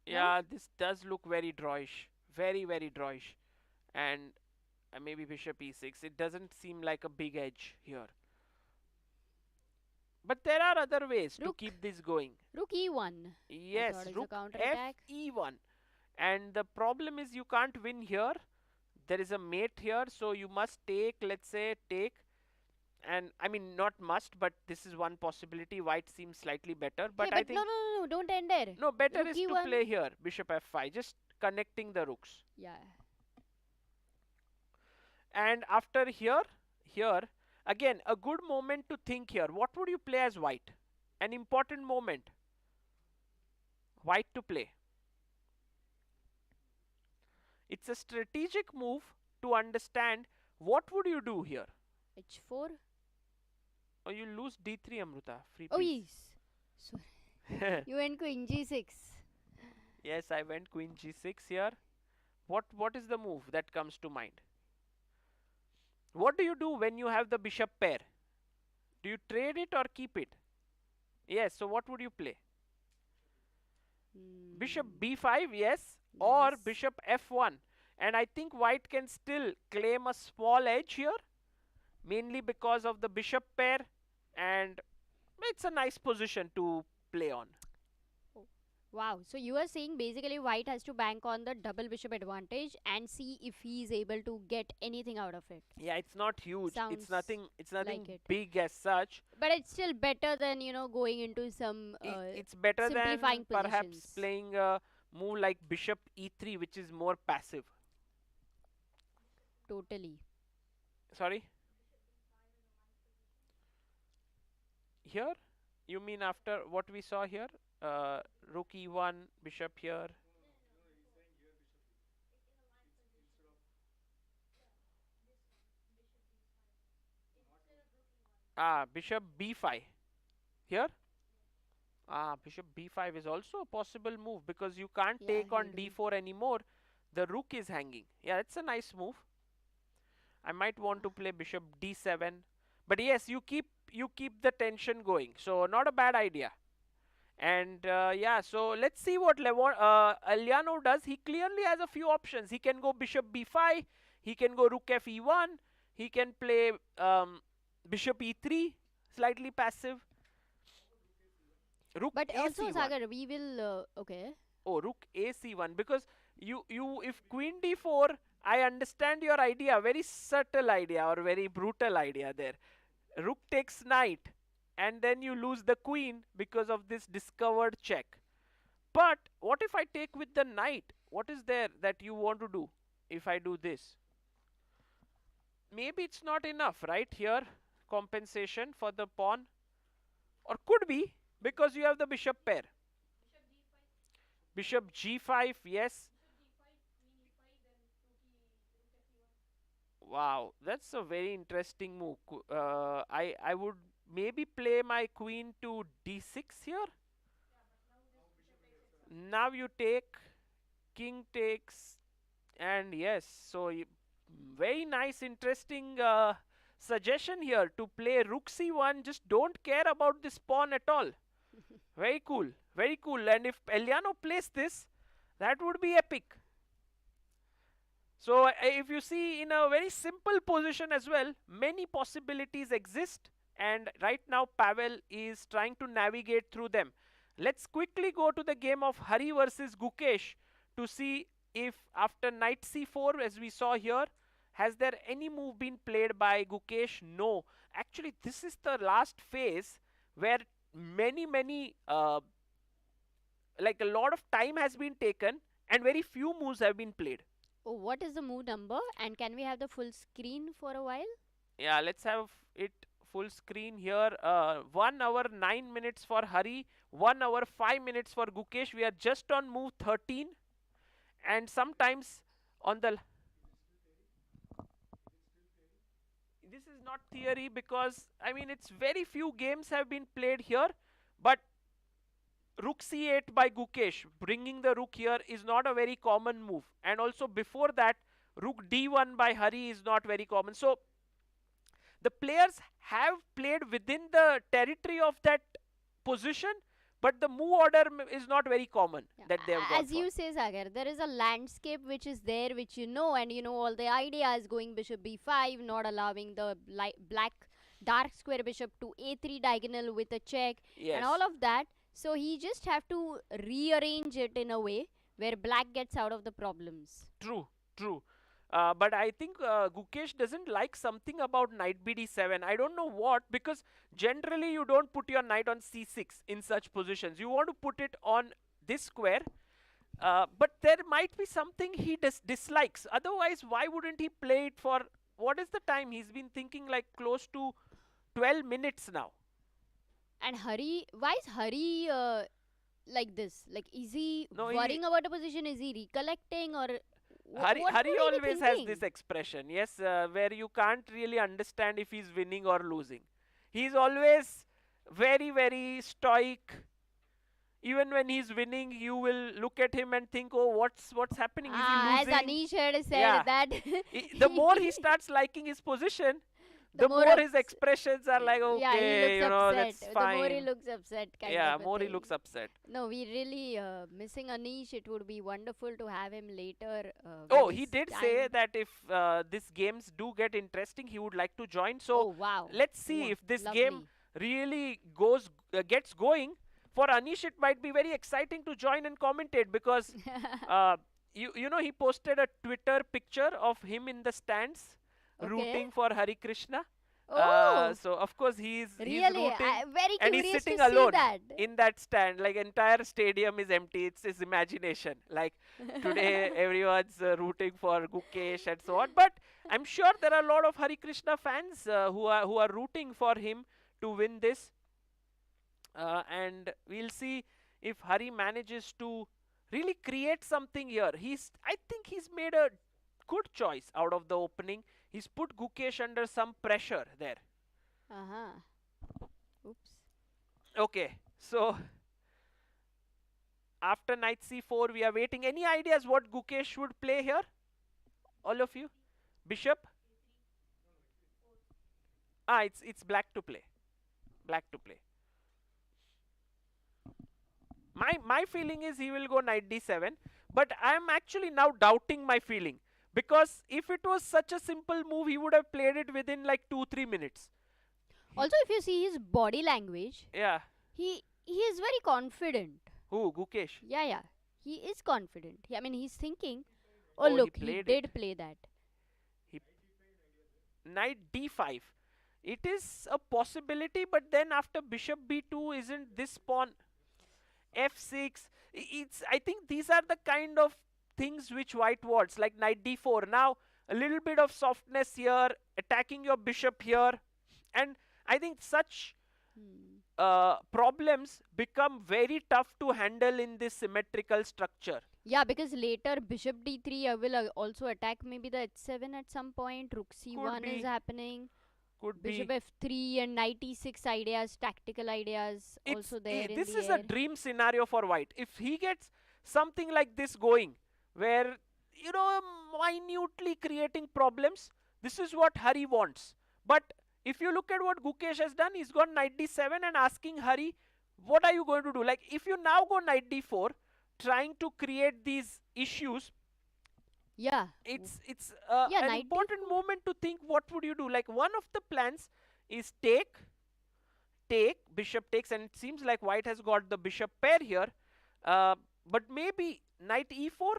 Yeah, this does look very drawish. Very, very drawish. And maybe bishop e6. It doesn't seem like a big edge here. But there are other ways to keep this going. Rook e1. Yes, rook f e1. And the problem is you can't win here. There is a mate here, so you must take, let's say, take. And I mean, not must, but this is one possibility. White seems slightly better. But I think... No, don't end there. No, better is to play here, bishop f5. Just connecting the rooks. Yeah. And after here, again, a good moment to think here. What would you play as white? An important moment. white to play. It's a strategic move to understand what would you do here. H4. Or you lose d3, Amruta. Free Oh piece. yes. Sorry. You went queen g6. Yes, I went queen g6 here. What is the move that comes to mind? What do you do when you have the bishop pair? Do you trade it or keep it? Yes, so what would you play? Bishop b5, yes, or Nice. bishop f1. And I think white can still claim a small edge here, mainly because of the bishop pair, and it's a nice position to play on. Wow. So you are saying basically white has to bank on the double bishop advantage and see if he is able to get anything out of it. Yeah, it's not huge. Sounds It's nothing like it. big as such. But it's still better than, you know, going into some It's better than simplifying perhaps positions. playing a move like bishop e3, which is more passive. Totally. Sorry? Here? You mean after what we saw here? Rook e1, bishop here. Bishop b5. Here? Bishop b5 is also a possible move because you can't Yeah, take I on agree. d4 anymore. The rook is hanging. Yeah, it's a nice move. I might want to play bishop d7. But yes, you keep the tension going. So not a bad idea. And yeah, so let's see what Levon Eljanov does. He clearly has a few options. He can go bishop b5. He can go rook f e1. He can play bishop e3, slightly passive. Rook But a also, c1. Sagar, we will. Okay. Oh, rook a c1, because you if queen d4, I understand your idea, very subtle idea or very brutal idea there. Rook takes knight, and then you lose the queen because of this discovered check. But what if I take with the knight? What is there that you want to do if I do this? Maybe it's not enough, right? Here, compensation for the pawn, or could be because you have the bishop pair. Bishop g5, yes. Wow, that's a very interesting move. I would maybe play my queen to d6 here. Now you take, king takes, and yes, so very nice, interesting suggestion here to play rook c1. Just don't care about this pawn at all. Very cool, very cool. And if Eljanov plays this, that would be epic. So if you see, in a very simple position as well, many possibilities exist, and right now Pavel is trying to navigate through them. Let's quickly go to the game of Hari versus Gukesh to see if after knight c4, as we saw here, has there any move been played by Gukesh? No. Actually, this is the last phase where many like a lot of time has been taken and very few moves have been played. Oh, what is the move number? And can we have the full screen for a while? Yeah, let's have it full screen here. 1 hour 9 minutes for Hari, 1 hour 5 minutes for Gukesh. We are just on move 13, and sometimes on the this is not theory, because I mean it's very few games have been played here, but rook c8 by Gukesh, bringing the rook here, is not a very common move. And also before that, rook d1 by Hari is not very common. So the players have played within the territory of that position, but the move order is not very common that they have gone As you say, Sagar, there is a landscape which is there, which you know, and you know all the ideas going bishop b5, not allowing the black dark square bishop to a3 diagonal with a check, Yes. and all of that. So he just have to rearrange it in a way where black gets out of the problems. True, true. But I think Gukesh doesn't like something about knight bd7. I don't know what, because generally you don't put your knight on c6 in such positions. You want to put it on this square. But there might be something he dislikes. Otherwise, why wouldn't he play it for, what is the time? He's been thinking like close to 12 minutes now. And Hari, why is Hari like this? Like, is he No, worrying about a position? Is he recollecting, or Hari what would he be always has thinking? this expression, yes, where you can't really understand if he's winning or losing. He's always very, very stoic. Even when he's winning, you will look at him and think, oh, what's happening? Is he As losing? Anish had said Yeah. that The more he starts liking his position, the more his expressions are like, yeah, he okay, looks upset. that's The fine. more he looks upset, kind Yeah, of a more he thing. looks upset. No, we really missing Anish. It would be wonderful to have him later. Oh, when he it's did say time. that if these games do get interesting, he would like to join. So Oh, wow. let's see if this game Lovely. really gets going. For Anish, it might be very exciting to join and commentate because you know he posted a Twitter picture of him in the stands rooting for Hari Krishna. Oh. So of course he's Really? rooting Very and he's curious sitting to see alone that. in that stand. Like entire stadium is empty. It's his imagination. Like today everyone's rooting for Gukesh and so on. But I'm sure there are a lot of Hari Krishna fans who are rooting for him to win this. And we'll see if Hari manages to really create something here. I think he's made a good choice out of the opening. He's put Gukesh under some pressure there. Oops. Okay, so after knight c4 we are waiting. Any ideas what Gukesh would play here? All of you? Bishop? It's black to play. Black to play. My feeling is he will go knight d7, but I am actually now doubting my feeling, because if it was such a simple move, he would have played it within like 2-3 minutes. Also, if you see his body language, Yeah. he is very confident. Who? Gukesh? Yeah. He is confident. I mean, he's thinking, Oh, oh, he look, he played did it. play that. Knight d5. It is a possibility, but then after bishop b2, isn't this pawn f6? I think these are the kind of things which white wants, like knight d4. Now a little bit of softness here, attacking your bishop here, and I think such problems become very tough to handle in this symmetrical structure. Yeah, because later bishop d3 will also attack maybe the h7 at some point. Rook c1 is be. happening. Could Bishop be. f3 and knight e6 ideas, tactical ideas also there in This the is air. a dream scenario for white. If he gets something like this going, where, you know, minutely creating problems, this is what Hari wants. But if you look at what Gukesh has done, he's gone knight d7 and asking Hari, what are you going to do? Like, if you now go knight d4, trying to create these issues, Yeah. it's Yeah, an knight important moment to think what would you do. Like, one of the plans is take, bishop takes, and it seems like white has got the bishop pair here, but maybe knight e4,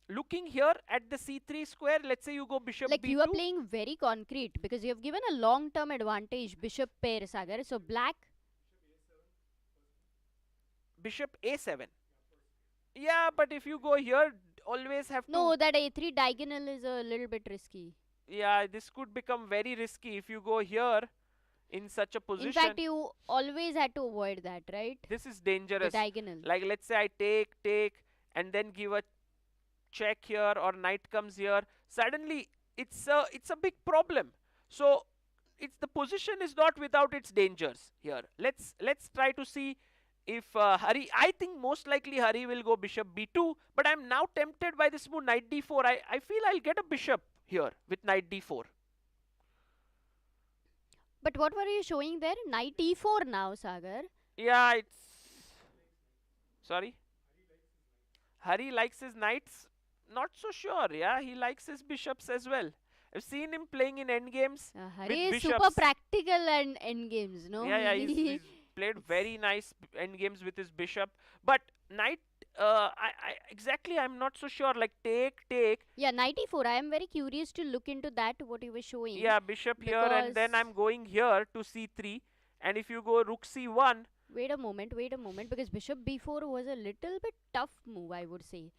looking here at the c3 square. Let's say you go bishop Like b2. you are playing very concrete because you have given a long-term advantage, bishop pair, Sagar. So black. Bishop a7. Yeah, but if you go here, always have to. No, that a3 diagonal is a little bit risky. Yeah, this could become very risky if you go here in such a position. In fact, you always had to avoid that, right? This is dangerous. The diagonal. Like, let's say I take, and then give a check here, or knight comes here. Suddenly, it's a big problem. So, the position is not without its dangers here. Let's try to see if Hari. I think most likely Hari will go bishop b2, but I'm now tempted by this move knight d4. I feel I'll get a bishop here with knight d4. But what were you showing there? Knight e4 now, Sagar. Yeah, it's. Sorry? Hari likes his knights? Not so sure. Yeah, he likes his bishops as well. I've seen him playing in endgames. Hari with is bishops. super practical and endgames, no? Yeah, he's played very nice endgames with his bishop. But knight, I'm not so sure. Like, take. Yeah, knight e4. I am very curious to look into that, what you were showing. Yeah, bishop here, and then I'm going here to c3. And if you go rook c1. Wait a moment, because bishop b4 was a little bit tough move, I would say.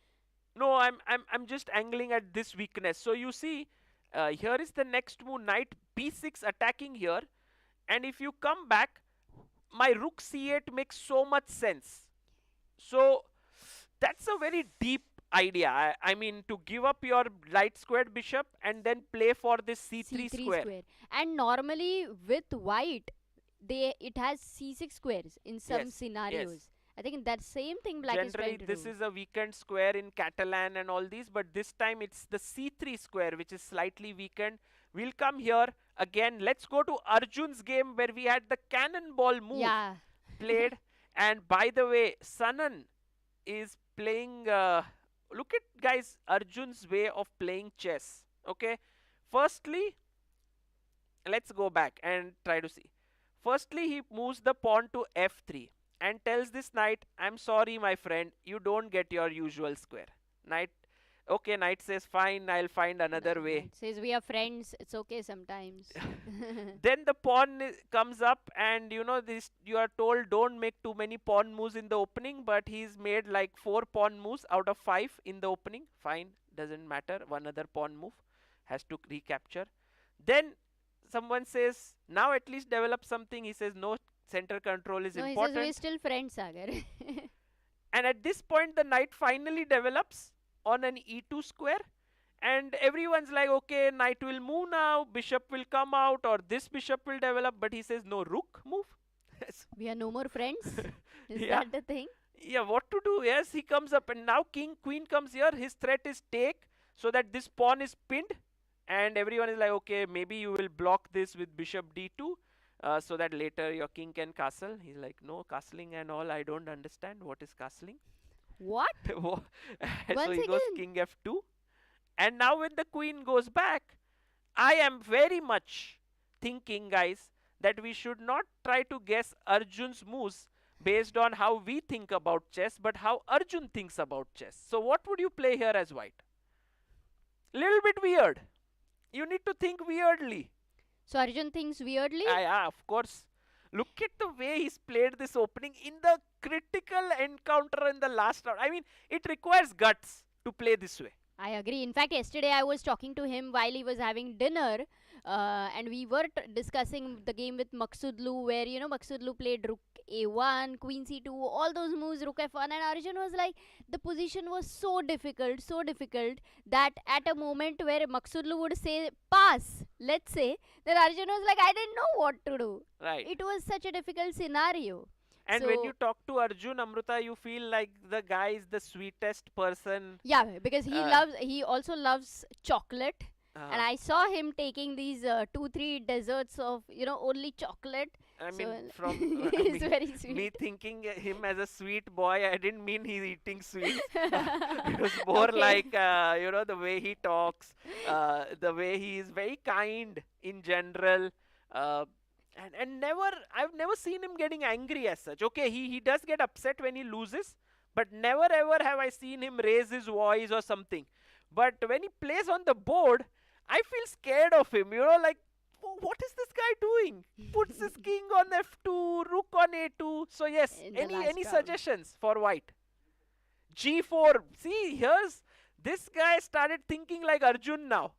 No, I'm just angling at this weakness. So you see, here is the next move, knight b6 attacking here. And if you come back, my rook c8 makes so much sense. So that's a very deep idea. I mean, to give up your light squared bishop and then play for this c3 C3 square. square. And normally with white, it has C6 squares in some Yes, scenarios. yes. I think that same thing black is Generally, trying to this do. is a weakened square in Catalan and all these, but this time it's the c3 square which is slightly weakened. We'll come here again. Let's go to Arjun's game where we had the cannonball move Yeah. played. And by the way, Sanan is playing. Look at guys, Arjun's way of playing chess. Okay, firstly, let's go back and try to see. Firstly, he moves the pawn to f3 and tells this knight, I'm sorry, my friend, you don't get your usual square. Knight, okay, knight says, fine, I'll find another way. It says we are friends. It's okay sometimes. Then the pawn comes up, and you know this. You are told don't make too many pawn moves in the opening, but he's made like 4 pawn moves out of 5 in the opening. Fine, doesn't matter. One other pawn move has to recapture. Then someone says now at least develop something. He says no, center control is No, he important. says we're still friends, Sagar. And at this point, the knight finally develops on an e2 square. And everyone's like, okay, knight will move now, bishop will come out, or this bishop will develop. But he says, no, rook move. We are no more friends. Is Yeah. that the thing? Yeah, what to do? Yes, he comes up, and now king, queen comes here. His threat is take, so that this pawn is pinned. And everyone is like, okay, maybe you will block this with bishop d2. So that later your king can castle. He's like, no, castling and all, I don't understand. What is castling? What? So Once he goes again. king f2. And now when the queen goes back, I am very much thinking, guys, that we should not try to guess Arjun's moves based on how we think about chess, but how Arjun thinks about chess. So what would you play here as white? Little bit weird. You need to think weirdly. So Arjun thinks weirdly? Yeah, of course. Look at the way he's played this opening in the critical encounter in the last round. I mean, it requires guts to play this way. I agree. In fact, yesterday I was talking to him while he was having dinner, and we were discussing the game with Maghsoodloo, where Maghsoodloo played rook a1, queen c2, all those moves, rook f1, and Arjun was like, the position was so difficult that at a moment where Maghsoodloo would say pass, let's say, then Arjun was like, I didn't know what to do. Right. It was such a difficult scenario. And So- when you talk to Arjun, Amruta, you feel like the guy is the sweetest person. Yeah, because he also loves chocolate. And I saw him taking these 2-3 desserts of only chocolate. I So, mean, from he's very sweet. me thinking him as a sweet boy, I didn't mean he's eating sweets. It was more Okay. like, the way he talks, the way he is very kind in general. And I've never seen him getting angry as such. Okay, he does get upset when he loses, but never ever have I seen him raise his voice or something. But when he plays on the board, I feel scared of him. Like, what is this guy doing? Puts his king on f2, rook on a2. So yes, In the any last round. suggestions for white? g4. See, here's this guy started thinking like Arjun now.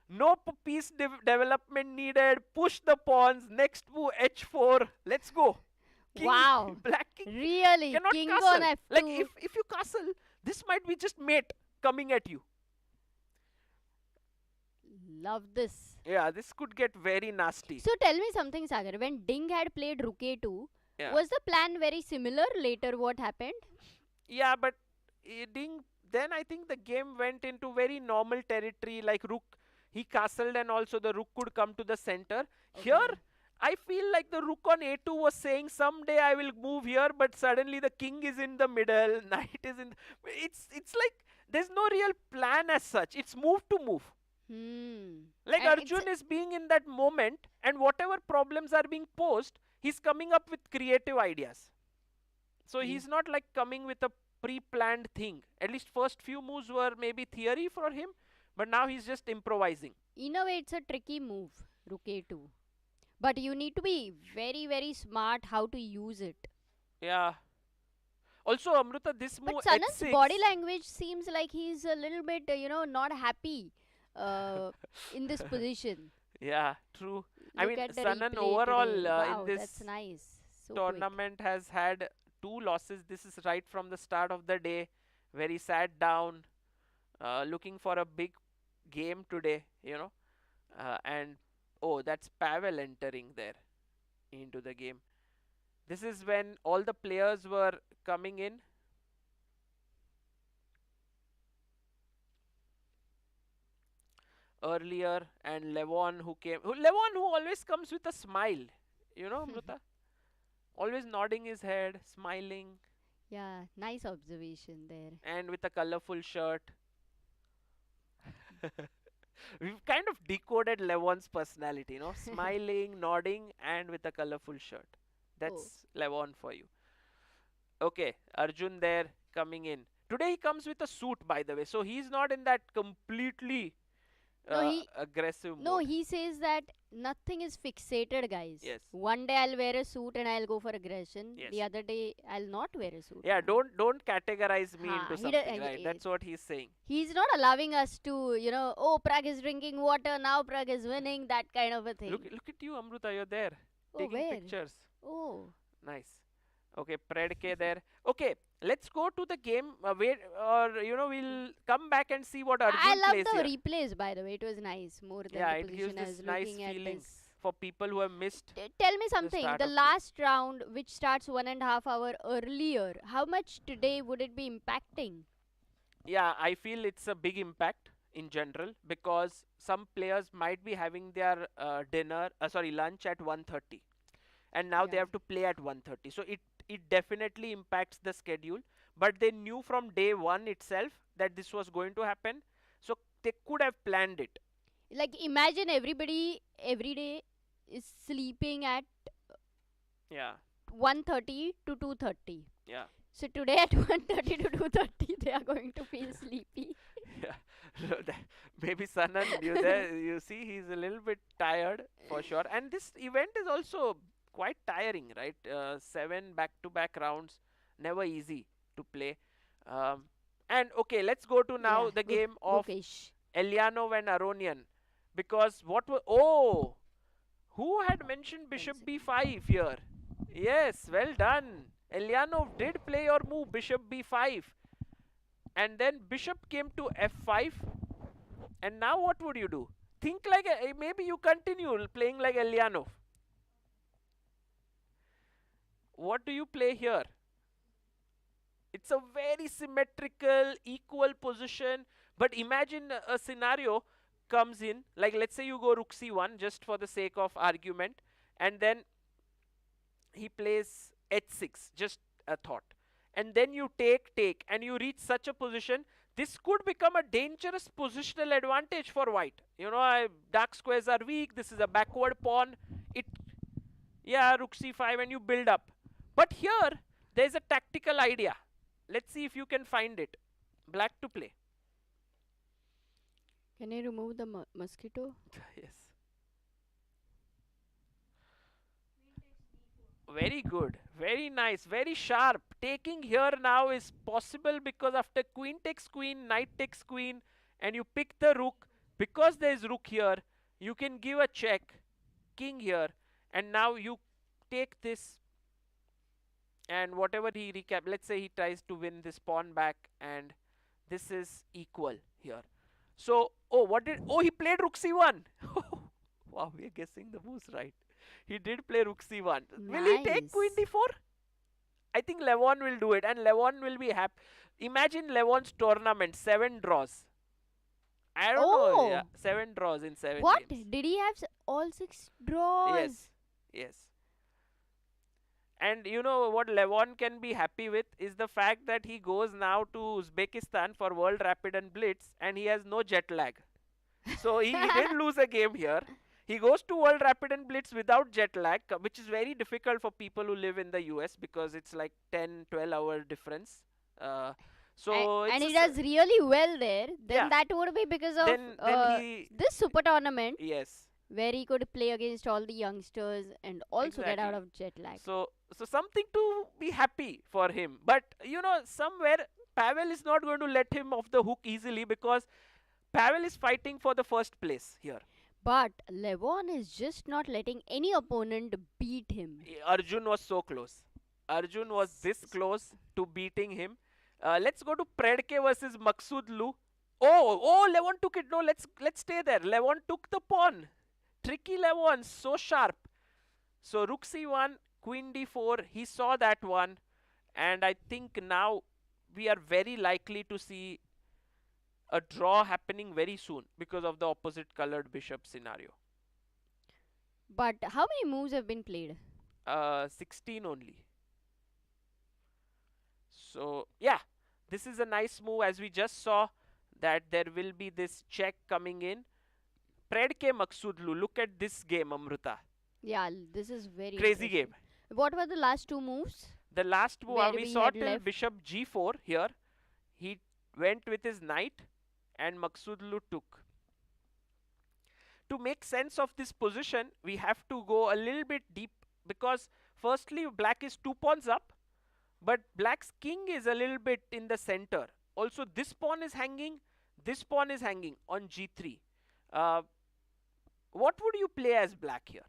No piece development needed. Push the pawns. Next move h4. Let's go. King, Wow. Black king Really? cannot King castle. on f2. Like if you castle, this might be just mate coming at you. Love this. Yeah, this could get very nasty. So tell me something, Sagar. When Ding had played rook a2, Yeah. was the plan very similar? Later, what happened? Yeah, but then I think the game went into very normal territory, like rook. He castled and also the rook could come to the center. Here, I feel like the rook on a2 was saying someday I will move here, but suddenly the king is in the middle, knight is in. It's like there's no real plan as such. It's move to move. Like And Arjun is being in that moment, and whatever problems are being posed, he's coming up with creative ideas. So he's not like coming with a pre-planned thing. At least first few moves were maybe theory for him, but now he's just improvising. In a way, it's a tricky move, rook a2. But you need to be very, very smart how to use it. Yeah. Also, Amruta, this move But Sanan's h6. body language seems like he's a little bit, not happy in this position. Yeah, true. I Look mean, at the Sanan replay overall today. Wow, in this that's nice. So quick. tournament has had 2 losses. This is right from the start of the day where he sat down, looking for a big game today, and oh, that's Pavel entering there into the game. This is when all the players were coming in. Earlier, and Levon who always comes with a smile, Amruta, always nodding his head, smiling, Yeah, nice observation there. and with a colorful shirt. We've kind of decoded Levon's personality, smiling, nodding, and with a colorful shirt. That's Levon for you. Okay, Arjun there coming in. Today he comes with a suit, by the way, so he's not in that completely aggressive No, mode. he says that nothing is fixated, guys. Yes. One day I'll wear a suit and I'll go for aggression. Yes. The other day I'll not wear a suit. Yeah, don't categorize me Ha, into he something, do- right? That's what he's saying. He's not allowing us to, oh, Prague is drinking water, now Prague is winning, that kind of a thing. Look at you, Amruta, you're there. Oh, Taking where? pictures. Oh. Nice. Okay, Predke there. Okay, let's go to the game. We'll come back and see what Arjun I love plays the here. replays, by the way. It was nice. More than Yeah, the it gives position I this was nice looking at feeling this. for people who have missed. Tell me something. start The of last round, which starts 1.5 hour earlier, how much today would it be impacting? Yeah, I feel it's a big impact in general because some players might be having their lunch at 1:30, and now they Yeah. have to play at 1:30. So it definitely impacts the schedule. But they knew from day one itself that this was going to happen, so they could have planned it. Like, imagine everybody every day is sleeping at Yeah, 1:30 to 2:30. yeah. So today at 1:30 to 2:30, they are going to feel sleepy. Yeah, maybe Sanan, you see, he's a little bit tired for sure. And this event is also quite tiring, right? 7 back-to-back rounds, never easy to play. And okay, let's go to now Yeah, the game of Gukesh. Eljanov and Aronian, because who had mentioned Bishop B5 here? Yes, well done. Eljanov did play your move, Bishop B5. And then Bishop came to F5. And now what would you do? Think like maybe you continue playing like Eljanov. What do you play here? It's a very symmetrical, equal position. But imagine a scenario comes in, like let's say you go Rook C1 just for the sake of argument, and then he plays H6, just a thought. And then you take, and you reach such a position, this could become a dangerous positional advantage for white. Dark squares are weak, this is a backward pawn. Rook C5 and you build up. But here, there's a tactical idea. Let's see if you can find it. Black to play. Can I remove the mosquito? Yes. Very good, very nice, very sharp. Taking here now is possible because after queen takes queen, knight takes queen, and you pick the rook. Because there is rook here, you can give a check, king here, and now you take this, and whatever he let's say he tries to win this pawn back, and this is equal here. So, he played Rook C1. Wow, we are guessing the moves right. He did play Rook C1. Will he take Nice. Queen D4? I think Levon will do it, and Levon will be happy. Imagine Levon's tournament, 7 draws. I don't know. Yeah, 7 draws in 7 What? games. Did he have all 6 draws? Yes. And you know what Levon can be happy with is the fact that he goes now to Uzbekistan for World Rapid and Blitz, and he has no jet lag. So he did lose a game here. He goes to World Rapid and Blitz without jet lag, which is very difficult for people who live in the US because it's like 10-12 hour difference. And he does really well there. Then that would be because of Then this super tournament Yes. where he could play against all the youngsters and also get out Exactly. of jet lag. So something to be happy for him. But somewhere Pavel is not going to let him off the hook easily because Pavel is fighting for the first place here. But Levon is just not letting any opponent beat him. Arjun was so close. Arjun was this close to beating him. Let's go to Predke versus Maghsoodloo. Oh, Levon took it. No, let's stay there. Levon took the pawn. Tricky Levon, so sharp. So rook c1, queen d4. He saw that one, and I think now we are very likely to see a draw happening very soon because of the opposite colored bishop scenario. But how many moves have been played? 16 only. So yeah, this is a nice move, as we just saw that there will be this check coming in. Predke Maghsoodloo. Look at this game, Amruta. Yeah, this is very Crazy interesting. game. What were the last two moves? The last move Where we we saw had till left? bishop g4 here. He went with his knight and Maghsoodloo took. To make sense of this position, we have to go a little bit deep, because firstly black is 2 pawns up, but black's king is a little bit in the center. Also this pawn is hanging, this pawn is hanging on g3. What would you play as black here?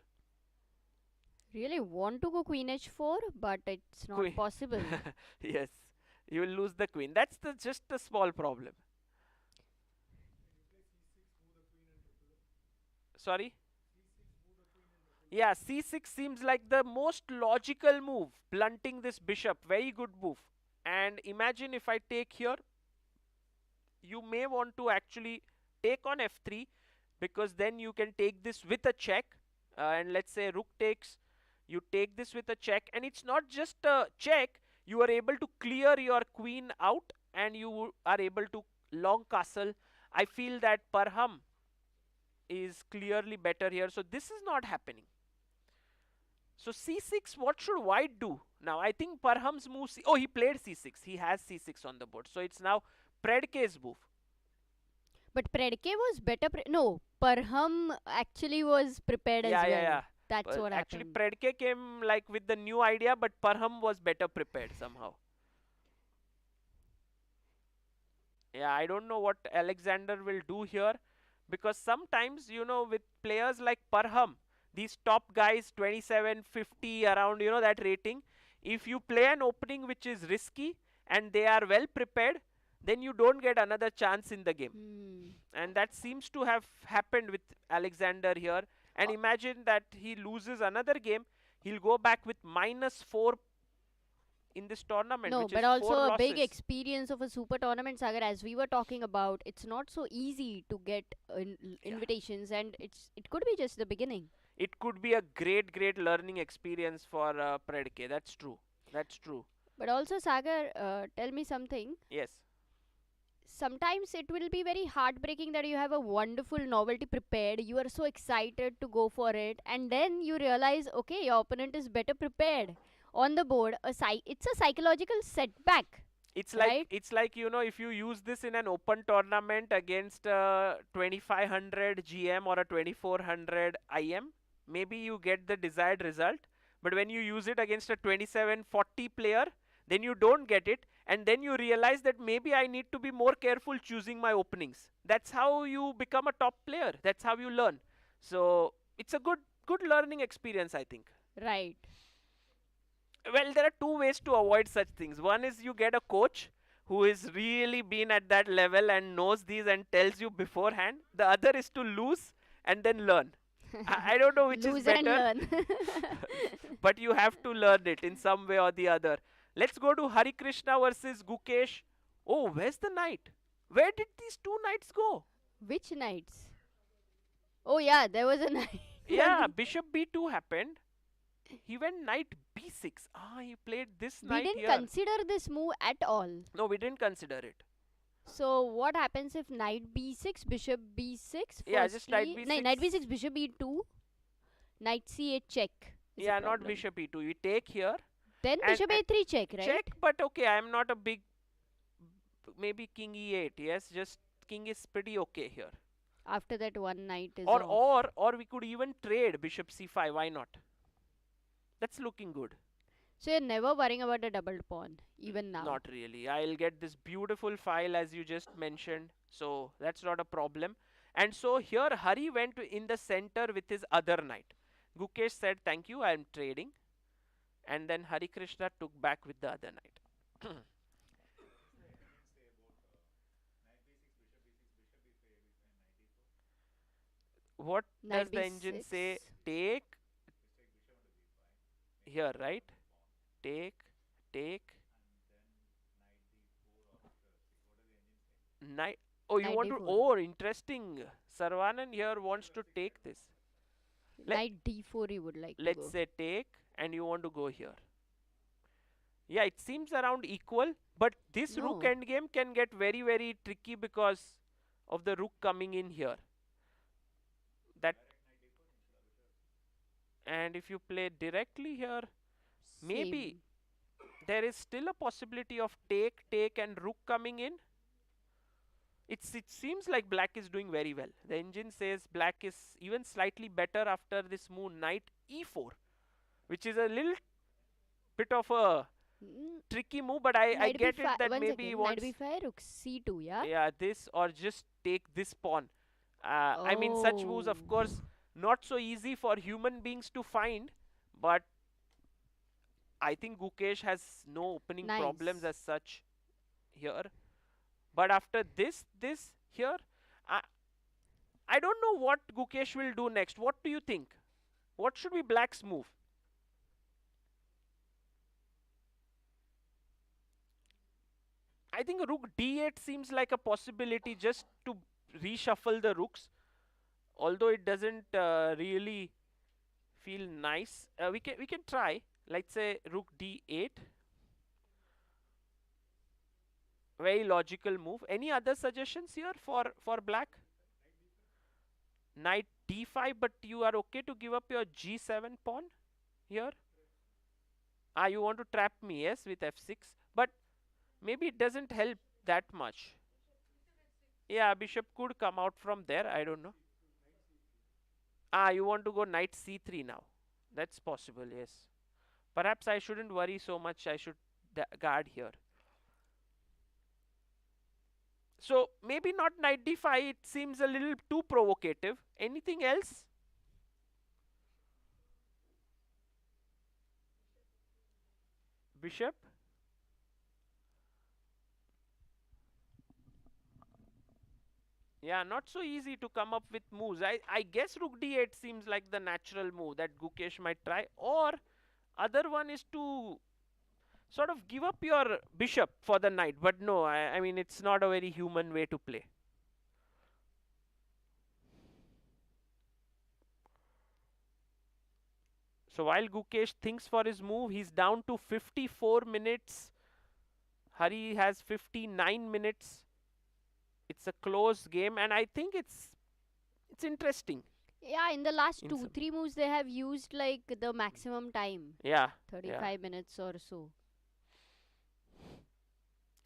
Really want to go queen h4, but it's not Queen. possible. Yes, you will lose the queen. That's just a small problem. Sorry? Yeah, c6 seems like the most logical move, blunting this bishop. Very good move. And imagine if I take here, you may want to actually take on f3, because then you can take this with a check. And let's say rook takes, you take this with a check, and it's not just a check, you are able to clear your queen out and you are able to long castle. I feel that Parham is clearly better here, so this is not happening. So c6, what should white do? Now I think Parham's move, oh, he played c6, he has c6 on the board, so it's now Predke's move. But Predke was better. No, Parham actually was prepared as well. Yeah. That's what actually happened. Predke came like with the new idea, but Parham was better prepared somehow. Yeah, I don't know what Alexander will do here, because sometimes, you know, with players like Parham, these top guys 27, 50 around, you know, that rating, if you play an opening which is risky and they are well prepared, then you don't get another chance in the game. And that seems to have happened with Alexander here. And imagine that he loses another game, he'll go back with -4 in this tournament. No, which but is also 4 a big losses. experience of a super tournament, Sagar. As we were talking about, it's not so easy to get invitations, and it could be just the beginning. It could be a great learning experience for Predke. That's true. But also, Sagar, tell me something. Yes. Sometimes it will be very heartbreaking that you have a wonderful novelty prepared, you are so excited to go for it, and then you realize, okay, your opponent is better prepared on the board. It's a psychological setback. It's right? like you know, if you use this in an open tournament against a 2500 GM or a 2400 IM, maybe you get the desired result. But when you use it against a 2740 player, then you don't get it, and then you realize that maybe I need to be more careful choosing my openings. That's how you become a top player. That's how you learn. So it's a good learning experience, I think. Right. Well, there are two ways to avoid such things. One is you get a coach who has really been at that level and knows these and tells you beforehand. The other is to lose and then learn. I don't know which is Lose better, and learn. but you have to learn it in some way or the other. Let's go to Hari Krishna versus Gukesh. Oh, where's the knight? Where did these two knights go? Which knights? Oh yeah, there was a knight. Yeah, bishop b2 happened. He went knight b6. He played this We knight didn't here. consider this move at all. No, we didn't consider it. So what happens if knight b6, bishop b6? Yeah, just knight firstly? b6. Knight b6, bishop e2, knight c8 check. is the Yeah, not problem. bishop e2. We take here. Then and- bishop a3 check, right? Check, but okay, I'm not a big. Maybe king e8. Yes, just king is pretty okay here. After that, one knight is Or off. or we could even trade bishop c5. Why not? That's looking good. So you're never worrying about a double pawn, even now. Not really. I'll get this beautiful file as you just mentioned. So that's not a problem. And so here Hari went in the center with his other knight. Gukesh said, thank you, I'm trading. and then Hari Krishna took back with the other knight. What does Knight the engine say? b6. Take here, right? Take, take, knight. Oh, you Knight want to? d4. Oh, interesting. Sarvanan here wants to take this. Knight d4 he would like to Let's go. say take, and you want to go here. Yeah, it seems around equal, but this rook No. endgame can get very, very tricky because of the rook coming in here. That, and if you play directly here, maybe Same. there is still a possibility of take, take, and rook coming in. It seems like black is doing very well. The engine says black is even slightly better after this move knight e4, which is a little bit of a Mm, tricky move, but I Knight get b5. it that One maybe he second. Knight wants, b5, rook c2. Yeah. yeah, this or just take this pawn. I mean, such moves, of Oh. course, not so easy for human beings to find, but I think Gukesh has no opening problems Nice. as such here. But after this here, I, I don't know what Gukesh will do next. What do you think? What should be black's move? I think rook d8 seems like a possibility just to reshuffle the rooks, although it doesn't really feel nice. We can try. Let's say rook d8. Very logical move. Any other suggestions here for black? Knight d5, but you are okay to give up your g7 pawn here? Ah, you want to trap me, yes, with f6, but maybe it doesn't help that much. Yeah, bishop could come out from there, I don't know. Ah, you want to go knight c3 now. That's possible, yes. Perhaps I shouldn't worry so much, I should guard here. So maybe not knight d5, it seems a little too provocative. Anything else? Bishop? Yeah, not so easy to come up with moves. I guess rook d8 seems like the natural move that Gukesh might try. Or other one is to sort of give up your bishop for the knight. But no, I mean, it's not a very human way to play. So while Gukesh thinks for his move, he's down to 54 minutes. Hari has 59 minutes. It's a close game, and I think it's interesting. Yeah, in the last In two, some- 3 moves, they have used like the maximum time. Yeah. 35 minutes or so.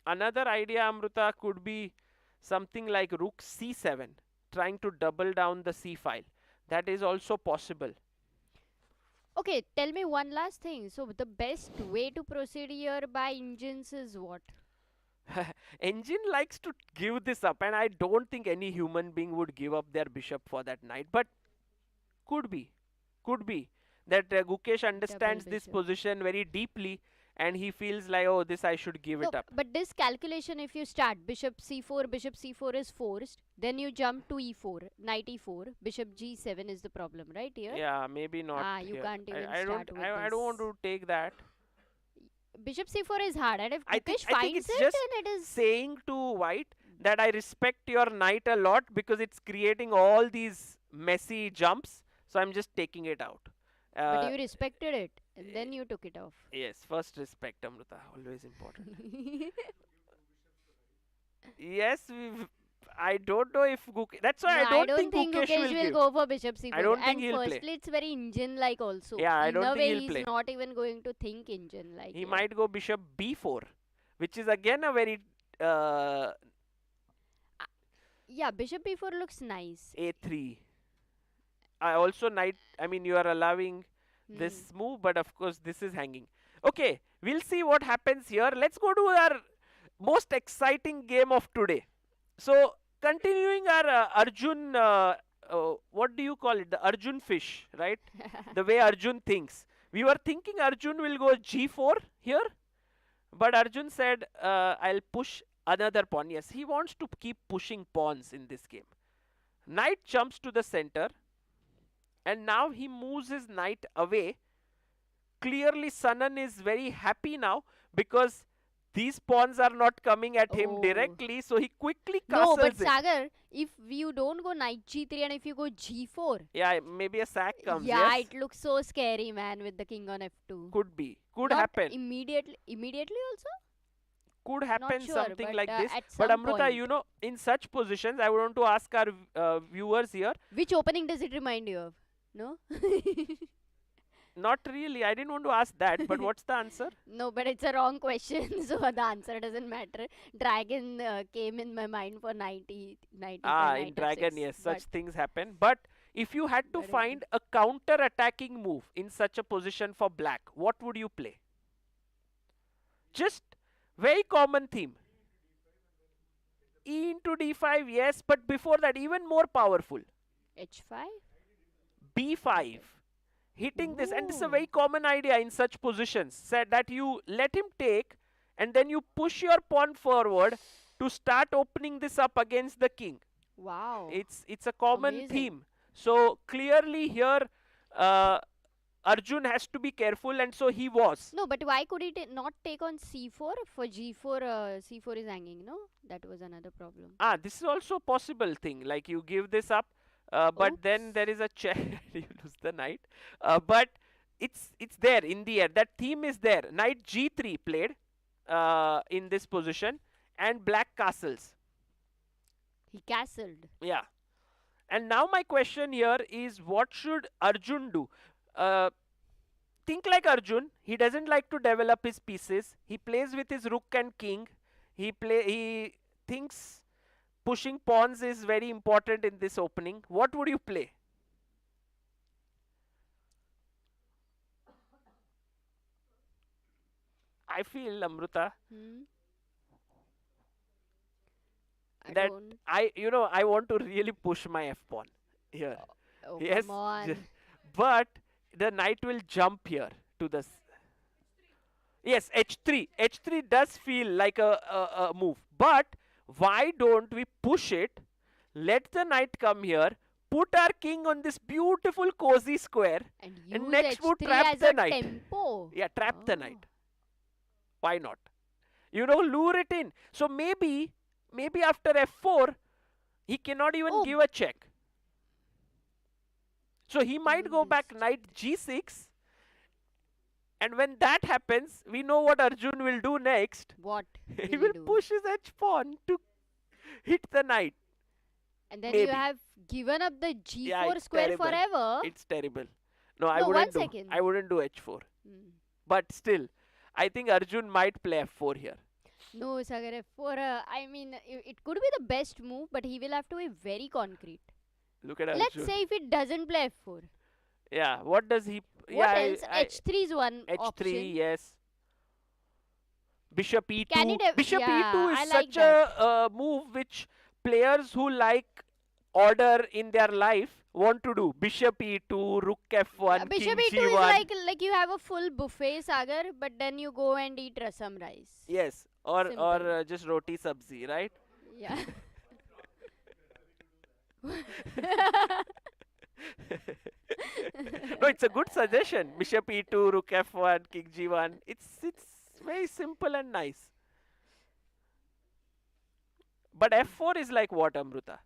Another idea, Amruta, could be something like rook c7, trying to double down the c file. That is also possible. Okay, tell me one last thing. So, the best way to proceed here by engines is what? Engine likes to give this up, and I don't think any human being would give up their bishop for that knight. But could be that Gukesh understands this bishop. position very deeply, and he feels like, oh, this I should give No, it up. but this calculation, if you start bishop c4 is forced, then you jump to e4, knight e4, bishop g7 is the problem, right here? Yeah, maybe not. Ah, you here. can't even I start don't. with I don't want this. to take that. Bishop c4 is hard, and if I Gukesh think finds it's it, just then it is. saying to white that I respect your knight a lot because it's creating all these messy jumps. So I'm just taking it out. But you respected it, and then you took it off. Yes, first respect, Amruta, always important. Yes, I don't know if Gukesh. That's why No, I don't think Gukesh will give. go for bishop c4. I don't and think he'll play. firstly, it's very engine-like also. Yeah, I In don't a think way, he'll he's play. not even going to think engine-like. He here. might go bishop b4, which is again a very Yeah, bishop b4 looks nice. a3. I also knight. I mean, you are allowing this move, but of course this is hanging. Okay, we'll see what happens here. Let's go to our most exciting game of today. So continuing our Arjun, what do you call it? The Arjun fish, right? The way Arjun thinks. We were thinking Arjun will go g4 here, but Arjun said, I'll push another pawn. Yes, he wants to keep pushing pawns in this game. Knight jumps to the center, and now he moves his knight away. Clearly, Sanan is very happy now because these pawns are not coming at him directly, so he quickly castles No, but it. Sagar, if you don't go knight g3 and if you go g4, Yeah, maybe a sack comes. yeah, Yes, it looks so scary, man, with the king on f2. could be, could Not happen. immediately also? Could happen sure, something but, like this. at But some Amruta, point. you know, in such positions, I want to ask our viewers here. Which opening does it remind you of? No? Not really. I didn't want to ask that. But what's the answer? No, but it's a wrong question, so the answer doesn't matter. Dragon came in my mind for 90. In Dragon, yes, such things happen. But if you had to find a counter-attacking move in such a position for black, what would you play? Just very common theme. E into d5, yes, but before that, even more powerful. h5? b5. Hitting this, and this is a very common idea in such positions, said that you let him take and then you push your pawn forward to start opening this up against the king. Wow. It's a common Amazing. theme. So clearly here Arjun has to be careful, and so he was. No, but why could it not take on c4? For g4, c4 is hanging, no? That was another problem. This is also a possible thing, like you give this up, but then there is a check. You lose the knight, but it's there in the air. That theme is there. Knight g3 played in this position, and black castles. He castled. Yeah. And now my question here is, what should Arjun do? Think like Arjun. He doesn't like to develop his pieces. He plays with his rook and king. He thinks pushing pawns is very important in this opening. What would you play? I feel, Amruta, that I want to really push my f pawn here. Oh, Yes, come on. but the knight will jump here to the. Yes, h3. h3 does feel like a move, but why don't we push it? Let the knight come here. Put our king on this beautiful cozy square, And use next would h3 trap as the a knight. tempo. Yeah, trap the knight. Why not? Lure it in. So maybe after f4, he cannot even give a check. So he might go back knight g6, and when that happens, we know what Arjun will do next. What He will do? push his h pawn to hit the knight. And then maybe. you have given up the g4 Yeah, it's square terrible. forever. It's terrible. No, I No, wouldn't 1 do. second. I wouldn't do h4. But still, I think Arjun might play f4 here. No, Sagar, f4, I mean, it could be the best move, but he will have to be very concrete. Look at Let's Arjun. say if it doesn't play f4. Yeah, what does he... What else? h3 is one h3, option. yes. Bishop e2. Can it Bishop yeah, e2 is I like such a move which players who like order in their life want to do. Bishop e2, rook f1, Bishop king e2 g1. is like you have a full buffet, Sagar, but then you go and eat rasam rice. Yes, or Simple. just roti sabzi, right? Yeah. No, it's a good suggestion. Bishop e2, rook f1, king g1. It's very simple and nice. But f4 is like what, Amruta?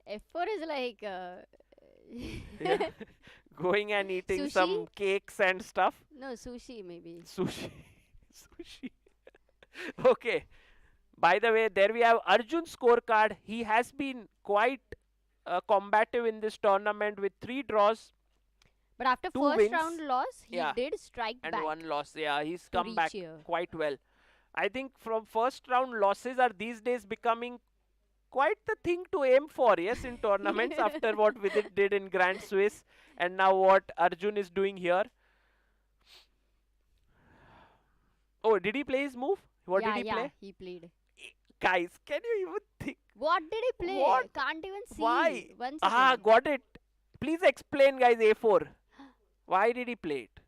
f4 is like Yeah. Going and eating some Sushi? cakes and stuff. no, sushi maybe. Sushi. Sushi. Okay. By the way, there we have Arjun's scorecard. He has been quite combative in this tournament with 3 draws But after 2 first wins. round loss, he Yeah. did strike and back. 1 loss. Yeah, he's to come reach back here. quite well. I think from first round losses are these days becoming quite the thing to aim for, yes, in tournaments after what Vidit did in Grand Swiss and now what Arjun is doing here. Oh, did he play his move? What yeah, did he yeah, play? he played. Guys, can you even think? What did he play? What? Can't even see. Why? One Ah, second. got it. Please explain, guys, A4. Why did he play it?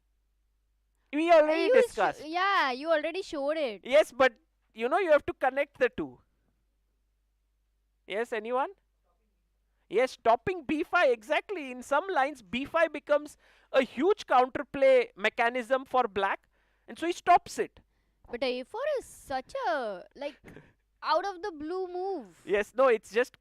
We already discussed. Yeah, you already showed it. Yes, but you have to connect the two. Yes, anyone? Yes, stopping b5, exactly. In some lines, b5 becomes a huge counterplay mechanism for black, and so he stops it. But a4 is such a, like, out of the blue move. Yes, no, it's just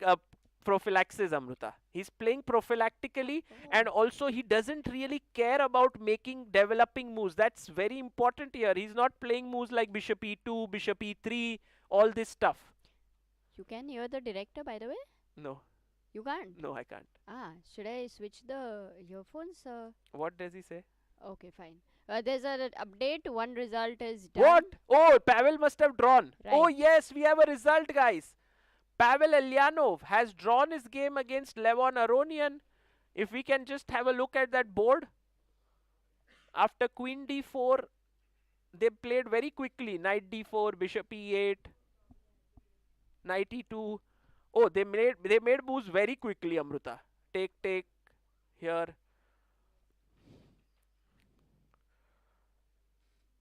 prophylaxis, Amruta. He's playing prophylactically, and also he doesn't really care about making developing moves. That's very important here. He's not playing moves like bishop e2, bishop e3, all this stuff. You can hear the director, by the way? No. You can't? No, I can't. Should I switch the earphones? What does he say? Okay, fine. There's an update. One result is done. What? Oh, Pavel must have drawn. Right. Oh, yes, we have a result, guys. Pavel Eljanov has drawn his game against Levon Aronian. If we can just have a look at that board. After queen d4, they played very quickly. Knight d4, bishop e8, knight e2. Oh, they made moves very quickly, Amruta. Take here.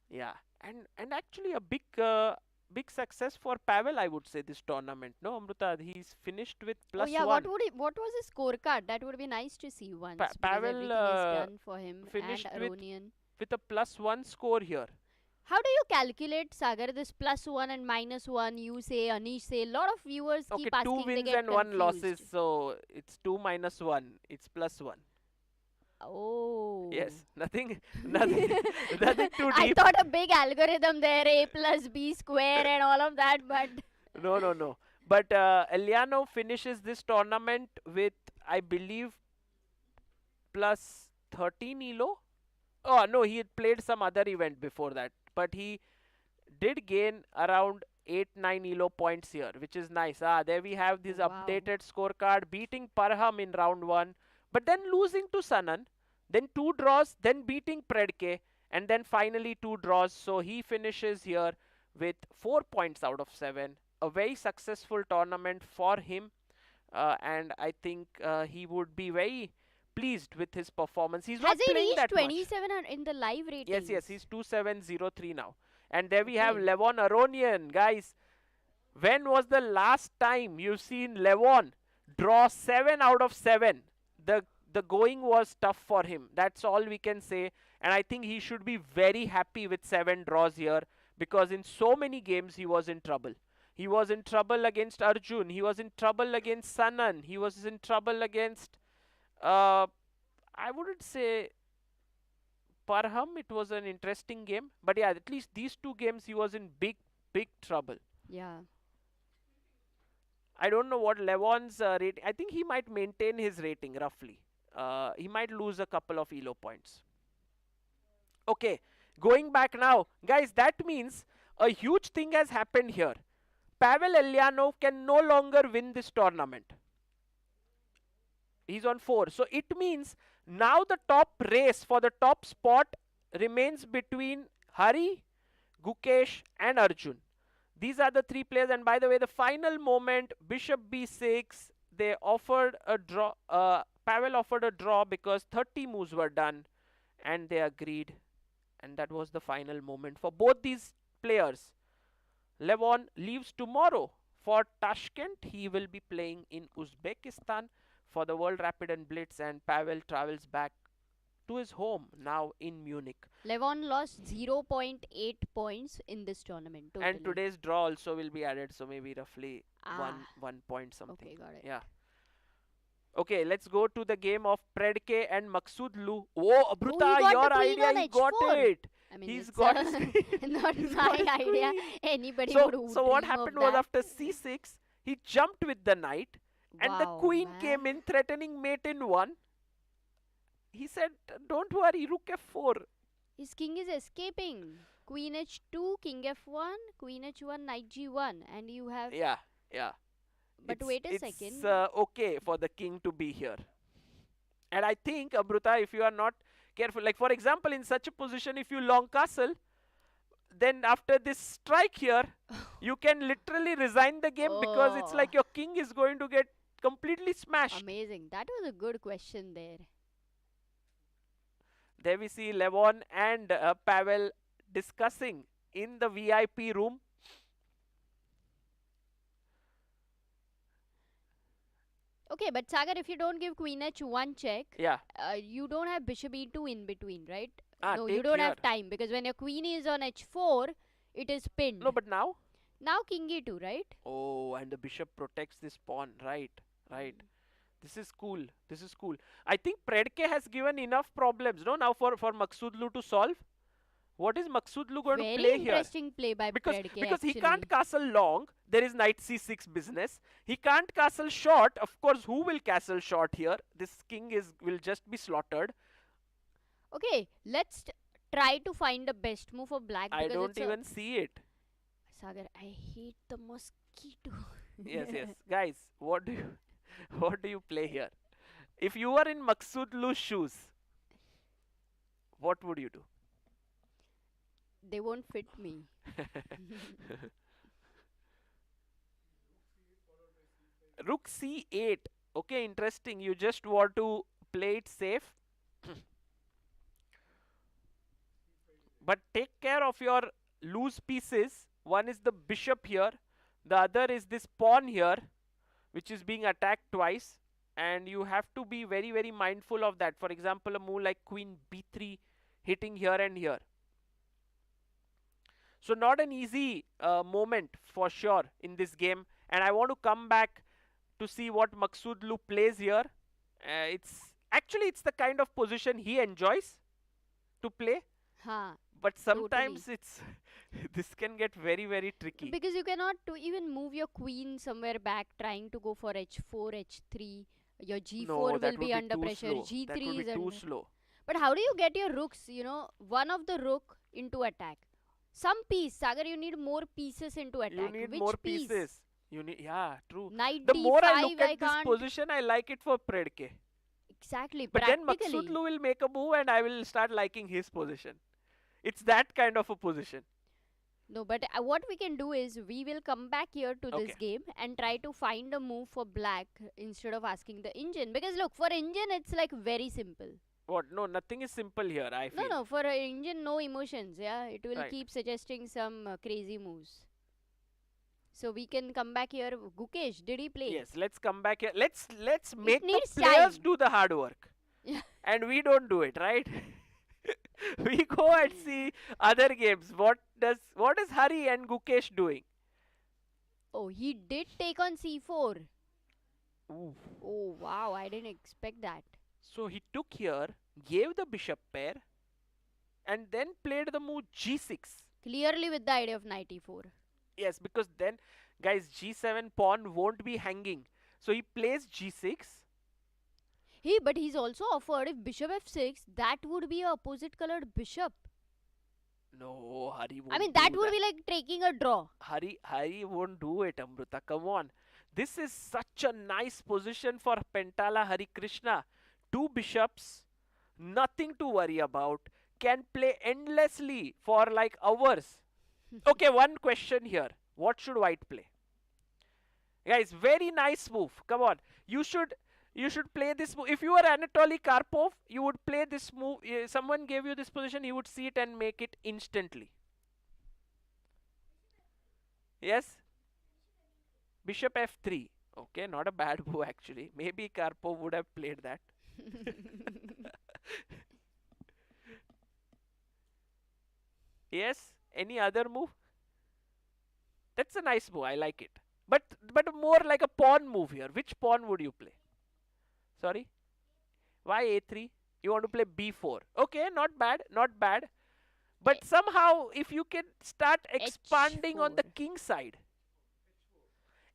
Yeah, and actually a big success for Pavel, I would say, this tournament. No, Amruta, he's finished with +1. Oh yeah, what was his scorecard? That would be nice to see once. Because Pavel everything is done for him finished and Aronian. with a +1 score here. How do you calculate, Sagar, this +1 and -1? You say, Anish say. A lot of viewers Okay, keep asking. 2 wins they get and 1 confused. losses, so it's 2 minus 1. It's +1. Oh. Yes, nothing too I deep. thought a big algorithm there, a plus b square and all of that, but No. But Eljanov finishes this tournament with, I believe, +13 elo. Oh no, he had played some other event before that, but he did gain around 8-9 elo points here, which is nice. There we have this updated scorecard, beating Parham in round 1, but then losing to Sanan, then 2 draws, then beating Predke, and then finally 2 draws. So he finishes here with 4 points out of 7. A very successful tournament for him, and I think he would be very pleased with his performance. He's not playing that much. Has he reached 27 in the live ratings? Yes, he's 2703 now. And there we have Levon Aronian. Guys, when was the last time you've seen Levon draw 7 out of 7? The going was tough for him. That's all we can say. And I think he should be very happy with 7 draws here, because in so many games he was in trouble. He was in trouble against Arjun. He was in trouble against Sanan. He was in trouble against, I wouldn't say Parham. It was an interesting game. But yeah, at least these 2 games he was in big trouble. Yeah. I don't know what Levon's rating. I think he might maintain his rating roughly. He might lose a couple of elo points. Okay, going back now. Guys, that means a huge thing has happened here. Pavel Eljanov can no longer win this tournament. He's on 4. So it means now the top race for the top spot remains between Hari, Gukesh and Arjun. These are the 3 players. And by the way, the final moment, bishop b6, they offered a draw. Pavel offered a draw because 30 moves were done, and they agreed. And that was the final moment for both these players. Levon leaves tomorrow for Tashkent. He will be playing in Uzbekistan for the World Rapid and Blitz, and Pavel travels back to his home now in Munich. Levon lost 0.8 points in this tournament. Totally. And today's draw also will be added, so maybe roughly 1 point something. Okay, got it. Yeah. Okay, let's go to the game of Predke and Maghsoodloo. Oh, Amruta, your idea, he got it. I mean, He's it's got not my idea. Anybody would So what happened was, after c6, he jumped with the knight, and the queen came in, threatening mate in 1. He said, don't worry, rook f4. His king is escaping. Queen h2, king f1, queen h1, knight g1, and you have... Yeah. But wait a second. It's okay for the king to be here. And I think, Amruta, if you are not careful, like for example, in such a position, if you long castle, then after this strike here, you can literally resign the game, because it's like your king is going to get completely smashed. Amazing. That was a good question there. There we see Levon and Pavel discussing in the VIP room. Okay, but Sagar, if you don't give queen h1 check, Yeah. you don't have bishop e2 in between, right? No, take you don't have here. time because when your queen is on h4, it is pinned. No, but now? Now king e2, right? Oh, and the bishop protects this pawn. Right, right. This is cool. This is cool. I think Predke has given enough problems, no, now for Maghsoodloo to solve. What is Maghsoodloo going Very to play here? Very interesting play by Predke, because he actually. can't castle long. There is knight c6 business. He can't castle short. Of course, who will castle short here? This king will just be slaughtered. Okay, let's try to find the best move for black. I don't even see it. Sagar, I hate the mosquito. Yes. Guys, what do you play here? If you were in Maghsoodloo's shoes, what would you do? They won't fit me. Rook c8. Okay, interesting. You just want to play it safe. But take care of your loose pieces. One is the bishop here. The other is this pawn here, which is being attacked twice. And you have to be very, very mindful of that. For example, a move like queen b3 hitting here and here. So not an easy moment for sure in this game. And I want to come back to see what Maghsoodloo plays here. It's the kind of position he enjoys to play. But sometimes this can get very, very tricky. Because you cannot even move your queen somewhere back trying to go for h4, h3. Your g4 will be under pressure. Slow. G3 that would be is too slow. But how do you get your rooks, one of the rook into attack? Some piece, Sagar, you need more pieces into attack. You need Which more piece? pieces. Yeah, true. Knight the more I D5, look at this position, I like it for Predke. Exactly. But then Maghsoodloo will make a move and I will start liking his position. It's that kind of a position. No, but what we can do is we will come back here to this game and try to find a move for black instead of asking the engine. Because look, for engine, it's like very simple. What? No, nothing is simple here, I feel. No, for an engine, no emotions. Yeah, it will Right. keep suggesting some crazy moves. So we can come back here. Gukesh, did he play? Yes, let's come back here. Let's make the needs players time. do the hard work. And we don't do it, right? We go and see other games. What is Hari and Gukesh doing? Oh, he did take on c4. Ooh. Oh, wow, I didn't expect that. So he took here, gave the bishop pair, and then played the move g6. Clearly with the idea of knight e4. Yes, because then, guys, g7 pawn won't be hanging. So he plays g6. Hey, but he's also offered if bishop f6, that would be a opposite colored bishop. No, Hari won't. I mean, that would be like taking a draw. Hari won't do it, Amruta. Come on. This is such a nice position for Pentala Hari Krishna. Two bishops, nothing to worry about. Can play endlessly for like hours. Okay, one question here. What should white play? Guys, very nice move. Come on. You should play this move. If you were Anatoly Karpov, you would play this move. Someone gave you this position, you would see it and make it instantly. Yes? Bishop f3. Okay, not a bad move actually. Maybe Karpov would have played that. Yes? Any other move? That's a nice move. I like it. But more like a pawn move here. Which pawn would you play? Sorry? Why a3? You want to play b4. Okay, not bad. Not bad. But somehow, if you can start expanding on the king side.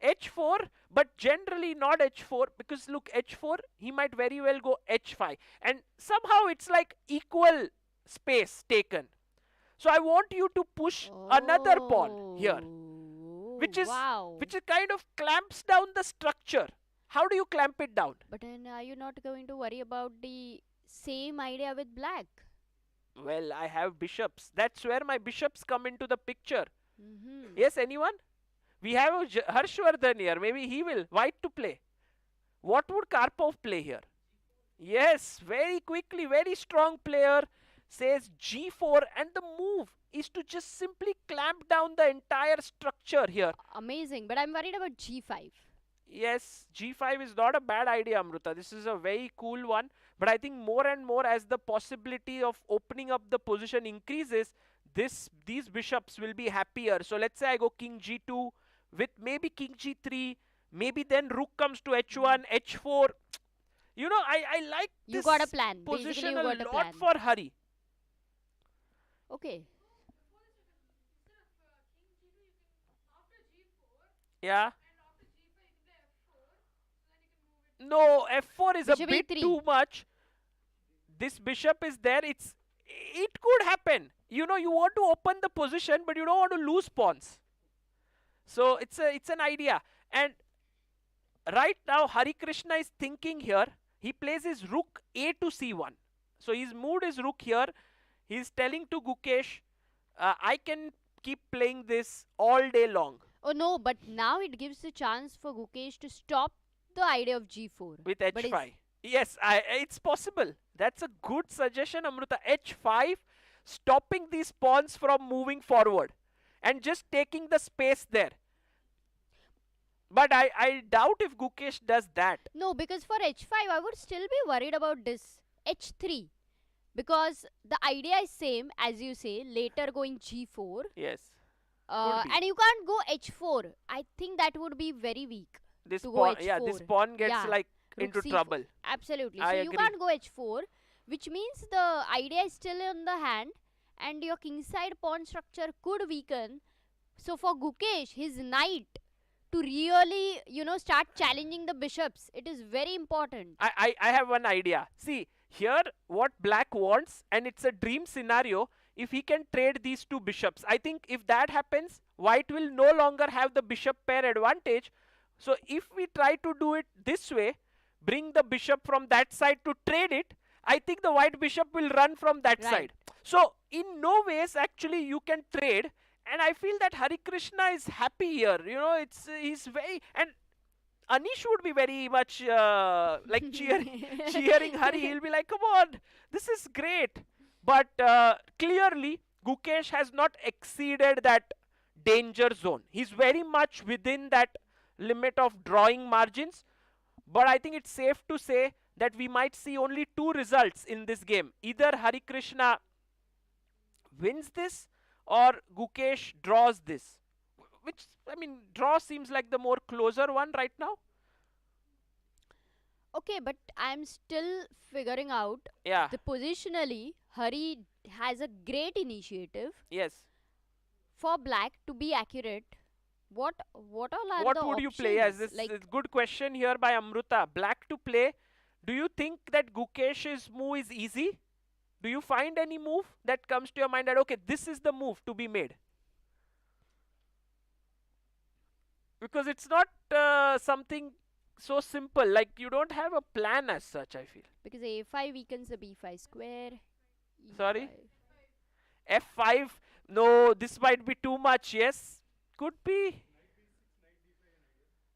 h4, but generally not h4, because look, h4, he might very well go h5. And somehow it's like equal space taken. So I want you to push another pawn here, which kind of clamps down the structure. How do you clamp it down? But then are you not going to worry about the same idea with black? Well, I have bishops. That's where my bishops come into the picture. Yes, anyone? We have Harshvardhan here. Maybe he will. White to play. What would Karpov play here? Yes, very quickly, very strong player says g4, and the move is to just simply clamp down the entire structure here. Amazing, but I'm worried about g5. Yes, g5 is not a bad idea, Amruta. This is a very cool one. But I think more and more as the possibility of opening up the position increases, these bishops will be happier. So let's say I go king g2 with maybe king g3, maybe then rook comes to h1, h4. You know, I like You this got a plan. Basically, position you a got a lot plan. for Hari. Okay. Yeah. No, f4 is Bishop a bit e3. too much. This bishop is there. It could happen. You know, you want to open the position, but you don't want to lose pawns. So it's an idea. And right now, Hari Krishna is thinking here. He plays his rook a to c1. So he's moved his rook here. He's telling to Gukesh, I can keep playing this all day long. Oh no, but now it gives the chance for Gukesh to stop the idea of g4. With But h5. Yes, it's possible. That's a good suggestion, Amruta. h5, stopping these pawns from moving forward and just taking the space there. But I doubt if Gukesh does that. No, because for h5, I would still be worried about this h3. Because the idea is same, as you say, later going g4. Yes. And you can't go h4. I think that would be very weak. This to pawn, go yeah, h4. this pawn gets Yeah. like Rook into c4. trouble. Absolutely. I So you agree. can't go h4, which means the idea is still in the hand, and your kingside pawn structure could weaken. So for Gukesh, his knight to really, start challenging the bishops, it is very important. I have one idea. See, here what black wants, and it's a dream scenario, if he can trade these two bishops. I think if that happens, white will no longer have the bishop pair advantage. So if we try to do it this way, bring the bishop from that side to trade it, I think the white bishop will run from that Right. side. So in no ways actually you can trade, and I feel that Hari Krishna is happy here. You know, he's very, and Anish would be very much like cheering Hari. He'll be like, come on, this is great. But clearly, Gukesh has not exceeded that danger zone. He's very much within that limit of drawing margins. But I think it's safe to say that we might see only two results in this game. Either Hari Krishna wins this or Gukesh draws this. Which, I mean, draw seems like the more closer one right now. Okay, but I'm still figuring out Yeah. the positionally, Hari has a great initiative. Yes. For black to be accurate, what all are What the would you options? play? Yes, this Like, is a good question here by Amruta. Black to play. Do you think that Gukesh's move is easy? Do you find any move that comes to your mind that, okay, this is the move to be made? Because it's not something so simple. Like, you don't have a plan as such, I feel. because a5 weakens the b5 square. E5. Sorry? F5. No, this might be too much. Yes, could be.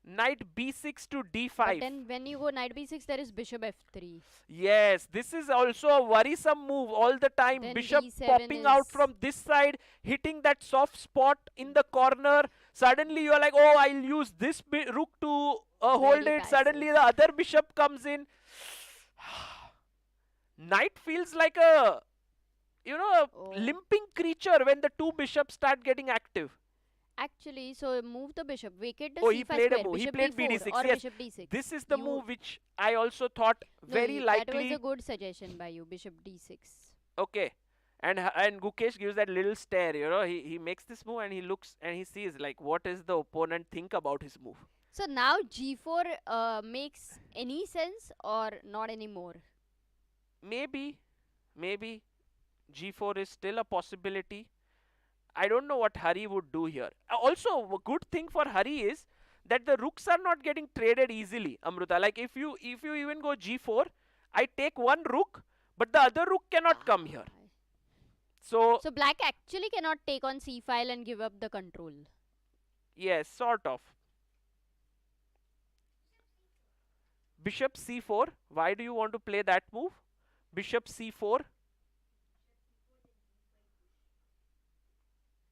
Knight b6 to d5. But then when you go knight b6, there is bishop f3. Yes, this is also a worrisome move all the time. Then Bishop d7 popping out is- from this side, hitting that soft spot in the corner. Suddenly you are like, oh, I'll use this rook to hold Very it. Suddenly the other bishop comes in. Knight feels like a, Oh. limping creature when the two bishops start getting active. Actually, so move the bishop, vacate the Oh, c5 he played a square, move. He bishop played d4 bd6. or Yes, bishop d6. this is the You- move which I also thought No, very likely. That was a good suggestion by you, bishop d6. Okay. And Gukesh gives that little stare, he makes this move and he looks and he sees like what is the opponent think about his move. So now g4 makes any sense or not anymore? Maybe g4 is still a possibility. I don't know what Hari would do here. Also, a good thing for Hari is that the rooks are not getting traded easily, Amruta. Like if you even go g4, I take one rook, but the other rook cannot come here. So black actually cannot take on c file and give up the control. yes, sort of. Bishop c4. Why do you want to play that move? Bishop c4.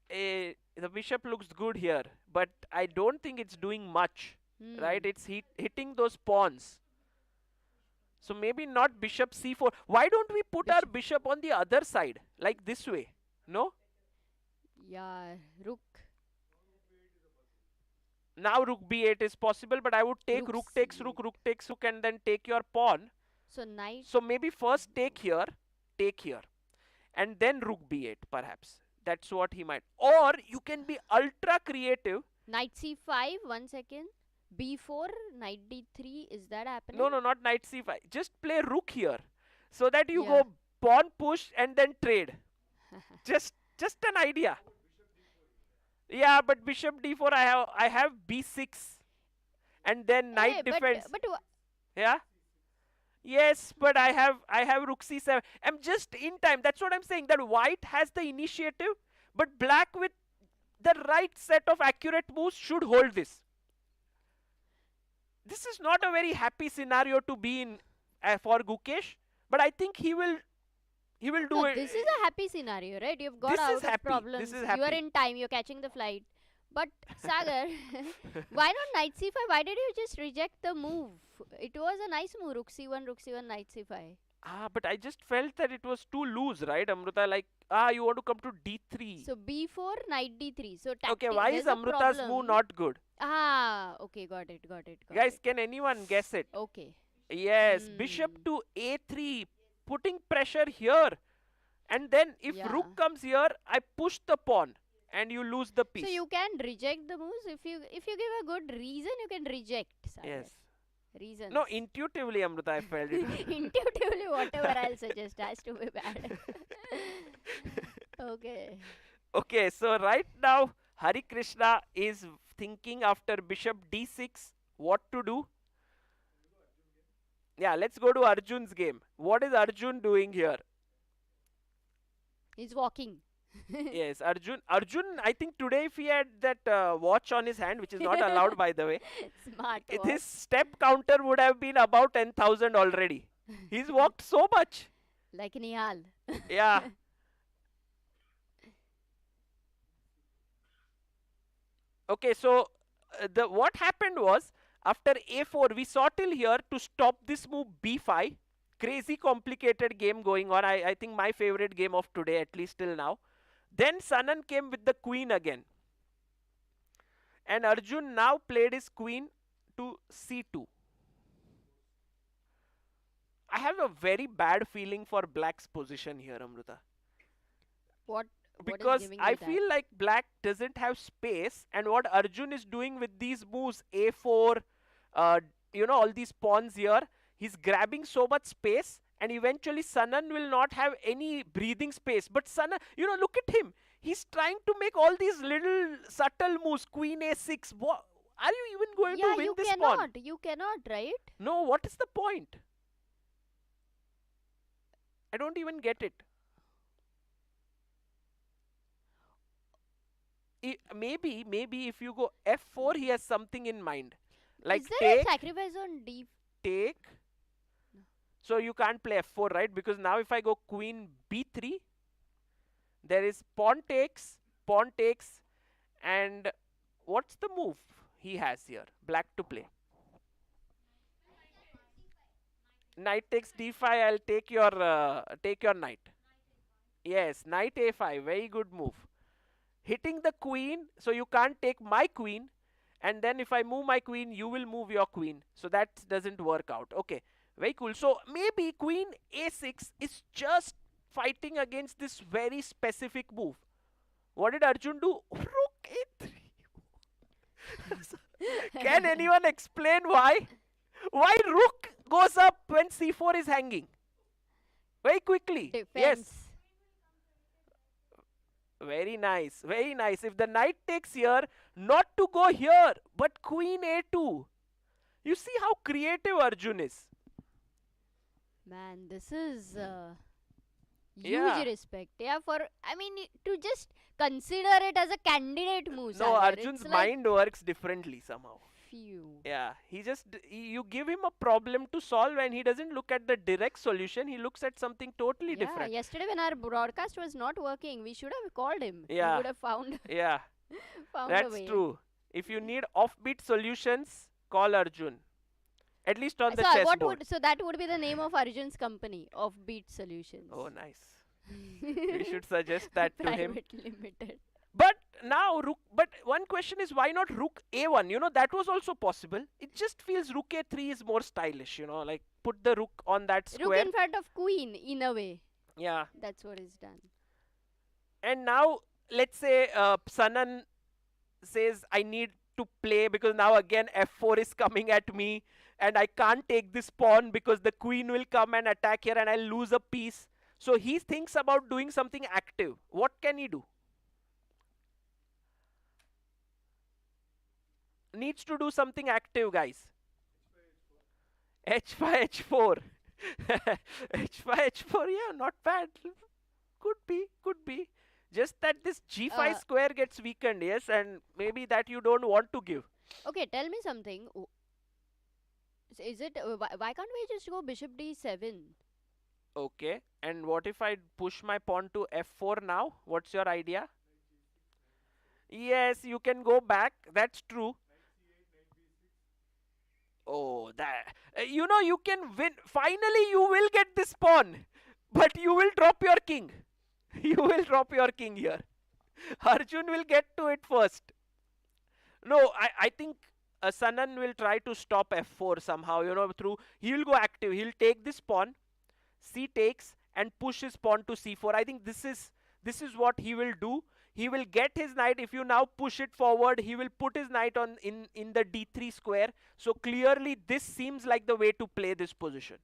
The bishop looks good here, but I don't think it's doing much, right? It's hitting those pawns. So maybe not bishop c4. Why don't we put our bishop on the other side, like this way? No? Yeah, rook. Now rook b8 is possible, but I would take Rook rook takes rook, rook takes rook, and then take your pawn. So knight. So maybe first take here, and then rook b8 perhaps. That's what he might. Or you can be ultra creative. Knight c5, 1 second. b4, knight d3, is that happening? No, not knight c5. Just play rook here, so that you Yeah. go pawn push and then trade. just an idea. Yeah, but bishop d4, I have b6, and then knight Hey, defense. But Yeah. Yes, but I have rook c7. I'm just in time. That's what I'm saying. That white has the initiative, but black with the right set of accurate moves should hold this. This is not a very happy scenario to be in for Gukesh, but I think he will do it. This is a happy scenario, right? You've got This out is of happy. problems. This is You happy. are in time. You're catching the flight. But Sagar, why not knight c5? Why did you just reject the move? It was a nice move. Rook c1, knight c5. But I just felt that it was too loose, right, Amruta? Like, you want to come to d3. So b4, knight d3. So Okay, why is Amruta's move not good? Okay, got it. Guys, can anyone guess it? Okay. Yes, bishop to a3, putting pressure here. And then if rook comes here, I push the pawn and you lose the piece. So you can reject the moves if you give a good reason. You can reject. Sagar. Yes. Reasons. No, intuitively, Amruta, I felt it. Intuitively, whatever I'll suggest has to be bad. Okay. Okay, so right now, Hari Krishna is thinking after bishop d6 what to do. Yeah, let's go to Arjun's game. What is Arjun doing here? He's walking. Yes, Arjun, I think today if he had that watch on his hand, which is not allowed by the way, Smart. his step counter would have been about 10,000 already. He's walked so much. Like Nihal. Yeah. Okay, so what happened was after a4 we saw till here to stop this move b5. Crazy complicated game going on. I think my favorite game of today, at least till now. Then Sanan came with the queen again. And Arjun now played his queen to c2. I have a very bad feeling for black's position here, Amruta. What Because is giving I you feel like black doesn't have space, and what Arjun is doing with these moves, a4, all these pawns here, he's grabbing so much space, and eventually Sanan will not have any breathing space. But Sanan, look at him. He's trying to make all these little subtle moves, queen a6. Are you even going to win this pawn? You cannot, right? No, what is the point? I don't even get it. Maybe if you go f4, he has something in mind. Like Is there take, a sacrifice on d? take. So you can't play f4, right? Because now if I go queen b3, there is pawn takes, and what's the move he has here? Black to play. Knight takes d5. I'll take your knight. Yes, knight a5. Very good move. Hitting the queen, so you can't take my queen, and then if I move my queen, you will move your queen. So that doesn't work out. Okay, very cool. So maybe queen a6 is just fighting against this very specific move. What did Arjun do? Rook a3. Can anyone explain why? Why rook goes up when c4 is hanging? Very quickly. Defense. Yes. Very nice. Very nice. If the knight takes here, not to go here, but queen a2. You see how creative Arjun is. Man, this is huge respect. Yeah, to just consider it as a candidate move. No, Sagar. Arjun's It's mind works differently somehow. Phew. Yeah, you give him a problem to solve and he doesn't look at the direct solution. He looks at something totally Yeah, different. yesterday when our broadcast was not working, we should have called him. Yeah. He would have found Yeah, found a that's way. true. If you need offbeat solutions, call Arjun. At least on the So chessboard. so that would be the name of Arjun's company, Offbeat Solutions. Oh, nice. We should suggest that to him. Private Limited. But now, but one question is, why not Rook A1? You know, that was also possible. It just feels Rook A3 is more stylish, you know, like put the Rook on that Rook square. in front of Queen, in a way. Yeah. That's what is done. And now, let's say Sanan says, I need to play because now again F4 is coming at me and I can't take this pawn because the queen will come and attack here and I'll lose a piece. So he thinks about doing something active. What can he do? Needs to do something active, guys. H5, H4. H5, H4, yeah, not bad. Could be. Just that this G5 square gets weakened, yes, and maybe that you don't want to give. Okay, tell me something. Is it, why can't we just go Bishop D7? Okay, and what if I push my pawn to F4 now? What's your idea? Yes, you can go back, that's true. Oh, that, you know, you can win. Finally, you will get this pawn, but you will drop your king. You will drop your king here. Arjun will get to it first. No, I think Sanan will try to stop F4 somehow, you know, he will go active. He'll take this pawn, C takes, and push his pawn to C4. I think this is what he will do. He will get his knight. If you now push it forward, he will put his knight on in the D3 square. So clearly this seems like the way to play this position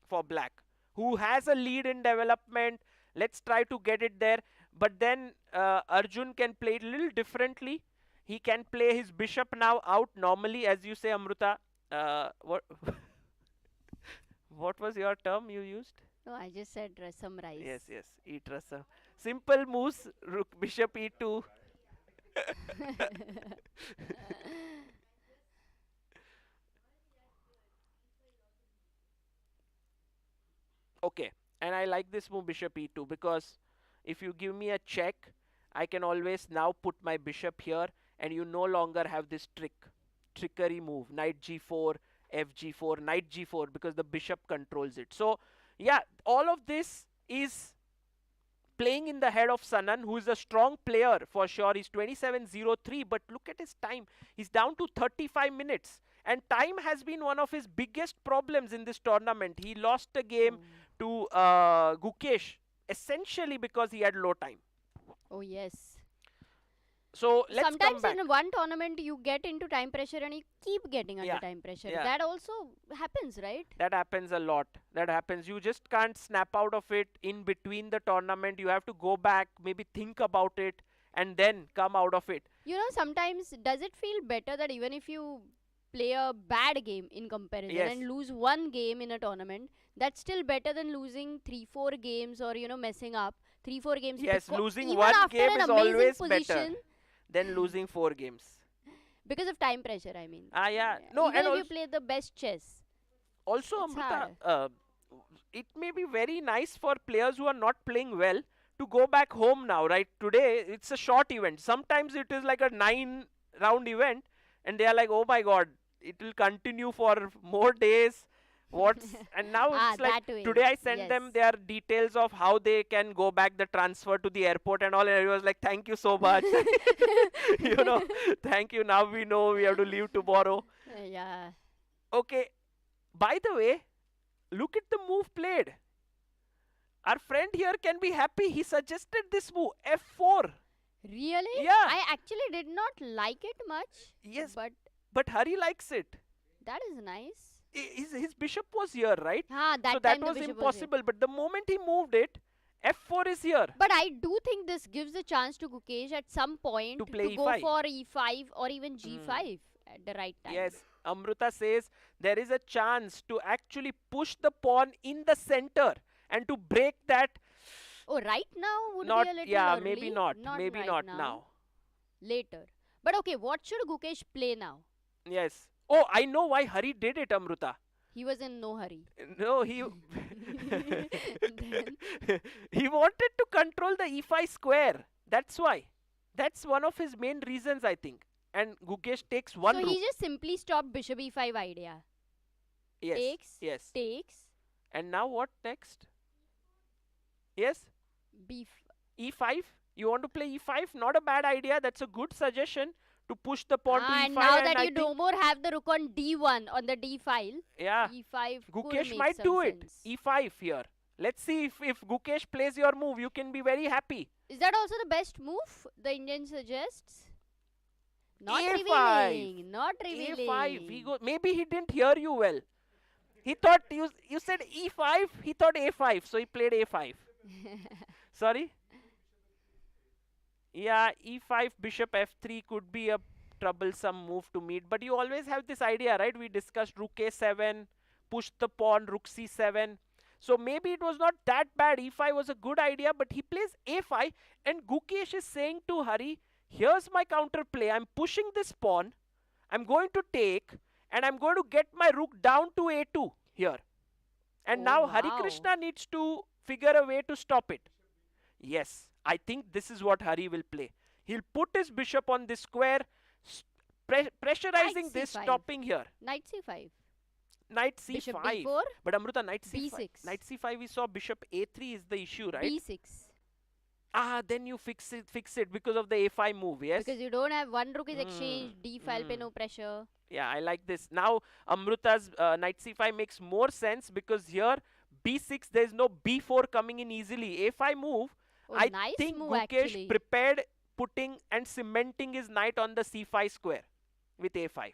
for black, who has a lead in development. Let's try to get it there. But then Arjun can play it a little differently. He can play his bishop now out normally, as you say, Amruta. What was your term you used? No, I just said rasam rice. Yes, eat rasam. Simple moves, rook, bishop E2. Okay, and I like this move bishop E2 because if you give me a check, I can always now put my bishop here and you no longer have this trickery move, knight G4, FG4, knight G4, because the bishop controls it. So yeah, all of this is playing in the head of Sanan, who is a strong player for sure. He's 27-03, but look at his time. He's down to 35 minutes. And time has been one of his biggest problems in this tournament. He lost a game to Gukesh, essentially because he had low time. Oh, yes. So let's come back. Sometimes in one tournament you get into time pressure and you keep getting under time pressure. Yeah. That also happens, right? That happens a lot. That happens. You just can't snap out of it in between the tournament. You have to go back, maybe think about it, and then come out of it. You know, sometimes does it feel better that even if you play a bad game in comparison and lose one game in a tournament, that's still better than losing 3-4 games or, you know, messing up 3-4 games? Yes, losing one game is always better than losing 4 games. Because of time pressure, I mean. Yeah. No, even if you play the best chess. Also, Amruta, it may be very nice for players who are not playing well to go back home now, right? Today, it's a short event. Sometimes it is like a 9-round event and they are like, oh my god, it will continue for more days. And now it's like today I sent them their details of how they can go back, the transfer to the airport and all, and I was like, thank you so much. You know, thank you. Now we know we have to leave tomorrow. Yeah. Okay. By the way, look at the move played. Our friend here can be happy. He suggested this move, F4. Really? Yeah. I actually did not like it much. Yes. But Hari likes it. That is nice. His bishop was here, right? So that was impossible. But the moment he moved it, F4 is here. But I do think this gives a chance to Gukesh at some point to play go for E5 or even G5 at the right time. Yes, Amruta says there is a chance to actually push the pawn in the center and to break that. Oh, right now would be a little early. Maybe not. Maybe not now. Later. But okay, what should Gukesh play now? Yes. Oh, I know why Hari did it, Amruta. He was in no hurry. No, he Then he wanted to control the e5 square. That's why. That's one of his main reasons, I think. And Gukesh takes one so rook. he just simply stopped bishop e5 idea. Yes. Takes. Yes. Takes. And now what next? Yes. E5. You want to play e5? Not a bad idea. That's a good suggestion to push the pawn to e5. And now that I you no more have the rook on d1 on the d file, yeah, e5 could Gukesh make might some do sense. it. E5 here. Let's see if Gukesh plays your move. You can be very happy. Is that also the best move the Indian suggests? Not A5. revealing. Not revealing. A5. Maybe he didn't hear you well. He thought you said e5. He thought a5. So he played a5. Sorry? Yeah, e5, bishop f3 could be a troublesome move to meet. But you always have this idea, right? We discussed rook a7, push the pawn, rook c7. So maybe it was not that bad. e5 was a good idea, but he plays a5. And Gukesh is saying to Hari, here's my counter play. I'm pushing this pawn. I'm going to take. And I'm going to get my rook down to a2 here. And now Hari Krishna needs to figure a way to stop it. Yes, I think this is what Hari will play. He'll put his bishop on this square, pressurizing this, stopping here. Knight c5. Knight c5. Bishop d4. But Amruta, knight c5. b6. Knight c5 we saw, bishop a3 is the issue, right? b6. Then you fix it because of the a5 move, yes? Because you don't have one rook is exchanged, d file pe no pressure. Yeah, I like this. Now Amruta's knight c5 makes more sense because here b6 there is no b4 coming in easily. a5 move. I nice think move, Gukesh actually. prepared putting and cementing his knight on the c5 square with a5.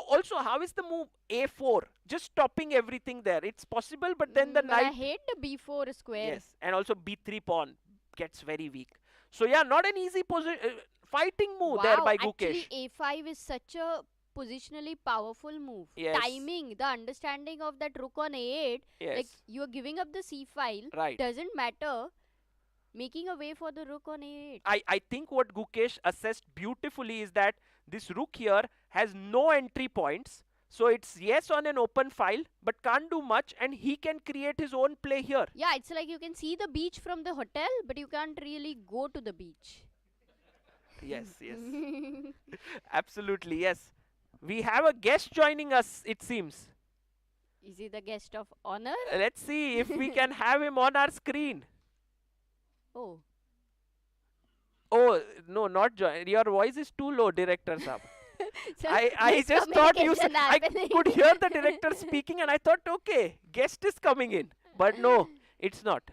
Also, how is the move a4? Just stopping everything there. It's possible, but then the knight. I hate the b4 square. Yes, and also b3 pawn gets very weak. So yeah, not an easy fighting move there by Gukesh. Actually, a5 is such a positionally powerful move. Yes. Timing, the understanding of that rook on a8, Yes. like you are giving up the c file, Right. doesn't matter. Making a way for the rook on a8. I think what Gukesh assessed beautifully is that this rook here has no entry points. So it's yes on an open file, but can't do much, and he can create his own play here. Yeah, it's like you can see the beach from the hotel, but you can't really go to the beach. Yes, yes. Absolutely, yes. We have a guest joining us, it seems. Is he the guest of honor? Let's see if we can have him on our screen. Oh. Oh, no, not join. Your voice is too low, director Saab. So I just thought I happening. could hear the director speaking and I thought, okay, guest is coming in. But no, it's not.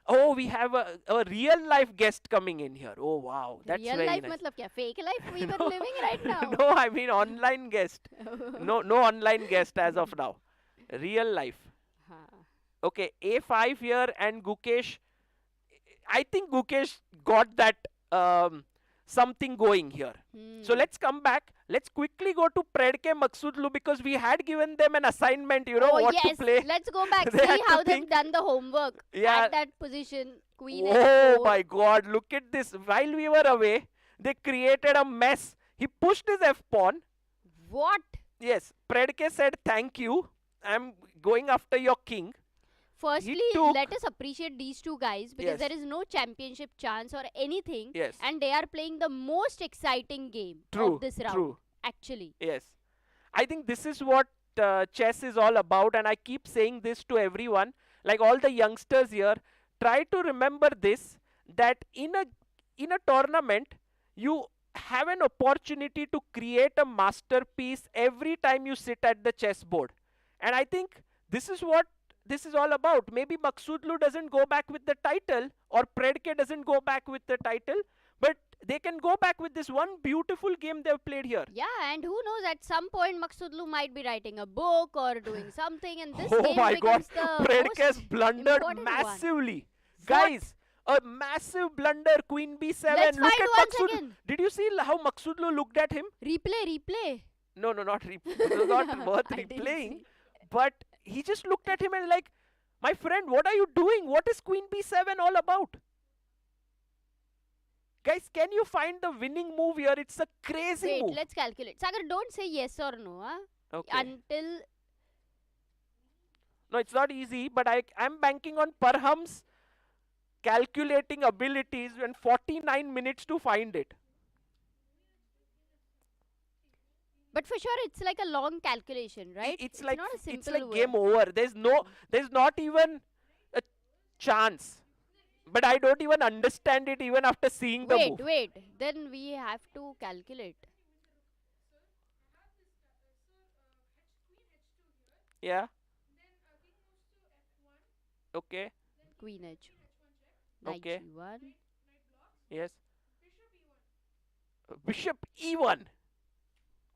Oh, we have a real life guest coming in here. Oh, wow. That's Real very life nice. matlab kya? Fake life we were living right now. No, I mean online guest. No online guest as of now. Real life. Okay, a5 here and Gukesh. I think Gukesh got that something going here. So let's come back. Let's quickly go to Predke Maghsoodloo because we had given them an assignment, what to play. Let's go back, They had see to how they've think. done the homework at that position. Queen Oh F4. my god, look at this. While we were away, they created a mess. He pushed his f-pawn. What? Yes, Predke said thank you. I'm going after your king. Firstly, took- let us appreciate these two guys because Yes. there is no championship chance or anything. Yes. And they are playing the most exciting game True, of this round. true. Actually. Yes. I think this is what chess is all about, and I keep saying this to everyone. Like all the youngsters here, try to remember this, that in a tournament, you have an opportunity to create a masterpiece every time you sit at the chessboard. And I think this is what this is all about. Maybe Maghsoodloo doesn't go back with the title, or Predke doesn't go back with the title, but they can go back with this one beautiful game they've played here. Yeah, and who knows, at some point Maghsoodloo might be writing a book or doing something, and this Oh game my god, becomes the Predke has most blundered important massively. What? Guys, a massive blunder, Queen B7. Let's Look find at once Maghsoodloo. again. Did you see how Maghsoodloo looked at him? Replay. No, not replay. It was not worth I didn't replaying. see. But he just looked at him and like, my friend, what are you doing? What is Queen B7 all about? Guys, can you find the winning move here? It's a crazy Wait, move. let's calculate. Sagar, don't say yes or no. Huh? Okay. Until No, it's not easy, but I'm banking on Parham's calculating abilities and 49 minutes to find it. but for sure it's like a long calculation, right? It's like not a simple it's like word. game over. There's not even a chance. But I don't even understand it even after seeing the move. Wait. Then we have to calculate. Yeah. Okay. Queen H. Knight Okay. G1. Yes. Bishop E1.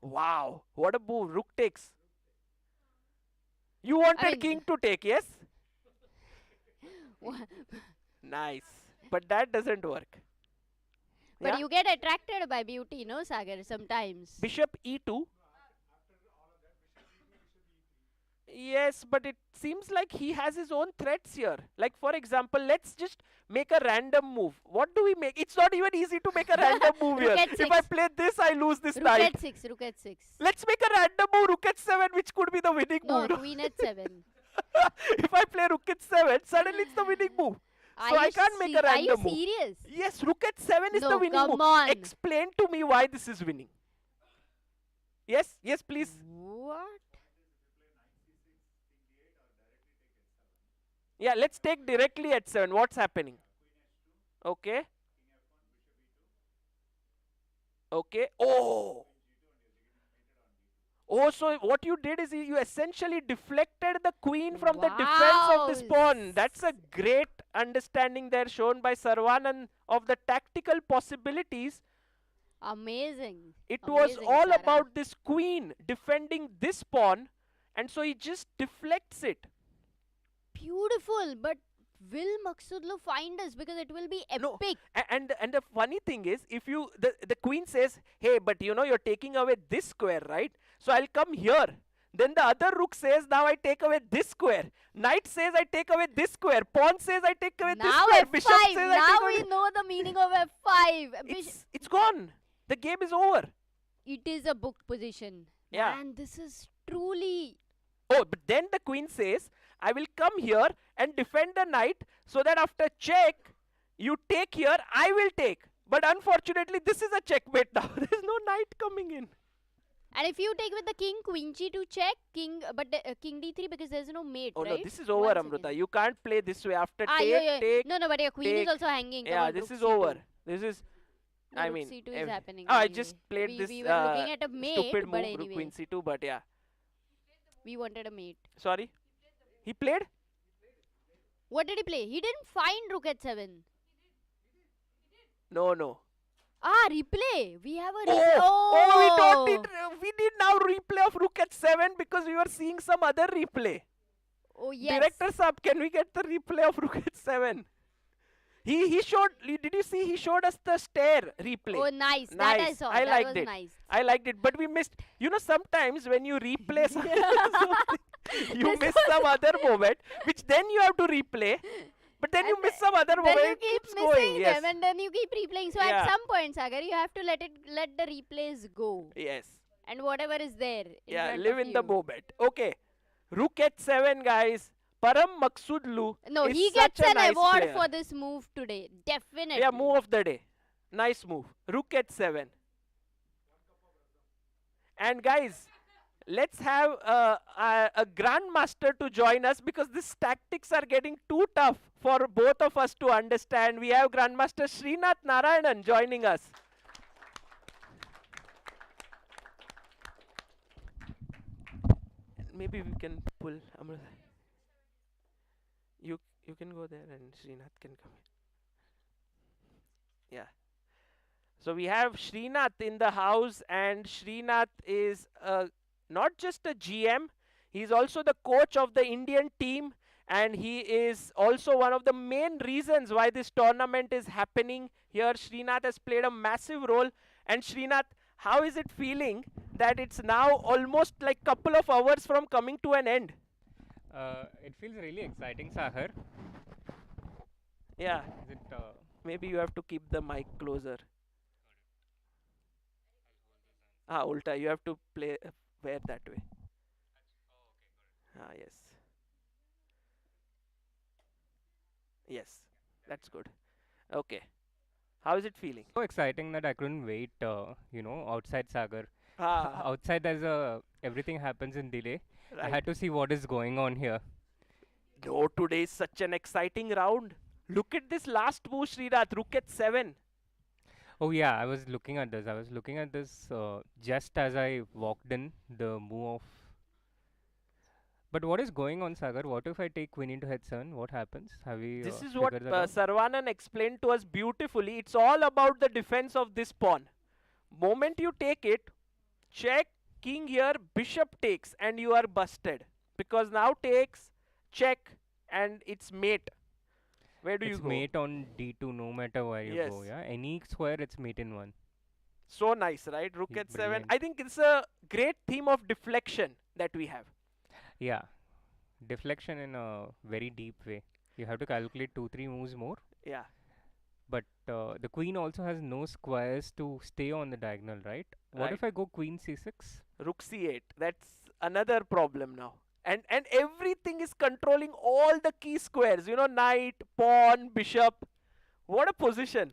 Wow. What a move. Rook takes. You wanted mean- king to take, yes? Nice. But that doesn't work. But Yeah? you get attracted by beauty, no, Sagar, sometimes. Bishop E2. Yes, but it seems like he has his own threats here. Like, for example, let's just make a random move. What do we make? It's not even easy to make a random move here. Rook at If I 6. play this, I lose this Rook knight. at 6, rook at 6. Let's make a random move, rook at 7, which could be the winning No, move. queen at 7. If I play rook at 7, suddenly it's the winning move. Are So I you can't make a Are you random move. serious? Yes, rook at 7 is No, the winning come move. on. Explain to me why this is winning. Yes, yes, please. What? Yeah, let's take directly at 7. What's happening? Okay. Okay. Oh. Oh, so what you did is you essentially deflected the queen from the defense of this Wow. pawn. That's a great understanding there shown by Sarvanan of the tactical possibilities. Amazing. It was Amazing, all Sarah. about this queen defending this pawn, and so he just deflects it. Beautiful, but will Maghsoodloo find us? Because it will be epic. No, and the funny thing is, if you the queen says, hey, but you know you're taking away this square, right? So I'll come here. Then the other rook says, now I take away this square. Knight says I take away this square. Pawn says I take away this Now square. F5. Bishop says I Now take we away. know the meaning of F5. It's gone. The game is over. It is a book position. Yeah. Man, this is truly... Oh, but then the queen says, I will come here and defend the knight so that after check, you take here, I will take. But unfortunately, this is a checkmate now. There is no knight coming in. And if you take with the king, queen g2 check, king d3 because there's no mate, Oh right? no, this is over, 1 Amruta. second. You can't play this way after Ah, take, take. No, but your queen take. is also hanging. Come Yeah, on, this rook is c2. over. This is, No, I rook mean, c2 is happening. Oh, I anyway. just played this We were looking at a mate, stupid but move, rook anyway. queen c2, but yeah. We wanted a mate. Sorry? He played? What did he play? He didn't find rook at 7. No. Ah, replay. We have a Oh, we did now replay of rook at 7 because we were seeing some other replay. Oh, yes. Director Sab, can we get the replay of rook at 7? He showed, did you see, he showed us the stair replay. Oh, nice. That I saw. That liked was it. nice. I liked it, but we missed, you know, sometimes when you replay something, you miss some other moment, which then you have to replay, but then you miss some other Then moment, you it keep keeps missing going. Yes. them and then you keep replaying. So Yeah. at some point, Sagar, you have to let the replays go. Yes. And whatever is there. Yeah, front live of in the you. moment. Okay. Rook at 7, guys. Param Maghsoodloo. No, is he such gets a an nice award player. for this move today. Definitely. Yeah, move of the day. Nice move. Rook at 7. And guys, let's have a grandmaster to join us because these tactics are getting too tough for both of us to understand. We have Grandmaster Srinath Narayanan joining us. Maybe we can pull Amruta. You can go there and Srinath can come here. Yeah. So we have Srinath in the house, and Srinath is not just a GM, he's also the coach of the Indian team, and he is also one of the main reasons why this tournament is happening here. Srinath has played a massive role. And Srinath, how is it feeling that it's now almost like couple of hours from coming to an end? It feels really exciting, Sagar. Yeah. Is it? Maybe you have to keep the mic closer. Ulta. You have to play wear that way. Yes. Yes. That's good. Okay. How is it feeling? So exciting that I couldn't wait, outside Sagar. Ah, Outside, everything happens in delay. I right. had to see what is going on here. No, today is such an exciting round. Look at this last move, Srinath. Rook at 7. Oh yeah, I was looking at this. Just as I walked in. The move of. But what is going on, Sagar? What if I take queen into h7? What happens? Have we This is what figured that out? Sarvanan explained to us beautifully. It's all about the defense of this pawn. Moment you take it, check, king here, bishop takes, and you are busted. Because now takes, check, and it's mate. Where do you It's go? mate on d2 no matter where you go. Yes. Yeah, any square it's mate in one. So nice, right? Rook at 7. Brilliant. I think it's a great theme of deflection that we have. Yeah, deflection in a very deep way. You have to calculate 2-3 moves more. Yeah. But the queen also has no squares to stay on the diagonal, right? What Right. if I go queen c6? Rook c8. That's another problem now. And everything is controlling all the key squares. Knight, pawn, bishop. What a position.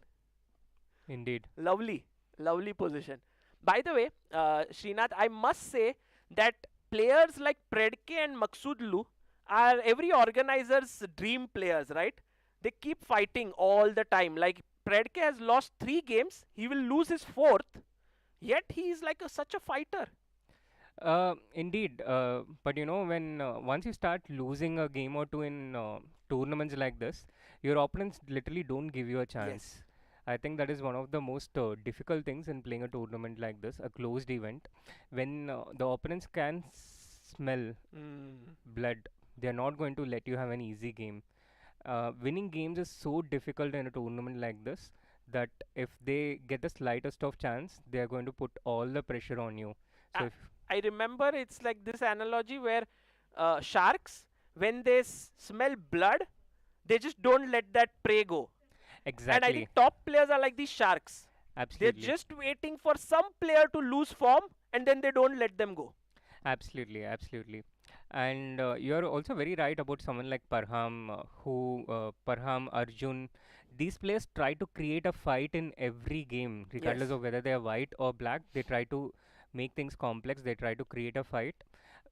Indeed. Lovely. Lovely position. By the way, Srinath, I must say that players like Predke and Maghsoodloo are every organizer's dream players, right? They keep fighting all the time. Like Predke has lost 3 games. He will lose his 4th. Yet he is like such a fighter. Indeed, but when once you start losing a game or two in tournaments like this, your opponents literally don't give you a chance. Yes. I think that is one of the most difficult things in playing a tournament like this, a closed event, when the opponents can smell blood. They are not going to let you have an easy game. Winning games is so difficult in a tournament like this that if they get the slightest of chance, they are going to put all the pressure on you. So I, if I remember it's like this analogy where sharks, when they smell blood, they just don't let that prey go. And I exactly, think top players are like these sharks. They're absolutely. just waiting for some player to lose form and then they don't let them go. Absolutely, absolutely. And you're also very right about someone like Parham, Arjun. These players try to create a fight in every game, regardless Yes. of whether they are white or black. They try to make things complex. They try to create a fight.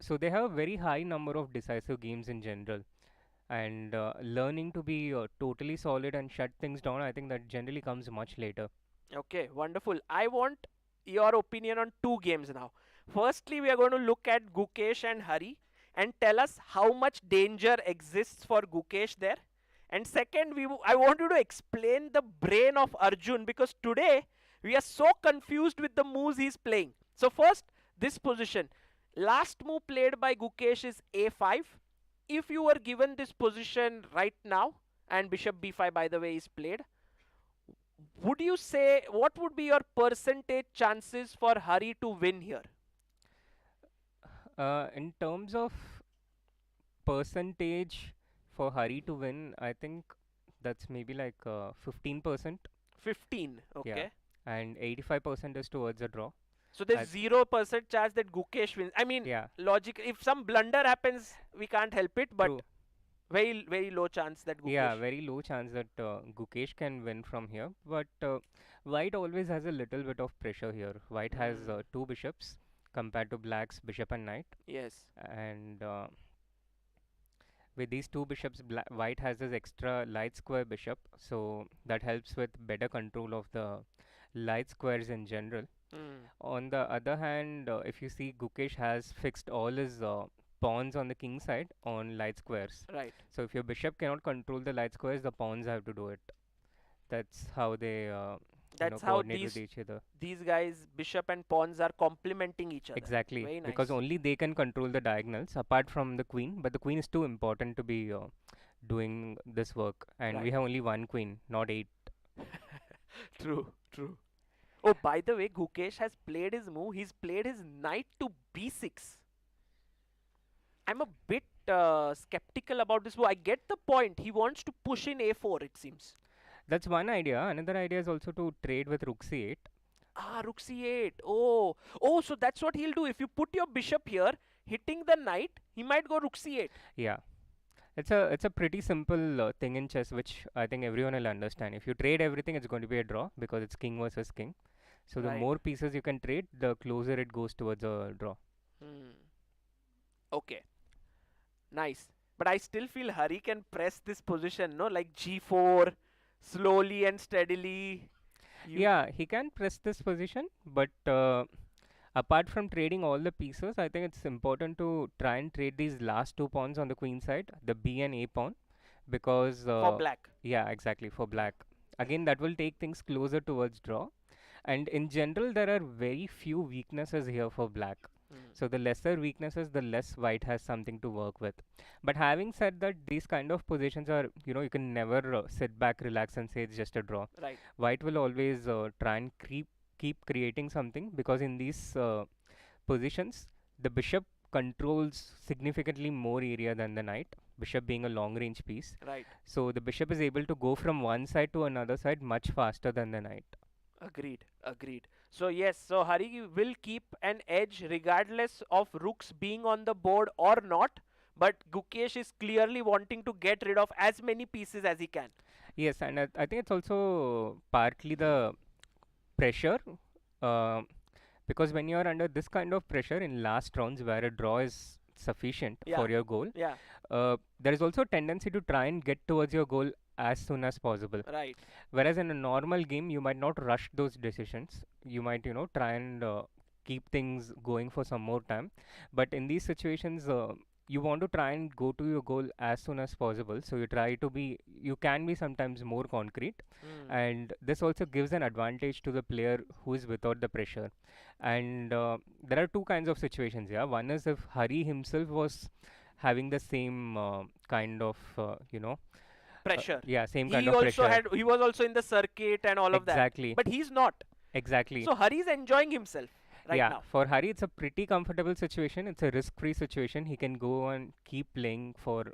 So they have a very high number of decisive games in general. And learning to be totally solid and shut things down, I think that generally comes much later. Okay, wonderful. I want your opinion on 2 games now. Firstly, we are going to look at Gukesh and Hari and tell us how much danger exists for Gukesh there. And second, I want you to explain the brain of Arjun because today we are so confused with the moves he's playing. So first, this position. Last move played by Gukesh is a5. If you were given this position right now, and bishop b5 by the way is played, would you say what would be your percentage chances for Hari to win here? In terms of percentage for Hari to win, I think that's maybe like 15%. 15. Yeah. Okay. And 85% is towards a draw. So there's I- 0% chance that Gukesh wins. I mean, Yeah. logic. If some blunder happens, we can't help it. But True. very very low chance that Gukesh. Yeah, very low chance that Gukesh can win from here. But White always has a little bit of pressure here. White has 2 bishops compared to Black's bishop and knight. Yes. And with these 2 bishops, White has this extra light square bishop. So that helps with better control of the light squares in general. On the other hand, if you see, Gukesh has fixed all his pawns on the king side on light squares. Right. So if your bishop cannot control the light squares, the pawns have to do it. That's how they That's how coordinate with each other. these guys, bishop and pawns, are complementing each other. Exactly, Very nice. because only they can control the diagonals apart from the queen. But the queen is too important to be doing this work, and we Right. have only one queen, not 8. True. True. Oh, by the way, Gukesh has played his move. He's played his knight to b6. I'm a bit skeptical about this move. I get the point. He wants to push in a4, it seems. That's one idea. Another idea is also to trade with rook c8. Ah, rook c8. Oh, so that's what he'll do. If you put your bishop here, hitting the knight, he might go rook c8. Yeah. It's a pretty simple thing in chess, which I think everyone will understand. If you trade everything, it's going to be a draw because it's king versus king. So the Right. more pieces you can trade, the closer it goes towards a draw. Okay, nice. But I still feel Hari can press this position, no? Like g4, slowly and steadily. Yeah, he can press this position, but apart from trading all the pieces, I think it's important to try and trade these last two pawns on the queen side, the b and a pawn, because For black. yeah, exactly, for black. Again, that will take things closer towards draw. And in general, there are very few weaknesses here for black. So the lesser weaknesses, the less white has something to work with. But having said that, these kind of positions are, you can never sit back, relax, and say it's just a draw. Right. White will always try and keep creating something, because in these positions, the bishop controls significantly more area than the knight. Bishop being a long range piece. Right. So the bishop is able to go from one side to another side much faster than the knight. Agreed. So yes, so Hari will keep an edge regardless of rooks being on the board or not. But Gukesh is clearly wanting to get rid of as many pieces as he can. Yes, and I think it's also partly the pressure, because when you are under this kind of pressure in last rounds where a draw is sufficient for your goal, Yeah. there is also a tendency to try and get towards your goal as soon as possible. Right. Whereas in a normal game, you might not rush those decisions. You might, try and keep things going for some more time. But in these situations, you want to try and go to your goal as soon as possible. So you can be sometimes more concrete. And this also gives an advantage to the player who is without the pressure. And there are two kinds of situations. Yeah, one is if Hari himself was having the same kind of, Pressure. yeah, same kind of pressure. He was also in the circuit and all of that. Exactly. But he's not. Exactly. So Hari is enjoying himself right yeah, now. for Hari, it's a pretty comfortable situation. It's a risk-free situation. He can go and keep playing for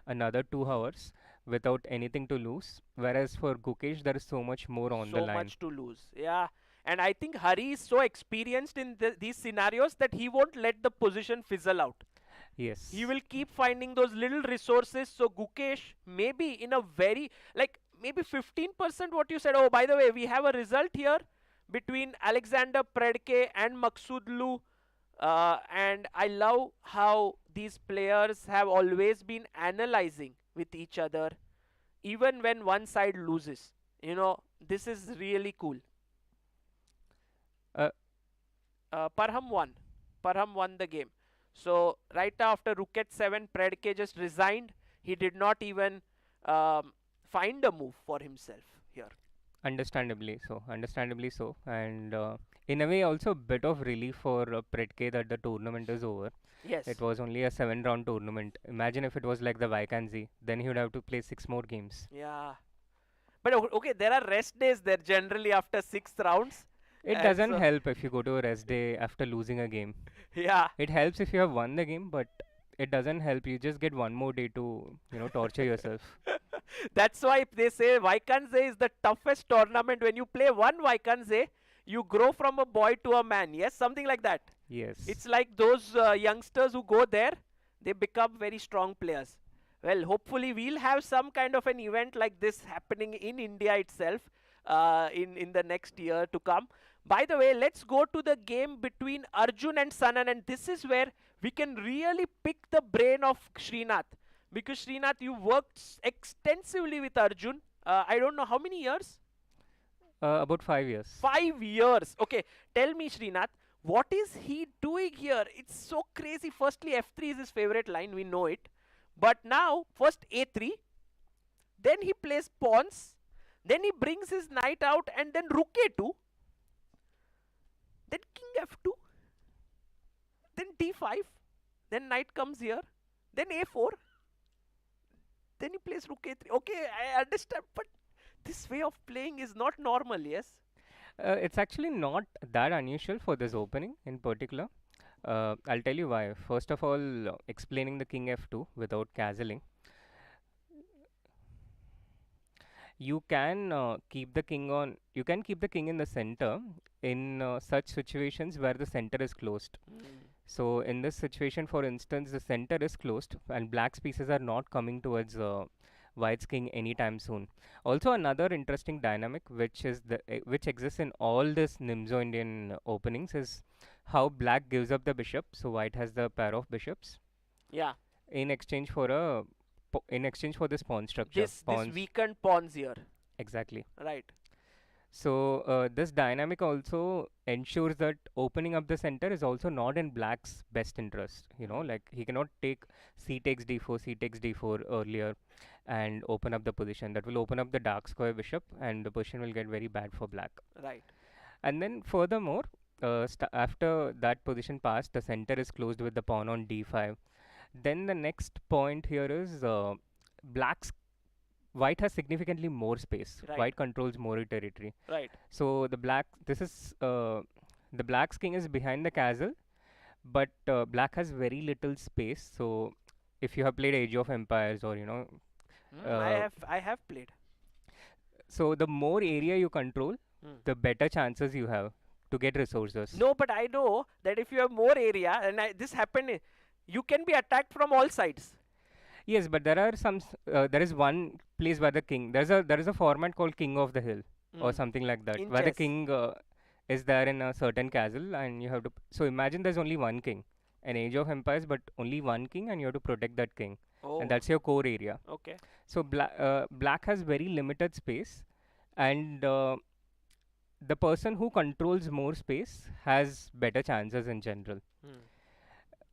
another 2 hours without anything to lose. Whereas for Gukesh, there is so much more on the line. So much to lose. Yeah. And I think Hari is so experienced in these scenarios that he won't let the position fizzle out. Yes. He will keep finding those little resources. So Gukesh, maybe in a very, maybe 15% what you said. Oh, by the way, we have a result here between Alexander Predke and Maghsoodloo. And I love how these players have always been analyzing with each other, even when one side loses. This is really cool. Parham won the game. So right after rook h7, Predke just resigned. He did not even find a move for himself here. Understandably so. And in a way, also a bit of relief for Predke that the tournament is over. Yes. It was only a 7-round tournament. Imagine if it was like the Vaikanzi. Then he would have to play 6 more games. Yeah. But okay, there are rest days there generally after 6 rounds. It doesn't help if you go to a rest day after losing a game. Yeah. It helps if you have won the game, but it doesn't help. You just get one more day to, torture yourself. That's why they say Vaikanze is the toughest tournament. When you play one Vaikanze, you grow from a boy to a man. Yes, something like that. Yes. It's like those youngsters who go there, they become very strong players. Well, hopefully we'll have some kind of an event like this happening in India itself in the next year to come. By the way, let's go to the game between Arjun and Sanan, and this is where we can really pick the brain of Srinath. Because Srinath, you worked extensively with Arjun. I don't know how many years? About 5 years. 5 years. Okay, tell me, Srinath, what is he doing here? It's so crazy. Firstly, F3 is his favorite line. We know it. But now, first A3. Then he plays pawns. Then he brings his knight out and then rook A2. Then king F2. Then D5. Then knight comes here. Then A4. Then he plays rook A3. Okay, I understand. But this way of playing is not normal, yes? It's actually not that unusual for this opening in particular. I'll tell you why. First of all, explaining the king F2 without castling. you can keep the king on. You can keep the king in the center in such situations where the center is closed. So in this situation, for instance, the center is closed and black's pieces are not coming towards white's king anytime soon. Also, another interesting dynamic which exists in all this Nimzo Indian openings is how black gives up the bishop. So white has the pair of bishops Yeah. in exchange for this pawn structure. This weakened pawns here. Exactly. Right. So this dynamic also ensures that opening up the center is also not in black's best interest. Like he cannot take c takes d4, c takes d4 earlier and open up the position. That will open up the dark square bishop and the position will get very bad for black. Right. And then furthermore, after that position passed, the center is closed with the pawn on d5. Then the next point here is white has significantly more space. Right. White controls more territory. Right. So the black's king is behind the castle, but black has very little space. So if you have played Age of Empires or I have played. So the more area you control, the better chances you have to get resources. No, but I know that if you have more area, and this happened, you can be attacked from all sides. Yes, but there are there is one place where the king. There is a format called King of the Hill or something like that, where the king is there in a certain castle, and you have to. So imagine there's only one king, an Age of Empires, but only one king, and you have to protect that king, and that's your core area. Okay. So black has very limited space, and the person who controls more space has better chances in general.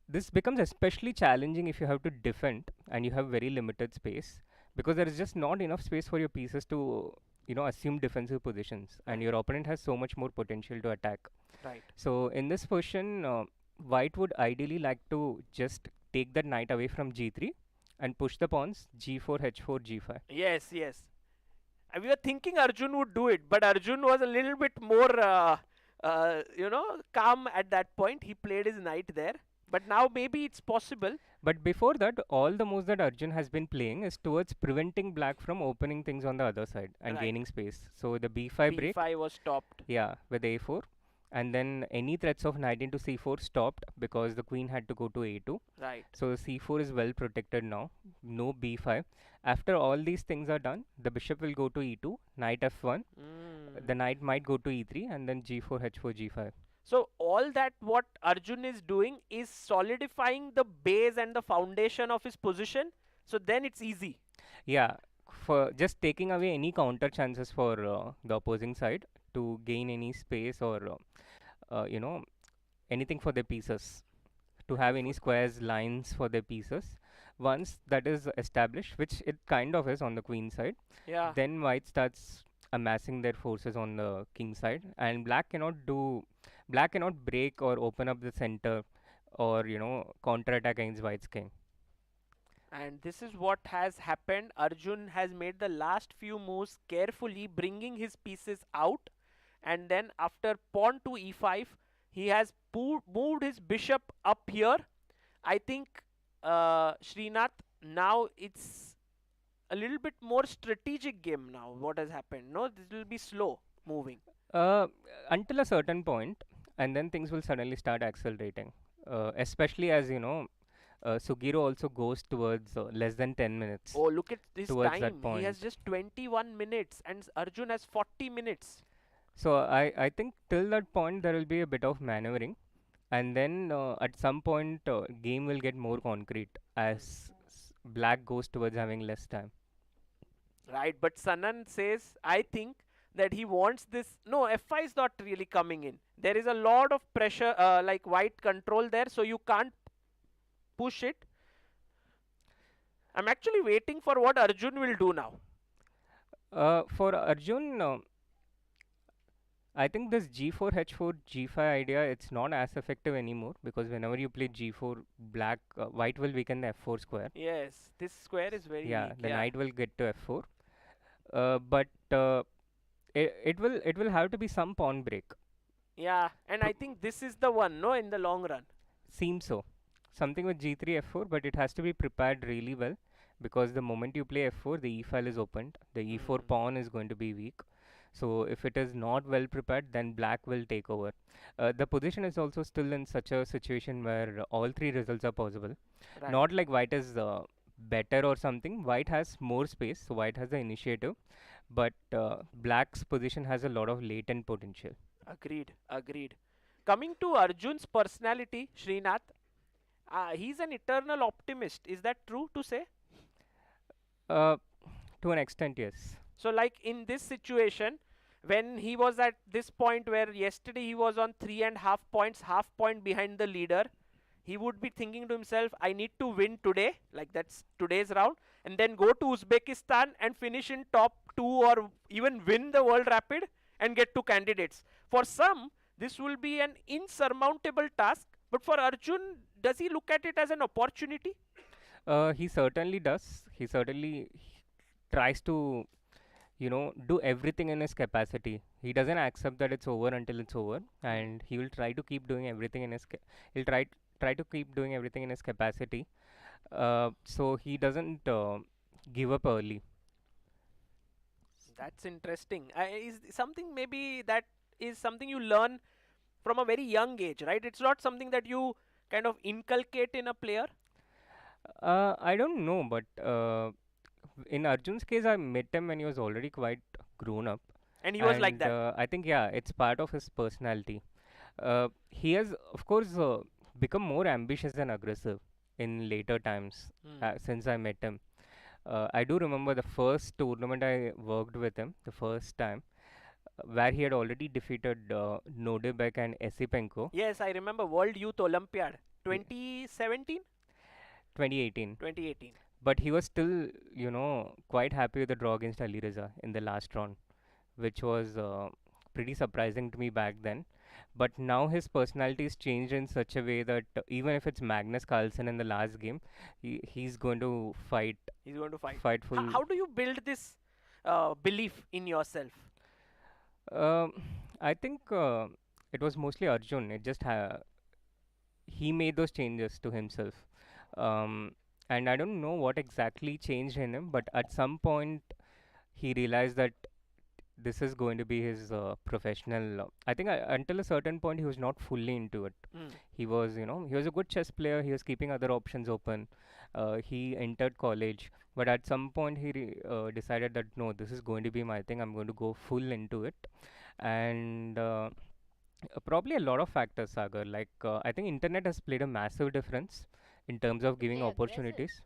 This becomes especially challenging if you have to defend and you have very limited space, because there is just not enough space for your pieces to assume defensive positions, and your opponent has so much more potential to attack. Right. So in this position, white would ideally like to just take that knight away from g3 and push the pawns g4, h4, g5. Yes. We were thinking Arjun would do it, but Arjun was a little bit more calm at that point. He played his knight there. But now maybe it's possible. But before that, all the moves that Arjun has been playing is towards preventing black from opening things on the other side and gaining space. So the b5 break. b5 was stopped. Yeah, with a4. And then any threats of knight into c4 stopped because the queen had to go to a2. Right. So the c4 is well protected now. No b5. After all these things are done, the bishop will go to e2, knight f1. The knight might go to e3 and then g4, h4, g5. So all that what Arjun is doing is solidifying the base and the foundation of his position. So then it's easy. Yeah, for just taking away any counter chances for the opposing side to gain any space or anything for their pieces, to have any squares, lines for their pieces. Once that is established, which it kind of is on the queen side, then white starts amassing their forces on the king side, and black cannot break or open up the center or counter attack against white's king. And this is what has happened. Arjun has made the last few moves carefully, bringing his pieces out, and then after pawn to e5 he has moved his bishop up here. I think Srinath, now it's a little bit more strategic game now. What has happened? No, this will be slow moving. Until a certain point, and then things will suddenly start accelerating. Especially as Sjugirov also goes towards less than 10 minutes. Oh, look at this time. That point. He has just 21 minutes and Arjun has 40 minutes. So I think till that point there will be a bit of maneuvering, and then at some point game will get more concrete as black goes towards having less time. Right, but Sanan says, I think that he wants this. No, f5 is not really coming in. There is a lot of pressure, like white control there, so you can't push it. I'm actually waiting for what Arjun will do now. For Arjun, I think this g4, h4, g5 idea, it's not as effective anymore, because whenever you play g4, white will weaken the f4 square. Yes, this square is very weak. The knight will get to f4. But it will have to be some pawn break. Yeah, and I think this is the one, no, in the long run. Seems so. Something with g3, f4, but it has to be prepared really well. because the moment you play f4, the e file is opened. The e4 pawn is going to be weak. So if it is not well prepared, then black will take over. The position is also still in such a situation where all three results are possible. Right. Not like white is better or something. White has more space, so white has the initiative, but black's position has a lot of latent potential. Agreed, agreed. Coming to Arjun's personality, Srinath, he's an eternal optimist. Is that true to say? Uh, to an extent, yes. So, like in this situation, when he was at this point where yesterday he was on 3.5 points, half point behind the leader, he would be thinking to himself, I need to win today, like that's today's round, and then go to Uzbekistan and finish in top 2 or even win the World Rapid and get 2 candidates. For some, this will be an insurmountable task, but for Arjun, does he look at it as an opportunity? He certainly does. He certainly tries to, do everything in his capacity. He doesn't accept that it's over until it's over, and he will try to keep doing everything in his. He'll try to keep doing everything in his capacity. So he doesn't give up early. That's interesting. Is something maybe that is something you learn from a very young age, right? It's not something that you kind of inculcate in a player. I don't know, but in Arjun's case, I met him when he was already quite grown up. And he was like that. I think, yeah, it's part of his personality. He has, of course, become more ambitious and aggressive in later times since I met him. I do remember the first tournament I worked with him, the first time, where he had already defeated Nodebek and Esipenko. Yes, I remember World Youth Olympiad 2017? 2018. 2018. But he was still, quite happy with the draw against Alireza in the last round, which was pretty surprising to me back then. But now his personality is changed in such a way that even if it's Magnus Carlsen in the last game, he's going to fight. He's going to fight. Fight full. How do you build this belief in yourself? I think it was mostly Arjun. It just he made those changes to himself. And I don't know what exactly changed in him, but at some point he realized that this is going to be his professional. I think until a certain point he was not fully into it. He was, he was a good chess player. He was keeping other options open. He entered college, but at some point he decided that no, this is going to be my thing. I'm going to go full into it, and probably a lot of factors, Sagar. Like I think internet has played a massive difference in terms of giving opportunities.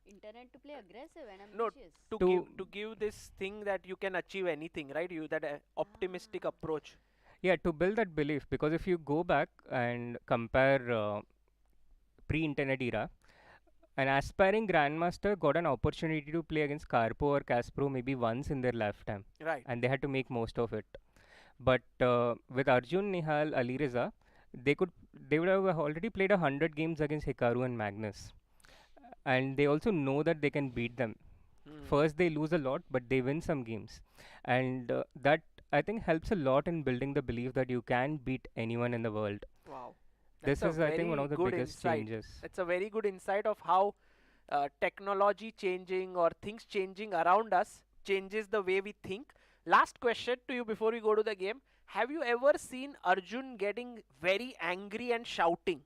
Internet to play aggressive and ambitious. No, to give this thing that you can achieve anything, right? You that optimistic approach. Yeah, to build that belief, because if you go back and compare pre-internet era, an aspiring grandmaster got an opportunity to play against Karpov or Kasparov maybe once in their lifetime, right? And they had to make most of it. But with Arjun, Nihal, Alireza, they would have already played 100 games against Hikaru and Magnus, and they also know that they can beat them. First they lose a lot, but they win some games, and that I think helps a lot in building the belief that you can beat anyone in the world. Wow. This is, I think, one of the biggest changes. That's a very good insight of how technology changing or things changing around us changes the way we think. Last question to you before we go to the game. Have you ever seen Arjun getting very angry and shouting?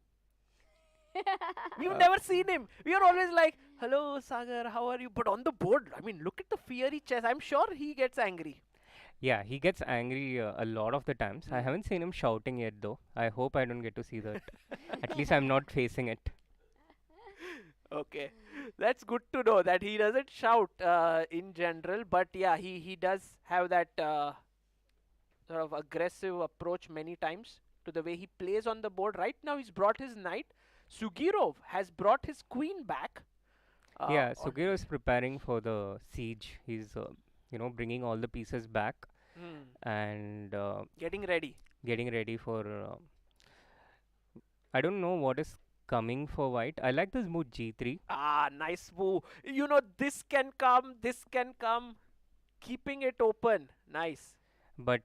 We've never seen him. We are always like, hello, Sagar, how are you? But on the board, I mean, look at the fiery chess. I'm sure he gets angry. Yeah, he gets angry a lot of the times. I haven't seen him shouting yet, though. I hope I don't get to see that. At least I'm not facing it. Okay, that's good to know that he doesn't shout in general, but yeah, he does have that sort of aggressive approach many times to the way he plays on the board. Right now, he's brought his knight. Sjugirov has brought his queen back. Yeah, Sjugirov is preparing for the siege. He's, bringing all the pieces back and getting ready. Getting ready for. I don't know what is coming for white. I like this move G3. Ah, nice move. You know, this can come, keeping it open. Nice. But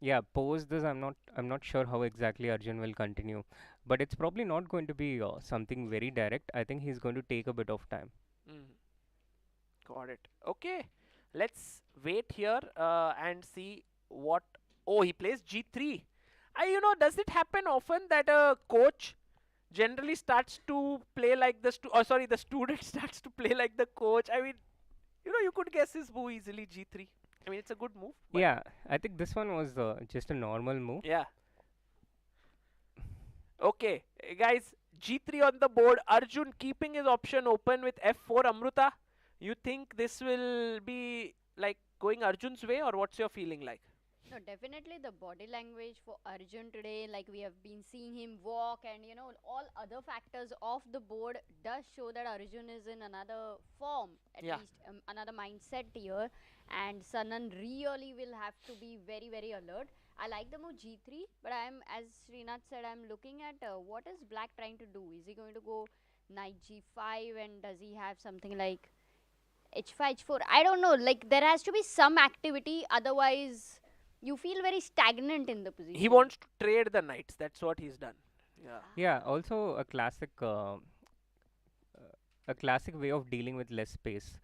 yeah, post this, I'm not sure how exactly Arjun will continue. But it's probably not going to be something very direct. I think he's going to take a bit of time. Got it. Okay, let's wait here and see what. Oh, he plays g3. Does it happen often that a coach generally starts to play like the student starts to play like the coach? I mean, you could guess his move easily g3. I mean, it's a good move. But Yeah, I think this one was just a normal move. yeah. Okay, guys, g3 on the board. Arjun keeping his option open with f4. Amruta, you think this will be like going Arjun's way, or what's your feeling like? No, definitely the body language for Arjun today, like we have been seeing him walk and all other factors off the board does show that Arjun is in another form, at Yeah. least another mindset here. And Sanan really will have to be very, very alert. I like the move g3, but as Srinath said, I'm looking at what is Black trying to do. Is he going to go knight g5, and does he have something like h5, h4? I don't know. Like there has to be some activity, otherwise you feel very stagnant in the position. He wants to trade the knights. That's what he's done. Yeah. Yeah, also a classic way of dealing with less space.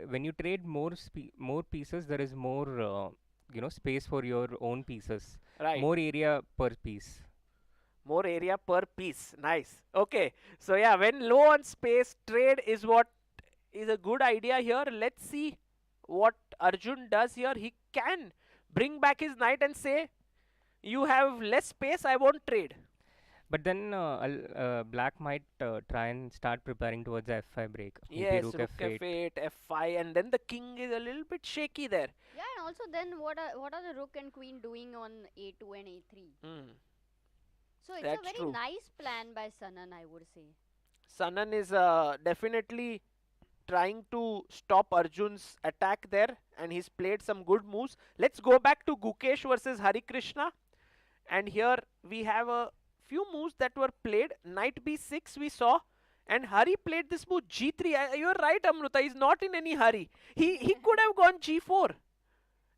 When you trade more pieces, there is more space for your own pieces. Right. More area per piece. More area per piece. Nice. Okay. So yeah, when low on space, trade is what is a good idea here. Let's see what Arjun does here. He can bring back his knight and say, you have less space, I won't trade. But then Black might try and start preparing towards the f5 break. Maybe Yes, rook rook f8. f8, f5, and then the king is a little bit shaky there. Yeah, and also then what are the rook and queen doing on a2 and a3? So it's That's a very true. nice plan by Sanan, I would say. Sanan is definitely trying to stop Arjun's attack there, and he's played some good moves. Let's go back to Gukesh versus Hari Krishna, and here we have a few moves that were played. Knight b6 we saw, and Hari played this move g3. You're right, Amruta, he's not in any hurry. He could have gone g4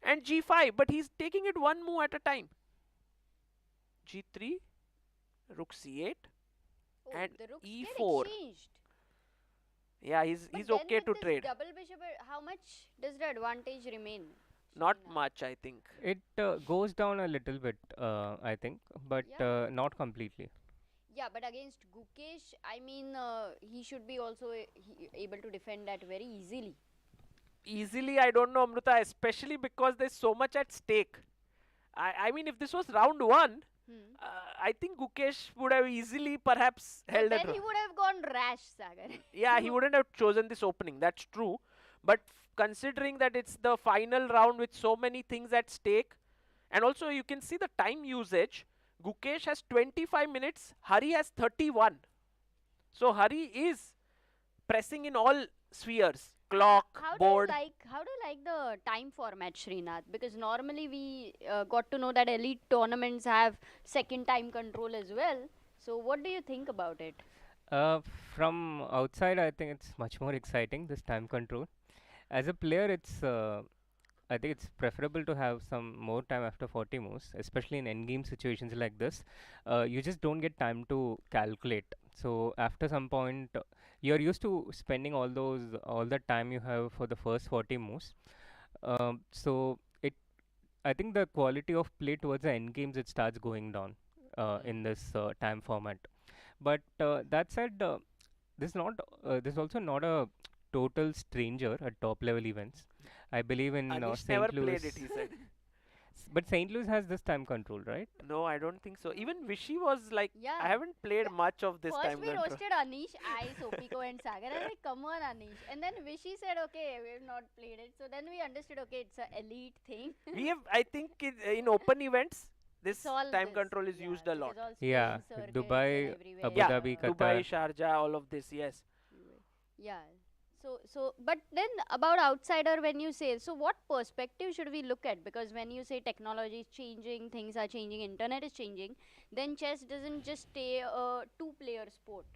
and g5, but he's taking it one move at a time. g3, rook c8, Oh, and the rooks e4. get exchanged. Yeah, he's But okay then to with this trade. double bishop, how much does the advantage remain? Not Srinath? much, I think. It goes down a little bit, I think, but Yeah. not completely. Yeah, but against Gukesh, I mean, he should be also able to defend that very easily. Easily, I don't know, Amruta, especially because there's so much at stake. I mean, if this was round one, I think Gukesh would have easily perhaps But held then it. he would have gone rash, Sagar. Yeah, he wouldn't have chosen this opening. That's true. But considering that it's the final round with so many things at stake, and also you can see the time usage. Gukesh has 25 minutes. Hari has 31. So Hari is pressing in all spheres. Clock, board. How do you like the time format, Srinath? Because normally we got to know that elite tournaments have second time control as well. So what do you think about it? From outside, I think it's much more exciting, this time control. As a player, I think it's preferable to have some more time after 40 moves, especially in endgame situations like this. You just don't get time to calculate. So after some point, you're used to spending all the time you have for the first 40 moves. So I think the quality of play towards the end games, it starts going down in this time format. But that said, this is also not a total stranger at top level events. I believe in Anish never St. Louis. played it, he said. But St. Louis has this time control, right? No, I don't think so. Even Vishy was like, Yeah. I haven't played much of this First time we control. roasted Anish, I, Sopiko and Sagar. I was like, come on Anish. And then Vishy said, okay, we've not played it. So then we understood, okay, it's a elite thing. We have, I think, in open events, this It's all time this, control is yeah, used a lot. because all Yeah, Spain circuits Dubai, and everywhere. Abu Yeah, Dhabi, Qatar. Dubai, Sharjah, all of this, yes. Yeah. So, but then about outsider, when you say, so what perspective should we look at? Because when you say technology is changing, things are changing, internet is changing, then chess doesn't just stay a two-player sport.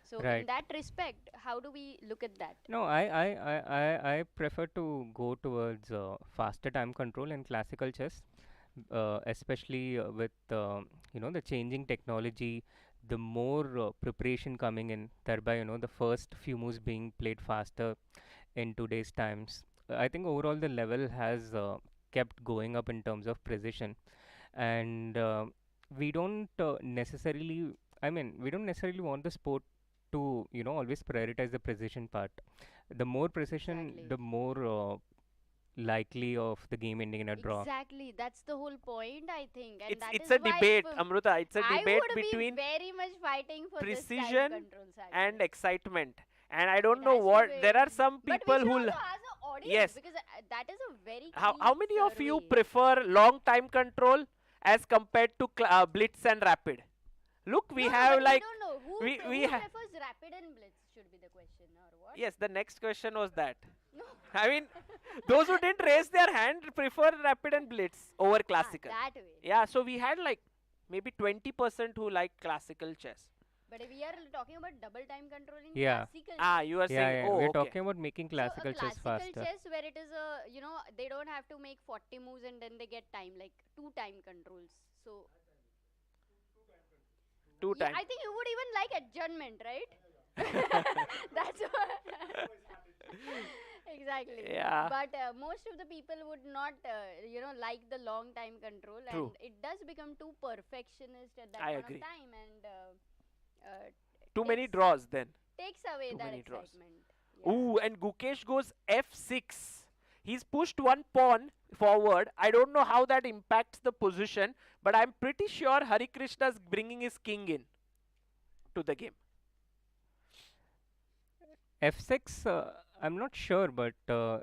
So in Right. that respect, how do we look at that? No, I prefer to go towards faster time control in classical chess, especially with the changing technology, the more preparation coming in, thereby the first few moves being played faster in today's times. I think overall the level has kept going up in terms of precision, and we don't necessarily. I mean, we don't necessarily want the sport to always prioritize the precision part. The more precision, Exactly. the more likely of the game ending in a draw. Exactly, that's the whole point, I think, and that It's is a why debate, if, Amruta. It's a I debate would be between very much fighting for this time precision control, Sagar. and excitement. And I don't It know has to what. be. There are some But we people should who. also ask the audience, Yes. because that is a very How key many of you survey. prefer long time control as compared to blitz and rapid? Look, we No, have but like we don't know who, we who ha- prefers rapid and blitz should be the question, or what? yes, the next question was that. No. I mean, those who didn't raise their hand prefer rapid and blitz over classical. that way. Yeah, so we had like maybe 20% who like classical chess. But we are talking about double time control in Yeah. classical Ah, chess. you are Yeah, saying, yeah, oh, we're okay. talking about making classical So a chess classical faster. chess where it is a, they don't have to make 40 moves and then they get time, like 2 time controls. So Two yeah, times. I think you would even like adjournment, right? That's what. Exactly. Yeah. But most of the people would not, like the long time control, True. and it does become too perfectionist at that I point agree. of time, and Too many takes- draws then. takes away Too that many draws. excitement. Yeah. Ooh, and Gukesh goes f6. He's pushed one pawn forward. I don't know how that impacts the position, but I'm pretty sure Hari Krishna's bringing his king in to the game. F6, I'm not sure, but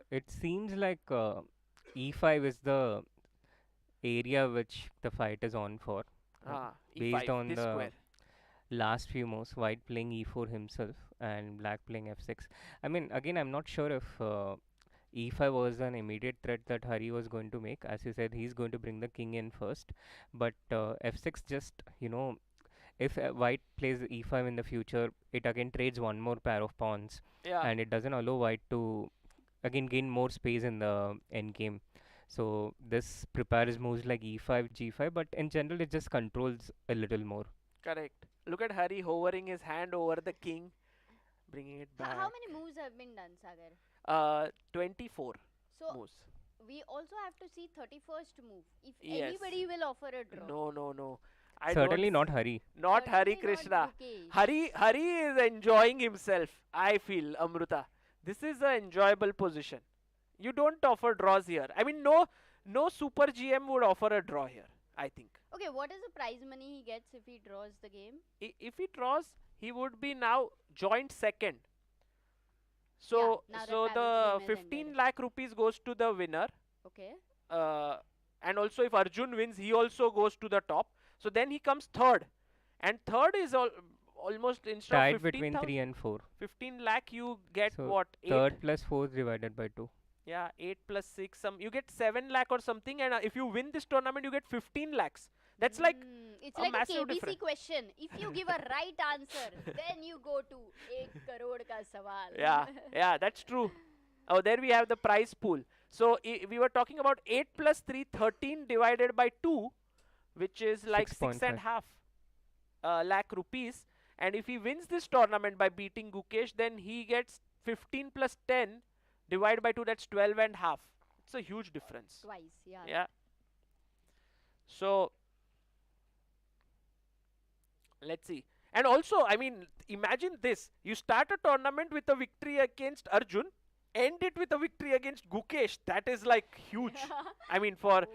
it seems like E5 is the area which the fight is on for. Ah, Based E5, on this the square. last few moves, white playing E4 himself and black playing F6. I mean, again, I'm not sure if E5 was an immediate threat that Hari was going to make. As you said, he's going to bring the king in first, but F6 just, if white plays E5 in the future, it again trades one more pair of pawns, Yeah. and it doesn't allow white to again gain more space in the end game. So this prepares moves like E5, G5, but in general it just controls a little more. Correct. Look at Hari hovering his hand over the king, bringing it back. How many moves have been done, Sagar? 24 So moves. we also have to see 31st move. If Yes. anybody will offer a draw. No. I Certainly don't not Hari. Not Certainly Hari not Krishna. Gukesh. Hari is enjoying himself, I feel, Amruta. This is an enjoyable position. You don't offer draws here. I mean, no super GM would offer a draw here, I think. Okay, what is the prize money he gets if he draws the game? If he draws, he would be now joint second. So, Yeah, now that so Paris the game has 15 ended. lakh rupees goes to the winner. Okay. And also if Arjun wins, he also goes to the top. So then he comes third. And third is almost instead Tied of between 15,000 3 and 4. 15 lakh, you get So what? 8? third plus 4 divided by 2. Yeah, 8 plus 6. You get 7 lakh or something. And if you win this tournament, you get 15 lakhs. That's like It's a like a massive KBC difference. question. If you give a right answer, then you go to 1 crore ka sawal. Yeah, that's true. Oh, there we have the prize pool. So we were talking about 8 plus 3, 13 divided by 2, which is like 6.5 lakh rupees. And if he wins this tournament by beating Gukesh, then he gets 15 plus 10 divided by 2, that's 12.5. It's a huge difference. Twice, yeah. Yeah. So let's see. And also, I mean, imagine this. You start a tournament with a victory against Arjun, end it with a victory against Gukesh. That is like huge. I mean, for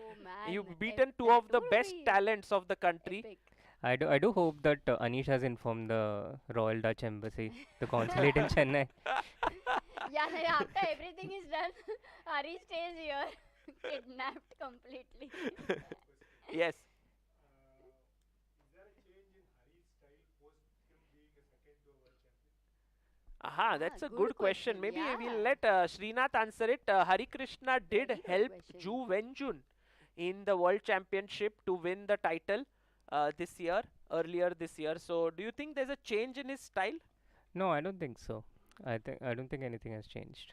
you've beaten two of the best talents of the country. Epic. I do hope that Anish has informed the Royal Dutch Embassy, the consulate in Chennai. Yeah, after everything is done, Hari stays here, kidnapped completely. Yes. Aha, that's a good question. Maybe we'll let Srinath answer it. Hari Krishna did help Ju Wenjun in the World Championship to win the title earlier this year. So, do you think there's a change in his style? No, I don't think so. I don't think anything has changed.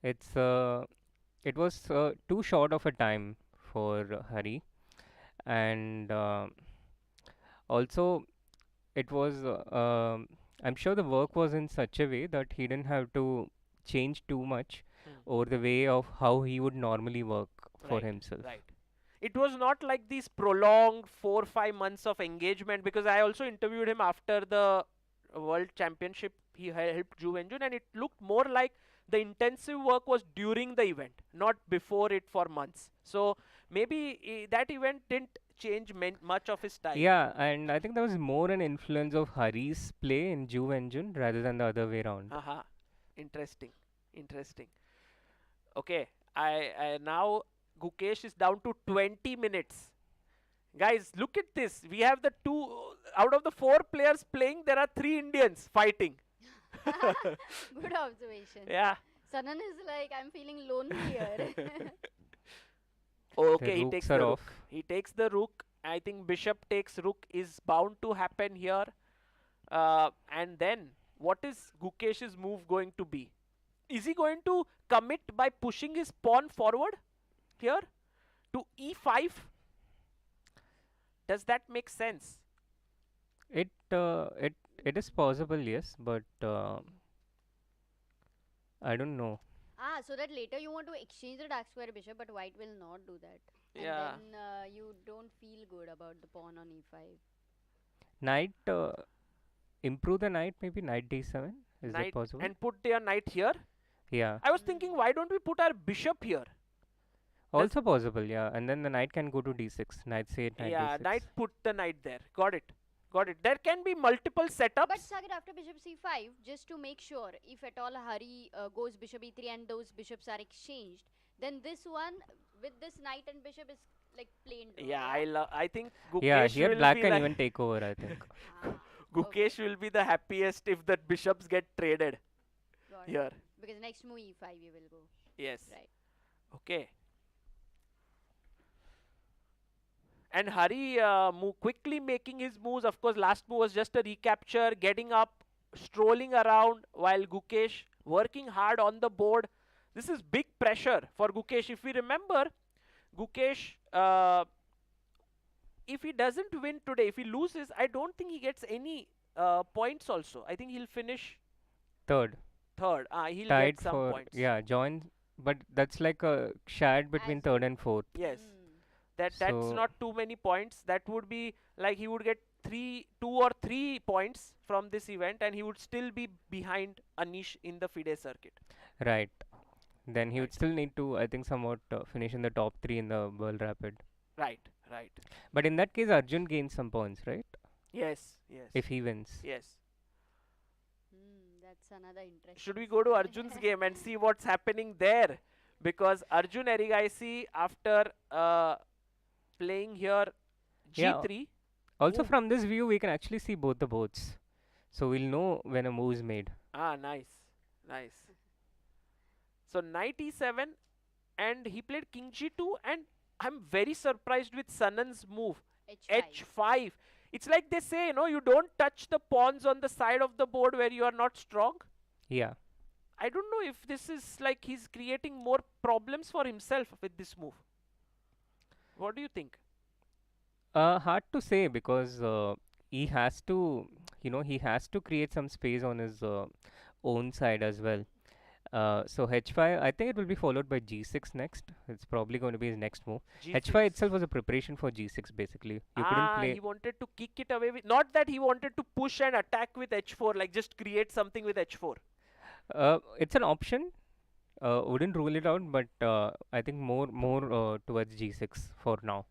It was too short of a time for Hari, and Also, it was I'm sure the work was in such a way that he didn't have to change too much over the way of how he would normally work for Right, himself. right. It was not like these prolonged 4 or 5 months of engagement, because I also interviewed him after the World Championship. He helped Juventus, and it looked more like the intensive work was during the event, not before it for months. So maybe that event didn't change much of his style. Yeah, and I think there was more an influence of Hari's play in Juve Engine rather than the other way around. Haha, interesting, interesting. Okay, I now Gukesh is down to 20 minutes. Guys, look at this. We have the two out of the 4 players playing. There are 3 Indians fighting. Good observation. Yeah. Sanan is like, I'm feeling lonely here. Okay, The he rooks takes are the off. rook. He takes the rook. I think bishop takes rook is bound to happen here. And then, what is Gukesh's move going to be? Is he going to commit by pushing his pawn forward here to e5? Does that make sense? It is possible, yes, but I don't know. So that later you want to exchange the dark square bishop, but white will not do that. And Yeah. then you don't feel good about the pawn on e5. Knight, improve the knight, maybe knight d7. Is that Knight possible? and put their knight here. Yeah, I was thinking, why don't we put our bishop here? also possible. Yeah, and then the knight can go to d6. Knight c8, knight Yeah, d6. knight put the knight there. Got it. Got it. There can be multiple setups. But Sagar, after bishop c5, just to make sure, if at all Hari goes bishop e3 and those bishops are exchanged, then this one with this knight and bishop is like plain draw. Yeah, I think Gukesh Yeah, here will black be can like even take over, I think. Gukesh will be the happiest if the bishops get traded Got it. here. Because next move e5 you will go. Yes. Right. Okay. And Hari quickly making his moves. Of course, last move was just a recapture, getting up, strolling around, while Gukesh working hard on the board. This is big pressure for Gukesh. If we remember, Gukesh, if he doesn't win today, if he loses, I don't think he gets any points also. I think he'll finish Third. third. He'll Tied get some for, points. yeah, join. But that's like a shared between As third and fourth. Yes. Hmm. That's So- not too many points. That would be like he would get 2 or 3 points from this event, and he would still be behind Anish in the FIDE circuit. Right. Then he would still need to, I think, somewhat finish in the top 3 in the World Rapid. Right, right. But in that case, Arjun gains some points, right? Yes, yes. If he wins. Yes. That's another interesting. Should we go to Arjun's game and see what's happening there? Because Arjun Erigaisi, after playing here Yeah. G3. Also, Ooh. from this view, we can actually see both the boards. So we'll know when a move is made. Nice, nice. So knight e7, and he played king g2, and I'm very surprised with Sanan's move. H5. It's like they say, you don't touch the pawns on the side of the board where you are not strong. Yeah. I don't know if this is like he's creating more problems for himself with this move. What do you think? Hard to say because he has to, he has to create some space on his own side as well. So H5, I think it will be followed by G6 next. It's probably going to be his next move. H5 itself was a preparation for G6 basically. You couldn't play. He wanted to kick it away with, not that he wanted to push and attack with H4, like just create something with H4. It's an option. Wouldn't rule it out, but I think more towards G6 for now.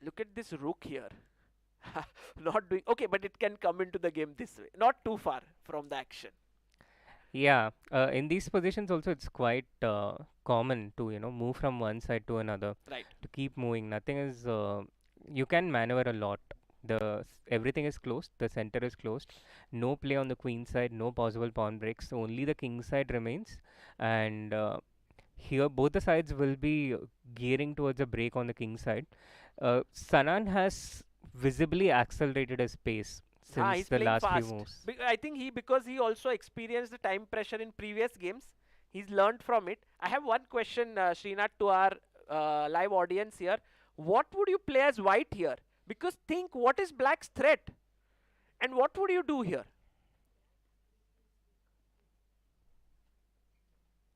Look at this rook here. Not doing okay, but it can come into the game this way. Not too far from the action. Yeah, in these positions also it's quite common to move from one side to another. Right. To keep moving, nothing is. You can maneuver a lot. Everything is closed. The center is closed. No play on the queen side. No possible pawn breaks. Only the king side remains, and here both the sides will be gearing towards a break on the king side. Sanan has visibly accelerated his pace since He's the playing last fast. few moves. I think because he also experienced the time pressure in previous games, he's learned from it. I have one question, Srinath, to our live audience here. What would you play as white here? Because think, what is black's threat? And what would you do here?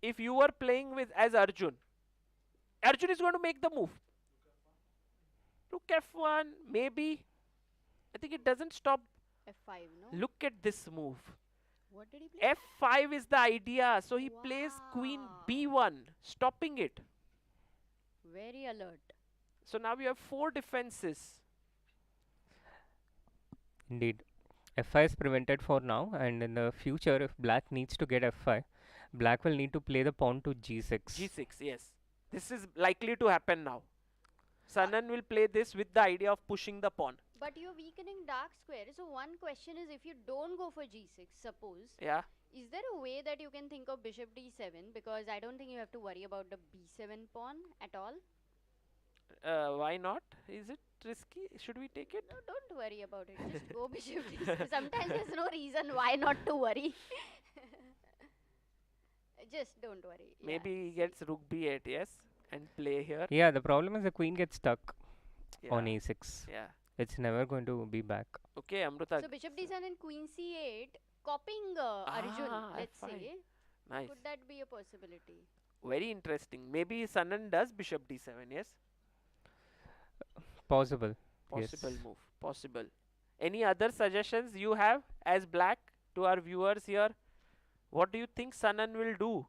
If you were playing with as Arjun, Arjun is going to make the move. Rook f1, maybe. I think it doesn't stop. F5, no? Look at this move. What did he play? F5 is the idea. So he plays queen b1, stopping it. Very alert. So now we have 4 defenses. Indeed. F5 is prevented for now, and in the future, if black needs to get F5, black will need to play the pawn to G6. G6, yes. This is likely to happen now. Sanan will play this with the idea of pushing the pawn. But you're weakening dark square. So one question is, if you don't go for G6, suppose, Yeah. is there a way that you can think of bishop D7? Because I don't think you have to worry about the B7 pawn at all. Why not? Is it risky? Should we take it? No, don't worry about it. Just go bishop D7. Sometimes there's no reason why not to worry. Just don't worry. Maybe he gets rook b8, yes, and play here. Yeah, the problem is the queen gets stuck on Yeah. A6. Yeah. It's never going to be back. Okay, Amruta. So bishop D7 and queen C8, copying Arjun, let's F5. say. Nice. Could that be a possibility? Very interesting. Maybe Sanan does bishop d7, yes? Possible. Possible Yes. move. Possible. Any other suggestions you have as black to our viewers here? What do you think Sanan will do?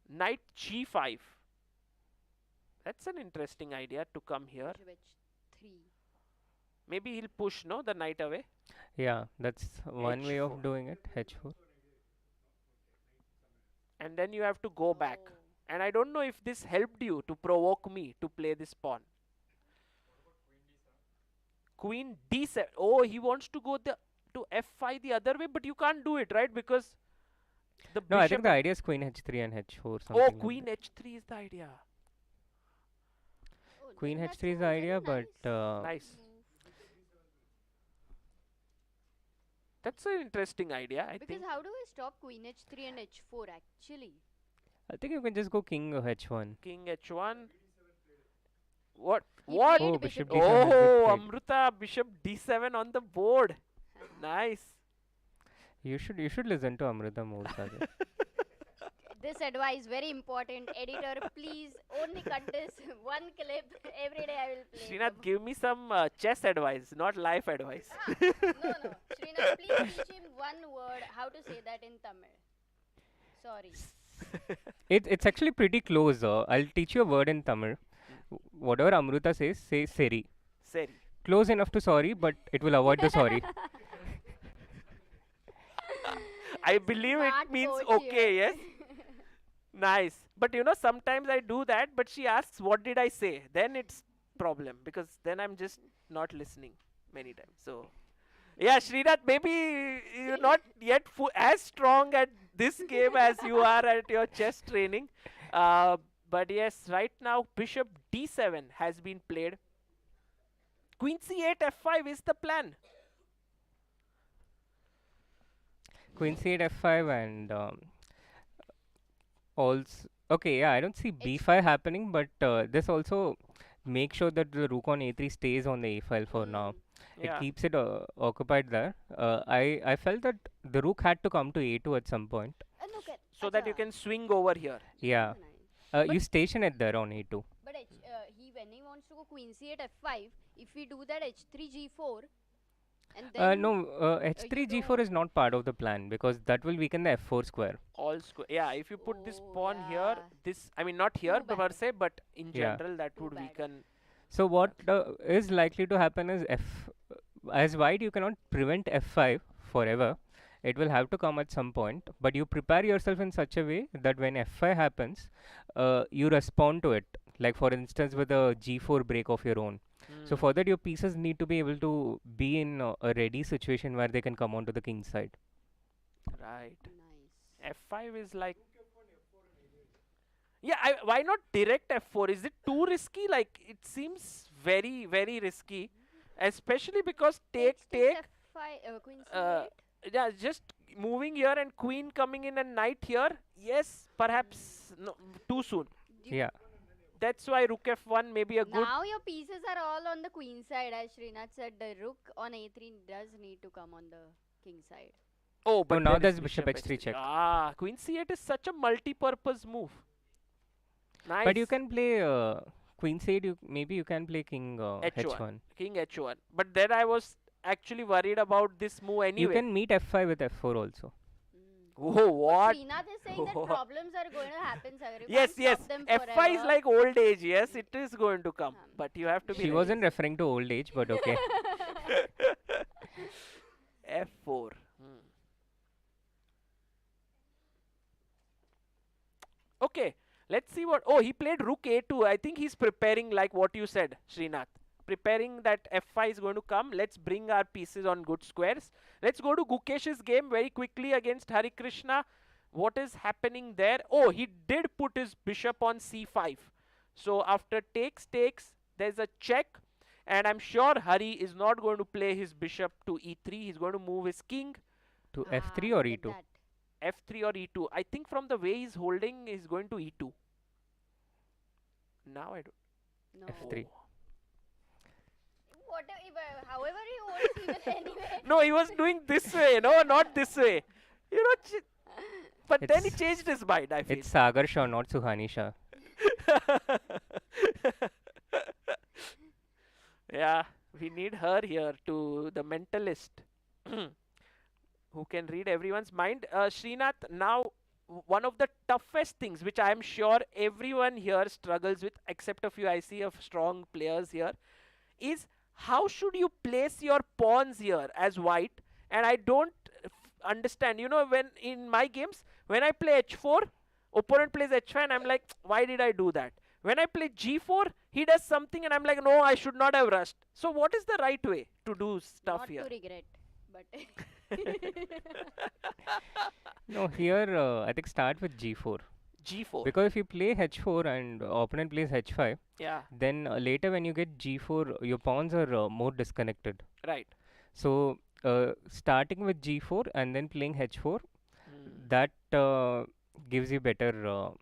Knight g5. That's an interesting idea to come here. Bishop H3. Maybe he'll push, no, the knight away. Yeah, that's one way H4. of doing it. H4. And then you have to go back. Oh. And I don't know if this helped you to provoke me to play this pawn. Queen d7. Oh, he wants to go to f5 the other way, but you can't do it, right? Because the No, I bishop. think the idea is queen H3 and H4. Something Oh, like queen that. h3 is the idea. Oh, Queen then that's H3 is the very idea, nice. but Nice. That's an interesting idea, I Because think. how do I stop queen H3 and H4 actually? I think you can just go king H1. King h1. What? He What? played Oh, bishop bishop D7 has been Oh, played. Amruta, bishop d7 on the board. Nice. You should listen to Amruta more, Sagar. This advice very important. Editor, please only cut this one clip. Every day I will play. Srinath, give me some chess advice, not life advice. No. Srinath, please teach him one word. How to say that in Tamil. Sorry. It's actually pretty close. I'll teach you a word in Tamil. Whatever Amruta says, say seri. Seri. Close enough to sorry, but it will avoid the sorry. I believe Smart it means coach okay, here. yes? Nice. But you know, sometimes I do that, but she asks, what did I say? Then it's problem, because then I'm just not listening many times. So, yeah, Srinath, maybe you're not yet as strong at this game as you are at your chess training. But yes, right now, bishop d7 has been played. Queen c8, f5 is the plan. Queen c8 f5 and also okay, yeah, I don't see b5 happening, but this also make sure that the rook on a3 stays on the a file for now. Yeah. It keeps it occupied there. I felt that the rook had to come to a2 at some point. Look at. So that you Acha. can swing over here. Yeah, Nice. you station it there on a2. But when he wants to go queen c8 f5, if we do that h3 g4, and then No, h3 you g4 don't- is not part of the plan because that will weaken the f4 square. All square. Yeah, if you put this Oh, pawn here, yeah. this, I mean, not here Too per bad. se, but in Yeah. general, that Too would bad. weaken. So what is likely to happen is as white you cannot prevent f5 forever. It will have to come at some point, but you prepare yourself in such a way that when f5 happens, you respond to it. Like for instance with a g4 break of your own. So for that your pieces need to be able to be in a ready situation where they can come onto the king side. Right. Nice. F5 is like. Yeah, why not direct f4? Is it too risky? Like, it seems very, very risky. Especially because take. f5, queen c8. Yeah, just moving here and queen coming in and knight here. Yes, perhaps no, too soon. Yeah. that's why rook f1 may be a good. Now your pieces are all on the queen side, as Srinath said. The rook on a3 does need to come on the king side. Oh, but now there is there's bishop h3 check. Ah, queen c8 is such a multi-purpose move. Nice. But you can play queen c8. Maybe you can play king h1. King h1. But then I was actually worried about this move anyway. You can meet f5 with f4 also. Oh, what? Srinath is saying that problems are going to happen, Sagar. You Yes, can't yes. stop them f5 is forever. like old age. Yes, it is going to come. But you have to be She wasn't referring to old age, but okay. f4. Okay, let's see what. Oh, he played rook a2. I think he's preparing like what you said, Srinath. Preparing that f5 is going to come. Let's bring our pieces on good squares. Let's go to Gukesh's game very quickly against Hari Krishna. What is happening there? Oh, he did put his bishop on c5. So after takes, there's a check. And I'm sure Hari is not going to play his bishop to e3. He's going to move his king. To f3 or e2? F3 or e2. I think from the way he's holding, he's going to e2. Now I don't. No. f3. Whatever, however he holds, he will anyway. No, he was doing this way. No, not this way. You know, but then he changed his mind, I feel. It's Sagar Shah, not Suhani Shah. Yeah, we need her here to the mentalist who can read everyone's mind. Srinath, now one of the toughest things which I am sure everyone here struggles with, except a few I see of strong players here, is how should you place your pawns here as white? And I don't understand. You know, when in my games, when I play h4, opponent plays h5 and I'm like, why did I do that? When I play g4, he does something and I'm like, no, I should not have rushed. So what is the right way to do stuff here? Not to regret, but... No, here I think start with g4. G4. Because if you play h4 and opponent plays h5, yeah, then later when you get g4, your pawns are more disconnected. Right. So starting with g4 and then playing h4, that gives you better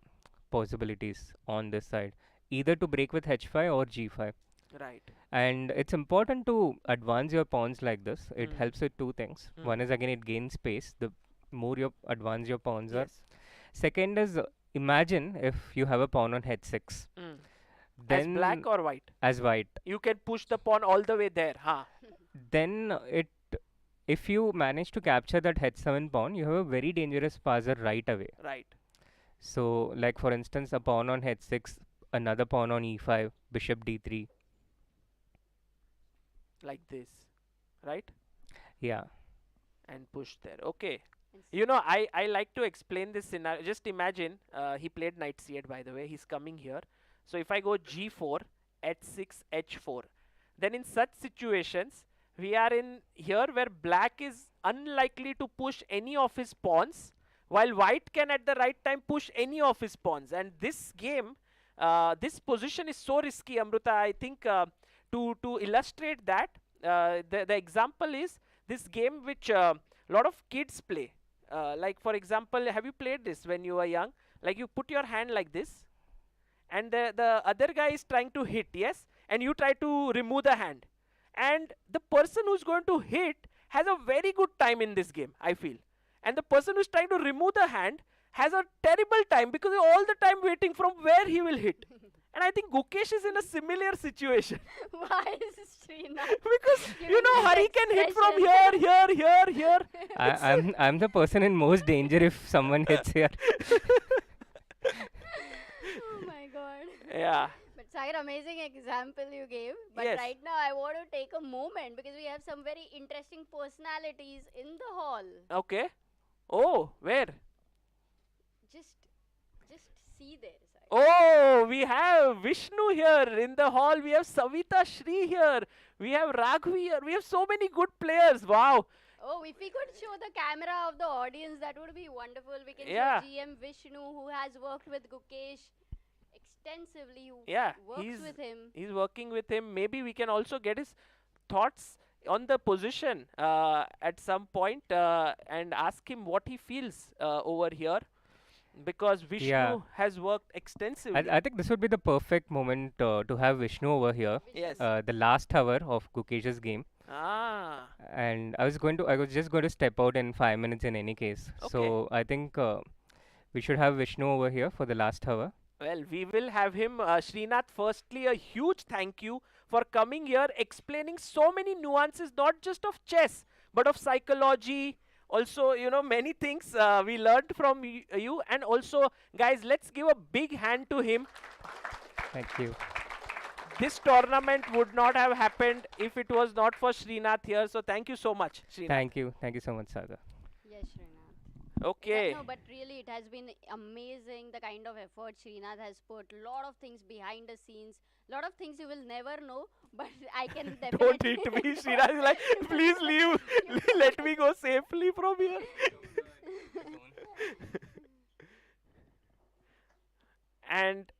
possibilities on this side, either to break with h5 or g5. Right. And it's important to advance your pawns like this. It helps with two things. One is again it gains space. The more you advance your pawns are. Second is imagine if you have a pawn on h6. As black or white? As white. You can push the pawn all the way there, huh? Then if you manage to capture that h7 pawn, you have a very dangerous passer right away. Right. So like for instance a pawn on h6, another pawn on e5, bishop d3. Like this, right? Yeah. And push there. Okay. You know, I like to explain this scenario. Just imagine, he played knight c8 by the way. He's coming here. So if I go g4, h6, h4, then in such situations, we are in here where black is unlikely to push any of his pawns, while white can at the right time push any of his pawns. And this game, this position is so risky, Amruta. I think to illustrate that, the example is this game which a lot of kids play. Like for example, have you played this when you were young? Like you put your hand like this, and the other guy is trying to hit, yes? And you try to remove the hand. And the person who's going to hit has a very good time in this game, I feel. And the person who's trying to remove the hand has a terrible time because all the time waiting from where he will hit. And I think Gukesh is in a similar situation. Why is Srinath? Because, you know, Hari can hit from here. I'm the person in most danger if someone hits here. Oh my god. Yeah. But Sagar, amazing example you gave. But Yes. right now I want to take a moment because we have some very interesting personalities in the hall. Okay. Oh, where? Just see there, Sagar. Oh, we have Vishnu here in the hall. We have Savita Shri here. We have Raghavi here. We have so many good players. Wow. Oh, if we could show the camera of the audience, that would be wonderful. We can Yeah. show GM Vishnu, who has worked with Gukesh extensively, who Yeah, works with him. he's working with him. Maybe we can also get his thoughts on the position at some point and ask him what he feels over here. because Vishnu has worked extensively. I think this would be the perfect moment to have Vishnu over here. Yes. The last hour of Gukesh's game. Ah. And I was just going to step out in 5 minutes in any case. So I think we should have Vishnu over here for the last hour. Well, we will have him. Srinath, firstly, a huge thank you for coming here, explaining so many nuances, not just of chess, but of psychology. Also, many things we learned from you. And also, guys, let's give a big hand to him. Thank you. This tournament would not have happened if it was not for Srinath here. So thank you so much, Srinath. Thank you. Thank you so much, Sagar. Yes, Srinath. Okay. No, but really, it has been amazing the kind of effort Srinath has put. Lot of things behind the scenes. Lot of things you will never know, but I can definitely. Don't hit me, Srinath is like, please leave. Let me go safely from here. And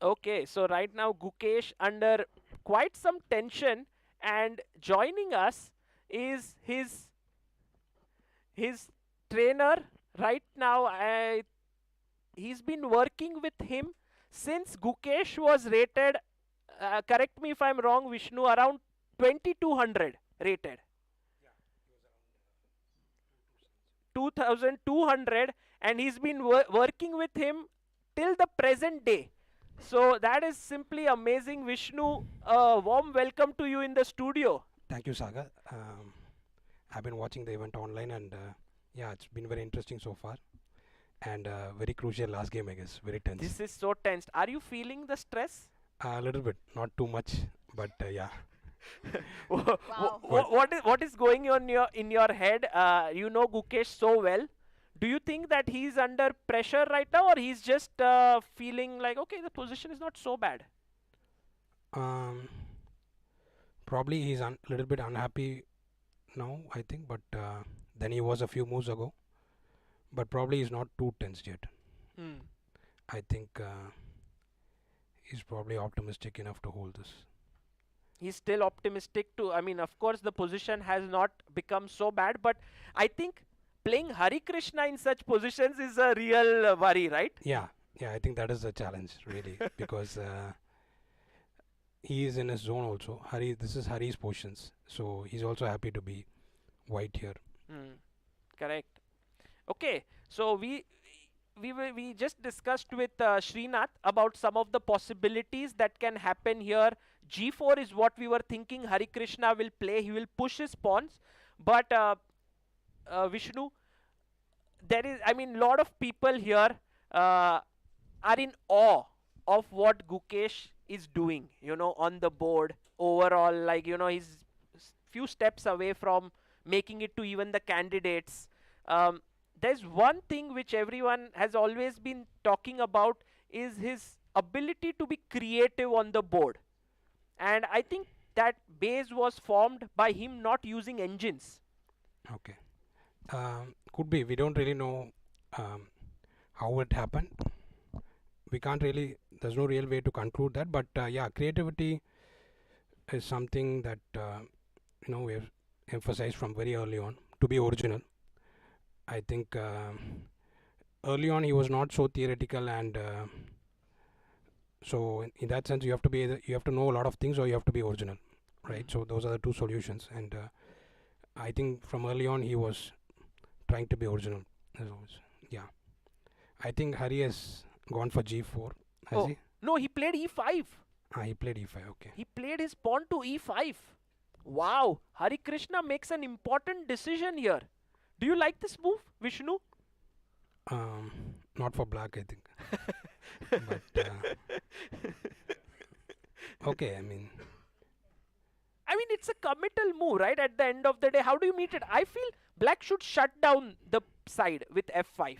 okay, so right now Gukesh under quite some tension, and joining us is his trainer right now. He's been working with him since Gukesh was rated, correct me if I'm wrong, Vishnu, around 2200 rated. 2200, and he's been working with him till the present day. So that is simply amazing. Vishnu, a warm welcome to you in the studio. Thank you, Saga. I've been watching the event online, and yeah, it's been very interesting so far, and very crucial last game, I guess. Very tense. This is so tense. Are you feeling the stress? A little bit, not too much, but yeah. What is going on in your head? You know Gukesh so well. Do you think that he's under pressure right now, or he's just feeling like, okay, the position is not so bad? Probably he's a little bit unhappy now, I think, but than he was a few moves ago. But probably he's not too tensed yet. I think he's probably optimistic enough to hold this. He's still optimistic too. I mean, of course, the position has not become so bad, but I think playing Hari Krishna in such positions is a real worry, right? Yeah, I think that is the challenge, really, because he is in his zone also. This is Hari's positions, so he's also happy to be white here. Correct. Okay, so we just discussed with Srinath about some of the possibilities that can happen here. G4 is what we were thinking Hari Krishna will play. He will push his pawns, but Vishnu, there is, I mean, lot of people here are in awe of what Gukesh is doing, on the board overall. Like, he's few steps away from making it to even the candidates. There's one thing which everyone has always been talking about is his ability to be creative on the board. And I think that base was formed by him not using engines. Okay. Could be. We don't really know how it happened. We can't really, there's no real way to conclude that. But yeah, creativity is something that, we have emphasized from very early on, to be original. I think early on he was not so theoretical, and so in that sense you have to know a lot of things, or you have to be original, right? So those are the two solutions, and I think from early on he was trying to be original as always. Yeah, I think Hari has gone for G4. Has he? No, he played E5. He played E5. Okay. He played his pawn to E5. Wow, Hari Krishna makes an important decision here. Do you like this move, Vishnu? Not for black, I think. But okay, I mean, it's a committal move, right? At the end of the day, how do you meet it? I feel black should shut down the side with F5.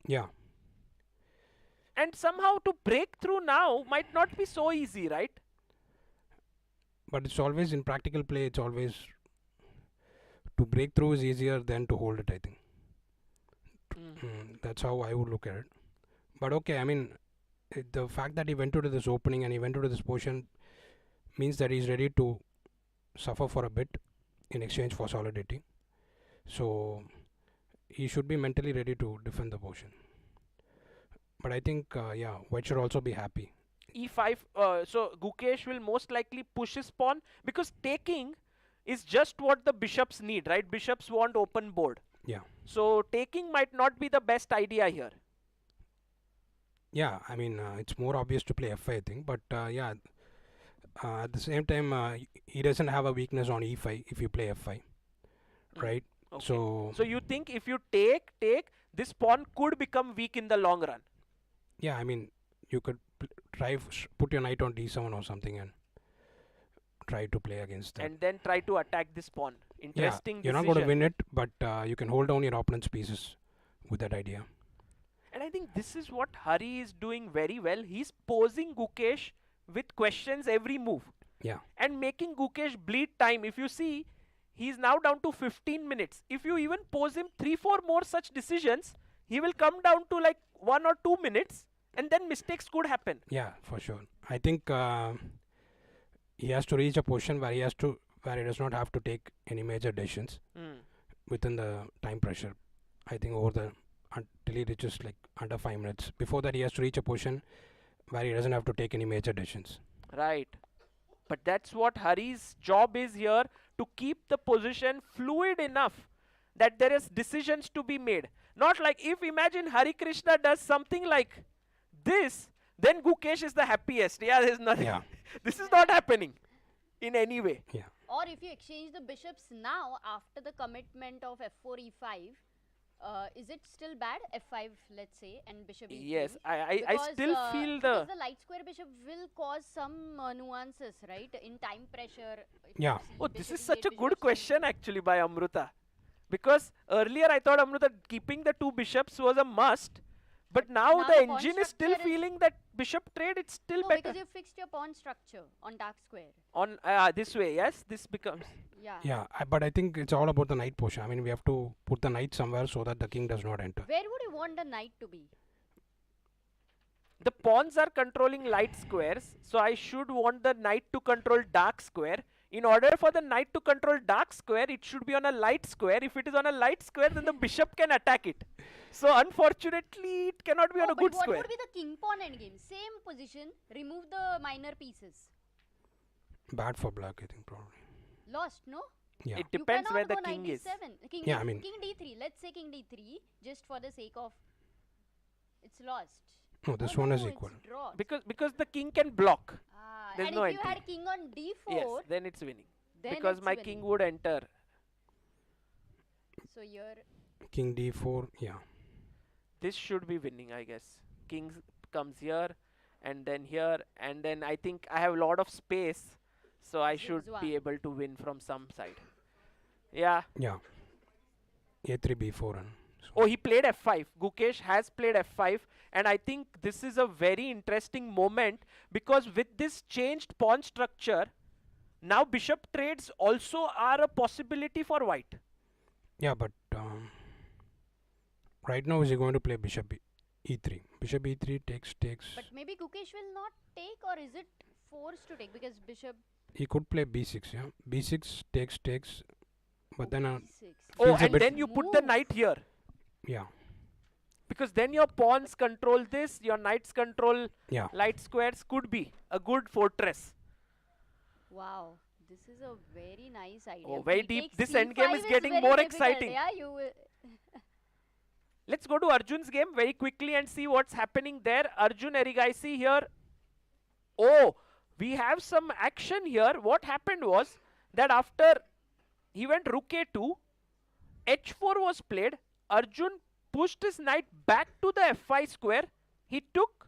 Yeah. And somehow to break through now might not be so easy, right? But it's always, in practical play, it's always, to break through is easier than to hold it, I think. That's how I would look at it. But okay, I mean, the fact that he went into this opening and he went into this position means that he's ready to suffer for a bit in exchange for solidity. So he should be mentally ready to defend the position. But I think, white should also be happy. E5, so Gukesh will most likely push his pawn because taking is just what the bishops need, right? Bishops want open board. Yeah. So taking might not be the best idea here. Yeah, I mean, it's more obvious to play f5, I think. But at the same time, he doesn't have a weakness on e5 if you play f5, right? Okay. So you think if you take, this pawn could become weak in the long run? Yeah, I mean, you could put your knight on d7 or something and try to play against that. And then try to attack this pawn. Interesting You're not going to win it, but you can hold down your opponent's pieces with that idea. And I think this is what Hari is doing very well. He's posing Gukesh with questions every move. Yeah. And making Gukesh bleed time. If you see, he's now down to 15 minutes. If you even pose him 3-4 more such decisions, he will come down to like 1 or 2 minutes, and then mistakes could happen. Yeah, for sure. I think he has to reach a position where he does not have to take any major decisions within the time pressure. I think until he reaches like under 5 minutes. Before that, he has to reach a position where he doesn't have to take any major decisions. Right. But that's what Hari's job is here, to keep the position fluid enough that there is decisions to be made. Not like if imagine Hari Krishna does something like this, then Gukesh is the happiest. Yeah, there's nothing. Yeah. This is not happening in any way. Yeah. Or if you exchange the bishops now after the commitment of f4 e5, is it still bad? f5, let's say, and bishop e3? Yes, I still feel because the light square bishop will cause some nuances, right? In time pressure. Yeah. Oh, this is such a good question actually by Amruta. Because earlier I thought Amruta keeping the 2 bishops was a must. But now the engine is still feeling that bishop trade, it's still better. Because you fixed your pawn structure on dark square. On this way, yes, this becomes. Yeah. But I think it's all about the knight position. I mean, we have to put the knight somewhere so that the king does not enter. Where would you want the knight to be? The pawns are controlling light squares, so I should want the knight to control dark square. In order for the knight to control dark square, it should be on a light square. If it is on a light square, then the bishop can attack it. So unfortunately, it cannot be on a good square. What would be the king pawn endgame? Same position, remove the minor pieces. Bad for black, I think, probably. Lost, no? Yeah. It depends where the king is. King d3. Let's say king d3, just for the sake of... It's lost. No, this one is equal. Because the king can block. There's and no if you entry. had king on d4... Yes, then it's winning. Then because it's my winning. king would enter. So you're... King d4, yeah. This should be winning, I guess. King comes here, and then I think I have a lot of space, so I should be able to win from some side. Yeah. Yeah. a3, b4. And so Oh, he played f5. Gukesh has played f5, and I think this is a very interesting moment because with this changed pawn structure, now bishop trades also are a possibility for white. Yeah, but right now is he going to play bishop e3? Bishop e3 takes. But maybe Gukesh will not take, or is it forced to take? Because bishop... He could play b6, yeah. b6 takes, but then... Oh, and then you put the knight here. Yeah. Because then your pawns control this, your knights control Yeah. light squares, could be a good fortress. Wow, this is a very nice idea. Oh, very He deep. takes This c5 endgame is getting very more difficult, exciting. Yeah, you will... Let's go to Arjun's game very quickly and see what's happening there. Arjun Erigaisi here. Oh, we have some action here. What happened was that after he went rook a2, h4 was played. Arjun pushed his knight back to the f5 square. He took,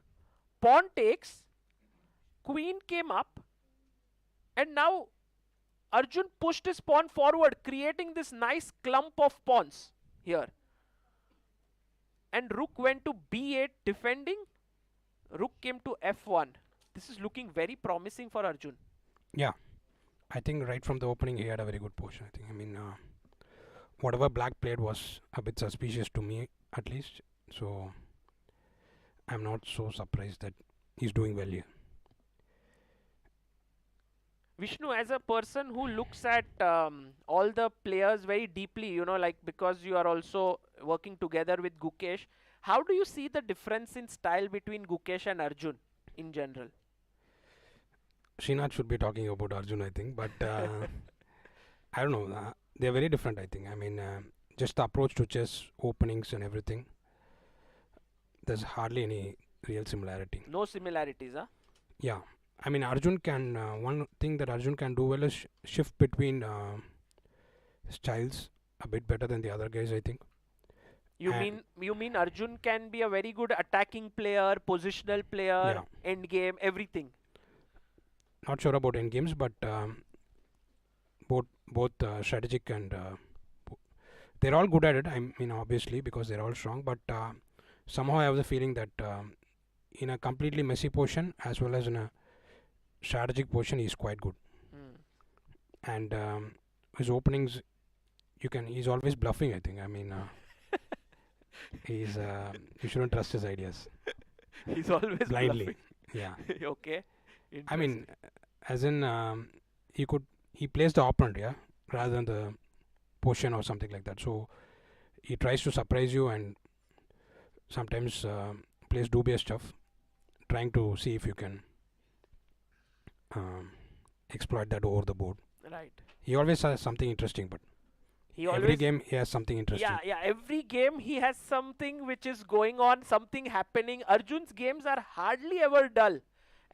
pawn takes, queen came up, and now Arjun pushed his pawn forward, creating this nice clump of pawns here. And rook went to b8 defending. Rook came to f1. This is looking very promising for Arjun. Yeah. I think right from the opening he had a very good position. I think. I mean, whatever black played was a bit suspicious to me, at least. So I'm not so surprised that he's doing well here. Vishnu, as a person who looks at all the players very deeply, you know, like because you are also working together with Gukesh. How do you see the difference in style between Gukesh and Arjun in general? Srinath should be talking about Arjun, I think, but I don't know. They're very different, I think. I mean, just the approach to chess, openings and everything, there's hardly any real similarity. No similarities, huh? Yeah. I mean, Arjun can, one thing that Arjun can do well is shift between styles a bit better than the other guys, I think. You mean Arjun can be a very good attacking player, positional player, end game, everything? Not sure about end games, but both strategic and they're all good at it. I mean, obviously, because they're all strong. But somehow I have the feeling that in a completely messy position as well as in a strategic position, he's quite good. And his openings, he's always bluffing, I think. I mean, you shouldn't trust his ideas. He's always blindly. Bluffing. Yeah. Okay. I mean, as in he plays the opponent, yeah, rather than the position or something like that. So he tries to surprise you and sometimes plays dubious stuff, trying to see if you can exploit that over the board. Right. He always has something interesting, but every game he has something interesting. Yeah. Every game he has something which is going on, something happening. Arjun's games are hardly ever dull.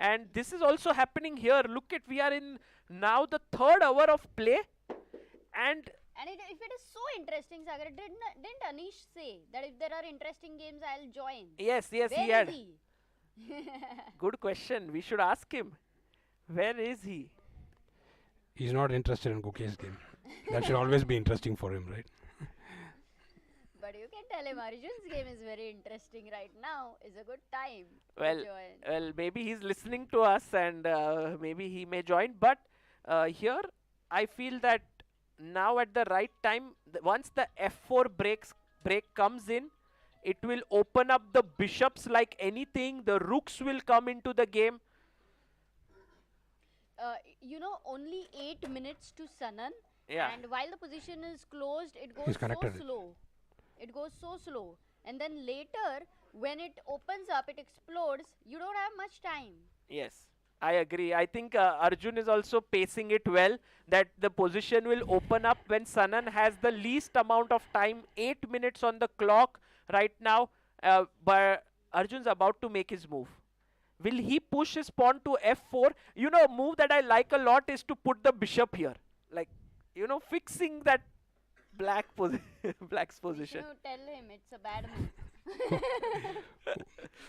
And this is also happening here. Look at, we are in now the 3rd hour of play. And if it is so interesting, Sagar, didn't Anish say that if there are interesting games, I'll join? Yes, Where he had. Is he? Good question. We should ask him. Where is he? He's not interested in Gukesh's game. That should always be interesting for him, right? But you can tell him Arjun's game is very interesting right now. It's a good time Well, to join. maybe he's listening to us and maybe he may join. But here, I feel that now at the right time, once the f4 break comes in, it will open up the bishops like anything. The rooks will come into the game. Only 8 minutes to Sanan. Yeah. And while the position is closed, it goes He's so connected. slow. It goes so slow. And then later, when it opens up, it explodes, you don't have much time. Yes, I agree. I think Arjun is also pacing it well, that the position will open up when Sanan has the least amount of time, 8 minutes on the clock right now, but Arjun's about to make his move. Will he push his pawn to f4? A move that I like a lot is to put the bishop here. Like, fixing that black's position. You tell him it's a bad move.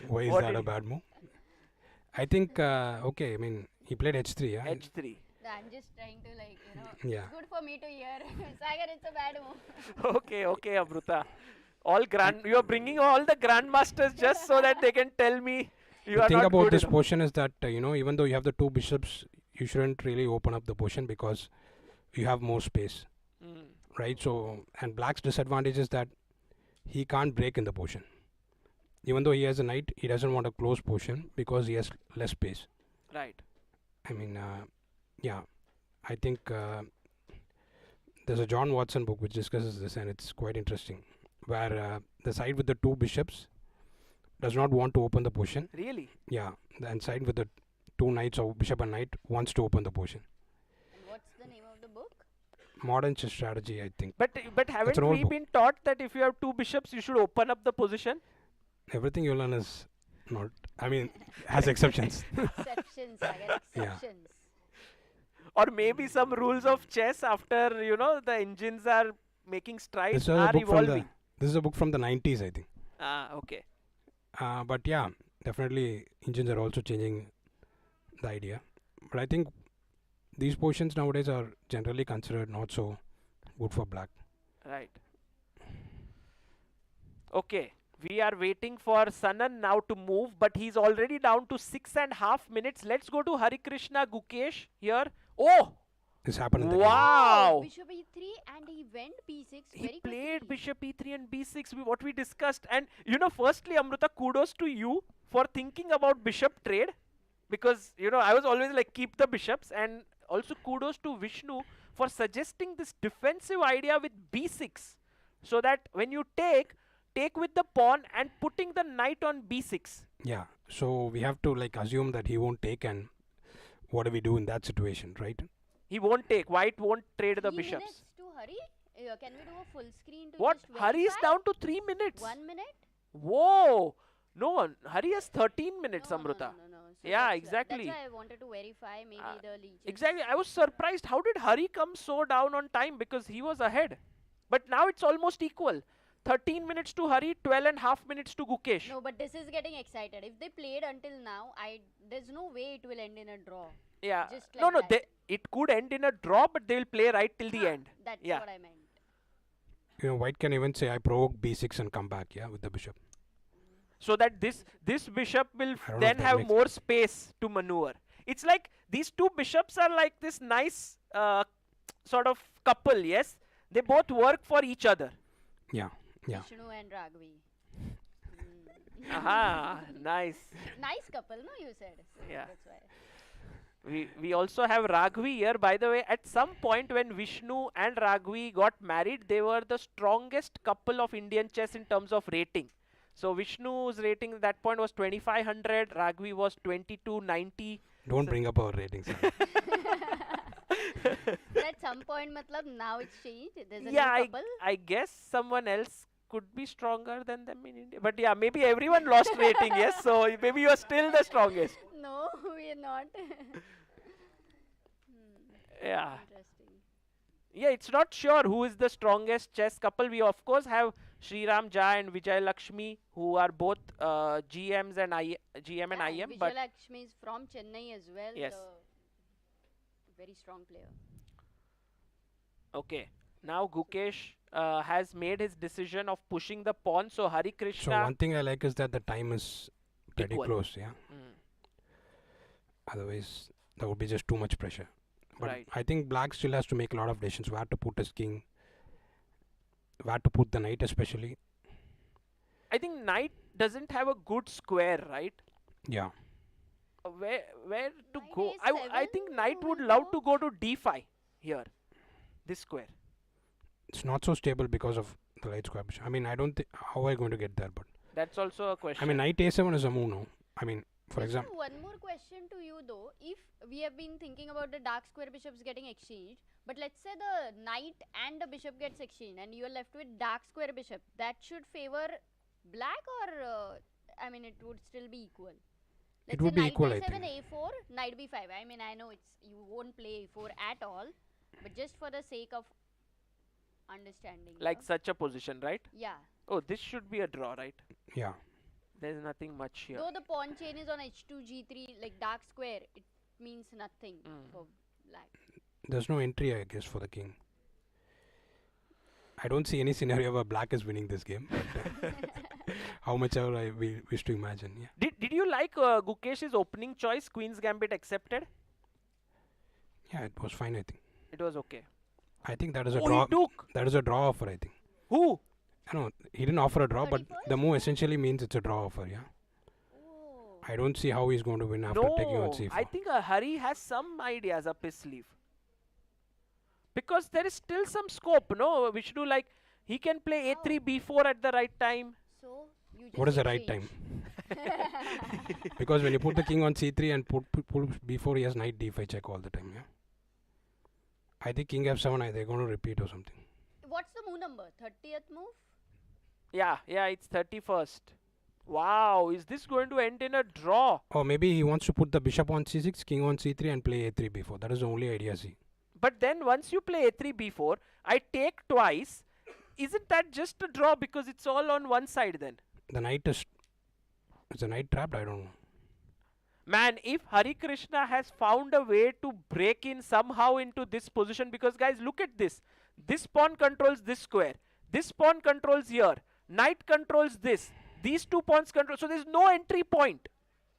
Why is that a bad move? I think, okay, I mean, he played h3, yeah? h3. I'm just trying to Yeah. it's good for me to hear. Sagar, it's a bad move. Okay, Amruta. You are bringing all the grandmasters just so that they can tell me you The are thing not about good this enough. position is that, even though you have the 2 bishops, you shouldn't really open up the position because you have more space, right? So, and black's disadvantage is that he can't break in the position. Even though he has a knight, he doesn't want a close position because he has less space. Right. I mean, yeah, I think there's a John Watson book which discusses this and it's quite interesting, where the side with the 2 bishops does not want to open the position. Really? Yeah, and side with the 2 knights or bishop and knight wants to open the position. And what's the name of the book? Modern chess strategy, I think. But haven't an old we book. been taught that if you have 2 bishops, you should open up the position? Everything you learn is not, I mean, has exceptions. Exceptions, Sagar, Yeah. exceptions. Or maybe some rules of chess after, the engines are making strides This is are a book from evolving. this is a book from the 90s, I think. Okay. But yeah, definitely engines are also changing the idea. But I think these positions nowadays are generally considered not so good for black. Right. Okay. We are waiting for Sanan now to move, but he's already down to 6.5 minutes. Let's go to Harikrishna Gukesh here. Oh! This happened in the Wow! Bishop e3 and he went b6 He very played quickly. bishop e3 and b6, what we discussed. And, firstly, Amruta, kudos to you for thinking about bishop trade. Because, I was always like, keep the bishops. And also kudos to Vishnu for suggesting this defensive idea with b6. so that when you take with the pawn and putting the knight on b6. Yeah. So we have to like assume that he won't take, and what do we do in that situation, right? He won't take. White won't trade the 3 bishops. minutes to hurry? Can we do a full screen to What? just Hurry is verify? down to 3 minutes. 1 minute? Whoa! No, Hurry has 13 minutes, No, Amruta. No. So Yeah, that's exactly. That's why I wanted to verify maybe the leeches. Exactly. I was surprised. How did Hurry come so down on time? Because he was ahead. But now it's almost equal. 13 minutes to Hurry, 12 and half minutes to Gukesh. No, but this is getting excited. If they played until now, there's no way it will end in a draw. Yeah. Just No, like that. it could end in a draw, but they will play right till the end. That's Yeah. what I meant. White can even say I provoke b6 and come back, yeah, with the bishop. So that this bishop will I don't know then if that have makes more space to maneuver. It's like these two bishops are like this nice sort of couple, yes? They both work for each other. Yeah. Vishnu and Raghavi. Aha, nice. Nice couple, no, you said. So Yeah. That's why. We also have Raghavi here. By the way, at some point when Vishnu and Raghavi got married, they were the strongest couple of Indian chess in terms of rating. So Vishnu's rating at that point was 2500, Raghavi was 2290. Don't bring up our ratings. But at some point, now it's changed. There's a Yeah, new couple. I guess someone else could be stronger than them in India. But yeah, maybe everyone lost rating, yes. So maybe you're still the strongest. No, we are not. Yeah. Interesting. Yeah, it's not sure who is the strongest chess couple. We of course have Sriram Jha and Vijay Lakshmi, who are both GMs and GM and IM. But Lakshmi is from Chennai as well. Yes. Very strong player. okay, now Gukesh has made his decision of pushing the pawn. So Hari So Krishna. one thing I like is that the time is pretty Equal. close, yeah. Otherwise, there would be just too much pressure. But Right. I think Black still has to make a lot of decisions. Where to put his king, where to put the knight, especially. I think knight doesn't have a good square, right? Yeah. Where to Knight go? A7 I think knight you would will love go? to go to d5 here. This square. It's not so stable because of the light square bishop. I mean, I don't think how are you going to get there, but That's also a question. I mean, knight a7 is a move now. I mean, for Just example, one more question to you though. If we have been thinking about the dark square bishops getting exchanged, but let's say the knight and the bishop gets exchanged and you are left with dark square bishop, that should favor black, or I mean it would still be equal. Let's would say be equal, I knight a7, think. a4, knight b5. I mean I know it's you won't play a4 at all, but just for the sake of understanding. Like such a position, right? Yeah. Oh, this should be a draw, right? yeah. There's nothing much here. Though the pawn chain is on h2, g3, like dark square, it means nothing for black. There's no entry, I guess, for the king. I don't see any scenario where black is winning this game. But, how much ever I wish to imagine. Yeah. Did you like Gukesh's opening choice, Queen's Gambit accepted? Yeah, it was fine. I think. It was okay. I think that is a Oh, draw. he took. That is a draw offer. I think. Who? I know he didn't offer a draw, but 31st? the move essentially means it's a draw offer. Yeah. Oh. I don't see how he's going to win after taking on No, c4. I think Hari has some ideas up his sleeve. Because there is still some scope, no? Vishnu, like, he can play a3, b4 at the right time. So you just What is the right time? exchange. Because when you put the king on c3 and pull b4, he has knight d5 check all the time. Yeah. I think king f7. They're going to repeat or something. What's the move number? 30th move? Yeah, it's 31st. Wow, is this going to end in a draw? Or maybe he wants to put the bishop on c6, king on c3, and play a3 b4. That is the only idea I see. But then once you play a3, b4, I take twice. Isn't that just a draw because it's all on one side then? The knight is the knight trapped? I don't know. Man, if Hari Krishna has found a way to break in somehow into this position, because guys, look at this. This pawn controls this square. This pawn controls here. Knight controls this. These two pawns control. So there's no entry point.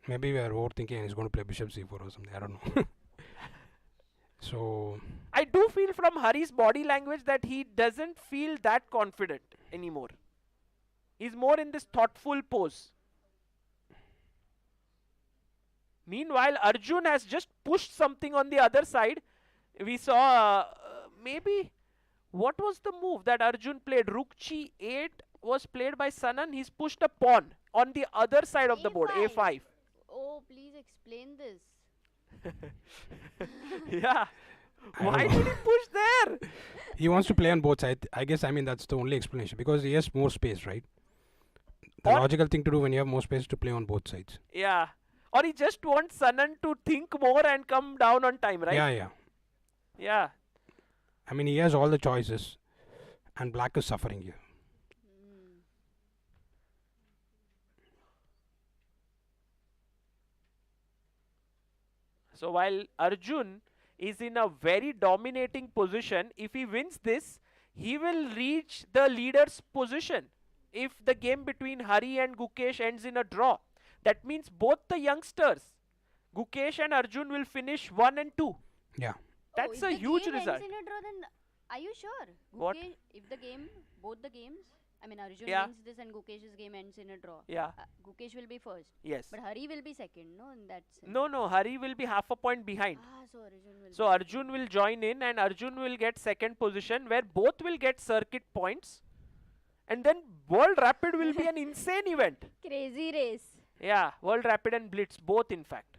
Maybe we are overthinking and he's going to play bishop c4 or something. I don't know. So I do feel from Hari's body language that he doesn't feel that confident anymore. He's more in this thoughtful pose. Meanwhile, Arjun has just pushed something on the other side. We saw maybe What was the move that Arjun played? Rook g8 was played by Sanan. He's pushed a pawn on the other side of the board, a5. Oh, please explain this. Yeah. Why did he push there? He wants to play on both sides. I guess, I mean, that's the only explanation because he has more space, right? The logical thing to do when you have more space is to play on both sides. Yeah. Or he just wants Sanan to think more and come down on time, right? Yeah. Yeah. I mean, he has all the choices and black is suffering here. So while Arjun is in a very dominating position, if he wins this, he will reach the leader's position. If the game between Hari and Gukesh ends in a draw, that means both the youngsters, Gukesh and Arjun, will finish 1 and 2. Yeah. That's a huge result. Ends in a draw, then are you sure? What? If the game, both the games, I mean Arjun Yeah. wins this and Gukesh's game ends in a draw. Yeah. Gukesh will be first. Yes. But Hari will be second, no? In that sense. No, Hari will be half a point behind. So Arjun will join in and Arjun will get second position where both will get circuit points. And then World Rapid will be an insane event. Crazy race. Yeah, World Rapid and Blitz, both in fact.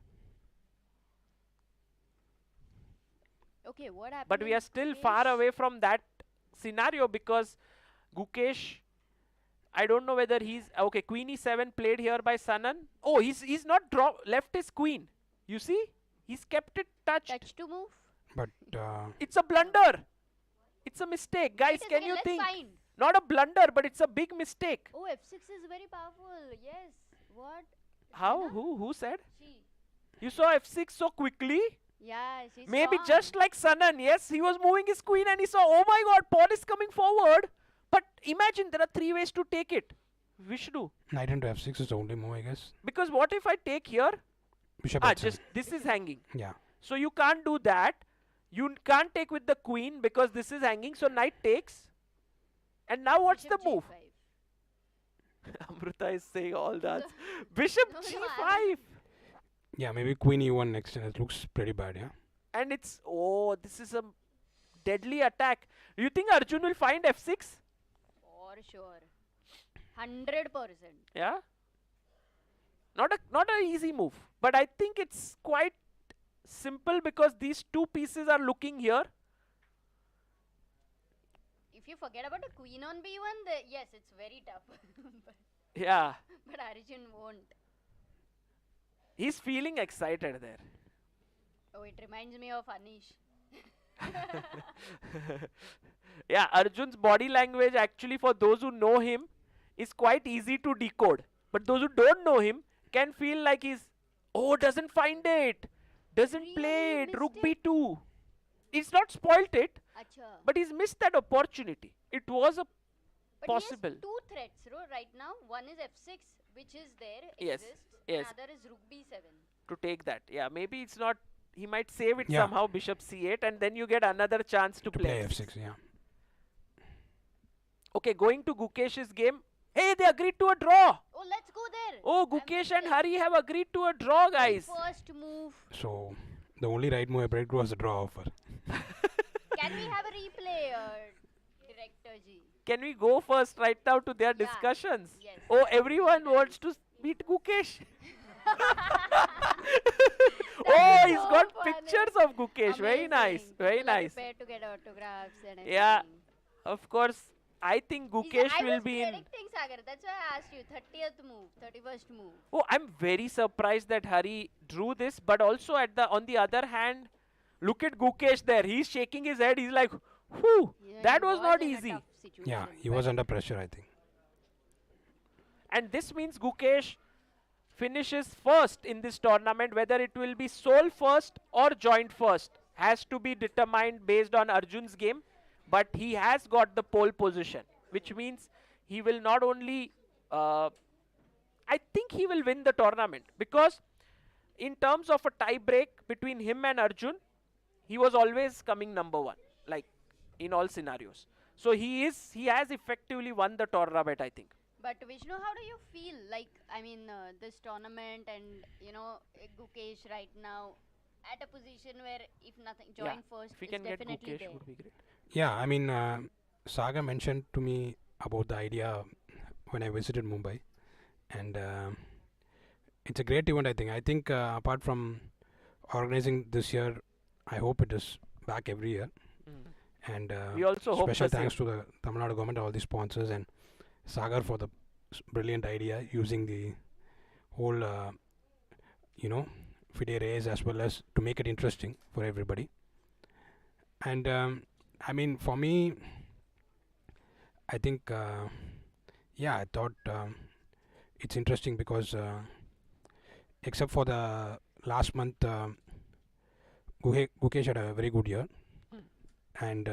Okay, what happened? But we are still far away from that scenario because Gukesh, I don't know whether he's okay. Queen e7 played here by Sanan. Oh, he's not left his queen. You see, he's kept it touched. Touch to move. But it's a blunder. It's a mistake, guys. Can you think? Not a blunder, but it's a big mistake. Oh, f6 is very powerful. Yes. What? How? Who said? She. You saw f6 so quickly? Yeah, she's Maybe strong. just like Sanan. Yes, he was moving his queen and he saw, oh my god, pawn is coming forward. But imagine there are 3 ways to take it. Vishnu. Knight into f6 is the only move, I guess. Because what if I take here? Bishop h7. Just this is hanging. Yeah. So you can't do that. You can't take with the queen because this is hanging. So knight takes. And now what's the move? Amruta is saying all that. Bishop g5. Yeah, maybe queen e1 next and it looks pretty bad, yeah. And it's, oh, this is a deadly attack. Do you think Arjun will find f6? For sure. 100%. Yeah. Not an easy move. But I think it's quite simple because these two pieces are looking here. If you forget about the queen on b1, yes, it's very tough. Yeah. But Arjun won't. He's feeling excited there. Oh, it reminds me of Anish. Yeah, Arjun's body language actually, for those who know him, is quite easy to decode. But those who don't know him can feel like he's, doesn't find it, doesn't play it, rook b2. He's not spoilt it, but he's missed that opportunity. It was a possible. He has 2 threats, right now. One is f6, which is there, Yes. exists. Yes. Another is rook b7. To take that. Yeah, maybe it's not, he might save it Yeah. somehow, bishop c8, and then you get another chance to play f6, yeah. Okay, going to Gukesh's game. Hey, they agreed to a draw. Oh, let's go there. Oh, Gukesh and Hari have agreed to a draw, guys. First move. So, the only right move I break was a draw offer. Can we have a replay, Director G? Can we go first right now to their discussions? Yes. Oh, everyone wants to meet Gukesh. Oh, he's got pictures of Gukesh. Very nice. Very People are nice. prepared to get autographs and everything. Yeah, of course. I think Gukesh I will was be in. predicting Sagar. That's why I asked you. 30th move, 31st move. Oh, I'm very surprised that Hari drew this, but also on the other hand, look at Gukesh there. He's shaking his head. He's like, whew, that was not easy. Yeah, he was under pressure, I think. And this means Gukesh finishes first in this tournament. Whether it will be sole first or joint first has to be determined based on Arjun's game. But he has got the pole position, which means he will not only, I think he will win the tournament. Because in terms of a tie break between him and Arjun, he was always coming number 1, like in all scenarios. So he has effectively won the tournament, I think. But Vishnu, how do you feel? Like, I mean, this tournament and, Gukesh right now at a position where if nothing, join first If we is can get definitely Gukesh, there. would be great. Yeah, I mean, Saga mentioned to me about the idea when I visited Mumbai, and it's a great event. I think apart from organizing this year, I hope it is back every year. And We also hope special the thanks same. to the Tamil Nadu government, all the sponsors, and Sagar for the brilliant idea using the whole, FIDE race as well as to make it interesting for everybody. And I mean, for me, I think, I thought it's interesting because except for the last month, Gukesh had a very good year, and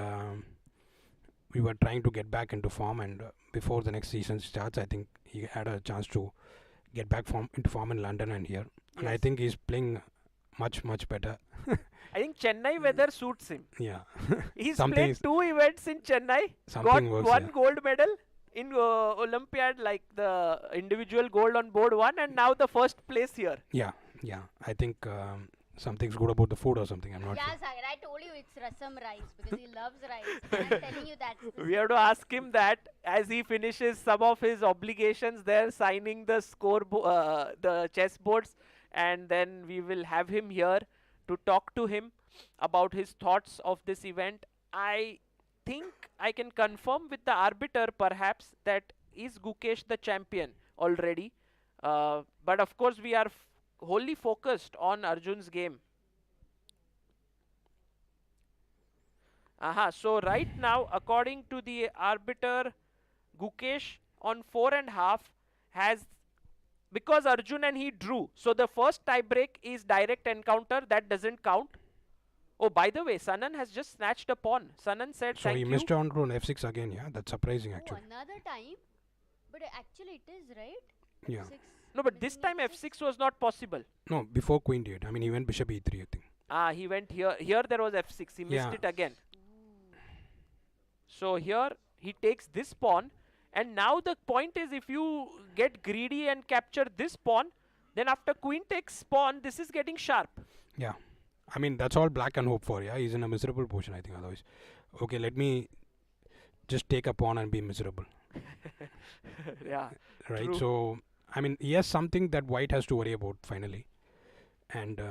we were trying to get back into form. And before the next season starts, I think he had a chance to get back into form in London and here. And I Yes. think he's playing much better. I think Chennai weather suits him. Yeah. He's Something played is- 2 events in Chennai, got Something works, one yeah. gold medal in Olympiad, like the individual gold on board one, and now the first place here. Yeah. I think something's good about the food or something. I'm not Yeah, sure. Sagar, I told you it's rasam rice because he loves rice. And I'm telling you that's the We have to ask him that as he finishes some of his obligations there, signing the the chess boards, and then we will have him here to talk to him about his thoughts of this event. I think I can confirm with the arbiter perhaps that is Gukesh the champion already, but of course we are wholly focused on Arjun's game. So right now, according to the arbiter, Gukesh on 4.5 has, because Arjun and he drew. So the first tie break is direct encounter, that doesn't count. Oh, by the way, Sanan has just snatched a pawn. Sanan said So thank he you. missed on to an f6 again. Yeah, that's surprising Oh, actually. another time? But actually it is, right? Yeah. Six. No, but this time f6 was not possible. No, before queen d8. I mean, he went bishop e3, I think. He went here. Here there was f6. He missed Yeah. it again. So here he takes this pawn, and now the point is if you get greedy and capture this pawn, then after queen takes pawn, this is getting sharp. Yeah. I mean, that's all black can hope for. Yeah, he's in a miserable position, I think. Otherwise, okay, let me just take a pawn and be miserable. Yeah. Right. True. So, I mean, he has something that white has to worry about finally. And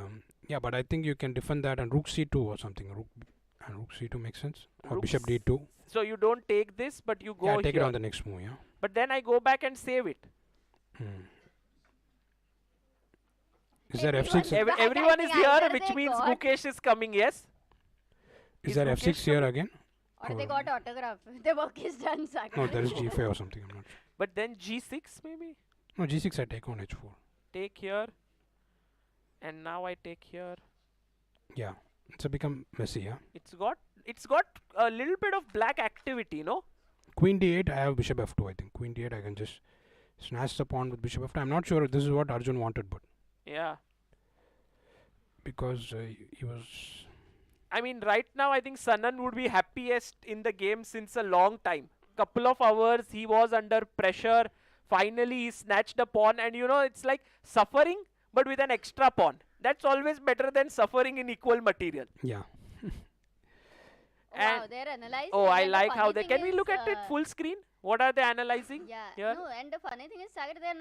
but I think you can defend that and rook c2 or something. Rook c2 makes sense. Or Rook bishop s- d2. So you don't take this, but you go Yeah, take here. it on the next move. Yeah. But then I go back and save it. Is there f6? Everyone is think here, either which they means got- Gukesh is coming. Yes. Is there Gukesh f6 here coming? again? Or they got autograph. The work is done, Sagar. No, there is g5 or something. I'm not sure. But then g6 maybe. No, g6 I take on h4. Take here. And now I take here. Yeah. It's a become messy. Yeah. It's got a little bit of black activity, no? Queen d8, I have bishop f2, I think. Queen d8, I can just snatch the pawn with bishop f2. I'm not sure if this is what Arjun wanted, but Yeah. because he was. I mean, right now I think Sanan would be happiest in the game since a long time. Couple of hours, he was under pressure. Finally, he snatched a pawn, and it's like suffering, but with an extra pawn. That's always better than suffering in equal material. Yeah. Oh, wow, they're analyzing. Oh, I and the like how funny they. thing Can we is, look at it full screen? What are they analyzing? Yeah. Here? No, and the funny thing is, Sagar, they're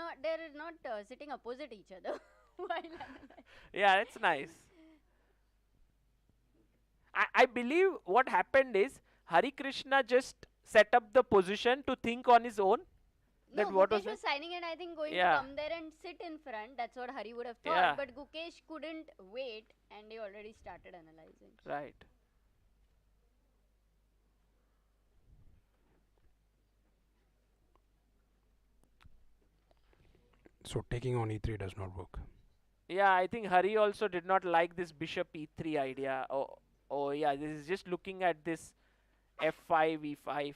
not sitting opposite each other while analyzing. Yeah, that's nice. I believe what happened is Hari Krishna just set up the position to think on his own. No, That what Gukesh was was it? signing and I think going Yeah. to come there and sit in front. That's what Hari would have thought. Yeah. But Gukesh couldn't wait and he already started analyzing. Right. So taking on e3 does not work. Yeah, I think Hari also did not like this bishop e3 idea. Oh yeah, this is just looking at this f5, e5.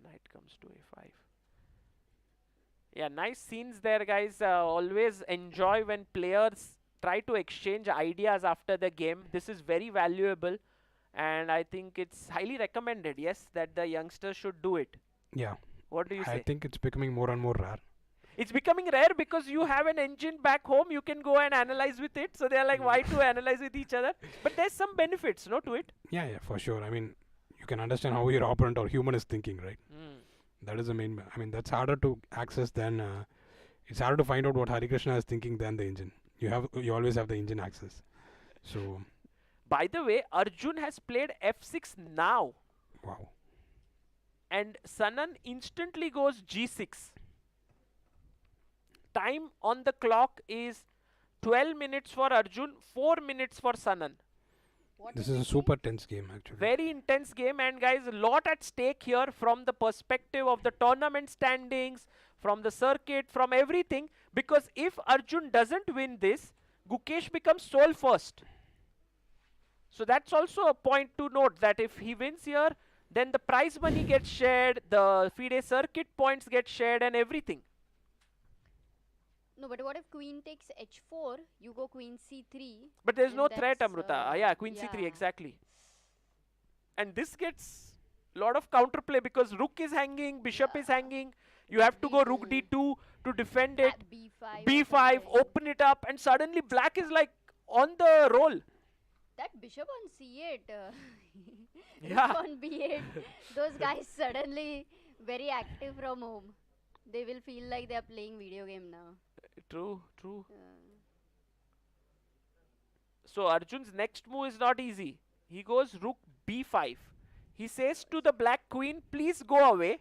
Knight comes to a5. Yeah, nice scenes there, guys. Always enjoy when players try to exchange ideas after the game. This is very valuable, and I think it's highly recommended, yes, that the youngsters should do it. Yeah. What do you say? I think it's becoming more and more rare. It's becoming rare because you have an engine back home. You can go and analyze with it. So they're like, why to analyze with each other? But there's some benefits, no, to it. Yeah, for sure. I mean, you can understand how your opponent or human is thinking, right? That is the main. I mean, that's harder to access than. It's harder to find out what Hari Krishna is thinking than the engine. You always have the engine access. So. By the way, Arjun has played f6 now. Wow. And Sanan instantly goes g6. Time on the clock is 12 minutes for Arjun, 4 minutes for Sanan. This is a super tense game, actually. Very intense game, and guys, a lot at stake here from the perspective of the tournament standings, from the circuit, from everything. Because if Arjun doesn't win this, Gukesh becomes sole first. So that's also a point to note, that if he wins here, then the prize money gets shared, the FIDE circuit points get shared, and everything. No, but what if queen takes h4, you go queen c3? But there's no threat, Amruta. Yeah, queen c3, exactly. And this gets a lot of counterplay because rook is hanging, bishop is hanging. You have to go rook d2 to defend it. b5, open it up, and suddenly black is like on the roll. That bishop on c8, Yeah. on b8, those guys suddenly very active from home. They will feel like they are playing video game now. True. So Arjun's next move is not easy. He goes rook b5. He says to the black queen, please go away.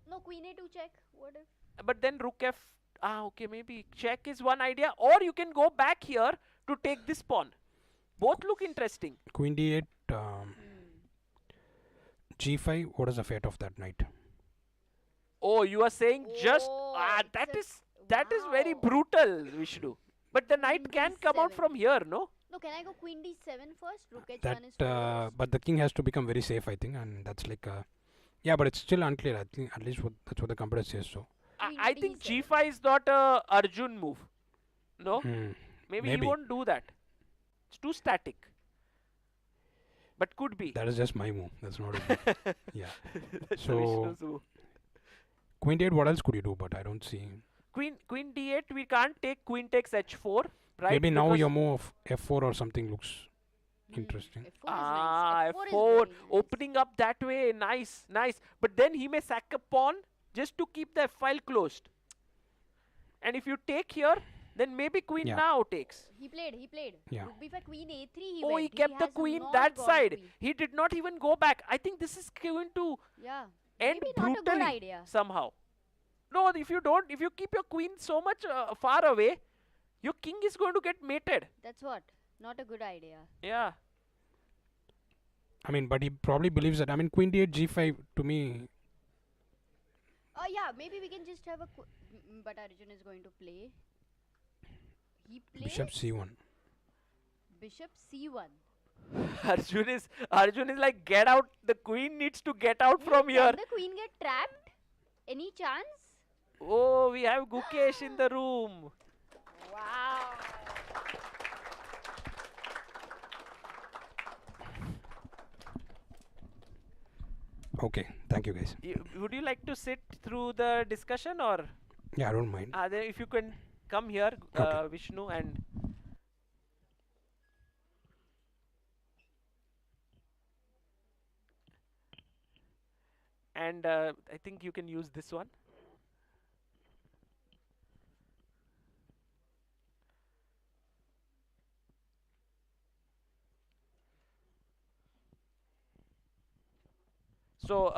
No, queen a2 check. What if? But then rook f. Okay, maybe check is one idea. Or you can go back here to take this pawn. Both look interesting. Queen d8, g5. What is the fate of that knight? Oh, you are saying just that is very brutal, Vishnu. But the knight can come out from here, no? No, can I go queen d7 first? Rook h1 is But the king has to become very safe, I think, and that's like yeah, but it's still unclear. I think at least that's what the computer says. So I think g5 is not a Arjun move. No, maybe he won't do that. It's too static. But could be. That is just my move. That's not a move. Yeah. So Vishnu's move. queen d8. What else could you do? But I don't see. Queen d8. We can't take queen takes h4, right? Maybe now your move of f4 or something looks interesting. F4 opening up that way. Nice. But then he may sack a pawn just to keep the f file closed. And if you take here, then maybe queen now takes. He played. Yeah. Rook b5, queen a3 He kept the queen that side. He did not even go back. I think this is going to end brutally somehow. No, if you keep your queen so much far away, your king is going to get mated. That's what. Not a good idea. Yeah. I mean, but he probably believes that. I mean, queen d8, g5 to me. Yeah, maybe we can just have a. But Arjun is going to play. He plays Bishop c1. Bishop c1. Arjun is like, get out. The queen needs to get out from here. Can the queen get trapped? Any chance? Oh, we have Gukesh in the room. Wow. Okay, thank you guys. Would you like to sit through the discussion or? Yeah, I don't mind. If you can come here, Vishnu, and I think you can use this one. So,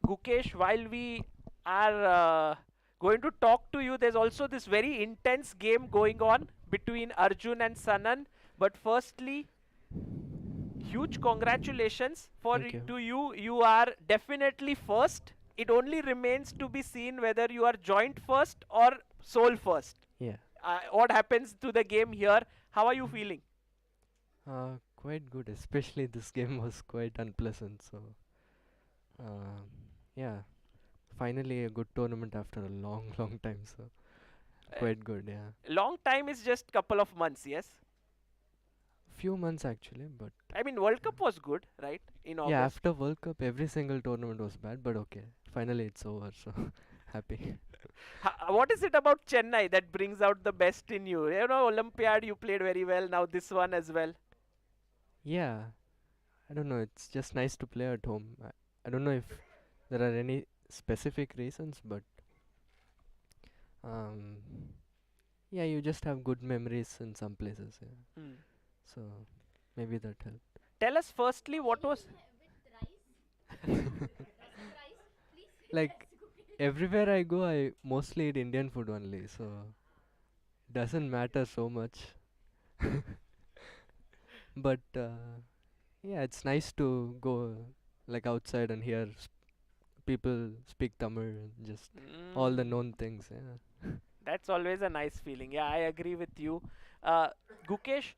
Gukesh, while we are going to talk to you, there's also this very intense game going on between Arjun and Sanan. But firstly, huge congratulations to you. You are definitely first. It only remains to be seen whether you are joint first or sole first. Yeah. What happens to the game here? How are you feeling? Quite good. Especially this game was quite unpleasant. So, yeah. Finally a good tournament after a long time. So, quite good. Yeah. Long time is just couple of months, yes? few months actually, but I mean, World Cup was good, right? In August. yeah, after World Cup, every single tournament was bad, but okay, finally it's over, so happy. What is it about Chennai that brings out the best in you? You know, Olympiad, you played very well. Now this one as well. Yeah, I don't know, it's just nice to play at home. I don't know if there are any specific reasons, but um, yeah, you just have good memories in some places. Yeah. Hmm. So maybe that helped. Tell us firstly what was. Like everywhere I go, I mostly eat Indian food only, so it doesn't matter so much. But yeah, it's nice to go like outside and hear people speak Tamil, and just all the known things. Yeah. That's always a nice feeling. Yeah, I agree with you. Gukesh,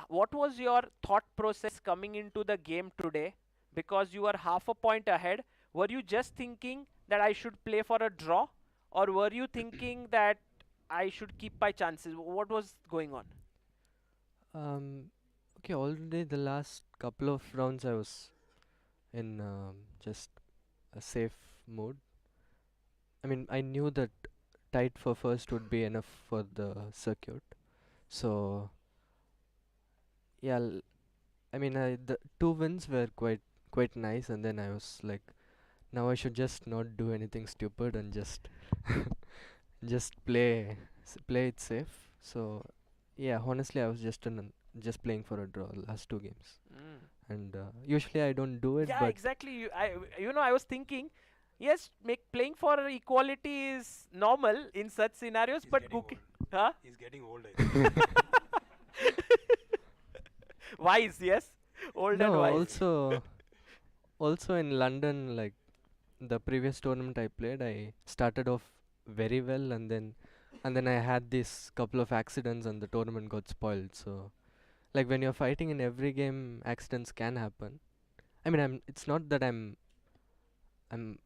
what was your thought process coming into the game today? Because you were half a point ahead. Were you just thinking that I should play for a draw? Or were you thinking that I should keep my chances? What was going on? Okay, already the last couple of rounds I was in just a safe mode. I mean, I knew that tight for first would be enough for the circuit. So yeah, I mean, the two wins were quite nice, and then I was like, now I should just not do anything stupid and just just play it safe. So yeah, honestly, I was just playing for a draw last two games, and usually I don't do it. Yeah, But exactly. I was thinking, yes, playing for equality is normal in such scenarios, but huh? He's getting old, I think. Wise, yes, old and no, wise. also in London, like the previous tournament I played, I started off very well, and then I had this couple of accidents, and the tournament got spoiled. So like when you're fighting in every game, accidents can happen. I mean, it's not that I'm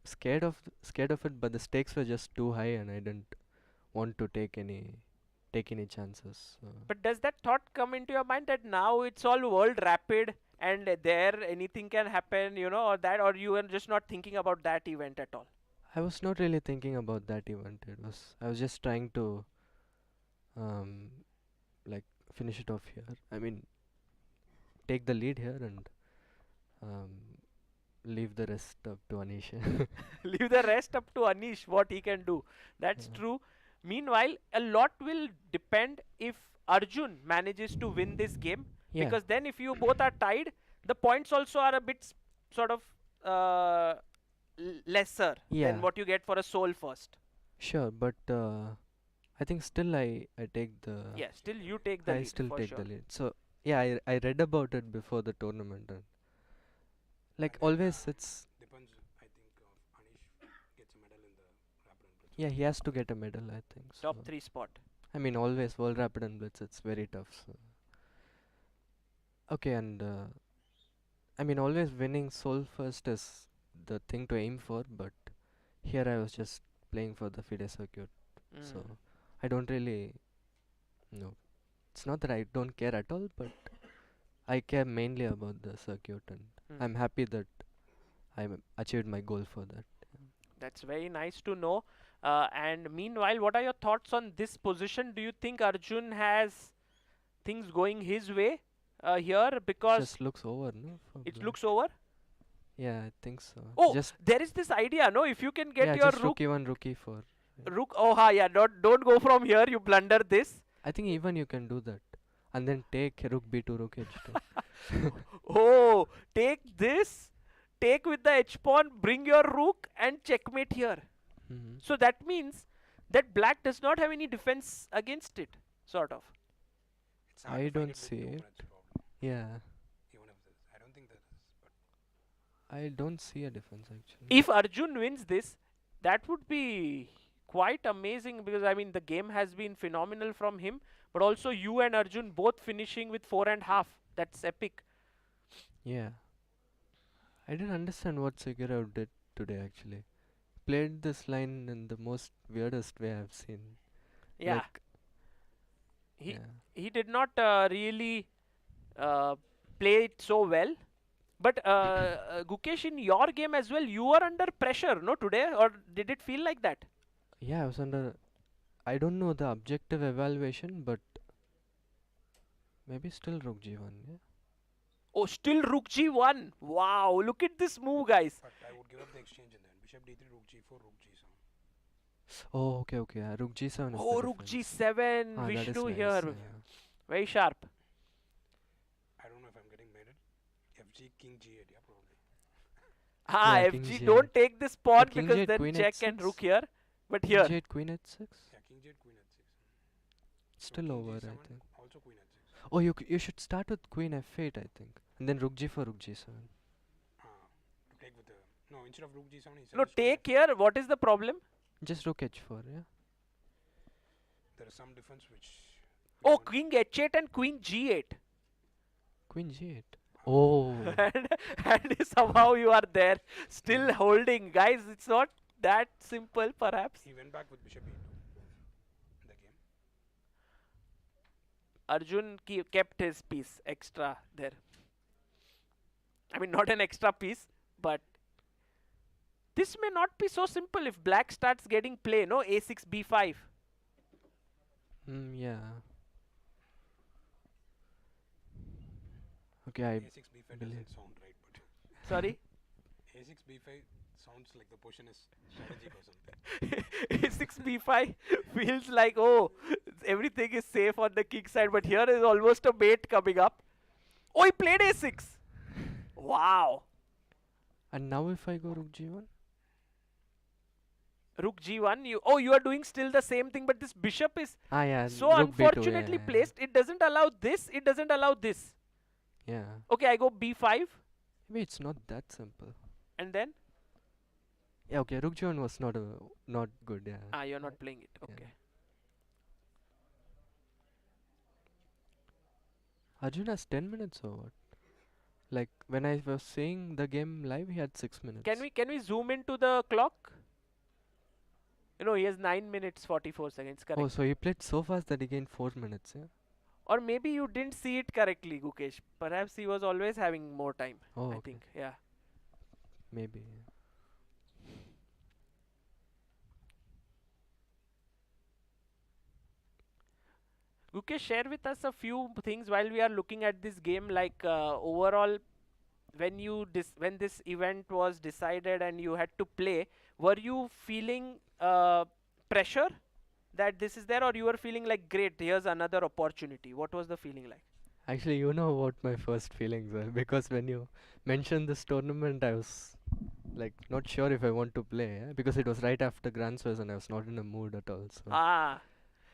scared of it, but the stakes were just too high, and I didn't want to take any chances. So. But does that thought come into your mind that now it's all world rapid and there anything can happen, or you are just not thinking about that event at all? I was not really thinking about that event. I was just trying to um, like finish it off here. I mean, take the lead here and um, leave the rest up to Anish. Leave the rest up to Anish, what he can do. That's true. Meanwhile, a lot will depend if Arjun manages to win this game. Yeah. Because then if you both are tied, the points also are a bit sort of lesser than what you get for a sole first. Sure, but I think still I take the. Yeah, still you take the lead. I still for take sure. the lead. So yeah, I read about it before the tournament, and like always it's. Depends, I think, Anish gets a medal in the rapid and blitz. Yeah, he has to get a medal, I think. Top so. 3 spot. I mean, always World Rapid and Blitz, it's very tough. So. Okay, and I mean, always winning sole first is the thing to aim for, but here I was just playing for the FIDE circuit. So I don't really. No. It's not that I don't care at all, but I care mainly about the circuit, and I'm happy that I achieved my goal for that. That's very nice to know. And meanwhile, what are your thoughts on this position? Do you think Arjun has things going his way here? Because just looks over, no? It looks over? Yeah, I think so. Oh, just there is this idea, no? If you can get your just rook. Rookie 4. Rook, yeah, don't go from here, you blunder this. I think even you can do that. And then take rook b2, rook h2. Oh, take this, take with the h pawn, bring your rook and checkmate here. So that means that black does not have any defense against it, sort of. I don't see it. Yeah. I don't think there is, but I don't see a defense actually. If Arjun wins this, that would be quite amazing, because I mean the game has been phenomenal from him, but also you and Arjun both finishing with 4.5. That's epic. Yeah. I didn't understand what Sjugirov did today actually. Played this line in the most weirdest way I've seen. Yeah. Like, He did not really play it so well. But Gukesh, in your game as well, you were under pressure, no, today, or did it feel like that? Yeah, I was under. I don't know the objective evaluation, but maybe still Rook G1. Yeah. Oh, still Rook G1. Wow, look at this move, guys. But I would give up the exchange and then Bishop D3, Rook G4, Rook G7. Oh, okay, okay. Rook G7 is Oh, the Rook defense. G7. Ah, that is Vishnu nice, here. yeah. Very sharp. I don't know if I'm getting mated. FG, King G8, yeah, probably. Ah, Yeah, King FG, G8. don't take this pawn But King because G8, then Queen check H6? and Rook here. But King here. G8, Queen H6? Yeah, King G8, Queen H6. Still King over, I G7, think. also Queen H6. Oh, you should start with Queen F8, I think. And then Rook G4, Rook G7. To take with the... No, instead of Rook G7, he said No, take here. What is the problem? Just Rook H4, yeah? there is some difference which... Oh, King H8 and Queen G8. Queen G8. Oh. and somehow you are there, still holding. Guys, it's not that simple, perhaps. He went back with Bishop E2 in the game. Arjun kept his piece extra there. I mean, not an extra piece, but this may not be so simple if black starts getting play, no? A6, B5. Yeah. Okay, I A6 B5 doesn't sound right, but... Sorry? A6 B5 sounds like the position is strategic or something. A6 B5 feels like, oh, everything is safe on the king side, but here is almost a mate coming up. Oh, he played A6. Wow. And now if I go Rook G1? Rook G1, you are doing still the same thing, but this bishop is so Rook B2, unfortunately placed. It doesn't allow this, it doesn't allow this. Yeah. Okay, I go B5. Maybe it's not that simple. And then? Yeah, okay, Rook G1 was not good, yeah. Ah, you're not playing it, okay. Yeah. Arjun has 10 minutes or what? Like, when I was seeing the game live, he had 6 minutes. Can we zoom into the clock? He has 9 minutes 44 seconds, correct? Oh, so he played so fast that he gained 4 minutes, yeah? Or maybe you didn't see it correctly, Gukesh. Perhaps he was always having more time, Oh, I okay. think, yeah. Maybe, yeah. Gukesh, share with us a few things while we are looking at this game, like overall, when this event was decided and you had to play, were you feeling pressure that this is there, or you were feeling like, great, here's another opportunity? What was the feeling like? Actually, you know what my first feelings were, because when you mentioned this tournament, I was like not sure if I want to play, yeah? Because it was right after Grand Swiss and I was not in a mood at all. So.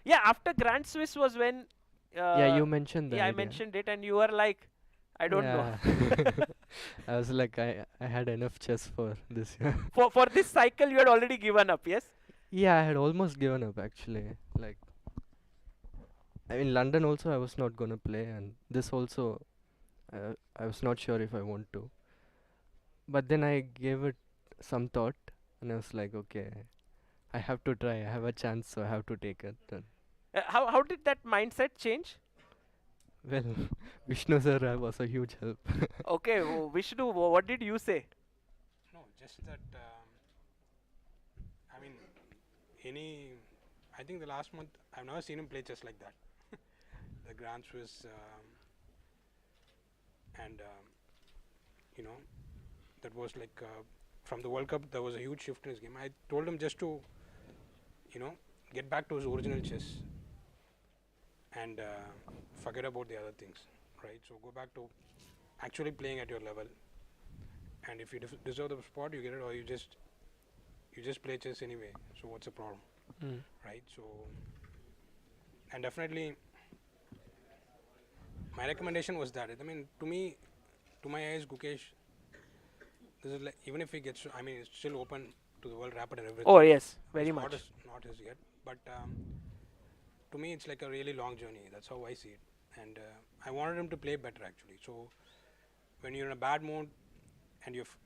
Yeah, after Grand Swiss was when... yeah, you mentioned that. Yeah, I mentioned it and you were like, I don't know. I was like, I had enough chess for this year. For this cycle, you had already given up, yes? Yeah, I had almost given up actually. Like, in London also I was not gonna play, and this also I was not sure if I want to. But then I gave it some thought, and I was like, okay, I have to try. I have a chance, so I have to take it. And How did that mindset change? well, Vishnu sir was a huge help. Okay, Vishnu, what did you say? No, just that, I mean, I think the last month, I've never seen him play chess like that. The Grand Swiss, and, that was like, from the World Cup, there was a huge shift in his game. I told him just to, get back to his original chess and forget about the other things, right? So go back to actually playing at your level, and if you deserve the spot, you get it, or you just play chess anyway. So what's the problem, right? So, and definitely, my recommendation was that. I mean, to my eyes, Gukesh, this is like, even if he gets, I mean, it's still open to the world rapid and everything. Oh yes, very it's much. Not as yet, but to me, it's like a really long journey. That's how I see it, and I wanted him to play better actually. So when you're in a bad mood and you've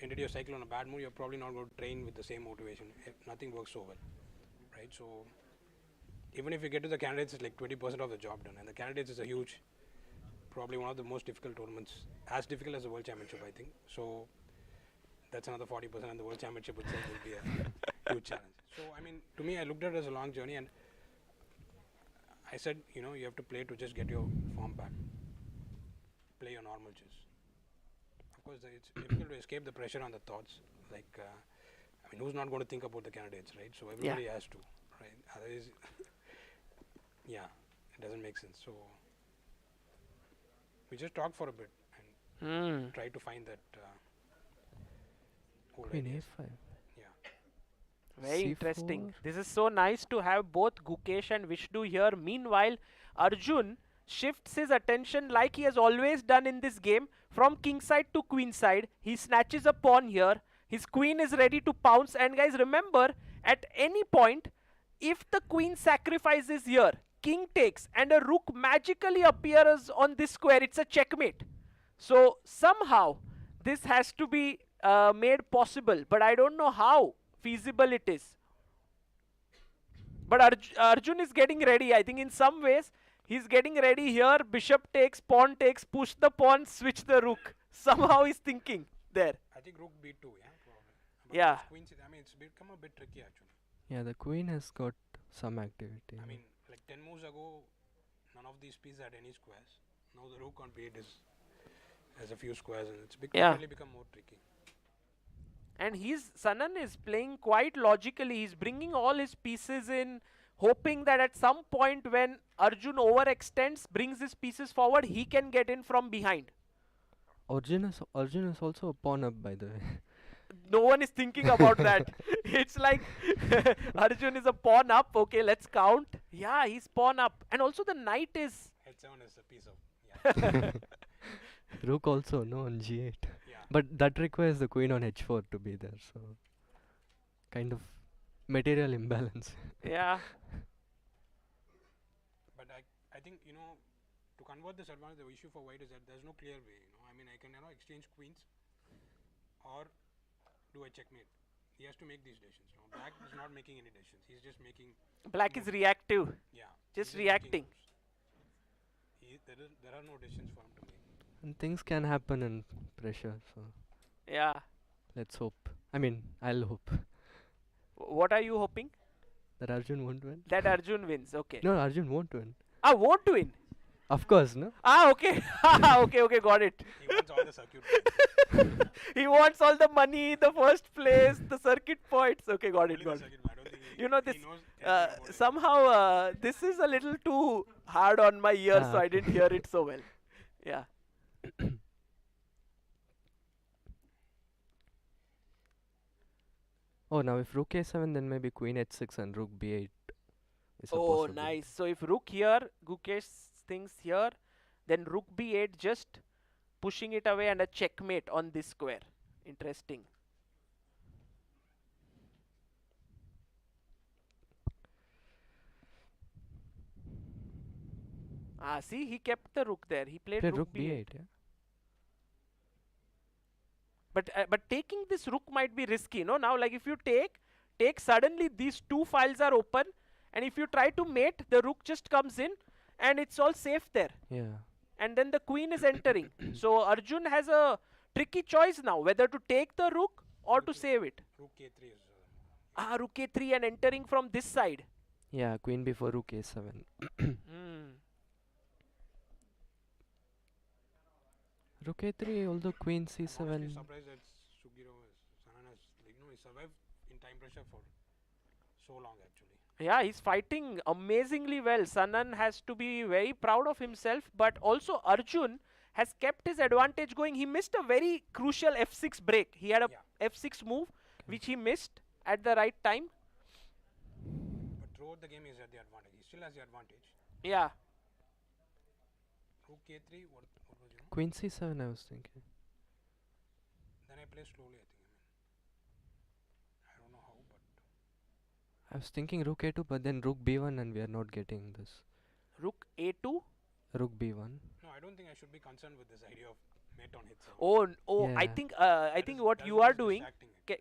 ended your cycle on a bad mood, you're probably not going to train with the same motivation. Nothing works so well, right? So even if you get to the candidates, it's like 20% of the job done, and the candidates is a huge probably one of the most difficult tournaments, as difficult as the World Championship, I think. So that's another 40%, and the World Championship itself will be a huge challenge. So I mean, to me, I looked at it as a long journey, and I said, you know, you have to play to just get your form back. Play your normal chess. Of course, it's difficult to escape the pressure on the thoughts. Like, I mean, who's not going to think about the candidates, right? So everybody has to, right? Otherwise, yeah, it doesn't make sense. So we just talked for a bit and try to find that whole Queen ideas. A5. Yeah. Very C4. interesting. This is so nice to have both Gukesh and Vishnu here. Meanwhile, Arjun shifts his attention like he has always done in this game from king side to queen side. He snatches a pawn here. His queen is ready to pounce. And guys, remember, at any point, if the queen sacrifices here, king takes, and a rook magically appears on this square, it's a checkmate. So somehow this has to be made possible, but I don't know how feasible it is. But Arjun is getting ready. I think in some ways he's getting ready here. Bishop takes, pawn takes, push the pawn, switch the rook. Somehow he's thinking there. I think rook b2, yeah, probably. But Yeah. Queen c, I mean, it's become a bit tricky actually. Yeah, the queen has got some activity. I mean, like 10 moves ago, none of these pieces had any squares. Now the rook on b8 has a few squares, and it's really become more tricky. And Sanan is playing quite logically. He's bringing all his pieces in, hoping that at some point when Arjun overextends, brings his pieces forward, he can get in from behind. Arjun is also a pawn up, by the way. No one is thinking about that. It's like Arjun is a pawn up. Okay, let's count. Yeah, he's pawn up. And also the knight is... h7 is a piece of... Yeah. Rook also, no, on g8. Yeah. But that requires the queen on h4 to be there, so kind of material imbalance. Yeah. But I think, you know, to convert this advantage, the issue for white is that there's no clear way, you know. I mean, I can exchange queens or do a checkmate. He has to make these decisions. You know. Black is not making any decisions. He's just making... Black is reactive. Yeah. Just reacting. There are no decisions for him to make. And things can happen in pressure, so Yeah. let's hope. I mean, I'll hope What are you hoping? that Arjun won't win. That Arjun wins. Okay. No, Arjun won't win. Won't win. Of course, no? Okay. Okay, got it. He wants all the circuit points. He wants all the money, the first place, the circuit points. Okay, got it. Only the circuit, I don't think You know, this he knows anything about it. somehow this is a little too hard on my ear, so I didn't hear it so well. Yeah. Oh, now if rook a7, then maybe queen h6 and rook b8 is a Oh, possibility. nice. So if rook here, Gukesh thinks here, then rook b8, just pushing it away and a checkmate on this square. Interesting. See, he kept the rook there. He played Play rook rook b8. b8, yeah. But taking this rook might be risky, no? Now, like if you take suddenly these two files are open, and if you try to mate, the rook just comes in, and it's all safe there. Yeah. And then the queen is entering. So Arjun has a tricky choice now, whether to take the rook or to save it. Rook a3 is... Rook a3 and entering from this side. Yeah, queen before rook a7. Rook a3, although queen I'm c7. honestly surprised that Sjugirov has he survived in time pressure for so long actually. Yeah, he's fighting amazingly well. Sanan has to be very proud of himself, but also Arjun has kept his advantage going. He missed a very crucial f6 break. He had a f6 move, which he missed at the right time. But throughout the game he's at the advantage. He still has the advantage. Yeah. Rook a3, what was your... Queen c7, I was thinking. Then I play slowly, I think. I don't know how, but... I was thinking rook a2, but then rook b1, and we are not getting this. Rook a2? Rook b1. No, I don't think I should be concerned with this idea of mate on hit. Oh, Yeah. I think what you are doing,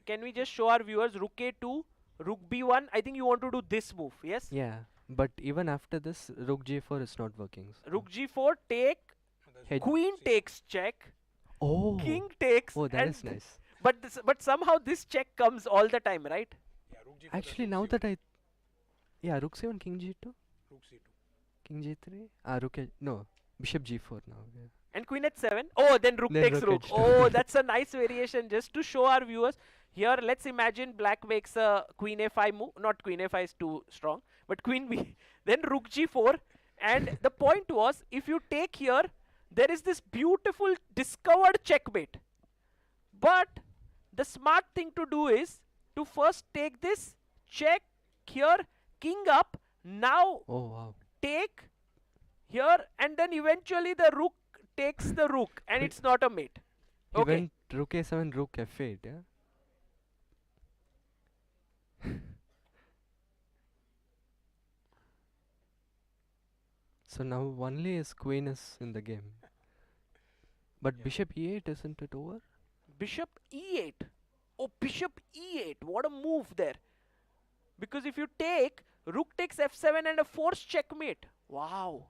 can we just show our viewers rook a2, rook b1? I think you want to do this move, yes? Yeah, but even after this, rook g4 is not working. So. Rook g4, take, Queen takes check. Oh. King takes. Oh, that is nice. But somehow this check comes all the time, right? Actually, now that yeah, rook c1, king g2. Rook c2. King g3. No, bishop g4 now. Yeah. And queen h7. Oh, then rook takes rook. Oh, that's a nice variation. Just to show our viewers. Here, let's imagine black makes a queen a5 move. Not queen a5 is too strong, but queen b. Then rook g4. And the point was, if you take here, there is this beautiful discovered checkmate. But the smart thing to do is to first take this, check here, king up. Now take here, and then eventually the rook takes the rook, and it's not a mate. He went rook a7, rook f8, yeah? So now only his queen is in the game. But bishop e8, isn't it over? Bishop e8. Oh, bishop e8. What a move there. Because if you take, rook takes f7 and a forced checkmate. Wow.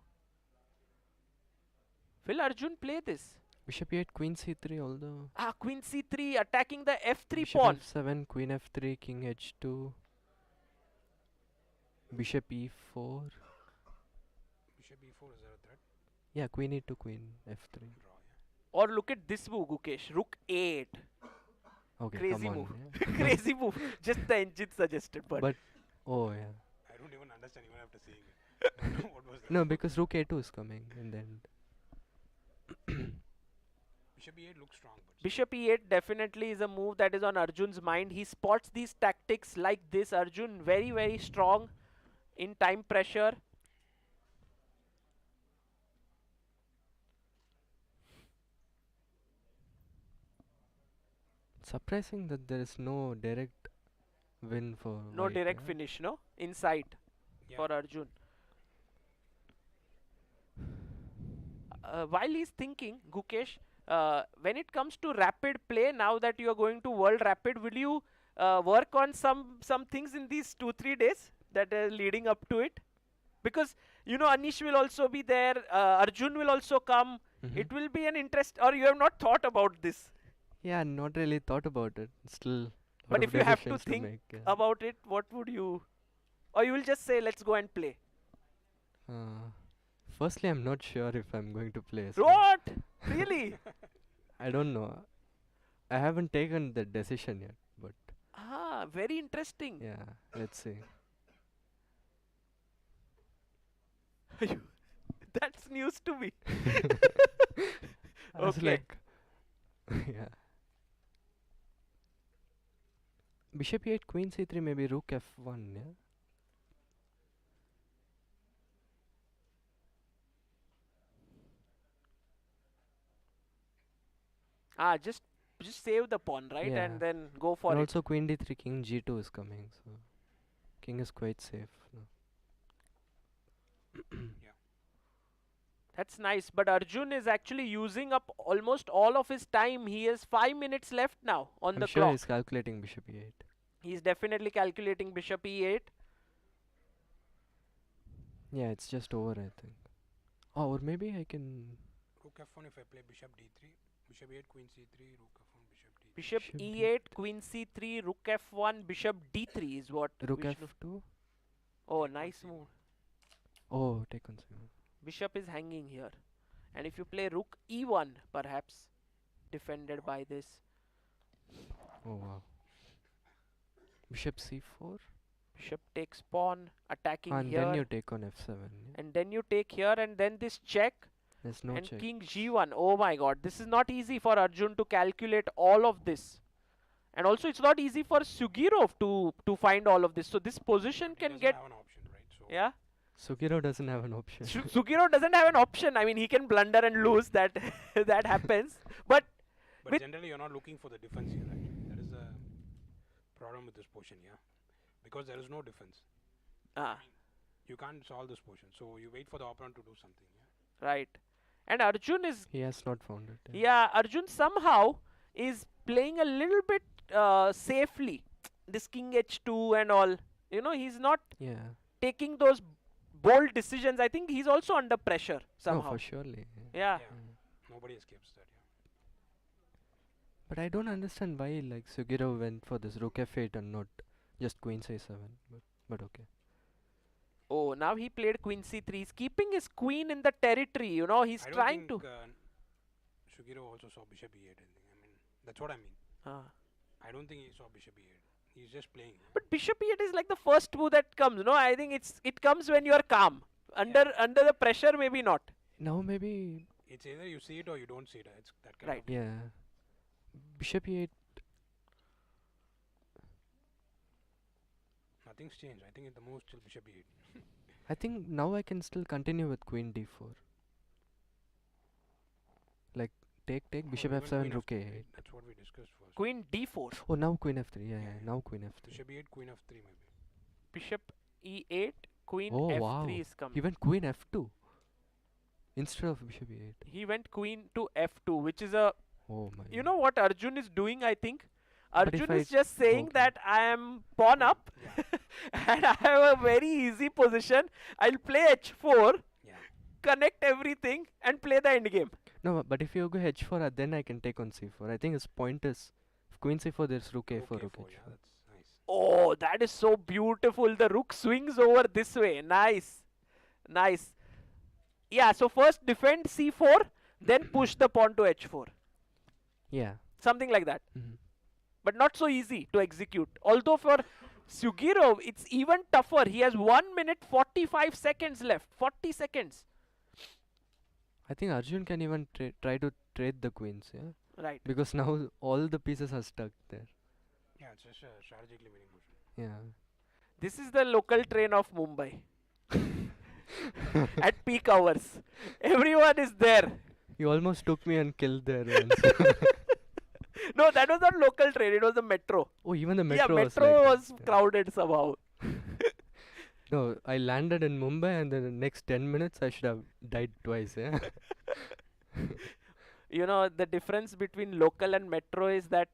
Will Arjun play this? Bishop e8, queen c3, although... Queen c3 attacking the f3 Bishop pawn. f7, queen f3, king h2. Bishop e4. Bishop e4, is there a threat? Yeah, queen e2, queen f3. Or look at this move, Gukesh. Rook 8. Okay, Crazy come on, move. yeah. Crazy move. Just the engine suggested. But oh, yeah. I don't even understand even after seeing it. What was that? No, because rook a2 is coming in the end. Bishop e8 looks strong. But Bishop e8 definitely is a move that is on Arjun's mind. He spots these tactics like this. Arjun very, very strong in time pressure. Surprising that there is no direct win for No white, direct yeah? finish, no? Insight for Arjun. While he's thinking, Gukesh, when it comes to rapid play, now that you are going to World Rapid, will you work on some things in these 2-3 days that are leading up to it? Because, you know, Anish will also be there, Arjun will also come. It will be an interest, or you have not thought about this? Yeah, not really thought about it. Still, but if you have to decisions think make, yeah. about it, what would you, or you will just say, let's go and play? Firstly, I'm not sure if I'm going to play. What? Really? I don't know. I haven't taken the decision yet, but... Very interesting. Yeah, let's see. That's news to me. I was like... yeah. Bishop e8, queen c3, maybe rook f1, yeah? Just save the pawn, right? Yeah. And then go for and it. Also queen d3, king g2 is coming, so king is quite safe. No? yeah. That's nice, but Arjun is actually using up almost all of his time. He has 5 minutes left now on I'm the sure clock. he's calculating bishop e8. He's definitely calculating bishop e8. Yeah, it's just over, I think. Oh, or maybe I can... Rook f1 if I play bishop d3. Bishop e8, queen c3, rook f1, bishop d3. Bishop e8, queen c3, rook f1, bishop d3 is what. Rook Vishnu. f2? Oh, nice move. Oh, take on c1. Bishop is hanging here. And if you play rook e1, perhaps, defended by this. Oh, wow. Bishop c4? Bishop takes pawn, attacking and here. then you take on f7. Yeah? And then you take here, and then this check. There's no and check. king g1. Oh my god, this is not easy for Arjun to calculate all of this. And also it's not easy for Sjugirov to find all of this. So this position can get... have an option, right? So yeah? Sjugirov doesn't have an option. Sjugirov doesn't have an option. I mean, he can blunder and lose. That that happens. But generally you're not looking for the defense here, right? That is the problem with this position, yeah? Because there is no defense. I mean, you can't solve this position. So you wait for the opponent to do something, yeah? Right. And Arjun is... He has not found it. Yeah, Arjun somehow is playing a little bit safely. This king h2 and all. You know, he's not taking those bold decisions. I think he's also under pressure somehow. Oh, for surely. Yeah. nobody escapes that. Yeah. But I don't understand why like Sjugirov went for this rook f8 and not just queen c7. But okay. Oh, now he played queen c3. He's keeping his queen in the territory. You know, he's I don't trying think, to. Sjugirov also saw bishop e8. I mean, that's what I mean. I don't think he saw bishop e8. He's just playing. But bishop e8 is like the first move that comes. No, I think it comes when you are calm. Under the pressure, maybe not. Now maybe It's either you see it or you don't see it. It's that kind Right. of. yeah. Bishop e8. Nothing's changed. I think the move is still bishop e8. I think now I can still continue with queen d4. Like take bishop even f7 queen rook f3, a8. right? That's what we discussed first. Queen d4. Oh, now queen f3. Yeah, now queen f3. Bishop e8, queen f3 maybe. Bishop e8, queen Oh f3 wow. is coming. He went queen f2 instead of bishop e8. He went queen to f2, which is a. Oh my. You know what Arjun is doing, I think? But if Arjun I- is just saying okay. that I am pawn up and I have a very easy position. I'll play h4, connect everything and play the endgame. No, but if you go h4, then I can take on c4. I think his point is, if queen c4, there's rook a4, rook h4. Yeah, that's nice. Oh, that is so beautiful. The rook swings over this way. Nice. Nice. Yeah, so first defend c4, then push the pawn to h4. Yeah. Something like that. Mhm. But not so easy to execute. Although for Sjugirov, it's even tougher. He has 1 minute 45 seconds left. 40 seconds. I think Arjun can even try to trade the queens, yeah? Right. Because now all the pieces are stuck there. Yeah, it's just a strategically winning motion. Yeah. This is the local train of Mumbai. At peak hours. Everyone is there. You almost took me and killed there once. No, that was not local train. It was the metro. Oh, even the metro yeah, was metro like was that, yeah. crowded somehow. No, I landed in Mumbai and then the next 10 minutes I should have died twice, yeah? You know, the difference between local and metro is that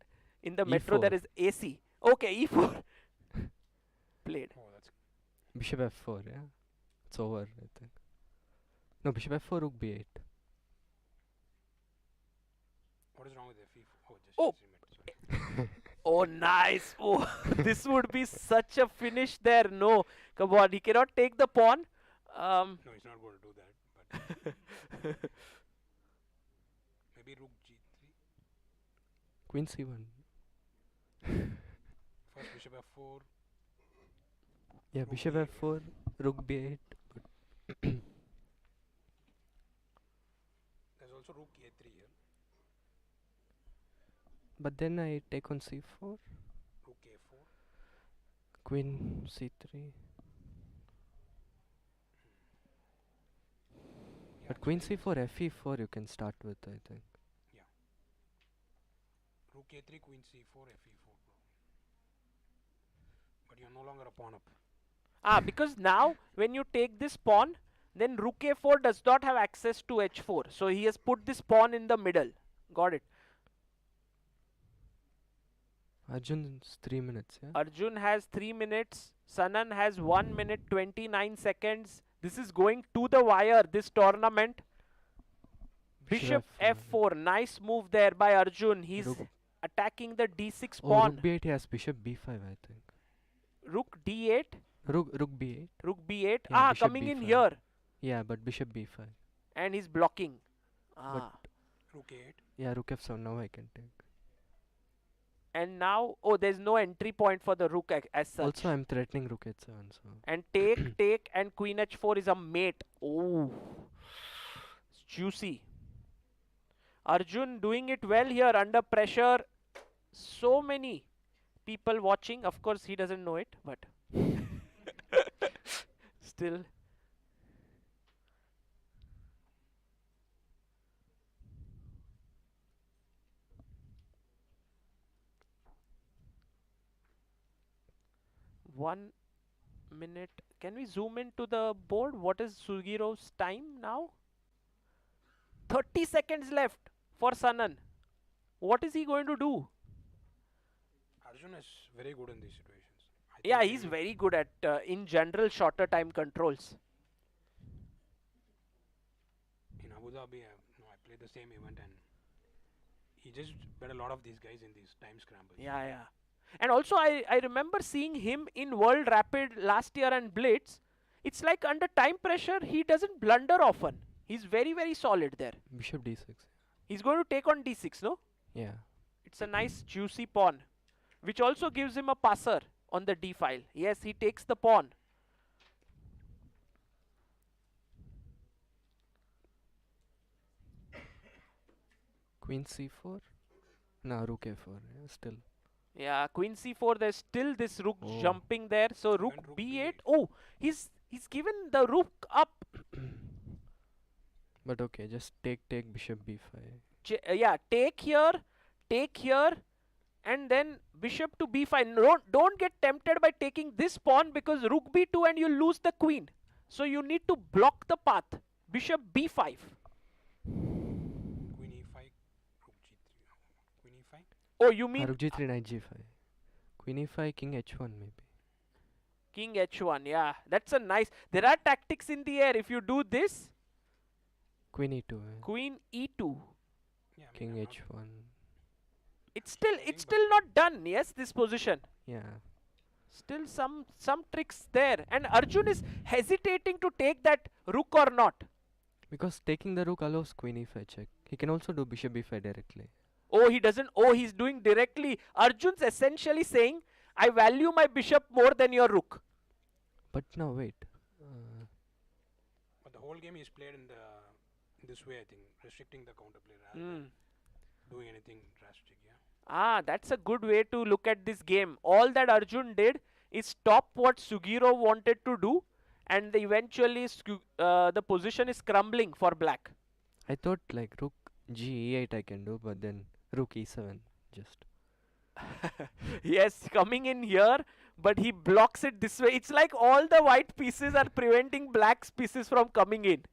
in the metro E4. there is AC. Okay, e4. Played. Oh, that's Bishop f4, yeah? It's over, I think. No, bishop f4, rook b8. what is wrong with f4? Oh, just Oh. sorry. Oh, nice. Oh, this would be such a finish there. No, come on. He cannot take the pawn. No, he's not going to do that. But maybe rook g3. Queen c1. First bishop f4. Yeah, Rook bishop b8. f4, rook b8. There's also rook a3 here. But then I take on c4, Rook a4. queen c3. Yeah, But queen c4, fe4 you can start with, I think. Rook a3, queen c4, fe4. But you're no longer a pawn up. Because now when you take this pawn, then rook a4 does not have access to h4. So he has put this pawn in the middle. Got it. Arjun's 3 minutes, yeah? Arjun has 3 minutes. Sanan has 1 minute 29 seconds. This is going to the wire, this tournament. Bishop f4. Nice move there by Arjun. He's attacking the d6 Oh, pawn. rook b8, he has bishop b5, I think. Rook d8. Rook b8. Rook b8. Yeah, bishop Coming in b5. here. Yeah, but bishop b5. And he's blocking. Rook a8. Yeah, rook f7, now I can take. And now, there's no entry point for the rook as such. Also, I'm threatening rook h7, so... And take, and queen h4 is a mate. Oh, it's juicy. Arjun doing it well here under pressure. So many people watching. Of course, he doesn't know it, but still. One minute. Can we zoom into the board? What is Sjugirov's time now? 30 seconds left for Sanan. What is he going to do? Arjun is very good in these situations. Yeah, he's very good at, in general, shorter time controls. In Abu Dhabi, I played the same event, and he just bet a lot of these guys in these time scrambles. Yeah. And also, I remember seeing him in World Rapid last year and Blitz. It's like under time pressure, he doesn't blunder often. He's very, very solid there. Bishop d6. He's going to take on d6, no? Yeah. It's a nice juicy pawn, which also gives him a passer on the d file. Yes, he takes the pawn. Queen c4? No, rook a4. Yeah, still. Yeah, queen c4. There's still this rook jumping there. So rook b8. Oh, he's given the rook up. But okay, just take bishop b5. Yeah, take here, and then bishop to b5. Don't get tempted by taking this pawn, because rook b2 and you lose the queen. So you need to block the path. Bishop b5. Queen e5, rook g3. Queen e5? Oh, you mean rook g3, knight g5. Queen e5, king h1 maybe. King h1, yeah. That's a nice... There are tactics in the air. If you do this... Queen e2. Queen e2. Yeah, king h1. It's still not done, yes, this position. Yeah. Still some tricks there. And Arjun is hesitating to take that rook or not. Because taking the rook allows queen e5 check. He can also do bishop b5 directly. Oh, he doesn't. Oh, he's doing directly. Arjun's essentially saying, I value my bishop more than your rook. But now wait. But the whole game is played in this way, I think, restricting the counterplay rather than doing anything drastic. Yeah. Ah, that's a good way to look at this game. All that Arjun did is stop what Sjugirov wanted to do, and eventually the position is crumbling for black. I thought like rook g8 I can do, but then rook e7 just. Yes, coming in here, but he blocks it this way. It's like all the white pieces are preventing black's pieces from coming in.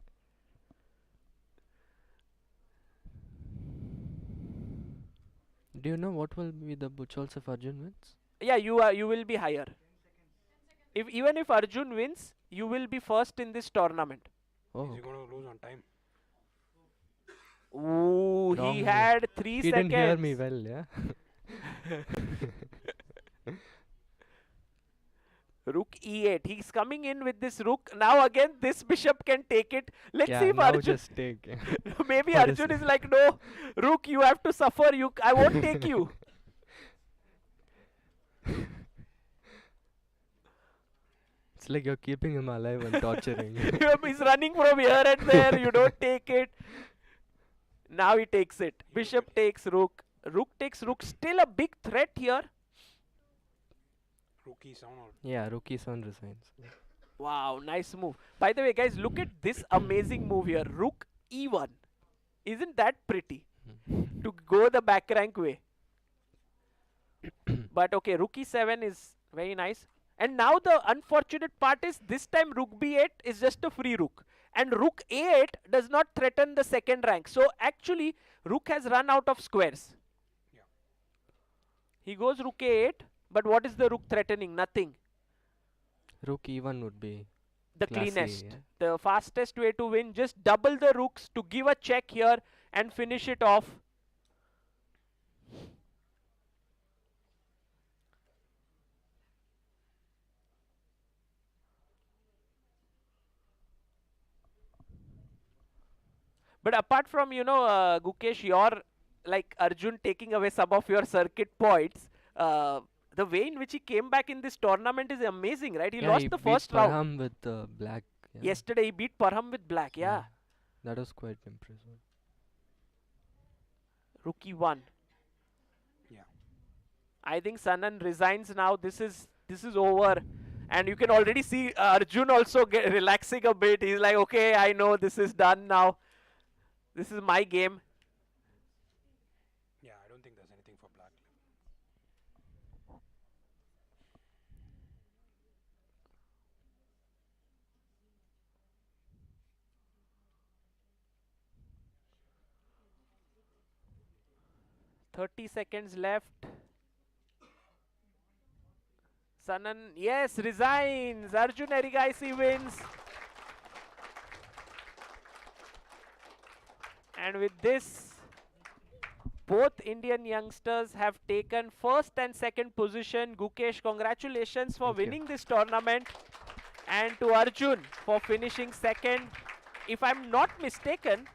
Do you know what will be the butchals if Arjun wins? Yeah, you will be higher. Even if Arjun wins, you will be first in this tournament. Oh. Is he going to lose on time? Ooh, he had 3 seconds. He didn't hear me well, yeah. Rook e8. He's coming in with this rook. Now again, this bishop can take it. Let's see if Arjun... just take. Maybe Arjun is like, no, rook, you have to suffer. I won't take you. It's like you're keeping him alive and torturing. He's running from here and there. You don't take it. Now he takes it. Bishop takes rook. Rook takes rook. Still a big threat here. Rook e7 or... Yeah, rook e7 resigns. Wow, nice move. By the way, guys, look at this amazing move here. Rook e1. Isn't that pretty? To go the back rank way. But okay, rook e7 is very nice. And now the unfortunate part is this time rook b8 is just a free rook. And rook a8 does not threaten the second rank. So actually, rook has run out of squares. Yeah. He goes rook a8. But what is the rook threatening? Nothing. Rook e1 would be the classy, cleanest. Yeah? The fastest way to win. Just double the rooks to give a check here and finish it off. But apart from, Gukesh, your, like Arjun taking away some of your circuit points, the way in which he came back in this tournament is amazing, right? He lost the first round. With black. Yeah. Yesterday he beat Parham with black, yeah. That was quite impressive. Rook e1. Yeah. I think Sanan resigns now. This is over. And you can already see Arjun also relaxing a bit. He's like, okay, I know this is done now. This is my game. Yeah, I don't think there's anything for black. 30 seconds left. Sanan, yes, resigns. Arjun Erigaisi wins. And with this, both Indian youngsters have taken first and second position. Gukesh, congratulations for winning this tournament. And to Arjun for finishing second. If I'm not mistaken,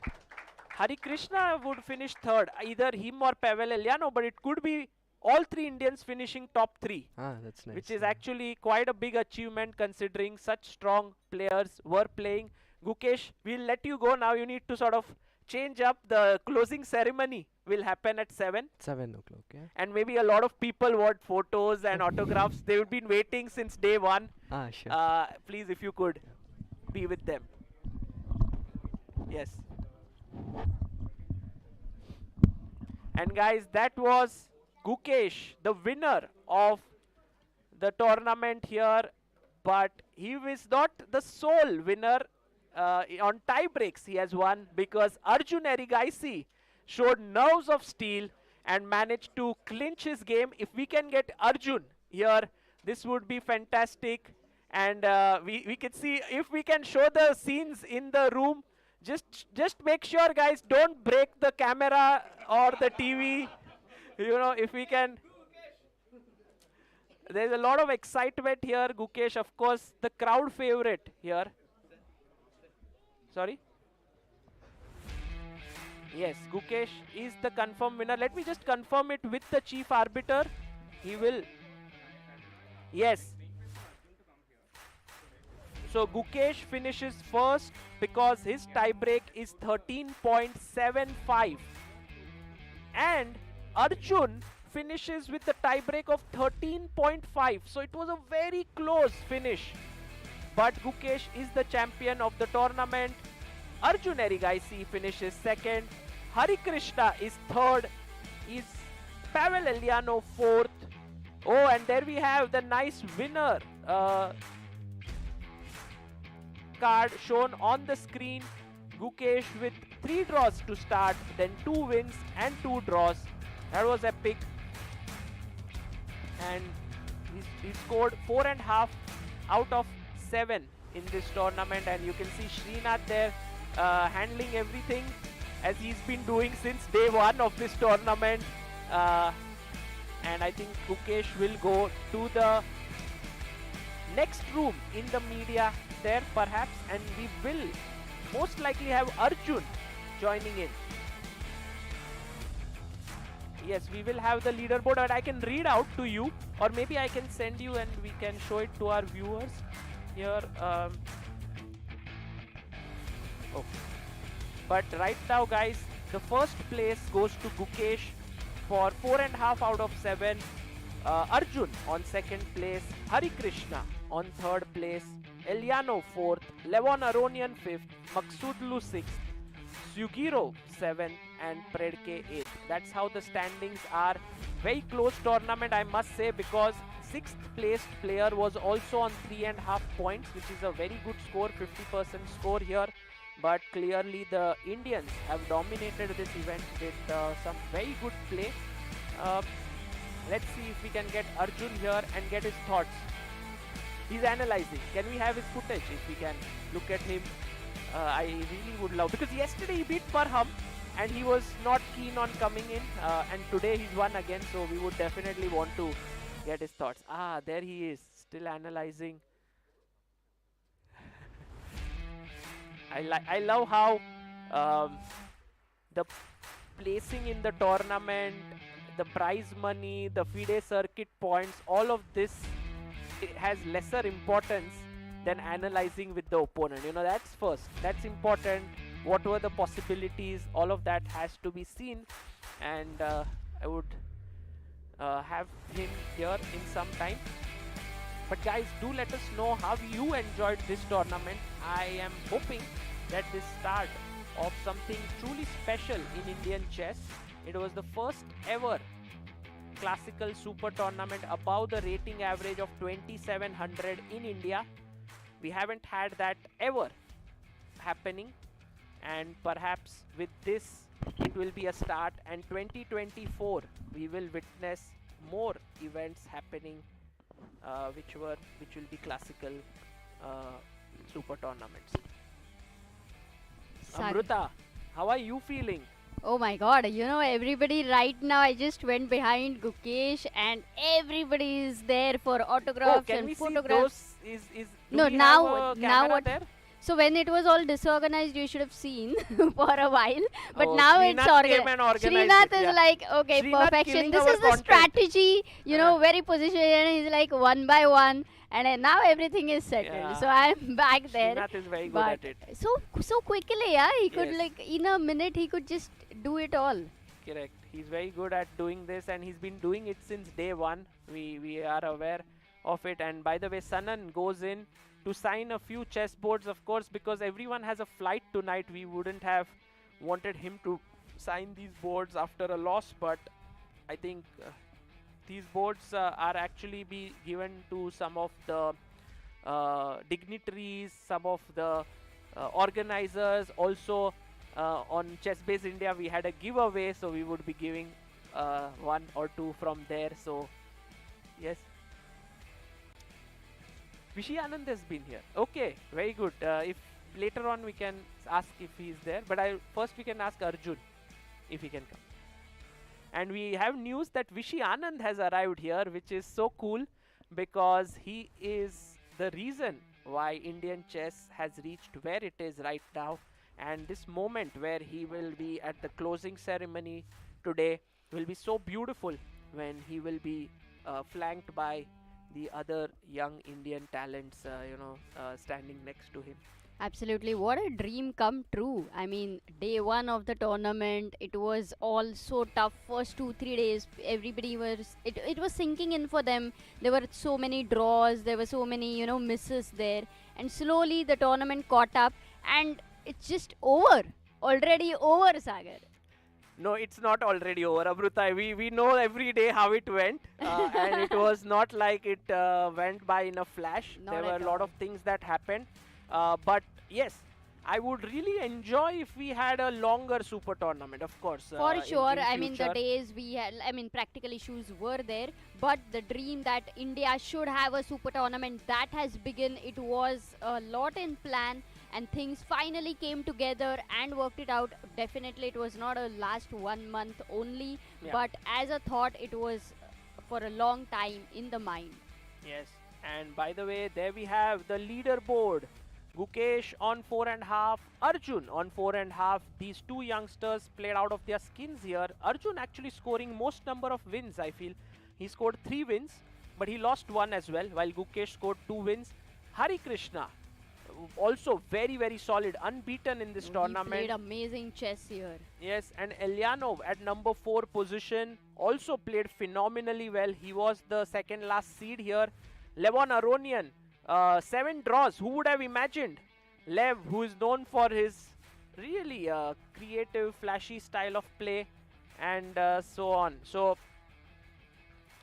Hari Krishna would finish third, either him or Pavel Eljanov, but it could be all three Indians finishing top three. That's nice. Which is actually quite a big achievement considering such strong players were playing. Gukesh, we'll let you go now. You need to sort of change up. The closing ceremony will happen at 7. 7 o'clock, yeah. And maybe a lot of people want photos and autographs. They've been waiting since day one. Sure. Please, if you could be with them. Yes. And guys, that was Gukesh, the winner of the tournament here, but he was not the sole winner. On tie breaks he has won because Arjun Erigaisi showed nerves of steel and managed to clinch his game. If we can get Arjun here, this would be fantastic. And we can see if we can show the scenes in the room. Just make sure, guys, don't break the camera or the TV. You know, if we can. There's a lot of excitement here. Gukesh, of course, the crowd favorite here. Sorry? Yes, Gukesh is the confirmed winner. Let me just confirm it with the chief arbiter. He will. Yes. So Gukesh finishes first because his tiebreak is 13.75. And Arjun finishes with the tiebreak of 13.5. So it was a very close finish. But Gukesh is the champion of the tournament. Arjun Erigaisi finishes second. Hari Krishna is third. Is Pavel Eljanov fourth. Oh, and there we have the nice winner card shown on the screen. Gukesh with 3 draws to start, then 2 wins and 2 draws. That was epic. And he scored 4.5 out of 7 in this tournament. And you can see Srinath there handling everything as he's been doing since day 1 of this tournament. And I think Gukesh will go to the next room in the media there perhaps, and we will most likely have Arjun joining in. Yes, we will have the leaderboard, and I can read out to you, or maybe I can send you and we can show it to our viewers here. But right now, guys, the first place goes to Gukesh for 4.5 out of 7. Arjun on second place, Hari Krishna on third place, Eljanov 4th, Levon Aronian 5th, Maghsoodloo 6th, Sjugirov 7th, and Predke 8th. That's how the standings are. Very close tournament, I must say, because 6th placed player was also on 3.5 points, which is a very good score, 50% score here. But clearly the Indians have dominated this event with some very good play. Let's see if we can get Arjun here and get his thoughts. He's analyzing. Can we have his footage if we can look at him? I really would love, because yesterday he beat Parham and he was not keen on coming in, and today he's won again, so we would definitely want to get his thoughts. There he is, still analyzing. I love how the placing in the tournament, the prize money, the FIDE circuit points, all of this, it has lesser importance than analyzing with the opponent. You know, that's first. That's important. What were the possibilities? All of that has to be seen. And I would have him here in some time. But guys, do let us know how you enjoyed this tournament. I am hoping that this start of something truly special in Indian chess. It was the first ever classical super tournament above the rating average of 2700 in India. We haven't had that ever happening, and perhaps with this it will be a start, and 2024 we will witness more events happening which will be classical super tournaments. Amruta, How are you feeling? Oh my god, everybody right now, I just went behind Gukesh and everybody is there for autographs can and we photographs. see those? Do No, we now, have a now camera what? there? So when it was all disorganized, you should have seen for a while. But Oh, now it's Srinath came and organized. organized Srinath it, is yeah. like, okay, Srinath perfection. killing This our is the content. strategy, very positioned. And he's like one by one. And then now everything is settled. Yeah. So I'm back there. Srinath is very good But at it. so quickly, yeah. He could Yes. like in a minute he could just do it all. Correct. He's very good at doing this, and he's been doing it since day one. We are aware of it. And by the way, Sanan goes in to sign a few chessboards, of course, because everyone has a flight tonight. We wouldn't have wanted him to sign these boards after a loss, but I think these boards are actually be given to some of the dignitaries, some of the organizers. Also, on ChessBase India, we had a giveaway, so we would be giving one or two from there. So, yes. Vishy Anand has been here. Okay, very good. If later on we can ask if he is there, but first we can ask Arjun if he can come. And we have news that Vishy Anand has arrived here, which is so cool because he is the reason why Indian chess has reached where it is right now. And this moment where he will be at the closing ceremony today will be so beautiful when he will be flanked by the other young Indian talents, standing next to him. Absolutely. What a dream come true. I mean, day one of the tournament, it was all so tough. First 2-3 days, everybody it was sinking in for them. There were so many draws, there were so many, misses there. And slowly the tournament caught up and it's just over. Already over, Sagar. No, it's not already over, Amruta. We know every day how it went, and it was not like it went by in a flash. Not There were at a lot all. of things that happened, but yes, I would really enjoy if we had a longer super tournament, of course. For sure. in I mean, the future. days we had, practical issues were there, but the dream that India should have a super tournament that has begun. It was a lot in plan, and things finally came together and worked it out. Definitely, it was not a last 1 month only, Yeah. but as a thought, it was for a long time in the mind. Yes, and by the way, there we have the leaderboard. Gukesh on 4.5, Arjun on 4.5. These two youngsters played out of their skins here. Arjun actually scoring most number of wins, I feel. He scored 3 wins, but he lost 1 as well, while Gukesh scored 2 wins. Hari Krishna, also very, very solid, unbeaten in this He tournament. played amazing chess here. Yes, and Eljanov at number 4 position also played phenomenally well. He was the second last seed here. Levon Aronian, 7 draws. Who would have imagined? Lev, who is known for his really creative, flashy style of play, and so on. So,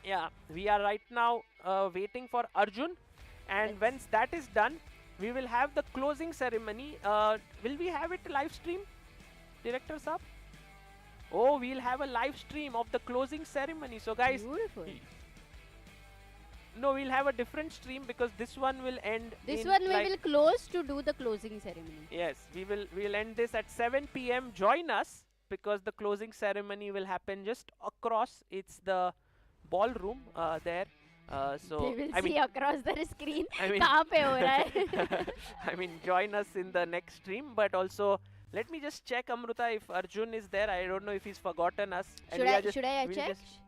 yeah, we are right now waiting for Arjun, and once that is done, we will have the closing ceremony. Will we have it live stream, Director Saab? Oh, we'll have a live stream of the closing ceremony. So, guys, Beautiful. no, we'll have a different stream because this one will end. This in one we like- will close to do the closing ceremony. Yes, we'll end this at 7 p.m. Join us because the closing ceremony will happen just across. It's the ballroom there. So They will I see mean, across the screen. I mean, कहाँ पे हो रहा है? I mean, join us in the next stream. But also, let me just check, Amruta, if Arjun is there. I don't know if he's forgotten us. And Should we I are just- should I we'll check? just-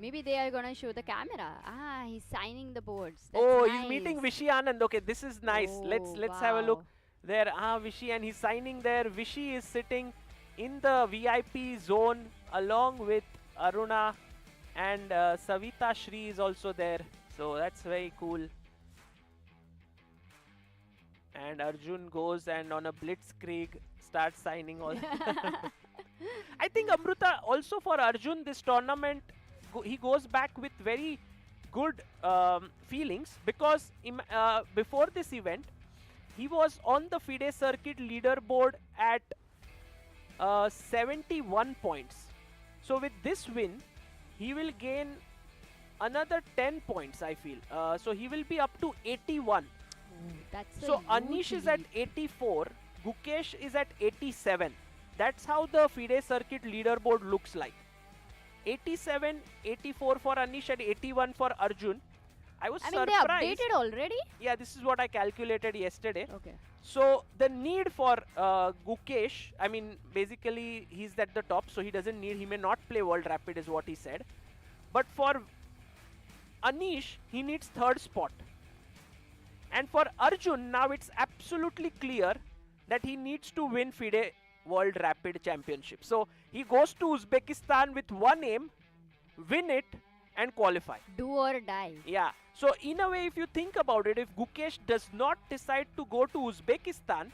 Maybe they are gonna show the camera. Ah, he's signing the boards. That's Oh, nice. he's meeting Vishy Anand. Okay, this is nice. Let's have a look there. Vishy, and he's signing there. Vishy is sitting in the VIP zone along with Aruna, and Savita Shri is also there. So that's very cool. And Arjun goes and on a blitzkrieg starts signing all. I think Amruta also for Arjun this tournament he goes back with very good feelings because before this event he was on the FIDE circuit leaderboard at 71 points. So with this win he will gain another 10 points, I feel. So he will be up to 81. That's So a Anish huge is at lead. 84 Gukesh is at 87. That's how the FIDE circuit leaderboard looks like. 87, 84 for Anish and 81 for Arjun. I was surprised. They updated already? Yeah, this is what I calculated yesterday. Okay. So the need for Gukesh, I mean, basically he's at the top, so he doesn't need, he may not play World Rapid is what he said. But for Anish, he needs third spot. And for Arjun, now it's absolutely clear that he needs to win FIDE World Rapid Championship. So he goes to Uzbekistan with one aim, win it and qualify. Do or die. Yeah. So in a way, if you think about it, if Gukesh does not decide to go to Uzbekistan,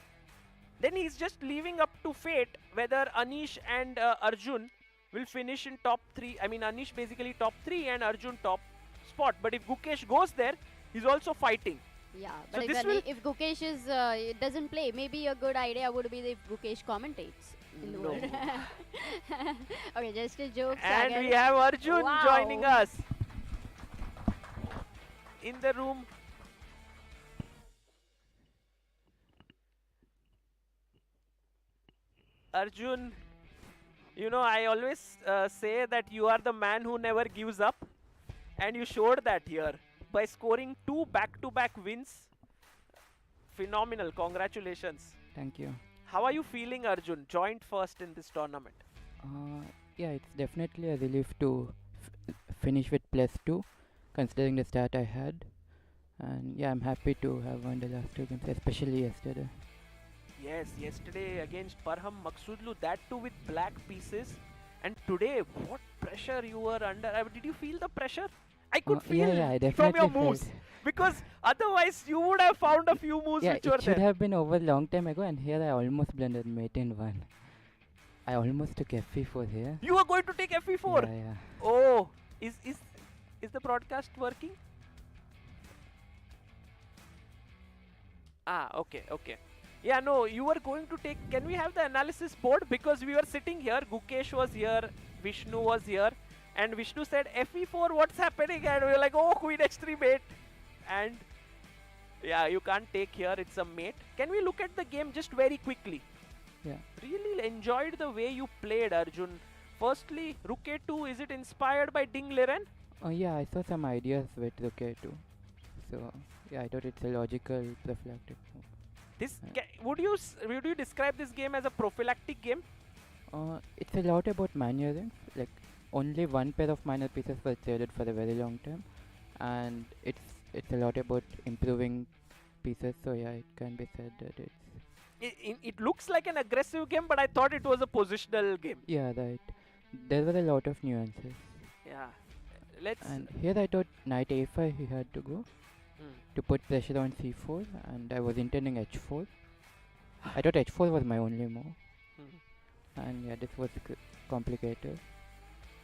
then he's just leaving up to fate whether Anish and Arjun will finish in top 3. I mean, Anish basically top 3 and Arjun top spot. But if Gukesh goes there, he's also fighting. Yeah, So but this if Gukesh is doesn't play, maybe a good idea would be if Gukesh commentates in the world. Okay, just a joke. And Sagar. we have Arjun Wow. joining us in the room. Arjun, you know, I always say that you are the man who never gives up, and you showed that here by scoring 2 back-to-back wins. Phenomenal, congratulations. Thank you. How are you feeling, Arjun? Joint first in this tournament. Yeah, it's definitely a relief to finish with +2, considering the start I had. And yeah, I'm happy to have won the last 2 games, especially yesterday. Yes, yesterday against Parham Maghsoodloo, that too with black pieces. And today, what pressure you were under. Did you feel the pressure? I could feel I from your definitely moves. felt. Because otherwise you would have found a few moves Yeah, which were it should there. have been over a long time ago, and here I almost blundered mate in 1. I almost took FE4 here. You were going to take FE4? Yeah. Oh, is the broadcast working? Ah, okay. Yeah, no, you were going to take... Can we have the analysis board? Because we were sitting here, Gukesh was here, Vishnu was here, and Vishnu said, FE4, what's happening? And we were like, oh, Queen H3 mate. And yeah, you can't take here, it's a mate. Can we look at the game just very quickly? Yeah. Really enjoyed the way you played, Arjun. Firstly, Rook A2, is it inspired by Ding Liren? Yeah, I saw some ideas with Rook A2. So yeah, I thought it's a logical prophylactic move. Would you describe this game as a prophylactic game? It's a lot about maneuvering. Like only one pair of minor pieces were traded for a very long time, and it's a lot about improving pieces. So yeah, it can be said that It looks like an aggressive game, but I thought it was a positional game. Yeah, right. There were a lot of nuances. Yeah. And here I thought knight a5 he had to go to put pressure on c4, and I was intending h4. I thought h4 was my only move. And yeah, this was complicated.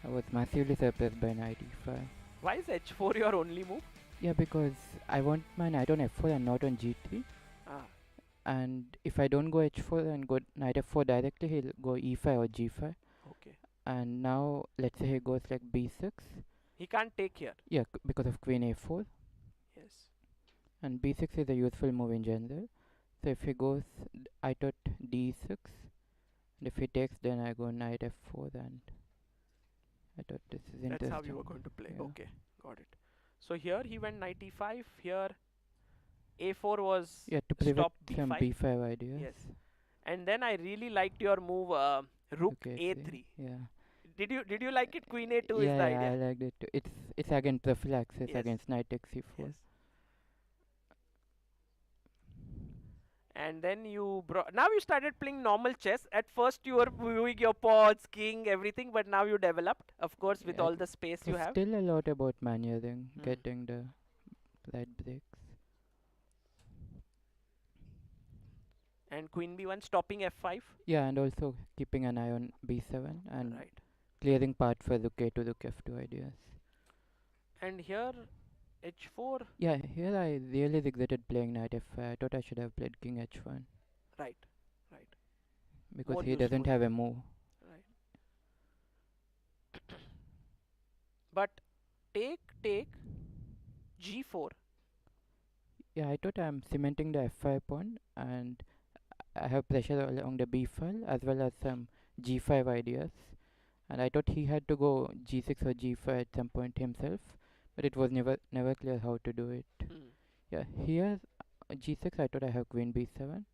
I was massively surprised by knight e5. Why is h4 your only move? Yeah, because I want my knight on f4 and not on g3. And if I don't go h4 and go knight f4 directly, he'll go e5 or g5. Okay. And now, let's say he goes like b6. He can't take here. Yeah, because of queen a4. Yes. And b6 is a useful move in general. So if he goes, I thought d6. And if he takes, then I go knight f4, and I thought this is interesting. That's how you were going to play. Yeah. Okay, got it. So here he went knight e5. Here a4 was to prevent stop some b5. b5 ideas. Yes. And then I really liked your move rook Okay, a3. Yeah. Did you like it? Queen a2 is Yeah, the I idea. liked it too. It's again prophylaxis Yes. against knight takes c4. Yes. And then now you started playing normal chess. At first you were viewing your pawns, king, everything, but now you developed, of course, with all the space you have. Still a lot about maneuvering, getting the right breaks. And queen b1 stopping f5. Yeah, and also keeping an eye on b7 and Right. clearing path for rook a to rook f2 ideas. And here h4. Yeah, here I really regretted playing knight f5. I thought I should have played king h1. Right. Because More he doesn't useful. have a move. Right. But take g4. Yeah, I thought I'm cementing the f5 pawn, and I have pressure along the b file as well as some g5 ideas, and I thought he had to go g6 or g5 at some point himself, but it was never clear how to do it. Yeah, here g6 I thought I have queen b7,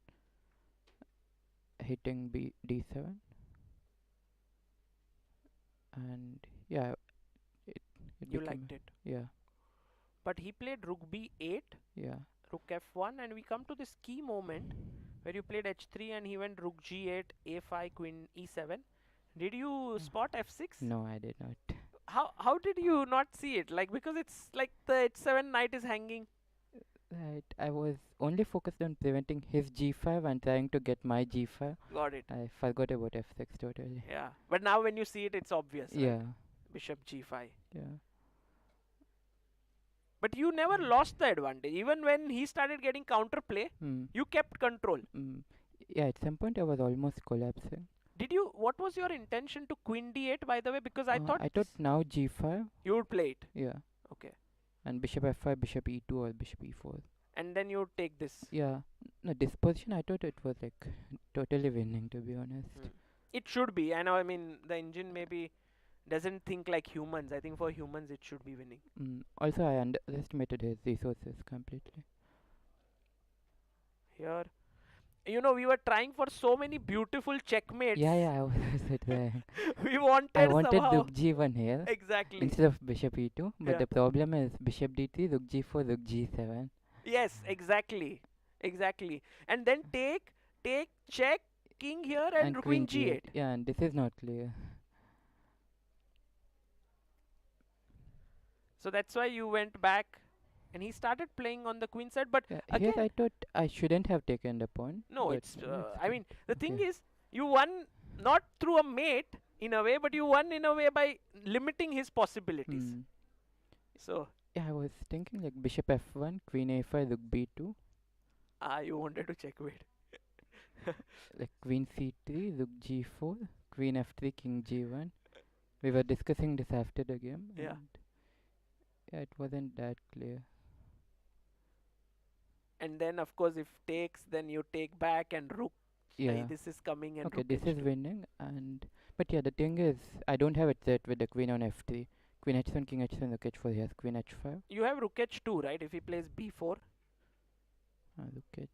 hitting d7, and yeah, it You became liked it. yeah. But he played rook b8, Yeah. rook f1, and we come to this key moment where you played h3 and he went rook g8, a5, queen e7. Did you spot f6? No, I did not. How did you not see it? Like, because it's like the h7 knight is hanging. Right, I was only focused on preventing his g5 and trying to get my g5. Got it. I forgot about f6 totally. Yeah, but now when you see it, it's obvious. Right? Yeah. Bishop g5. Yeah. But you never lost the advantage. Even when he started getting counterplay, you kept control. Yeah, at some point I was almost collapsing. Did you? What was your intention to queen d8, by the way? Because I thought now g5. You would play it. Yeah. Okay. And bishop f5, bishop e2 or bishop e4. And then you would take this. Yeah. No, this position I thought it was like totally winning, to be honest. It should be. I know. I mean, the engine maybe doesn't think like humans. I think for humans it should be winning. Also, I underestimated his resources completely. Here, you know, we were trying for so many beautiful checkmates. Yeah, I was trying. I wanted somehow rook g1 here. Exactly. Instead of bishop e2. But Yeah. the problem is bishop d3, rook g4, rook g7. Yes, exactly. Exactly. And then take, check, king here and queen g8. Yeah, and this is not clear. So that's why you went back and he started playing on the queen side. But Here again, I thought I shouldn't have taken the pawn. no, but it's, I mean, the thing is, you won not through a mate in a way, but you won in a way by limiting his possibilities. So, yeah, I was thinking like bishop f1, queen a5, rook b2. You wanted to checkmate. Like queen c3, rook g4, queen f3, king g1. We were discussing this after the game. Yeah. And yeah, it wasn't that clear. And then, of course, if takes, then you take back and rook. Yeah. This is coming and okay, rook this is h2. winning. But yeah, the thing is, I don't have it set with the queen on f3. Queen h7, king h7, rook h4. He has queen h5. You have rook h2, right? If he plays b4. Rook h.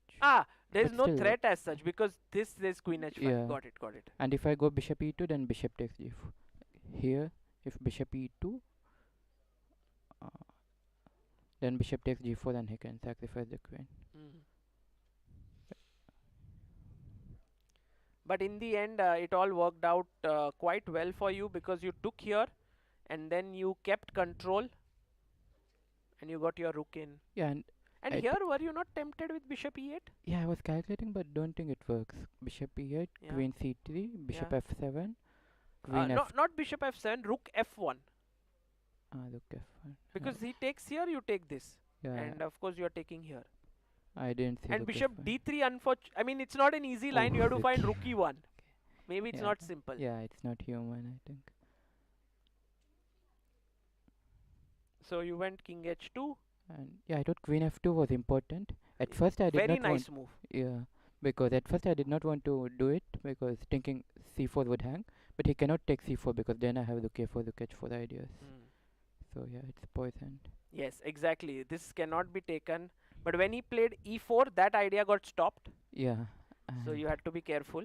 There is But no still, threat as such because this is queen h5. Yeah. Got it. And if I go bishop e2, then bishop takes g4. Here, if bishop e2, then bishop takes g4 and he can sacrifice the queen. But in the end, it all worked out quite well for you because you took here and then you kept control and you got your rook in. Yeah, and here, were you not tempted with bishop e8? Yeah, I was calculating, but don't think it works. Bishop e8, Yeah. queen c3, bishop Yeah. f7, queen f. Not bishop f7, rook f1. Rook f1. Because he takes here, you take this. Yeah. And of course, you are taking here. I didn't see And rook bishop f1. d3, I mean, it's not an easy line. You have to find rook e1. Maybe it's Yeah. not simple. Yeah, it's not human, I think. So you went king h2. And yeah, I thought queen f2 was important. At first, I did Very not nice want. move. Yeah, because at first I did not want to do it because thinking c4 would hang, but he cannot take c4 because then I have rook a4, rook h4 ideas. So yeah, it's poisoned. Yes, exactly. This cannot be taken. But when he played e4, that idea got stopped. Yeah. So you had to be careful.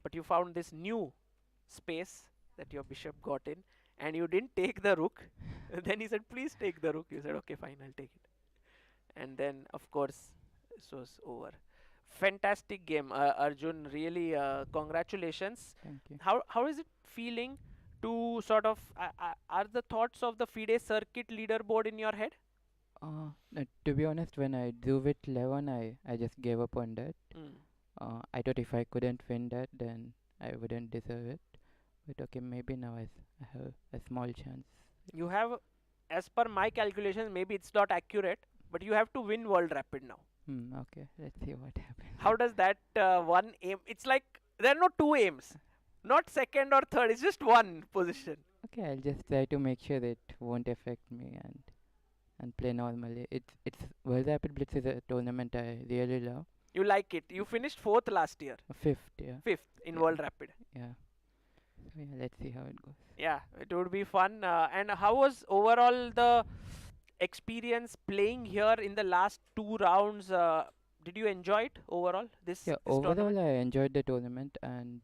But you found this new space that your bishop got in. And you didn't take the rook. Then he said, please take the rook. You said, okay, fine, I'll take it. And then, of course, this was over. Fantastic game, Arjun. Really, congratulations. Thank you. How is it feeling to sort of... are the thoughts of the FIDE circuit leaderboard in your head? No, to be honest, when I drew with Levon, I just gave up on that. I thought if I couldn't win that, then I wouldn't deserve it. But okay, maybe now I have a small chance. You have, as per my calculations, maybe it's not accurate, but you have to win World Rapid now. Okay, let's see what happens. How does that one aim? It's like there are no two aims, not second or third. It's just one position. Okay, I'll just try to make sure it won't affect me and play normally. It's World Rapid Blitz is a tournament I really love. You like it. You finished 4th last year. 5th, yeah. 5th in World Rapid. Yeah. So yeah, let's see how it goes. Yeah, it would be fun. And how was overall the experience playing here in the last 2 rounds? Did you enjoy it overall? Yeah, overall I enjoyed the tournament, and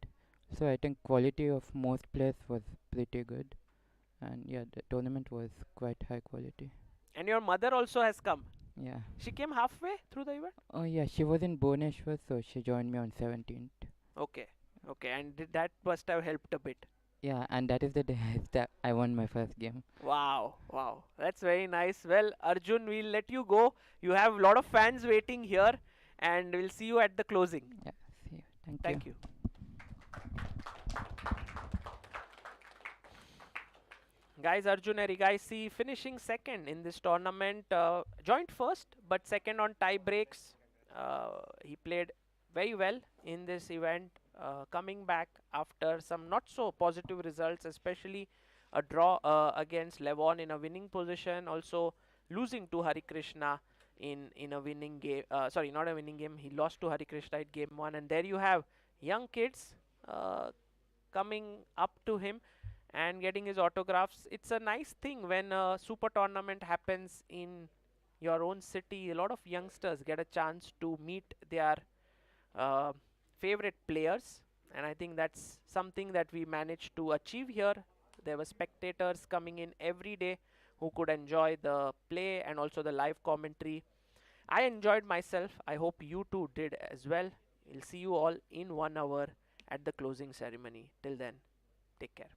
so I think quality of most players was pretty good, and yeah, the tournament was quite high quality. And your mother also has come. Yeah. She came halfway through the event? Oh yeah, she was in Bhubaneswar, so she joined me on 17th. Okay. Okay, and that must have helped a bit. Yeah, and that is the day that I won my first game. Wow, wow, that's very nice. Well, Arjun, we'll let you go. You have a lot of fans waiting here, and we'll see you at the closing. Yeah, see you. Thank you. Guys, Arjun Erigaisi finishing second in this tournament. Joined first, but second on tie breaks. He played very well in this event, coming back after some not so positive results, especially a draw against Levon in a winning position, also losing to Hari Krishna in a winning game. Sorry, not a winning game. He lost to Hari Krishna in game 1, and there you have young kids coming up to him and getting his autographs. It's a nice thing when a super tournament happens in your own city. A lot of youngsters get a chance to meet their favorite players, and I think that's something that we managed to achieve here. There were spectators coming in every day who could enjoy the play and also the live commentary. I enjoyed myself. I hope you too did as well. We'll see you all in 1 hour at the closing ceremony. Till then, take care.